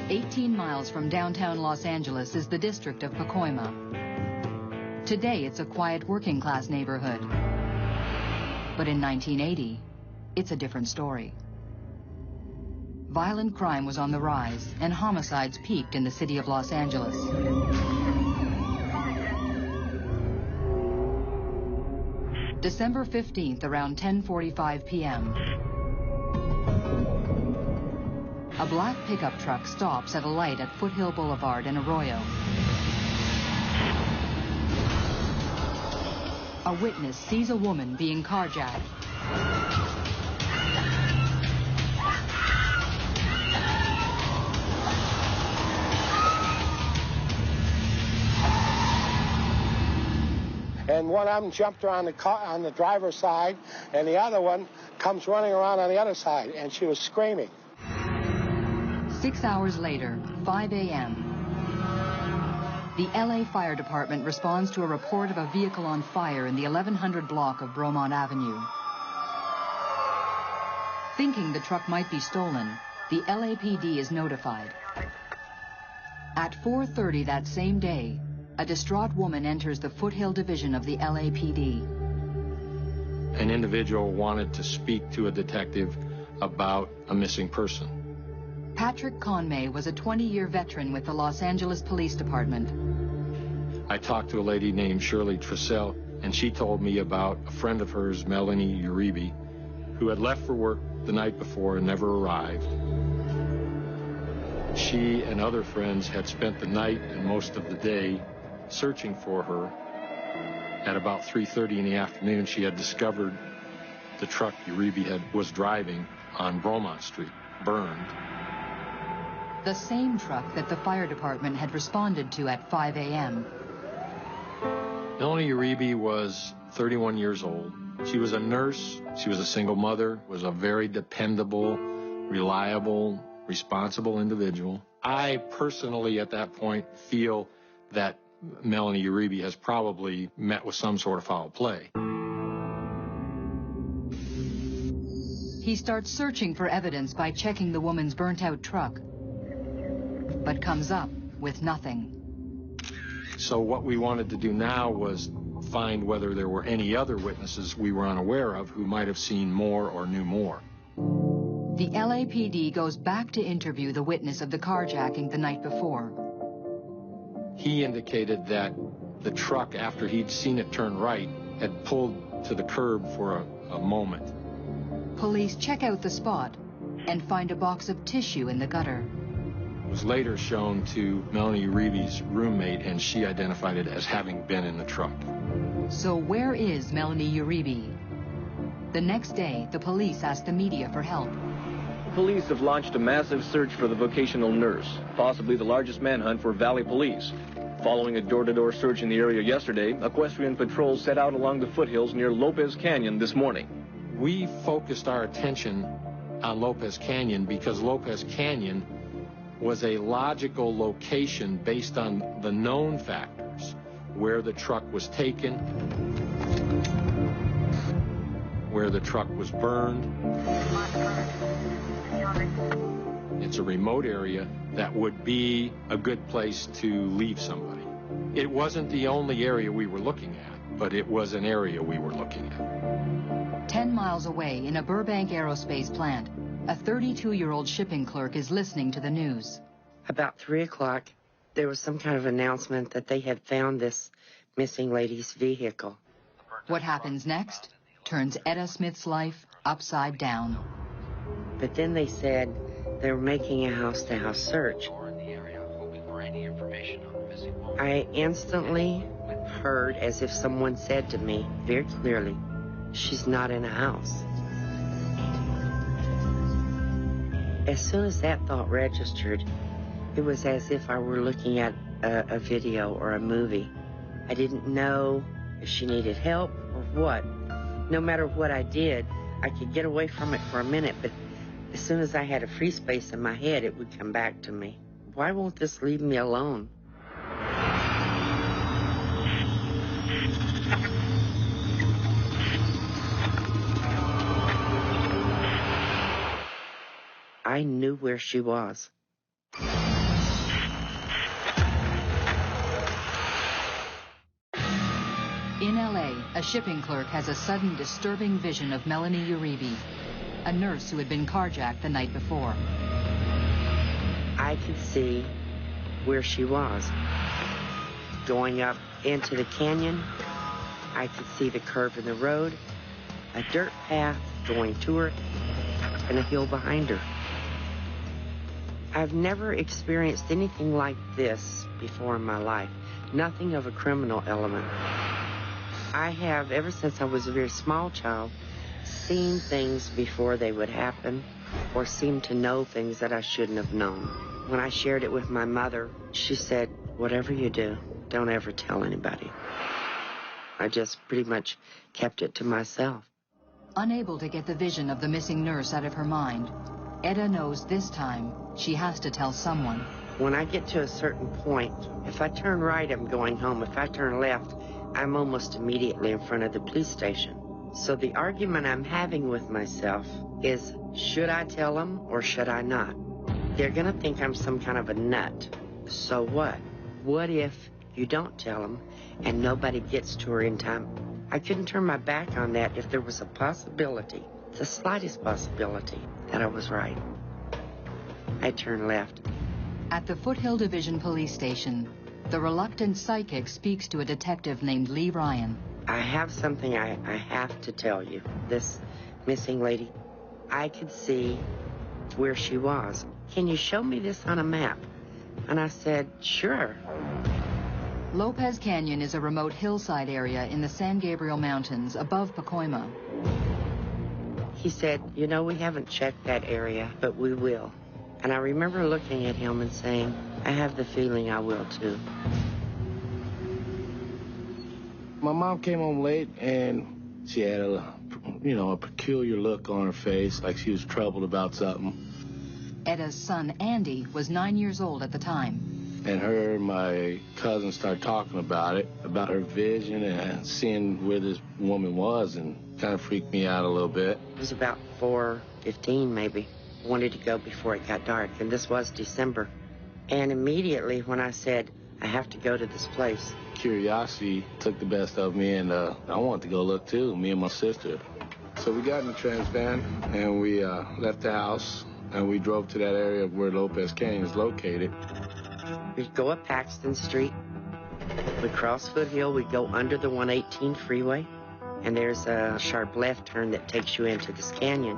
18 miles from downtown Los Angeles is the district of Pacoima. Today, it's a quiet working-class neighborhood. But in 1980, it's a different story. Violent crime was on the rise, and homicides peaked in the city of Los Angeles. December 15th, around 10:45 p.m., a black pickup truck stops at a light at Foothill Boulevard in Arroyo. A witness sees a woman being carjacked. And one of them jumped her on the driver's side, and the other one comes running around on the other side, and she was screaming. 6 hours later, 5 a.m., the LA Fire Department responds to a report of a vehicle on fire in the 1100 block of Bromont Avenue. Thinking the truck might be stolen, the LAPD is notified. At 4:30 that same day, a distraught woman enters the Foothill Division of the LAPD. An individual wanted to speak to a detective about a missing person. Patrick Conmay was a 20-year veteran with the Los Angeles Police Department. I talked to a lady named Shirley Trissell, and she told me about a friend of hers, Melanie Uribe, who had left for work the night before and never arrived. She and other friends had spent the night and most of the day searching for her. At about 3:30 in the afternoon, she had discovered the truck Uribe was driving on Bromont Street, burned. The same truck that the fire department had responded to at 5 a.m. Melanie Uribe was 31 years old. She was a nurse. She was a single mother, was a very dependable, reliable, responsible individual. I personally, at that point, feel that Melanie Uribe has probably met with some sort of foul play. He starts searching for evidence by checking the woman's burnt-out truck, but comes up with nothing. So what we wanted to do now was find whether there were any other witnesses we were unaware of who might have seen more or knew more. The LAPD goes back to interview the witness of the carjacking the night before. He indicated that the truck, after he'd seen it turn right, had pulled to the curb for a moment. Police check out the spot and find a box of tissue in the gutter. It was later shown to Melanie Uribe's roommate, and she identified it as having been in the truck. So where is Melanie Uribe? The next day, the police asked the media for help. Police have launched a massive search for the vocational nurse, possibly the largest manhunt for Valley Police. Following a door-to-door search in the area yesterday, equestrian patrols set out along the foothills near Lopez Canyon this morning. We focused our attention on Lopez Canyon because Lopez Canyon was a logical location based on the known factors: where the truck was taken, where the truck was burned. It's a remote area that would be a good place to leave somebody. It wasn't the only area we were looking at, but it was an area we were looking at. 10 miles away, in a Burbank aerospace plant, a 32-year-old shipping clerk is listening to the news. About 3 o'clock, there was some kind of announcement that they had found this missing lady's vehicle. What happens next turns Etta Smith's life upside down. But then they said they were making a house-to-house search. I instantly heard as if someone said to me very clearly, "She's not in a house." As soon as that thought registered, it was as if I were looking at a video or a movie. I didn't know if she needed help or what. No matter what I did, I could get away from it for a minute, but as soon as I had a free space in my head, it would come back to me. Why won't this leave me alone? I knew where she was. In L.A., a shipping clerk has a sudden disturbing vision of Melanie Uribe, a nurse who had been carjacked the night before. I could see where she was. Going up into the canyon, I could see the curve in the road, a dirt path going to her, and a hill behind her. I've never experienced anything like this before in my life. Nothing of a criminal element. I have, ever since I was a very small child, seen things before they would happen, or seemed to know things that I shouldn't have known. When I shared it with my mother, she said, "Whatever you do, don't ever tell anybody." I just pretty much kept it to myself. Unable to get the vision of the missing nurse out of her mind, Etta knows this time she has to tell someone. When I get to a certain point, if I turn right, I'm going home. If I turn left, I'm almost immediately in front of the police station. So the argument I'm having with myself is, should I tell them or should I not? They're going to think I'm some kind of a nut. So what? What if you don't tell them and nobody gets to her in time? I couldn't turn my back on that if there was a possibility, the slightest possibility, that I was right. I turned left. At the Foothill Division Police Station, the reluctant psychic speaks to a detective named Lee Ryan. I have something I have to tell you. This missing lady, I could see where she was. Can you show me this on a map? And I said, sure. Lopez Canyon is a remote hillside area in the San Gabriel Mountains above Pacoima. He said, "You know, we haven't checked that area, but we will." And I remember looking at him and saying, "I have the feeling I will too." My mom came home late and she had a peculiar look on her face, like she was troubled about something. Etta's son, Andy, was 9 years old at the time. And her and my cousin started talking about it, about her vision and seeing where this woman was, and kind of freaked me out a little bit. It was about 4:15 maybe. I wanted to go before it got dark, and this was December. And immediately when I said, I have to go to this place, curiosity took the best of me, and I wanted to go look too, me and my sister. So we got in the trans van, and we left the house, and we drove to that area where Lopez Canyon is located. We'd go up Paxton Street, we'd cross Foothill, we'd go under the 118 freeway, and there's a sharp left turn that takes you into this canyon.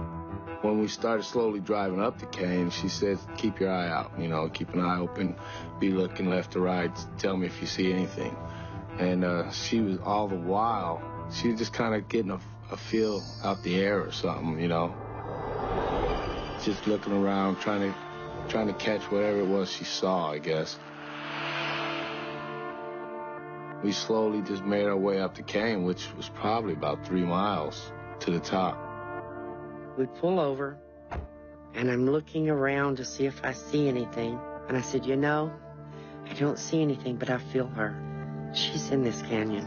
When we started slowly driving up the canyon, she said, keep your eye out, keep an eye open, be looking left to right, tell me if you see anything. And she was all the while, she was just kind of getting a feel out the air or something, just looking around, trying to catch whatever it was she saw, I guess. We slowly just made our way up the canyon, which was probably about 3 miles to the top. We pull over, and I'm looking around to see if I see anything. And I said, I don't see anything, but I feel her. She's in this canyon.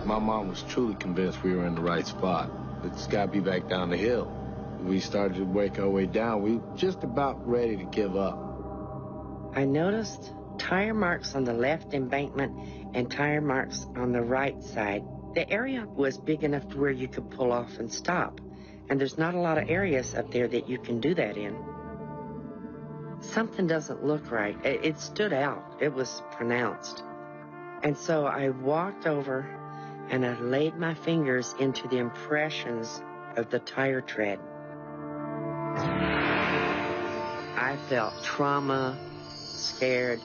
My mom was truly convinced we were in the right spot. It's got to be back down the hill. We started to work our way down. We were just about ready to give up. I noticed tire marks on the left embankment and tire marks on the right side. The area was big enough to where you could pull off and stop. And there's not a lot of areas up there that you can do that in. Something doesn't look right. It stood out. It was pronounced. And so I walked over and I laid my fingers into the impressions of the tire tread. I felt trauma, scared.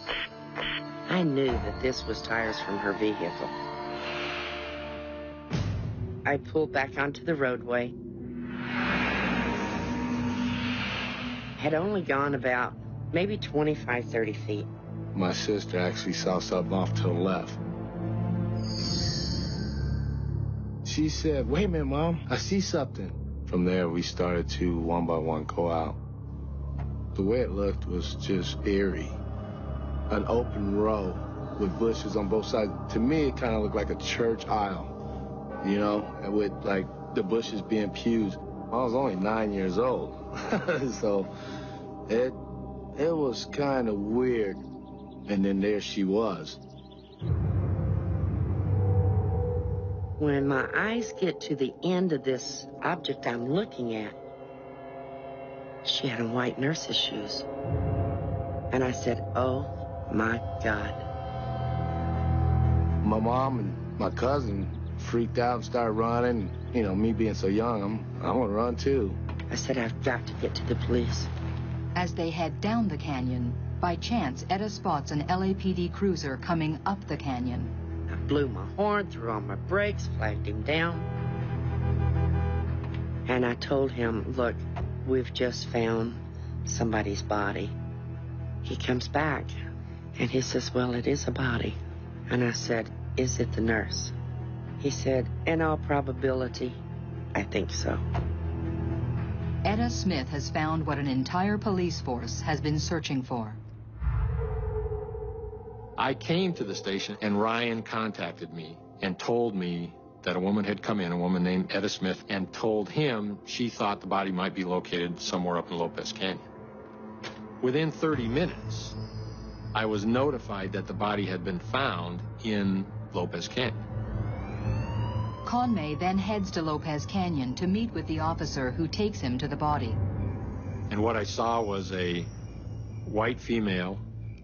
I knew that this was tires from her vehicle. I pulled back onto the roadway. Had only gone about maybe 25, 30 feet. My sister actually saw something off to the left. She said, "Wait a minute, Mom, I see something." From there, we started to, one by one, go out. The way it looked was just eerie. An open row with bushes on both sides. To me, it kind of looked like a church aisle, you know, with, like, the bushes being pews. I was only 9 years old, so it was kind of weird. And then there she was. When my eyes get to the end of this object I'm looking at, she had on white nurse's shoes. And I said, "Oh my God." My mom and my cousin freaked out and started running. You know, me being so young, I want to run too. I said, "I've got to get to the police." As they head down the canyon, by chance, Etta spots an LAPD cruiser coming up the canyon. I blew my horn, threw on my brakes, flagged him down. And I told him, "Look, we've just found somebody's body." He comes back and he says, "Well, it is a body." And I said, "Is it the nurse?" He said, "In all probability, I think so." Etta Smith has found what an entire police force has been searching for. I came to the station and Ryan contacted me and told me that a woman had come in, a woman named Etta Smith, and told him she thought the body might be located somewhere up in Lopez Canyon. Within 30 minutes, I was notified that the body had been found in Lopez Canyon. Conway then heads to Lopez Canyon to meet with the officer who takes him to the body. And what I saw was a white female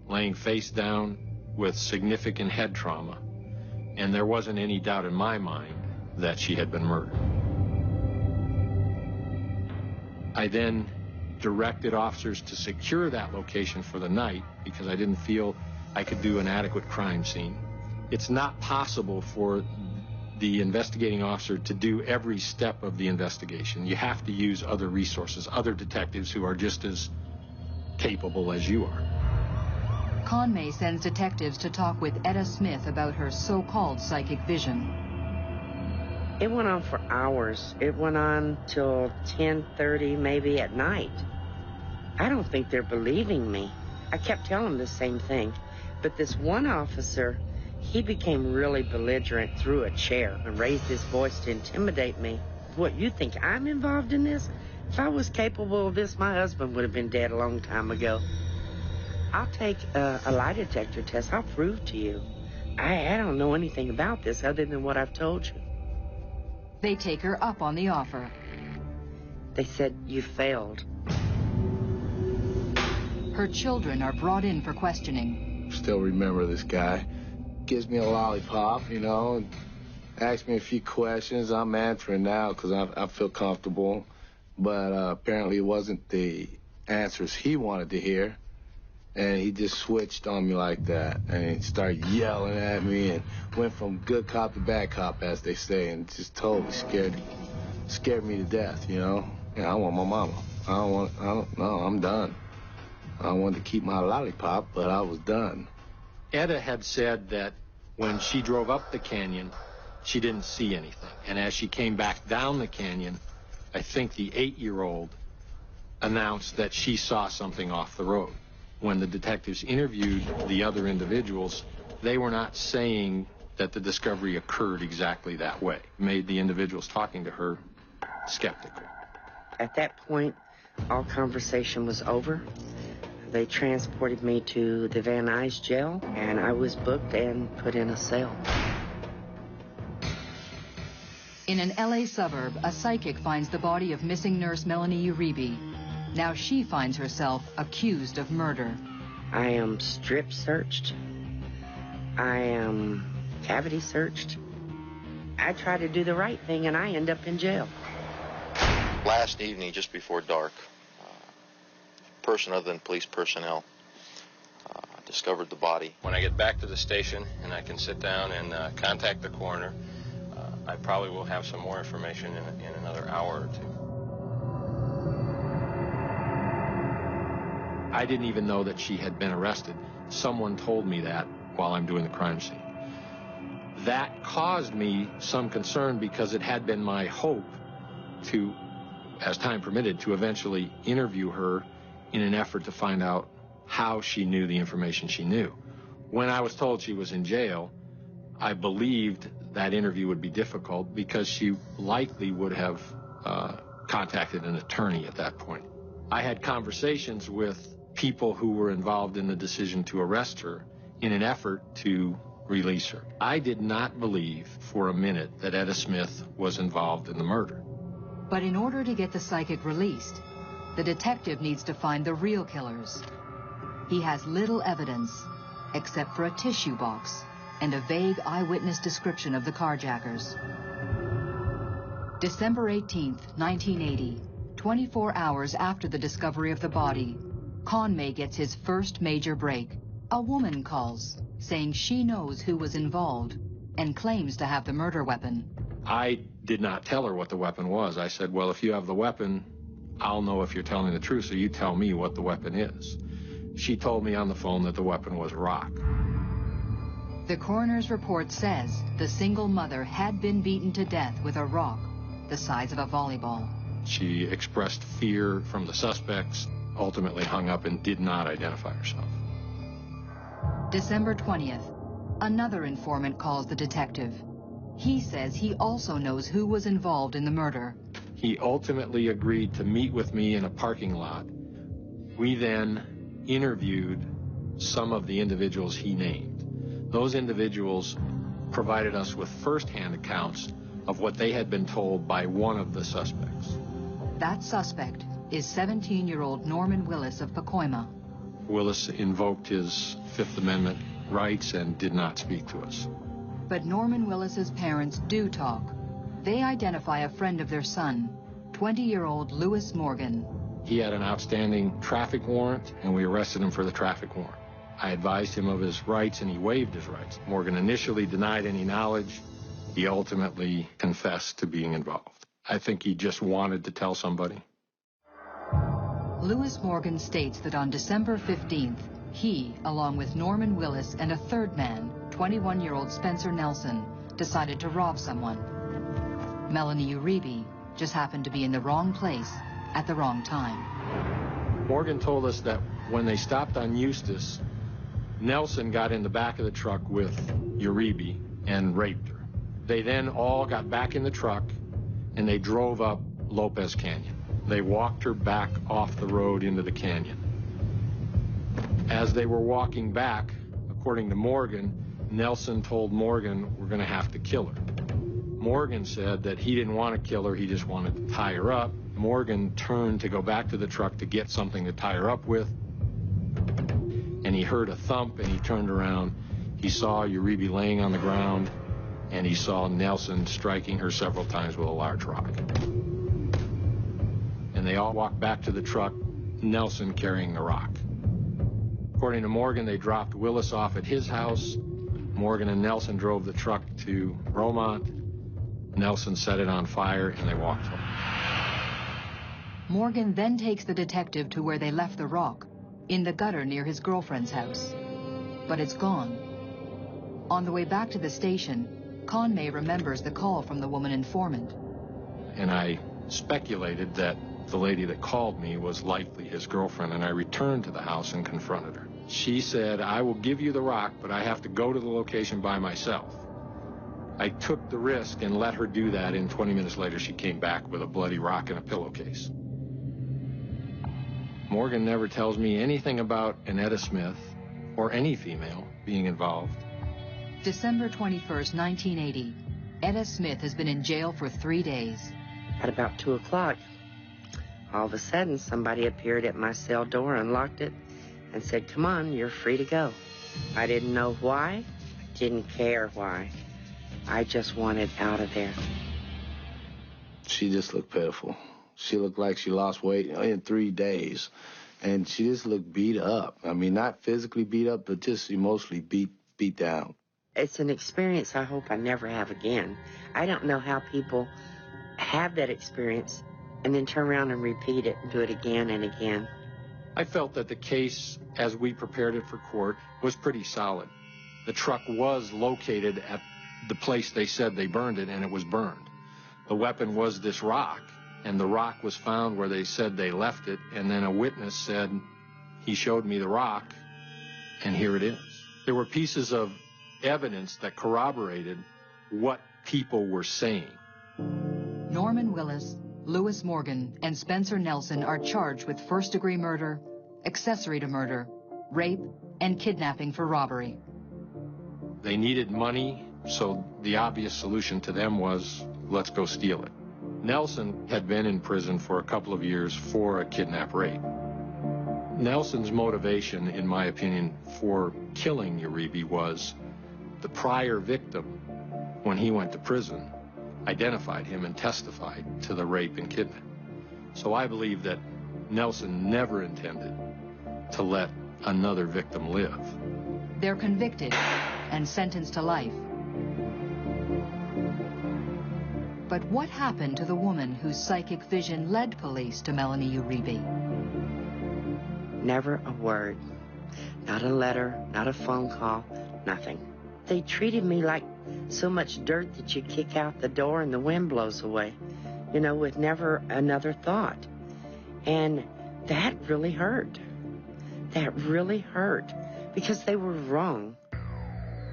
laying face down with significant head trauma. And there wasn't any doubt in my mind that she had been murdered. I then directed officers to secure that location for the night because I didn't feel I could do an adequate crime scene. It's not possible for the investigating officer to do every step of the investigation. You have to use other resources, other detectives who are just as capable as you are. Conway sends detectives to talk with Etta Smith about her so-called psychic vision. It went on for hours. It went on till 10:30, maybe at night. I don't think they're believing me. I kept telling them the same thing. But this one officer, he became really belligerent, threw a chair and raised his voice to intimidate me. "What, you think I'm involved in this? If I was capable of this, my husband would have been dead a long time ago. I'll take a lie detector test. I'll prove to you. I don't know anything about this other than what I've told you." They take her up on the offer. They said, "You failed." Her children are brought in for questioning. Still remember this guy. Gives me a lollipop, you know, and asks me a few questions. I'm answering now because I feel comfortable. But apparently it wasn't the answers he wanted to hear. And he just switched on me like that. And he started yelling at me and went from good cop to bad cop, as they say, and just totally scared me to death, you know. Yeah, I want my mama. I'm done. I wanted to keep my lollipop, but I was done. Etta had said that when she drove up the canyon, she didn't see anything. And as she came back down the canyon, I think the 8-year-old announced that she saw something off the road. When the detectives interviewed the other individuals, they were not saying that the discovery occurred exactly that way. It made the individuals talking to her skeptical. At that point, all conversation was over. They transported me to the Van Nuys jail, and I was booked and put in a cell. In an LA suburb, a psychic finds the body of missing nurse Melanie Uribe. Now she finds herself accused of murder. I am strip searched. I am cavity searched. I try to do the right thing, and I end up in jail. Last evening, just before dark, a person other than police personnel discovered the body. When I get back to the station and I can sit down and contact the coroner, I probably will have some more information in another hour or two. I didn't even know that she had been arrested. Someone told me that while I'm doing the crime scene. That caused me some concern because it had been my hope to, as time permitted, to eventually interview her in an effort to find out how she knew the information she knew. When I was told she was in jail, I believed that interview would be difficult because she likely would have contacted an attorney at that point. I had conversations with people who were involved in the decision to arrest her in an effort to release her. I did not believe for a minute that Etta Smith was involved in the murder. But in order to get the psychic released, the detective needs to find the real killers. He has little evidence, except for a tissue box and a vague eyewitness description of the carjackers. December 18th, 1980, 24 hours after the discovery of the body, Conway gets his first major break. A woman calls, saying she knows who was involved and claims to have the murder weapon. I did not tell her what the weapon was. I said, well, if you have the weapon, I'll know if you're telling the truth, so you tell me what the weapon is. She told me on the phone that the weapon was rock. The coroner's report says the single mother had been beaten to death with a rock the size of a volleyball. She expressed fear from the suspects, ultimately hung up and did not identify herself. December 20th, another informant calls the detective. He says he also knows who was involved in the murder. He ultimately agreed to meet with me in a parking lot. We then interviewed some of the individuals he named. Those individuals provided us with first-hand accounts of what they had been told by one of the suspects. That suspect is 17-year-old Norman Willis of Pacoima. Willis invoked his Fifth Amendment rights and did not speak to us. But Norman Willis's parents do talk. They identify a friend of their son, 20-year-old Lewis Morgan. He had an outstanding traffic warrant, and we arrested him for the traffic warrant. I advised him of his rights, and he waived his rights. Morgan initially denied any knowledge. He ultimately confessed to being involved. I think he just wanted to tell somebody. Lewis Morgan states that on December 15th, he, along with Norman Willis and a third man, 21-year-old Spencer Nelson, decided to rob someone. Melanie Uribe just happened to be in the wrong place at the wrong time. Morgan told us that when they stopped on Eustis, Nelson got in the back of the truck with Uribe and raped her. They then all got back in the truck and they drove up Lopez Canyon. They walked her back off the road into the canyon. As they were walking back, according to Morgan, Nelson told Morgan, "We're going to have to kill her." Morgan said that he didn't want to kill her, he just wanted to tie her up. Morgan turned to go back to the truck to get something to tie her up with, and he heard a thump and he turned around. He saw Uribe laying on the ground, and he saw Nelson striking her several times with a large rock. And they all walked back to the truck, Nelson carrying the rock. According to Morgan, they dropped Willis off at his house. Morgan and Nelson drove the truck to Bromont. Nelson set it on fire, and they walked home. Morgan then takes the detective to where they left the rock, in the gutter near his girlfriend's house. But it's gone. On the way back to the station, Conway remembers the call from the woman informant. And I speculated that the lady that called me was likely his girlfriend, and I returned to the house and confronted her. She said, "I will give you the rock, but I have to go to the location by myself." I took the risk and let her do that, and 20 minutes later she came back with a bloody rock and a pillowcase. Morgan never tells me anything about an Etta Smith or any female being involved. December 21st, 1980. Etta Smith has been in jail for 3 days. At about 2 o'clock, all of a sudden, somebody appeared at my cell door, unlocked it, and said, "Come on, you're free to go." I didn't know why, didn't care why. I just wanted out of there. She just looked pitiful. She looked like she lost weight in 3 days. And she just looked beat up. I mean, not physically beat up, but just emotionally beat down. It's an experience I hope I never have again. I don't know how people have that experience and then turn around and repeat it and do it again and again. I felt that the case, as we prepared it for court, was pretty solid. The truck was located at the place they said they burned it, and it was burned. The weapon was this rock, and the rock was found where they said they left it, and then a witness said, he showed me the rock, and here it is. There were pieces of evidence that corroborated what people were saying. Norman Willis, Lewis Morgan, and Spencer Nelson are charged with first-degree murder, accessory to murder, rape, and kidnapping for robbery. They needed money, so the obvious solution to them was, let's go steal it. Nelson had been in prison for a couple of years for a kidnap rape. Nelson's motivation, in my opinion, for killing Uribe was the prior victim, when he went to prison, identified him and testified to the rape and kidnapping. So I believe that Nelson never intended to let another victim live. They're convicted and sentenced to life. But what happened to the woman whose psychic vision led police to Melanie Uribe? Never a word. Not a letter, not a phone call, nothing. They treated me like so much dirt that you kick out the door and the wind blows away, you know, with never another thought. And that really hurt. That really hurt because they were wrong.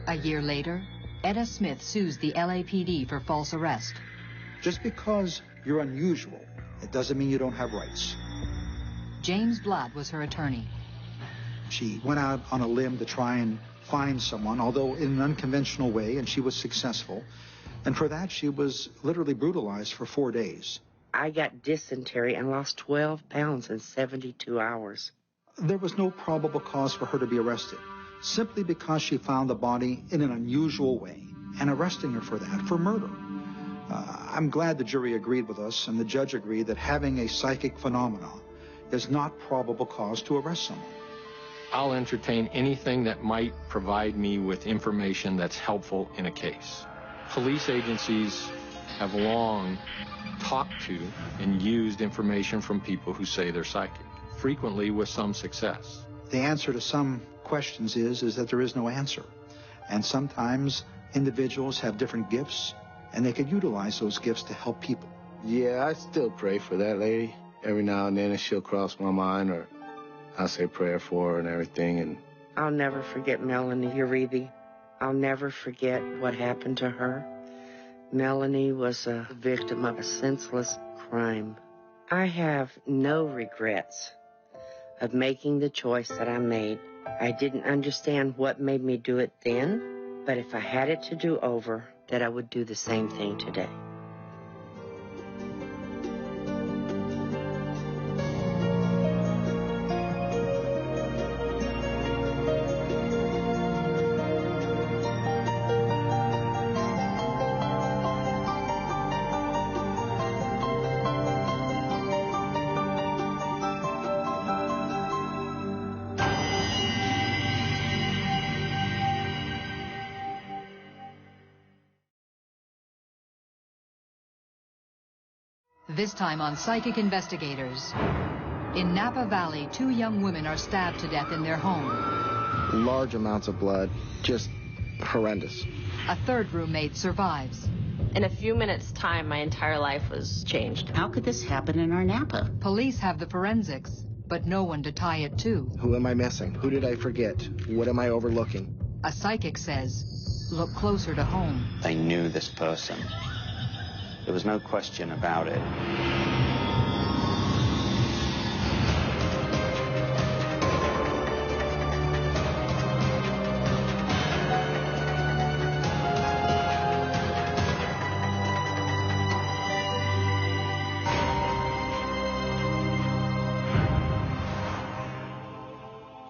A year later, Etta Smith sues the LAPD for false arrest. Just because you're unusual, it doesn't mean you don't have rights. James Blatt was her attorney. She went out on a limb to try and find someone, although in an unconventional way, and she was successful. And for that, she was literally brutalized for 4 days. I got dysentery and lost 12 pounds in 72 hours. There was no probable cause for her to be arrested, simply because she found the body in an unusual way, and arresting her for that, for murder. I'm glad the jury agreed with us, and the judge agreed that having a psychic phenomenon is not probable cause to arrest someone. I'll entertain anything that might provide me with information that's helpful in a case. Police agencies have long talked to and used information from people who say they're psychic, frequently with some success. The answer to some questions is that there is no answer. And sometimes individuals have different gifts, and they could utilize those gifts to help people. Yeah, I still pray for that lady. Every now and then she'll cross my mind, or I'll say a prayer for her and everything. And I'll never forget Melanie Uribe. I'll never forget what happened to her. Melanie was a victim of a senseless crime. I have no regrets of making the choice that I made. I didn't understand what made me do it then, but if I had it to do over, that I would do the same thing today. This time on Psychic Investigators. In Napa Valley, 2 young women are stabbed to death in their home. Large amounts of blood, just horrendous. A 3rd roommate survives. In a few minutes' time, my entire life was changed. How could this happen in our Napa? Police have the forensics, but no one to tie it to. Who am I missing? Who did I forget? What am I overlooking? A psychic says, look closer to home. They knew this person. There was no question about it.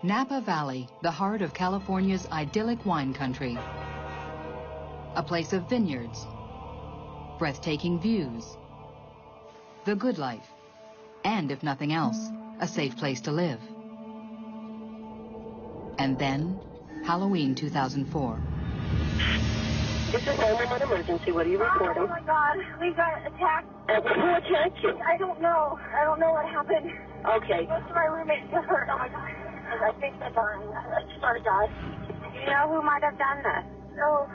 Napa Valley, the heart of California's idyllic wine country. a place of vineyards, breathtaking views, the good life, and if nothing else, a safe place to live. And then, Halloween 2004. This is 911 emergency. What are you reporting? Oh my God, we got attacked. Who attacked you? I don't know. I don't know what happened. Okay. Most of my roommates are hurt. Oh my God. I think they're dying. I swear to God. Do you know who might have done this? Oh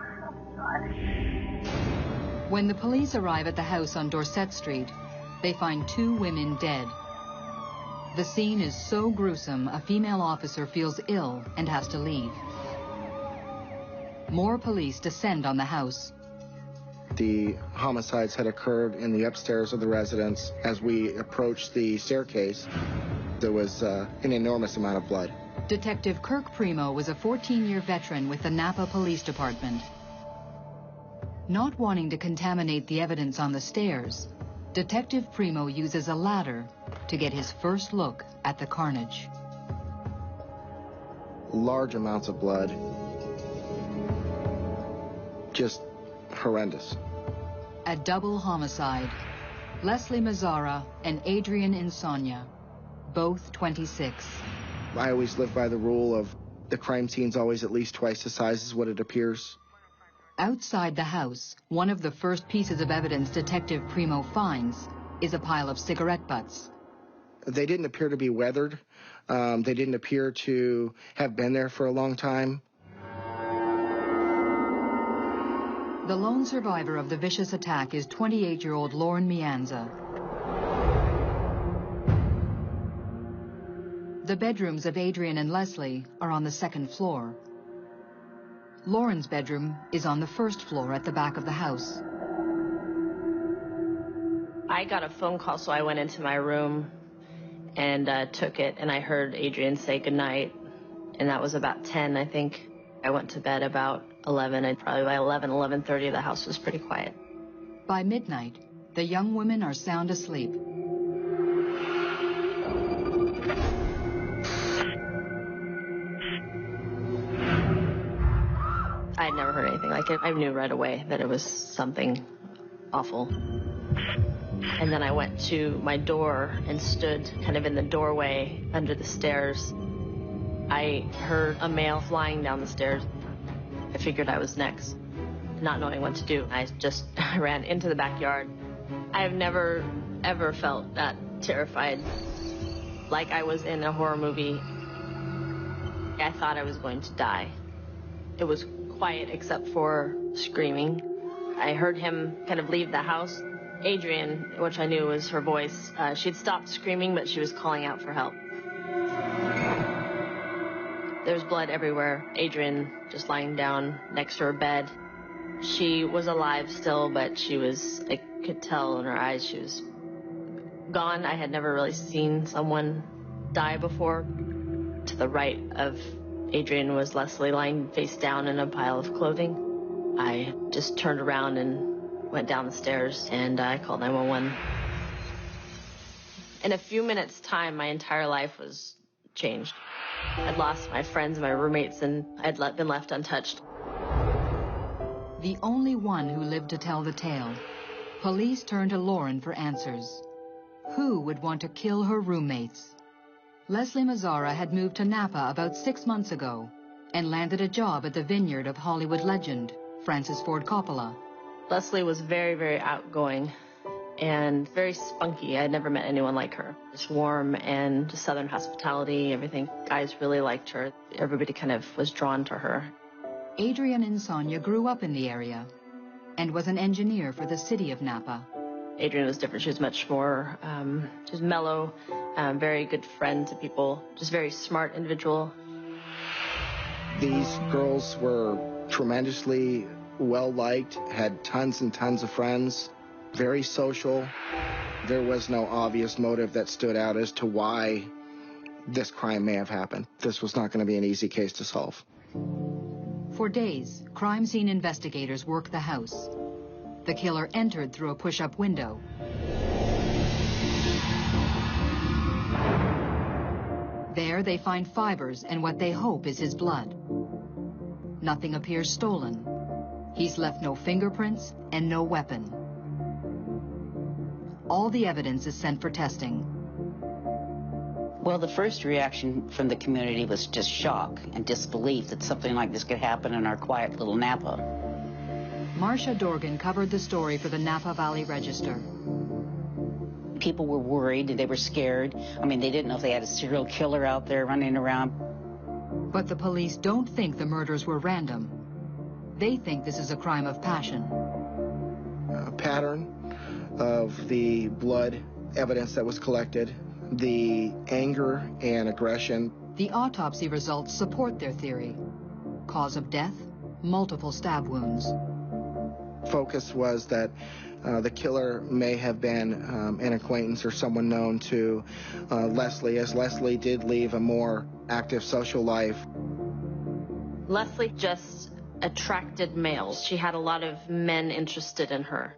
God. When the police arrive at the house on Dorset Street, they find 2 women dead. The scene is so gruesome, a female officer feels ill and has to leave. More police descend on the house. The homicides had occurred in the upstairs of the residence. As we approached the staircase, there was an enormous amount of blood. Detective Kirk Primo was a 14-year veteran with the Napa Police Department. Not wanting to contaminate the evidence on the stairs, Detective Primo uses a ladder to get his first look at the carnage. Large amounts of blood. Just horrendous. A double homicide. Leslie Mazzara and Adrian Insomnia, both 26. I always live by the rule of the crime scene's always at least twice the size as what it appears. Outside the house, one of the first pieces of evidence Detective Primo finds is a pile of cigarette butts. They didn't appear to be weathered. They didn't appear to have been there for a long time. The lone survivor of the vicious attack is 28-year-old Lauren Mianza. The bedrooms of Adrian and Leslie are on the 2nd floor. Lauren's bedroom is on the 1st floor at the back of the house. I got a phone call, so I went into my room and took it, and I heard Adrian say goodnight, and that was about 10, I think. I went to bed about 11, and probably by 11:30, the house was pretty quiet. By midnight, the young women are sound asleep. I had never heard anything like it. I knew right away that it was something awful. And then I went to my door and stood kind of in the doorway under the stairs. I heard a male flying down the stairs. I figured I was next, not knowing what to do. I ran into the backyard. I've never, ever felt that terrified, like I was in a horror movie. I thought I was going to die. It was quiet except for screaming. I heard him kind of leave the house. Adrian, which I knew was her voice, she'd stopped screaming, but she was calling out for help. There's blood everywhere. Adrian just lying down next to her bed. She was alive still, but I could tell in her eyes she was gone. I had never really seen someone die before. To the right of Adrian was Leslie lying face down in a pile of clothing. I just turned around and went down the stairs, and I called 911. In a few minutes' time, my entire life was changed. I'd lost my friends, my roommates, and I'd been left untouched. The only one who lived to tell the tale, police turned to Lauren for answers. Who would want to kill her roommates? Leslie Mazzara had moved to Napa about 6 months ago and landed a job at the vineyard of Hollywood legend, Francis Ford Coppola. Leslie was very, very outgoing and very spunky. I had never met anyone like her. Just warm and just Southern hospitality, everything. Guys really liked her. Everybody kind of was drawn to her. Adrian Insomnia grew up in the area and was an engineer for the city of Napa. Adrian was different. She was much more, she was mellow, very good friend to people, just very smart individual. These girls were tremendously well-liked, had tons and tons of friends, very social. There was no obvious motive that stood out as to why this crime may have happened. This was not going to be an easy case to solve. For days, crime scene investigators worked the house. The killer entered through a push-up window. There they find fibers and what they hope is his blood. Nothing appears stolen. He's left no fingerprints and no weapon. All the evidence is sent for testing. Well, the first reaction from the community was just shock and disbelief that something like this could happen in our quiet little Napa. Marcia Dorgan covered the story for the Napa Valley Register. People were worried, they were scared. I mean, they didn't know if they had a serial killer out there running around. But the police don't think the murders were random. They think this is a crime of passion. A pattern of the blood evidence that was collected, the anger and aggression. The autopsy results support their theory. Cause of death, multiple stab wounds. Focus was that the killer may have been an acquaintance or someone known to Leslie, as Leslie did leave a more active social life. Leslie just attracted males. She had a lot of men interested in her.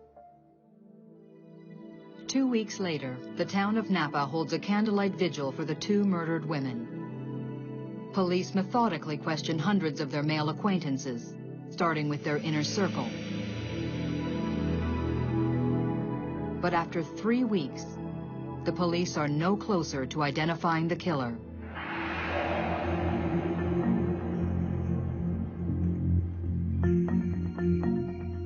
2 weeks later, the town of Napa holds a candlelight vigil for the 2 murdered women. Police methodically question hundreds of their male acquaintances, starting with their inner circle. But after 3 weeks, the police are no closer to identifying the killer.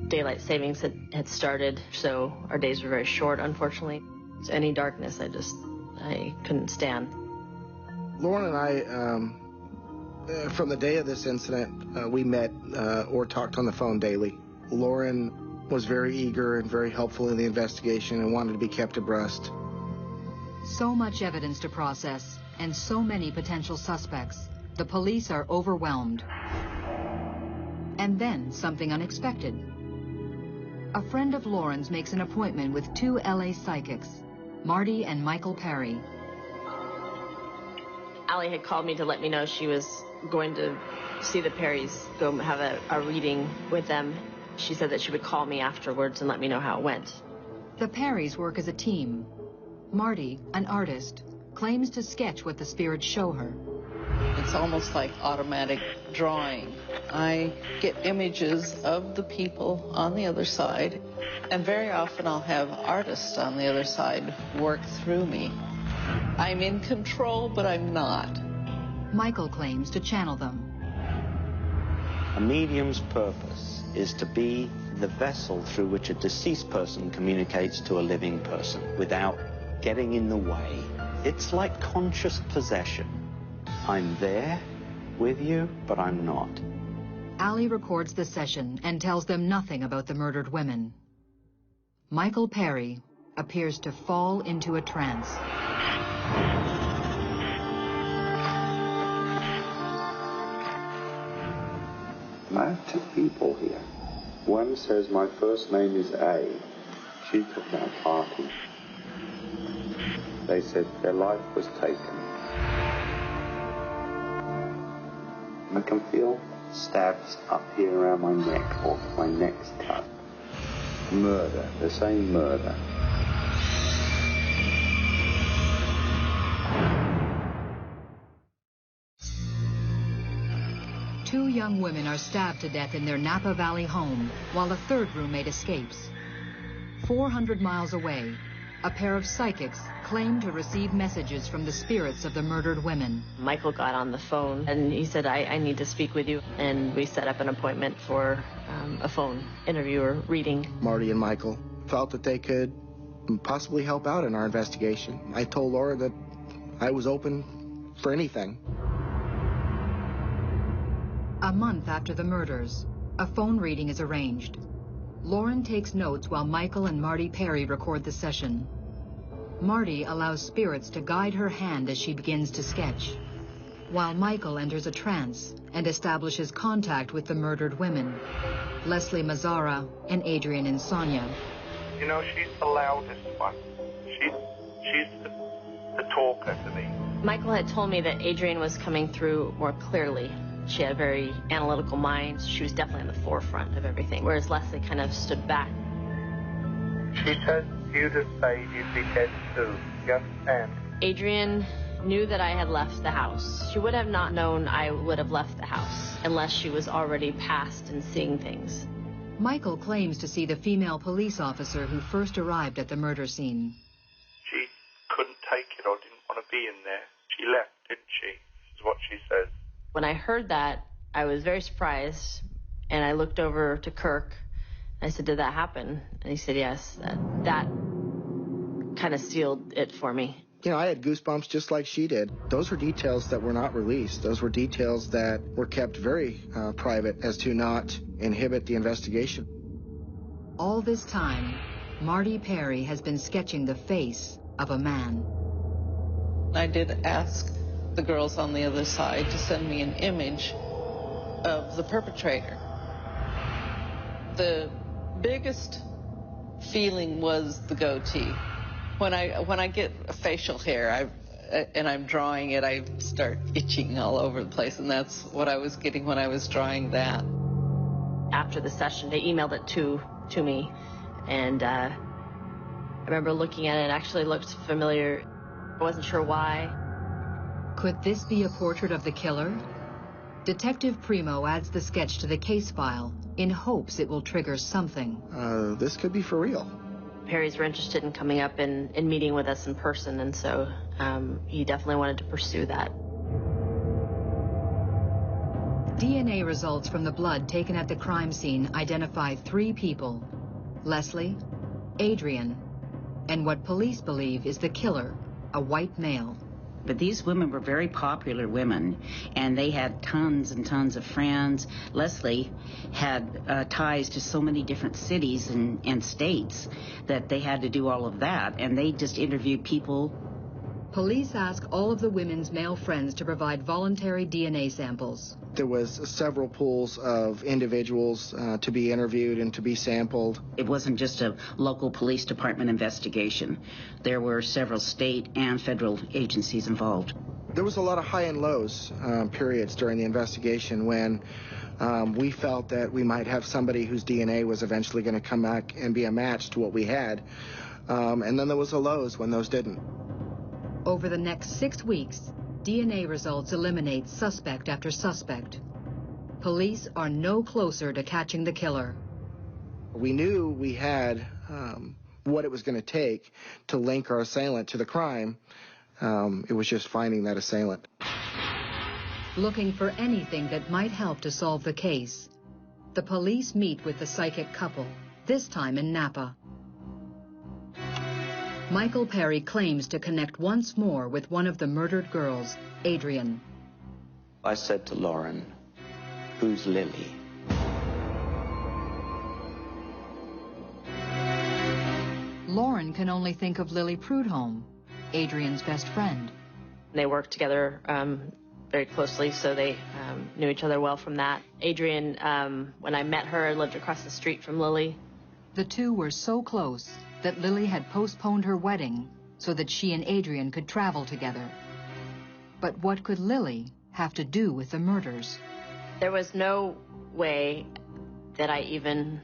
Daylight savings had started, so our days were very short, unfortunately. So any darkness, I couldn't stand. Lauren and I, from the day of this incident, we met or talked on the phone daily. Lauren was very eager and very helpful in the investigation and wanted to be kept abreast. So much evidence to process and so many potential suspects, the police are overwhelmed. And then something unexpected. A friend of Lauren's makes an appointment with 2 LA psychics, Marty and Michael Perry. Allie had called me to let me know she was going to see the Perrys, go have a reading with them. She said that she would call me afterwards and let me know how it went. The Perrys work as a team. Marty, an artist, claims to sketch what the spirits show her. It's almost like automatic drawing. I get images of the people on the other side, and very often I'll have artists on the other side work through me. I'm in control, but I'm not. Michael claims to channel them. A medium's purpose is to be the vessel through which a deceased person communicates to a living person without getting in the way. It's like conscious possession. I'm there with you, but I'm not. Allie records the session and tells them nothing about the murdered women. Michael Perry appears to fall into a trance. I have 2 people here. One says my first name is A. She took our party. They said their life was taken. I can feel stabs up here around my neck, or my neck's cut. Murder, the same murder. Two young women are stabbed to death in their Napa Valley home, while a third roommate escapes. 400 miles away, a pair of psychics claim to receive messages from the spirits of the murdered women. Michael got on the phone and he said, I need to speak with you. And we set up an appointment for a phone interview or reading. Marty and Michael felt that they could possibly help out in our investigation. I told Laura that I was open for anything. A month after the murders, a phone reading is arranged. Lauren takes notes while Michael and Marty Perry record the session. Marty allows spirits to guide her hand as she begins to sketch, while Michael enters a trance and establishes contact with the murdered women, Leslie Mazzara and Adrian Insomnia. You know, she's the loudest one. She's the talker to me. Michael had told me that Adrian was coming through more clearly. She had a very analytical mind. She was definitely in the forefront of everything, whereas Leslie kind of stood back. She says you to say you'd be dead soon. You understand? Adrian knew that I had left the house. She would have not known I would have left the house unless she was already past and seeing things. Michael claims to see the female police officer who first arrived at the murder scene. She couldn't take it or didn't want to be in there. She left, didn't she? Is what she says. When I heard that, I was very surprised, and I looked over to Kirk. I said, "Did that happen?" And he said, "Yes." That kind of sealed it for me. You know, I had goosebumps just like she did. Those were details that were not released. Those were details that were kept very private as to not inhibit the investigation. All this time, Marty Perry has been sketching the face of a man. I did ask the girls on the other side to send me an image of the perpetrator. The biggest feeling was the goatee. When I get facial hair, and I'm drawing it, I start itching all over the place, and that's what I was getting when I was drawing that. After the session, they emailed it to me, and I remember looking at it. It actually looked familiar. I wasn't sure why. Could this be a portrait of the killer? Detective Primo adds the sketch to the case file in hopes it will trigger something. This could be for real. Perrys were interested in coming up and meeting with us in person, and so he definitely wanted to pursue that. DNA results from the blood taken at the crime scene identify 3 people: Leslie, Adrian, and what police believe is the killer, a white male. But these women were very popular women, and they had tons and tons of friends. Leslie had ties to so many different cities and states that they had to do all of that, and they just interviewed people. Police ask all of the women's male friends to provide voluntary DNA samples. There was several pools of individuals to be interviewed and to be sampled. It wasn't just a local police department investigation. There were several state and federal agencies involved. There was a lot of high and lows periods during the investigation when we felt that we might have somebody whose DNA was eventually going to come back and be a match to what we had. And then there was the lows when those didn't. Over the next 6 weeks, DNA results eliminate suspect after suspect. Police are no closer to catching the killer. We knew we had what it was going to take to link our assailant to the crime. It was just finding that assailant. Looking for anything that might help to solve the case, the police meet with the psychic couple, this time in Napa. Michael Perry claims to connect once more with one of the murdered girls, Adrian. I said to Lauren, "Who's Lily?" Lauren can only think of Lily Prudhomme, Adrian's best friend. They worked together very closely, so they knew each other well from that. Adrian, when I met her, lived across the street from Lily. The two were so close that Lily had postponed her wedding so that she and Adrian could travel together. But what could Lily have to do with the murders? There was no way that I even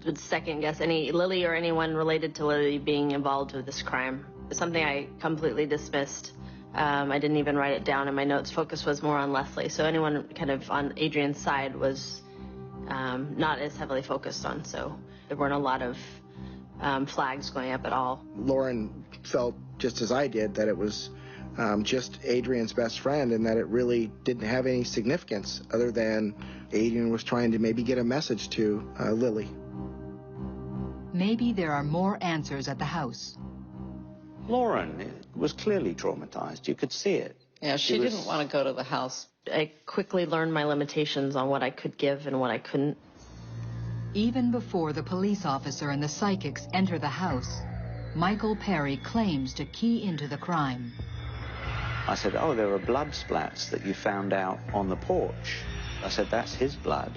would second guess any Lily or anyone related to Lily being involved with this crime. It's something I completely dismissed. I didn't even write it down in my notes. Focus was more on Leslie. So anyone kind of on Adrian's side was not as heavily focused on. So there weren't a lot of flags going up at all. Lauren felt just as I did that it was just Adrian's best friend and that it really didn't have any significance other than Adrian was trying to maybe get a message to Lily. Maybe there are more answers at the house. Lauren was clearly traumatized. You could see it. Yeah, she didn't want to go to the house. I quickly learned my limitations on what I could give and what I couldn't. Even before the police officer and the psychics enter the house, Michael Perry claims to key into the crime. I said, "Oh, there are blood splats that you found out on the porch." I said, "That's his blood."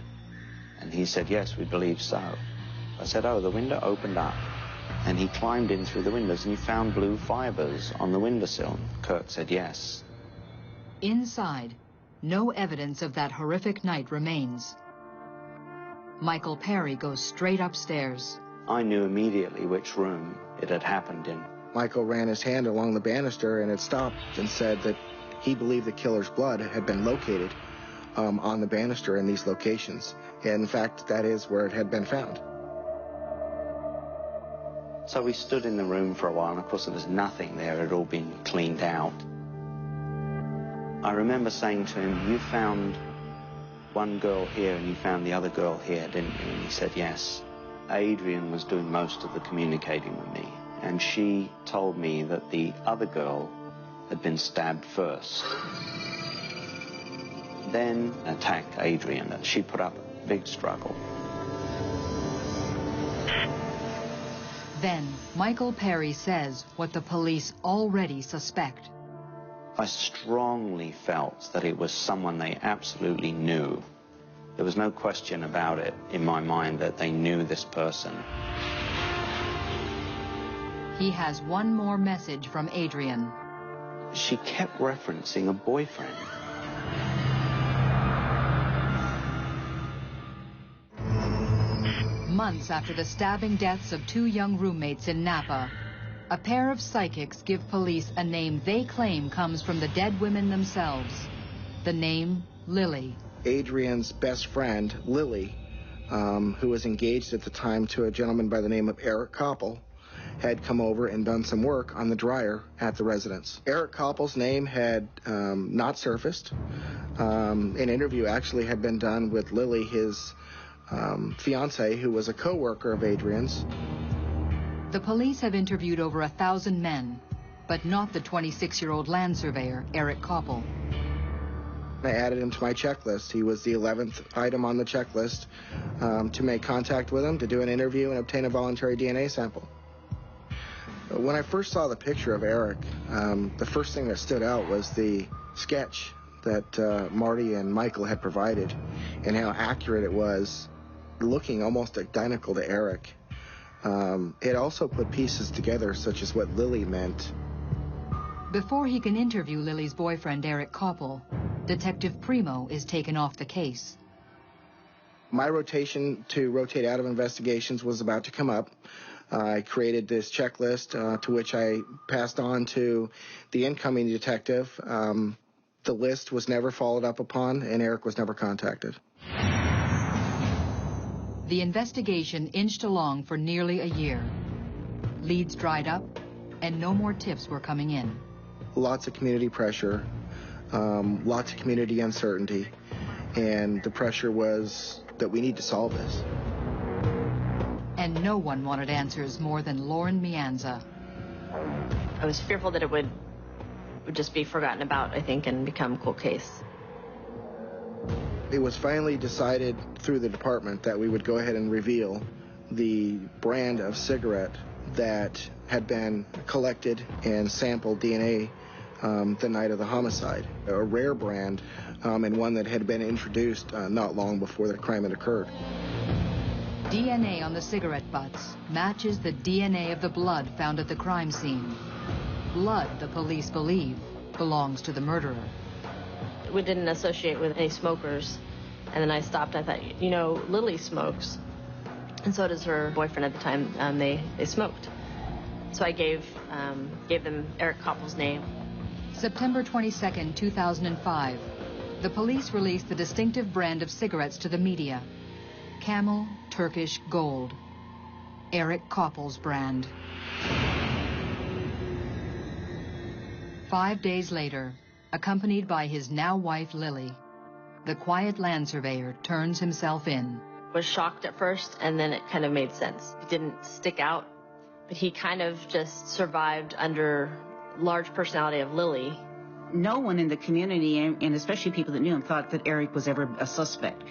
And he said, "Yes, we believe so." I said, "Oh, the window opened up and he climbed in through the windows and you found blue fibers on the windowsill." Kurt said, "Yes." Inside, no evidence of that horrific night remains. Michael Perry goes straight upstairs. I knew immediately which room it had happened in. Michael ran his hand along the banister and it stopped and said that he believed the killer's blood had been located on the banister in these locations. In fact, that is where it had been found. So we stood in the room for a while, and of course there was nothing there. It had all been cleaned out. I remember saying to him, "You found one girl here and you found the other girl here, didn't you?" And he said, "Yes." Adrian was doing most of the communicating with me, and she told me that the other girl had been stabbed first, then attacked Adrian. She put up a big struggle. Then, Michael Perry says what the police already suspect. I strongly felt that it was someone they absolutely knew. There was no question about it in my mind that they knew this person. He has one more message from Adrian. She kept referencing a boyfriend. Months after the stabbing deaths of 2 young roommates in Napa, a pair of psychics give police a name they claim comes from the dead women themselves. The name Lily. Adrian's best friend, Lily, who was engaged at the time to a gentleman by the name of Eric Koppel, had come over and done some work on the dryer at the residence. Eric Koppel's name had not surfaced. An interview actually had been done with Lily, his fiance, who was a co-worker of Adrian's. The police have interviewed over 1,000 men, but not the 26-year-old land surveyor, Eric Koppel. I added him to my checklist. He was the 11th item on the checklist to make contact with him, to do an interview, and obtain a voluntary DNA sample. When I first saw the picture of Eric, the first thing that stood out was the sketch that Marty and Michael had provided, and how accurate it was, looking almost identical to Eric. It also put pieces together, such as what Lily meant. Before he can interview Lily's boyfriend, Eric Koppel, Detective Primo is taken off the case. My rotation to rotate out of investigations was about to come up. I created this checklist to which I passed on to the incoming detective. The list was never followed up upon, and Eric was never contacted. The investigation inched along for nearly a year. Leads dried up, and no more tips were coming in. Lots of community pressure, lots of community uncertainty, and the pressure was that we need to solve this. And no one wanted answers more than Lauren Mianza. I was fearful that it would just be forgotten about, I think, and become a cold case. It was finally decided through the department that we would go ahead and reveal the brand of cigarette that had been collected and sampled DNA the night of the homicide. A rare brand, and one that had been introduced not long before the crime had occurred. DNA on the cigarette butts matches the DNA of the blood found at the crime scene. Blood, the police believe, belongs to the murderer. We didn't associate with any smokers. And then I stopped. I thought, you know, Lily smokes. And so does her boyfriend at the time. They smoked. So I gave them Eric Koppel's name. September 22nd, 2005. The police released the distinctive brand of cigarettes to the media. Camel Turkish Gold. Eric Koppel's brand. 5 days later, accompanied by his now wife Lily, the quiet land surveyor turns himself in. Was shocked at first, and then it kind of made sense. It didn't stick out, but he kind of just survived under large personality of Lily. No one in the community, and especially people that knew him, thought that Eric was ever a suspect,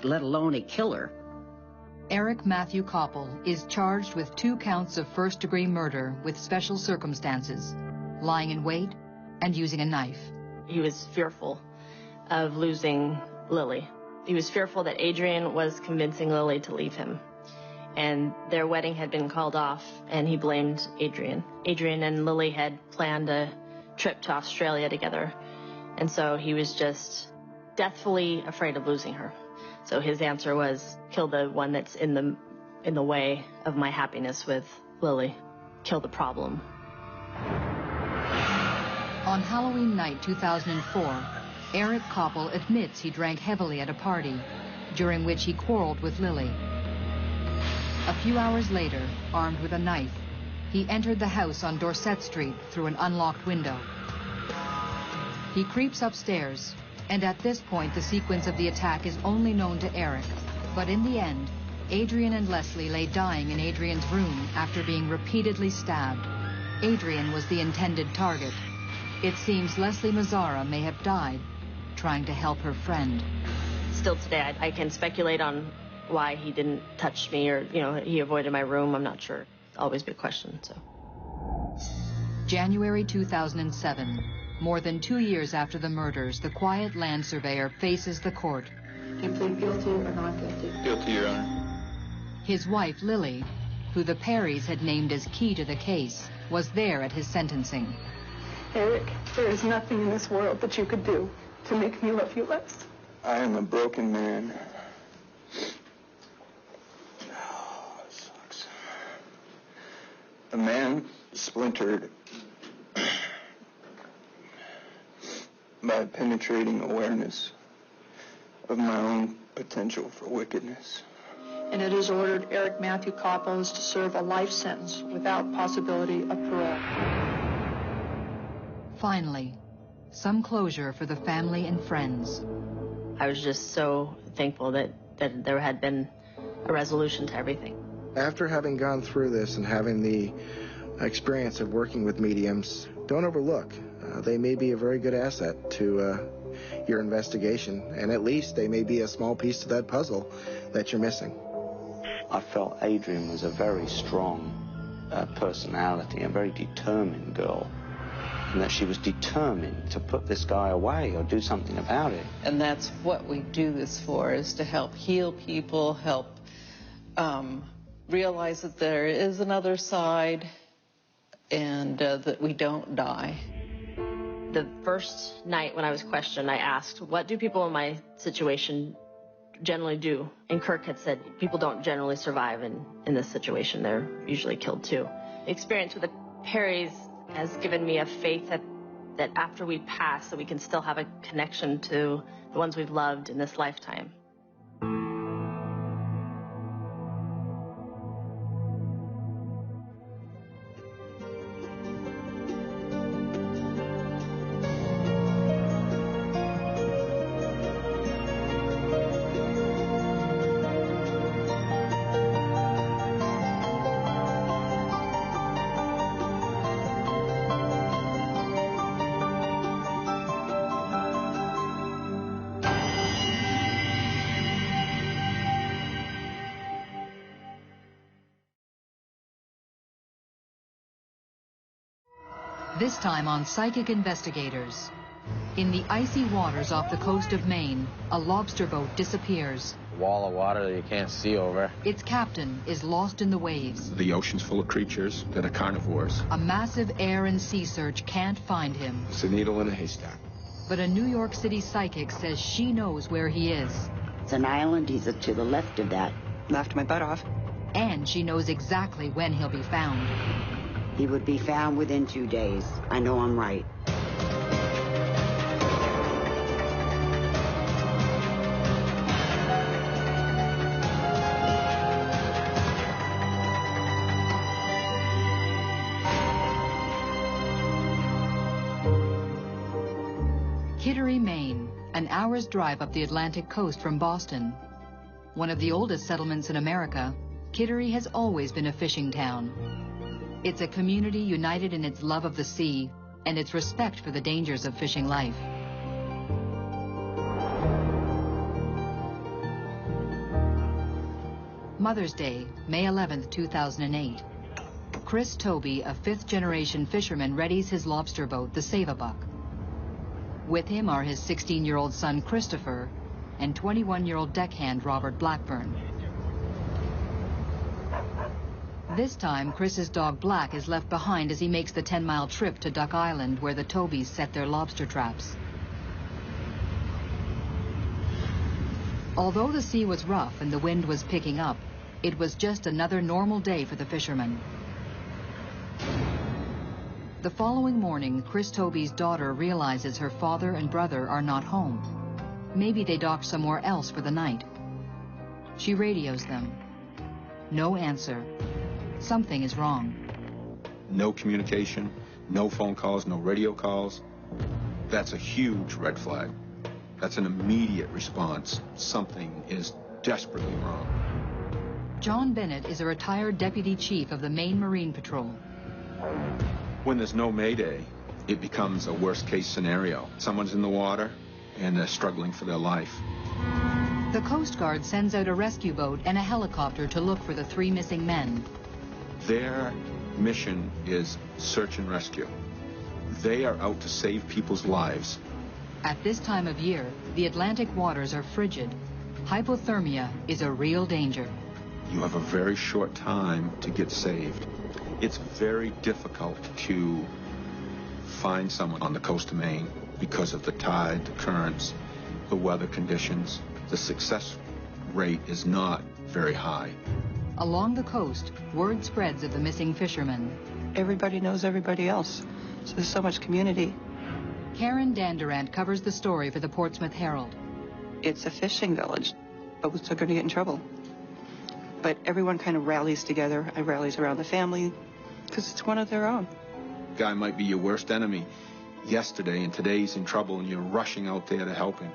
let alone a killer. Eric Matthew Koppel is charged with 2 counts of first-degree murder with special circumstances, lying in wait and using a knife. He was fearful of losing Lily. He was fearful that Adrian was convincing Lily to leave him. And their wedding had been called off, and he blamed Adrian. Adrian and Lily had planned a trip to Australia together, and so he was just deathfully afraid of losing her. So his answer was, kill the one that's in the way of my happiness with Lily. Kill the problem. On Halloween night 2004, Eric Koppel admits he drank heavily at a party, during which he quarreled with Lily. A few hours later, armed with a knife, he entered the house on Dorset Street through an unlocked window. He creeps upstairs, and at this point the sequence of the attack is only known to Eric. But in the end, Adrian and Leslie lay dying in Adrian's room after being repeatedly stabbed. Adrian was the intended target. It seems Leslie Mazzara may have died trying to help her friend. Still today, I can speculate on why he didn't touch me or, he avoided my room. I'm not sure. It's always a big question, so. January 2007. More than 2 years after the murders, the quiet land surveyor faces the court. Do you plead guilty or not guilty? Guilty, Your Honor. His wife, Lily, who the Perrys had named as key to the case, was there at his sentencing. Eric, there is nothing in this world that you could do to make me love you less. I am a broken man. Oh, it sucks. A man splintered by penetrating awareness of my own potential for wickedness. And it has ordered Eric Matthew Coppos to serve a life sentence without possibility of parole. Finally, some closure for the family and friends. I was just so thankful that there had been a resolution to everything. After having gone through this and having the experience of working with mediums, don't overlook. They may be a very good asset to your investigation, and at least they may be a small piece to that puzzle that you're missing. I felt Adrian was a very strong personality, a very determined girl, and that she was determined to put this guy away or do something about it. And that's what we do this for, is to help heal people, help realize that there is another side, and that we don't die. The first night when I was questioned, I asked, what do people in my situation generally do? And Kirk had said, people don't generally survive in this situation. They're usually killed too. The experience with the Perrys has given me a faith that after we pass, that we can still have a connection to the ones we've loved in this lifetime. This time on Psychic Investigators. In the icy waters off the coast of Maine, a lobster boat disappears. A wall of water that you can't see over. Its captain is lost in the waves. The ocean's full of creatures that are carnivores. A massive air and sea search can't find him. It's a needle in a haystack. But a New York City psychic says she knows where he is. It's an island. He's to the left of that. Laughed my butt off. And she knows exactly when he'll be found. He would be found within 2 days. I know I'm right. Kittery, Maine, an hour's drive up the Atlantic coast from Boston. One of the oldest settlements in America, Kittery has always been a fishing town. It's a community united in its love of the sea and its respect for the dangers of fishing life. Mother's Day, May 11th, 2008. Chris Toby, a fifth-generation fisherman, readies his lobster boat, the Save-A-Buck. With him are his 16-year-old son, Christopher, and 21-year-old deckhand, Robert Blackburn. This time, Chris's dog Black is left behind as he makes the 10-mile trip to Duck Island, where the Tobys set their lobster traps. Although the sea was rough and the wind was picking up, it was just another normal day for the fishermen. The following morning, Chris Toby's daughter realizes her father and brother are not home. Maybe they docked somewhere else for the night. She radios them. No answer. Something is wrong. No communication, no phone calls, no radio calls. That's a huge red flag. That's an immediate response. Something is desperately wrong. John Bennett is a retired deputy chief of the Maine Marine Patrol. When there's no mayday, it becomes a worst-case scenario. Someone's in the water, and they're struggling for their life. The Coast Guard sends out a rescue boat and a helicopter to look for the 3 missing men. Their mission is search and rescue. They are out to save people's lives. At this time of year, the Atlantic waters are frigid. Hypothermia is a real danger. You have a very short time to get saved. It's very difficult to find someone on the coast of Maine because of the tide, the currents, the weather conditions. The success rate is not very high. Along the coast, word spreads of the missing fishermen. Everybody knows everybody else, so there's so much community. Karen Dandurant covers the story for the Portsmouth Herald. It's a fishing village. Boats are going to get in trouble. But everyone kind of rallies together. I rallies around the family because it's one of their own. Guy might be your worst enemy yesterday, and today's in trouble, and you're rushing out there to help him.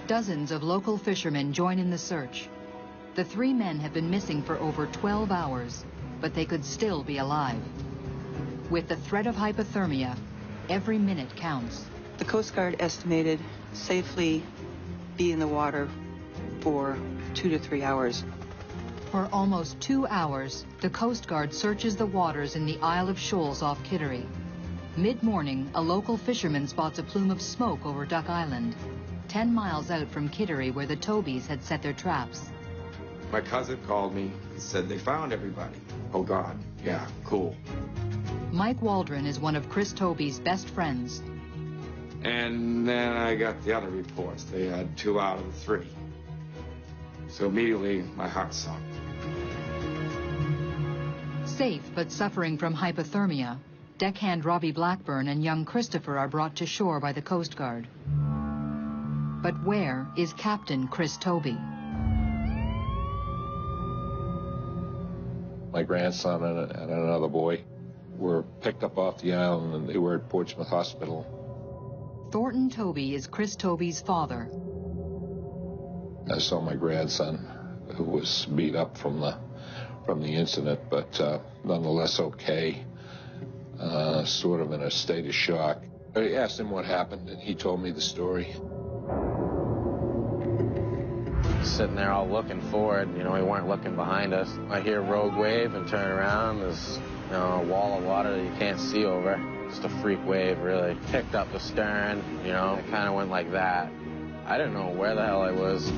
Dozens of local fishermen join in the search. The 3 men have been missing for over 12 hours, but they could still be alive. With the threat of hypothermia, every minute counts. The Coast Guard estimated safely be in the water for 2 to 3 hours. For almost 2 hours, the Coast Guard searches the waters in the Isle of Shoals off Kittery. Mid-morning, a local fisherman spots a plume of smoke over Duck Island, 10 miles out from Kittery, where the Tobies had set their traps. My cousin called me and said they found everybody. Oh, God. Yeah, cool. Mike Waldron is one of Chris Tobey's best friends. And then I got the other reports. They had 2 out of the 3. So immediately, my heart sunk. Safe but suffering from hypothermia, deckhand Robbie Blackburn and young Christopher are brought to shore by the Coast Guard. But where is Captain Chris Tobey? My grandson and another boy were picked up off the island, and they were at Portsmouth Hospital. Thornton Tobey is Chris Tobey's father. I saw my grandson, who was beat up from the incident, but nonetheless okay, sort of in a state of shock. I asked him what happened, and he told me the story. Sitting there all looking forward, we weren't looking behind us. I hear rogue wave and turn around. There's, a wall of water that you can't see over. Just a freak wave, really. Picked up the stern, it kind of went like that. I didn't know where the hell I was.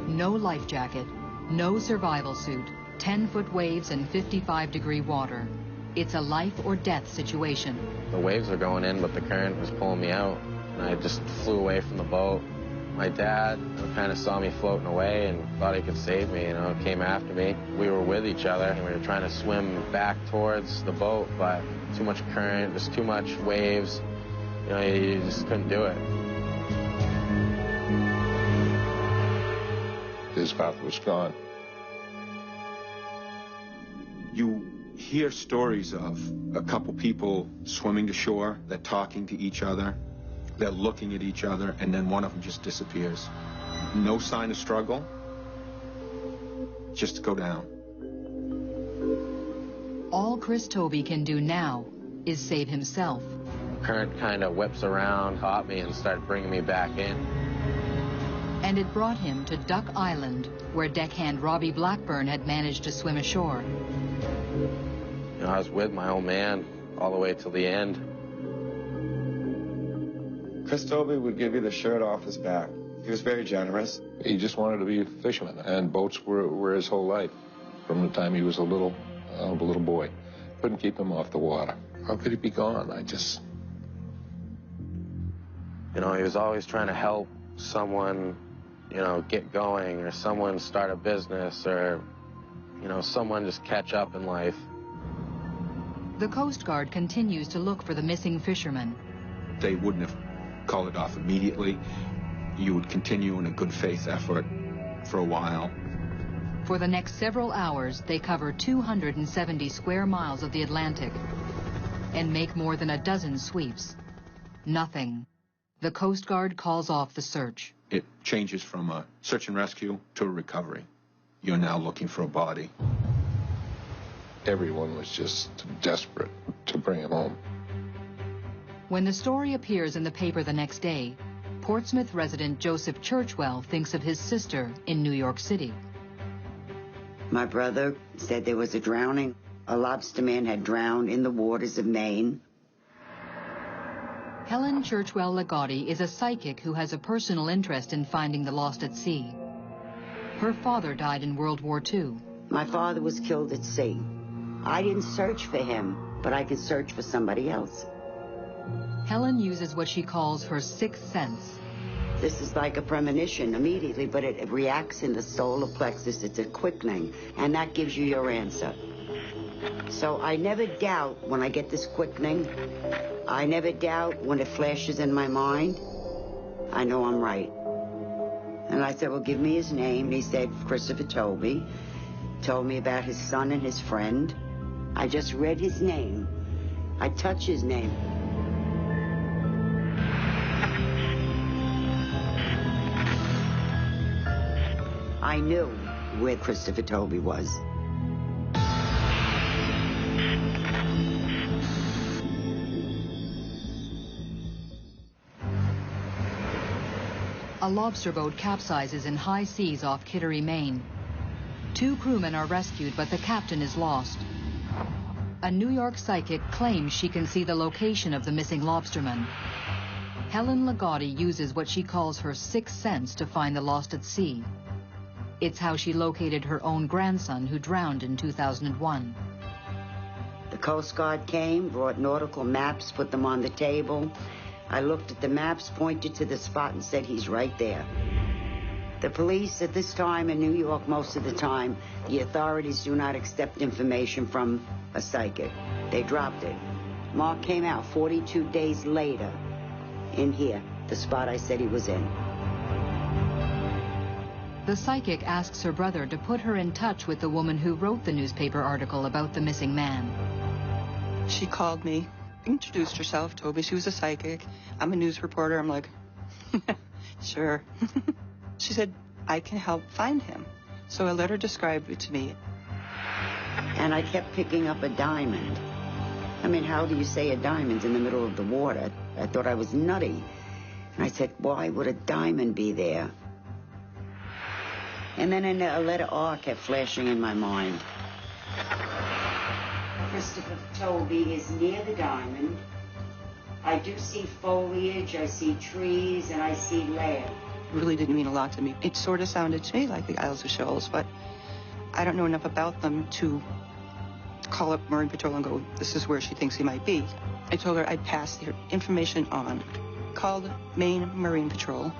No life jacket, no survival suit, 10-foot waves and 55-degree water. It's a life or death situation. The waves were going in, but the current was pulling me out. And I just flew away from the boat. My dad kind of saw me floating away and thought he could save me, came after me. We were with each other, and we were trying to swim back towards the boat, but too much current, just too much waves. You just couldn't do it. His mouth was gone. You hear stories of a couple people swimming to shore, they're talking to each other, they're looking at each other, and then one of them just disappears. No sign of struggle, just to go down. All Chris Tobey can do now is save himself. Current kind of whips around, caught me, and started bringing me back in. And it brought him to Duck Island, where deckhand Robbie Blackburn had managed to swim ashore. I was with my old man all the way till the end. Chris Tobey would give you the shirt off his back. He was very generous. He just wanted to be a fisherman, and boats were his whole life, from the time he was a little boy. Couldn't keep him off the water. How could he be gone? He was always trying to help someone, get going, or someone start a business, or, someone just catch up in life. The Coast Guard continues to look for the missing fishermen. They wouldn't have called it off immediately. You would continue in a good faith effort for a while. For the next several hours, they cover 270 square miles of the Atlantic and make more than a dozen sweeps. Nothing. The Coast Guard calls off the search. It changes from a search and rescue to a recovery. You're now looking for a body. Everyone was just desperate to bring him home. When the story appears in the paper the next day, Portsmouth resident Joseph Churchwell thinks of his sister in New York City. My brother said there was a drowning. A lobsterman had drowned in the waters of Maine. Helen Churchwell Ligotti is a psychic who has a personal interest in finding the lost at sea. Her father died in World War II. My father was killed at sea. I didn't search for him, but I could search for somebody else. Helen uses what she calls her sixth sense. This is like a premonition immediately, but it reacts in the solar plexus. It's a quickening, and that gives you your answer. So I never doubt when I get this quickening. I never doubt when it flashes in my mind. I know I'm right. And I said, well, give me his name. And he said, Christopher Toby. Told me about his son and his friend. I just read his name. I touched his name. I knew where Christopher Toby was. A lobster boat capsizes in high seas off Kittery, Maine. 2 crewmen are rescued, but the captain is lost. A New York psychic claims she can see the location of the missing lobsterman. Helen Ligotti uses what she calls her sixth sense to find the lost at sea. It's how she located her own grandson who drowned in 2001. The Coast Guard came, brought nautical maps, put them on the table. I looked at the maps, pointed to the spot, and said, he's right there. The police at this time in New York, most of the time, the authorities do not accept information from a psychic. They dropped it. Mark came out 42 days later in here, the spot I said he was in. The psychic asks her brother to put her in touch with the woman who wrote the newspaper article about the missing man. She called me, introduced herself, told me she was a psychic. I'm a news reporter. I'm like, sure. She said, I can help find him. So I let her describe it to me. And I kept picking up a diamond. I mean, how do you say a diamond's in the middle of the water? I thought I was nutty. And I said, why would a diamond be there? And then a letter R kept flashing in my mind. Christopher Toby is near the diamond. I do see foliage, I see trees, and I see land. It really didn't mean a lot to me. It sort of sounded to me like the Isles of Shoals, but I don't know enough about them to call up Marine Patrol and go, this is where she thinks he might be. I told her I'd pass the information on. Called Maine Marine Patrol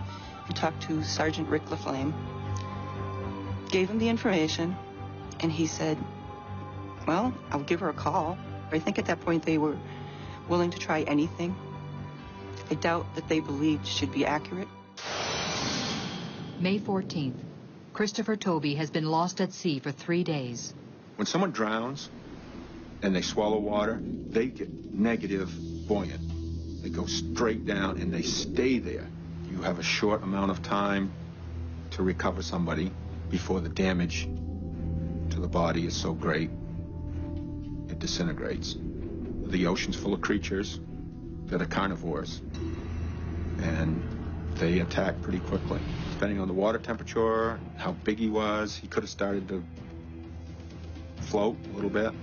and talked to Sergeant Rick LaFlame. Gave him the information, and he said, well, I'll give her a call. I think at that point they were willing to try anything. I doubt that they believed she'd be accurate. May 14th. Christopher Toby has been lost at sea for 3 days. When someone drowns and they swallow water, they get negative buoyant. They go straight down and they stay there. You have a short amount of time to recover somebody before the damage to the body is so great, it disintegrates. The ocean's full of creatures that are carnivores, and they attack pretty quickly. Depending on the water temperature, how big he was, he could have started to float a little bit.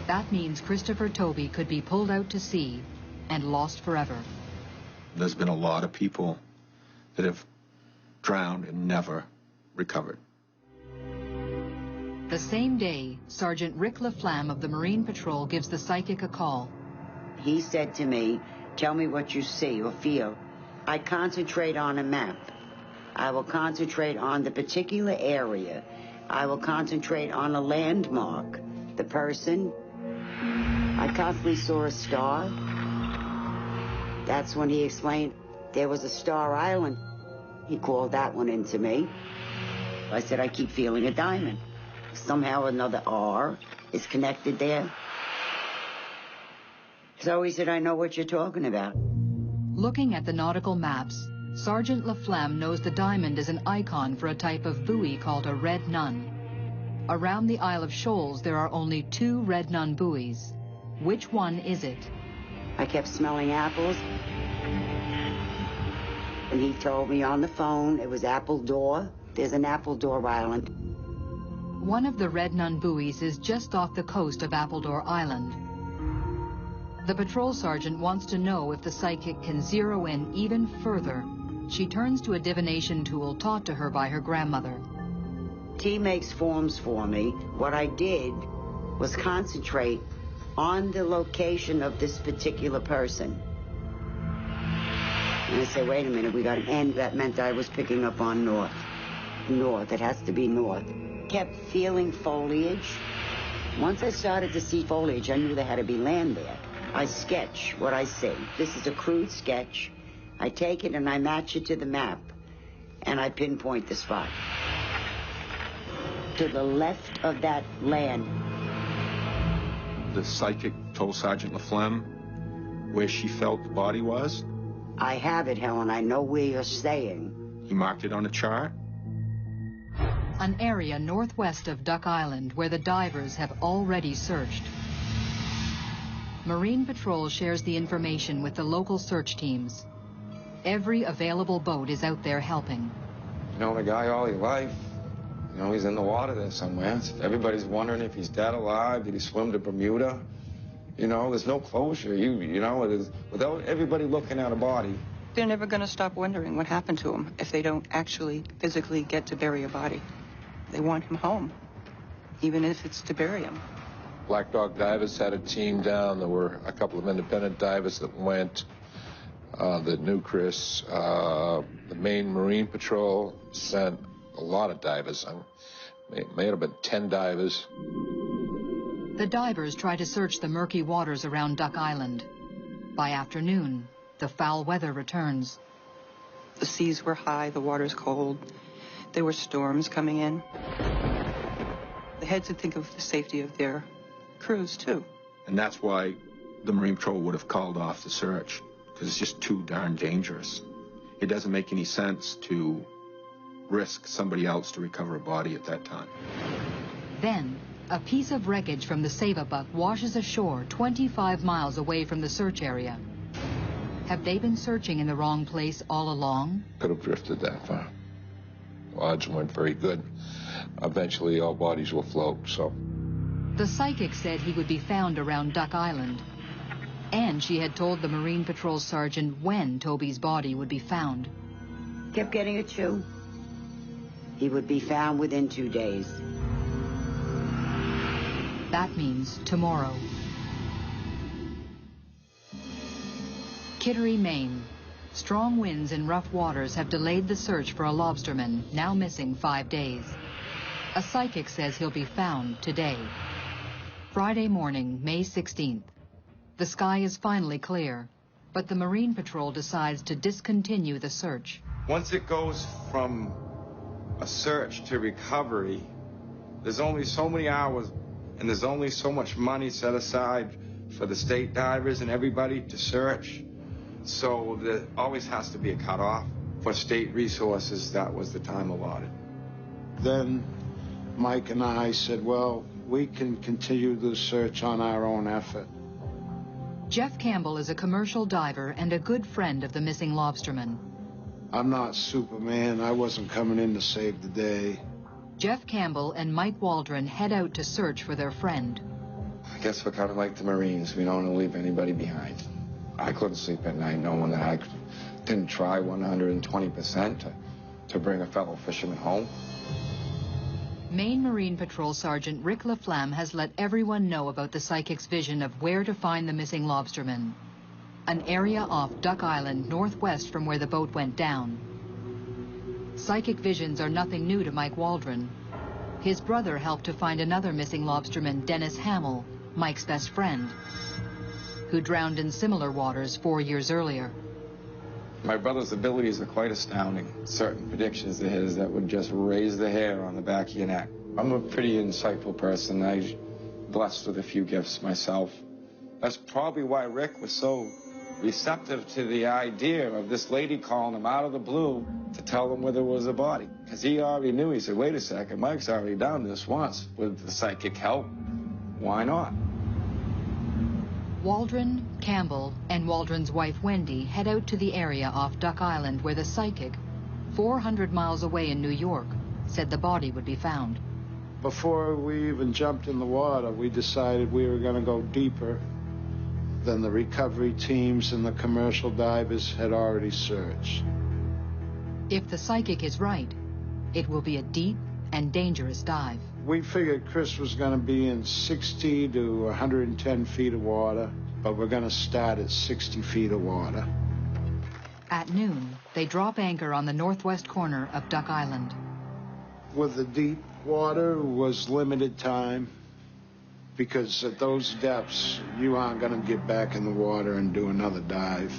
That means Christopher Toby could be pulled out to sea and lost forever. There's been a lot of people that have drowned and never recovered. The same day, Sergeant Rick LaFlamme of the Marine Patrol gives the psychic a call. He said to me, tell me what you see or feel. I concentrate on a map. I will concentrate on the particular area. I will concentrate on a landmark, the person. I constantly saw a star. That's when he explained there was a Star Island. He called that one into me. I said, I keep feeling a diamond. Somehow another R is connected there. So he said, I know what you're talking about. Looking at the nautical maps, Sergeant Laflamme knows the diamond is an icon for a type of buoy called a red nun. Around the Isle of Shoals, there are only 2 red nun buoys. Which one is it? I kept smelling apples. And he told me on the phone it was Appledore. There's an Appledore Island. One of the red nun buoys is just off the coast of Appledore Island. The patrol sergeant wants to know if the psychic can zero in even further. She turns to a divination tool taught to her by her grandmother. He makes forms for me. What I did was concentrate on the location of this particular person. And I said, wait a minute, we got an N. That meant I was picking up on north. North, it has to be north. Kept feeling foliage. Once I started to see foliage, I knew there had to be land there. I sketch what I see. This is a crude sketch. I take it and I match it to the map, and I pinpoint the spot. To the left of that land. The psychic told Sergeant Laflamme where she felt the body was. I have it, Helen. I know where you're staying. He marked it on a chart. An area northwest of Duck Island where the divers have already searched. Marine Patrol shares the information with the local search teams. Every available boat is out there helping. You know the guy all your life. You know, he's in the water there somewhere. Everybody's wondering if he's dead, alive. Did he swim to Bermuda? You know, there's no closure. You know, it is, without everybody looking at a body. They're never going to stop wondering what happened to him if they don't actually physically get to bury a body. They want him home, even if it's to bury him. Black Dog Divers had a team down. There were a couple of independent divers that went, that knew Chris. The Maine Marine Patrol sent a lot of divers. It may have been 10 divers. The divers try to search the murky waters around Duck Island. By afternoon, the foul weather returns. The seas were high, the water's cold. There were storms coming in. They had to think of the safety of their crews, too. And that's why the Marine Patrol would have called off the search, because it's just too darn dangerous. It doesn't make any sense to risk somebody else to recover a body at that time. Then, a piece of wreckage from the Save-A-Buck washes ashore 25 miles away from the search area. Have they been searching in the wrong place all along? Could have drifted that far. Odds weren't very good. Eventually, all bodies will float, so. The psychic said he would be found around Duck Island. And she had told the Marine Patrol sergeant when Toby's body would be found. Kept getting a chew. He would be found within 2 days. That means tomorrow. Kittery, Maine. Strong winds and rough waters have delayed the search for a lobsterman, now missing 5 days. A psychic says he'll be found today. Friday morning, May 16th. The sky is finally clear, but the Marine Patrol decides to discontinue the search. Once it goes from a search to recovery, there's only so many hours and there's only so much money set aside for the state divers and everybody to search. So there always has to be a cutoff. For state resources, that was the time allotted. Then Mike and I said, well, we can continue the search on our own effort. Jeff Campbell is a commercial diver and a good friend of the missing lobsterman. I'm not Superman. I wasn't coming in to save the day. Jeff Campbell and Mike Waldron head out to search for their friend. I guess we're kind of like the Marines. We don't want to leave anybody behind. I couldn't sleep at night knowing that I didn't try 120% to bring a fellow fisherman home. Maine Marine Patrol Sergeant Rick Laflamme has let everyone know about the psychic's vision of where to find the missing lobsterman. An area off Duck Island, northwest from where the boat went down. Psychic visions are nothing new to Mike Waldron. His brother helped to find another missing lobsterman, Dennis Hamill, Mike's best friend, who drowned in similar waters 4 years earlier. My brother's abilities are quite astounding. Certain predictions of his that would just raise the hair on the back of your neck. I'm a pretty insightful person. I'm blessed with a few gifts myself. That's probably why Rick was so receptive to the idea of this lady calling him out of the blue to tell him where there was a body. Because he already knew. He said, wait a second, Mike's already done this once with the psychic help. Why not? Waldron, Campbell, and Waldron's wife Wendy head out to the area off Duck Island where the psychic, 400 miles away in New York, said the body would be found. Before we even jumped in the water, we decided we were going to go deeper than the recovery teams and the commercial divers had already searched. If the psychic is right, it will be a deep and dangerous dive. We figured Chris was going to be in 60 to 110 feet of water, but we're going to start at 60 feet of water. At noon, they drop anchor on the northwest corner of Duck Island. With the deep water was limited time, because at those depths, you aren't going to get back in the water and do another dive.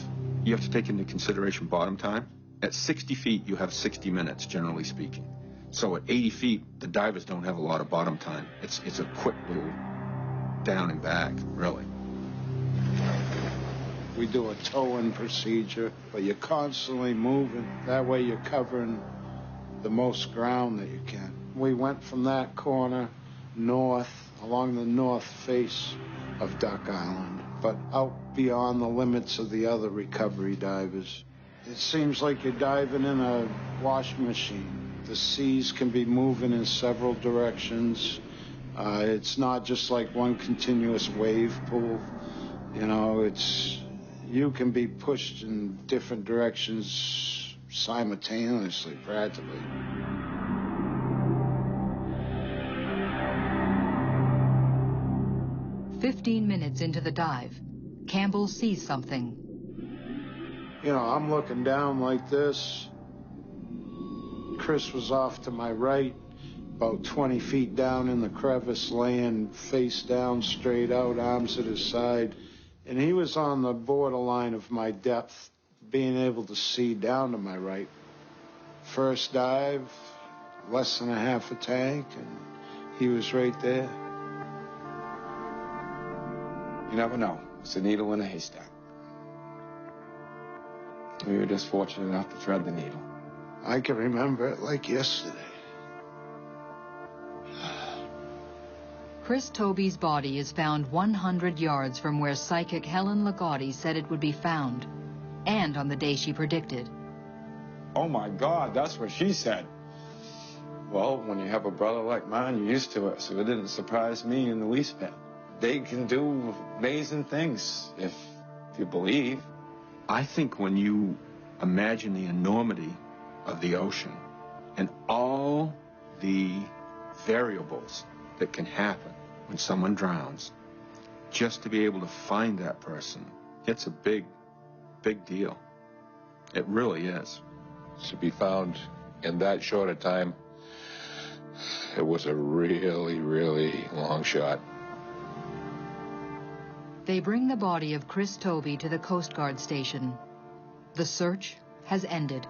You have to take into consideration bottom time. At 60 feet, you have 60 minutes, generally speaking. So at 80 feet, the divers don't have a lot of bottom time. It's a quick little down and back, really. We do a tow-in procedure, but you're constantly moving. That way you're covering the most ground that you can. We went from that corner north, along the north face of Duck Island, but out beyond the limits of the other recovery divers. It seems like you're diving in a washing machine. The seas can be moving in several directions. It's not just like one continuous wave pool. You know, you can be pushed in different directions simultaneously, practically. "15 minutes into the dive, Campbell sees something. You know, I'm looking down like this. Chris was off to my right, about 20 feet down in the crevice, laying face down, straight out, arms at his side. And he was on the borderline of my depth, being able to see down to my right. First dive, less than a half a tank, and he was right there. You never know. It's a needle in a haystack. We were just fortunate enough to thread the needle. I can remember it like yesterday. Chris Toby's body is found 100 yards from where psychic Helen Ligotti said it would be found, and on the day she predicted. Oh my God, that's what she said. Well, when you have a brother like mine, you're used to it, so it didn't surprise me in the least bit. They can do amazing things, if you believe. I think when you imagine the enormity of the ocean and all the variables that can happen when someone drowns, just to be able to find that person, it's a big, big deal. It really is. To be found in that short a time, it was a really, really long shot. They bring the body of Chris Toby to the Coast Guard station. The search has ended.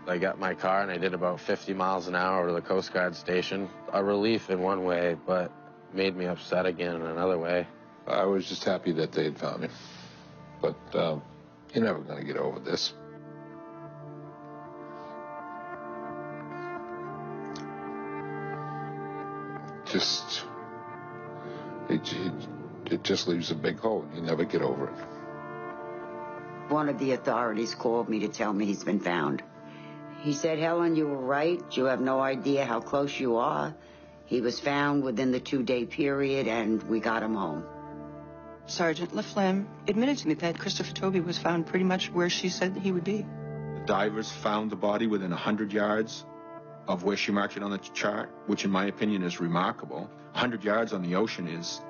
I got my car and I did about 50 miles an hour to the Coast Guard station. A relief in one way, but made me upset again in another way. I was just happy that they had found me. But you're never going to get over this. It just leaves a big hole. You never get over it. One of the authorities called me to tell me he's been found. He said, Helen, you were right. You have no idea how close you are. He was found within the 2-day period, and we got him home. Sergeant LaFlamme admitted to me that Christopher Toby was found pretty much where she said he would be. The divers found the body within 100 yards of where she marked it on the chart, which in my opinion is remarkable. 100 yards on the ocean is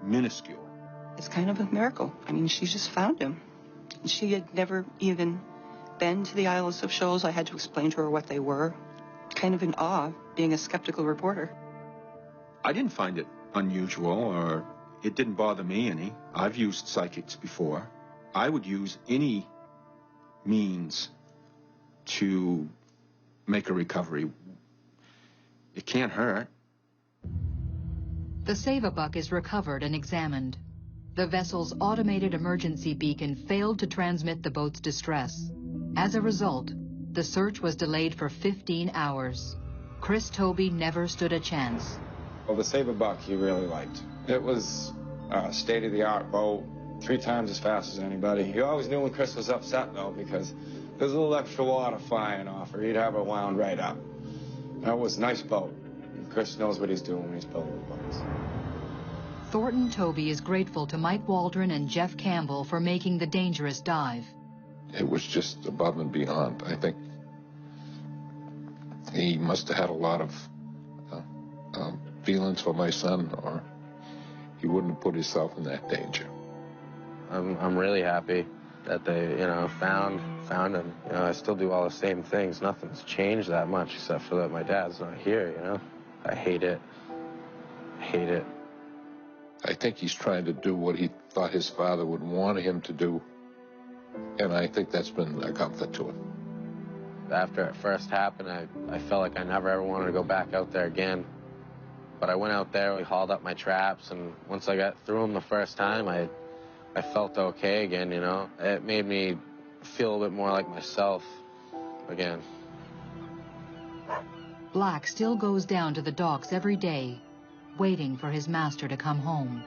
minuscule. It's kind of a miracle. I mean, she just found him. She had never even been to the Isles of Shoals. I had to explain to her what they were. Kind of in awe, being a skeptical reporter. I didn't find it unusual, or it didn't bother me any. I've used psychics before. I would use any means to make a recovery. It can't hurt. The Save-A-Buck is recovered and examined. The vessel's automated emergency beacon failed to transmit the boat's distress. As a result, the search was delayed for 15 hours. Chris Toby never stood a chance. Well, the Save-A-Buck he really liked. It was a state-of-the-art boat, 3 times as fast as anybody. He always knew when Chris was upset, though, because there's a little extra water flying off her. He'd have her wound right up. That was a nice boat. Chris knows what he's doing when he's building boats. Thornton Toby is grateful to Mike Waldron and Jeff Campbell for making the dangerous dive. It was just above and beyond. I think he must have had a lot of feelings for my son, or he wouldn't have put himself in that danger. I'm really happy that they, found him. I still do all the same things. Nothing's changed that much except for that my dad's not here, I hate it. I hate it. I think he's trying to do what he thought his father would want him to do, and I think that's been a comfort to him. After it first happened, I felt like I never ever wanted to go back out there again. But I went out there, we hauled up my traps, and once I got through them the first time, I felt okay again, It made me feel a bit more like myself again. Black still goes down to the docks every day, waiting for his master to come home.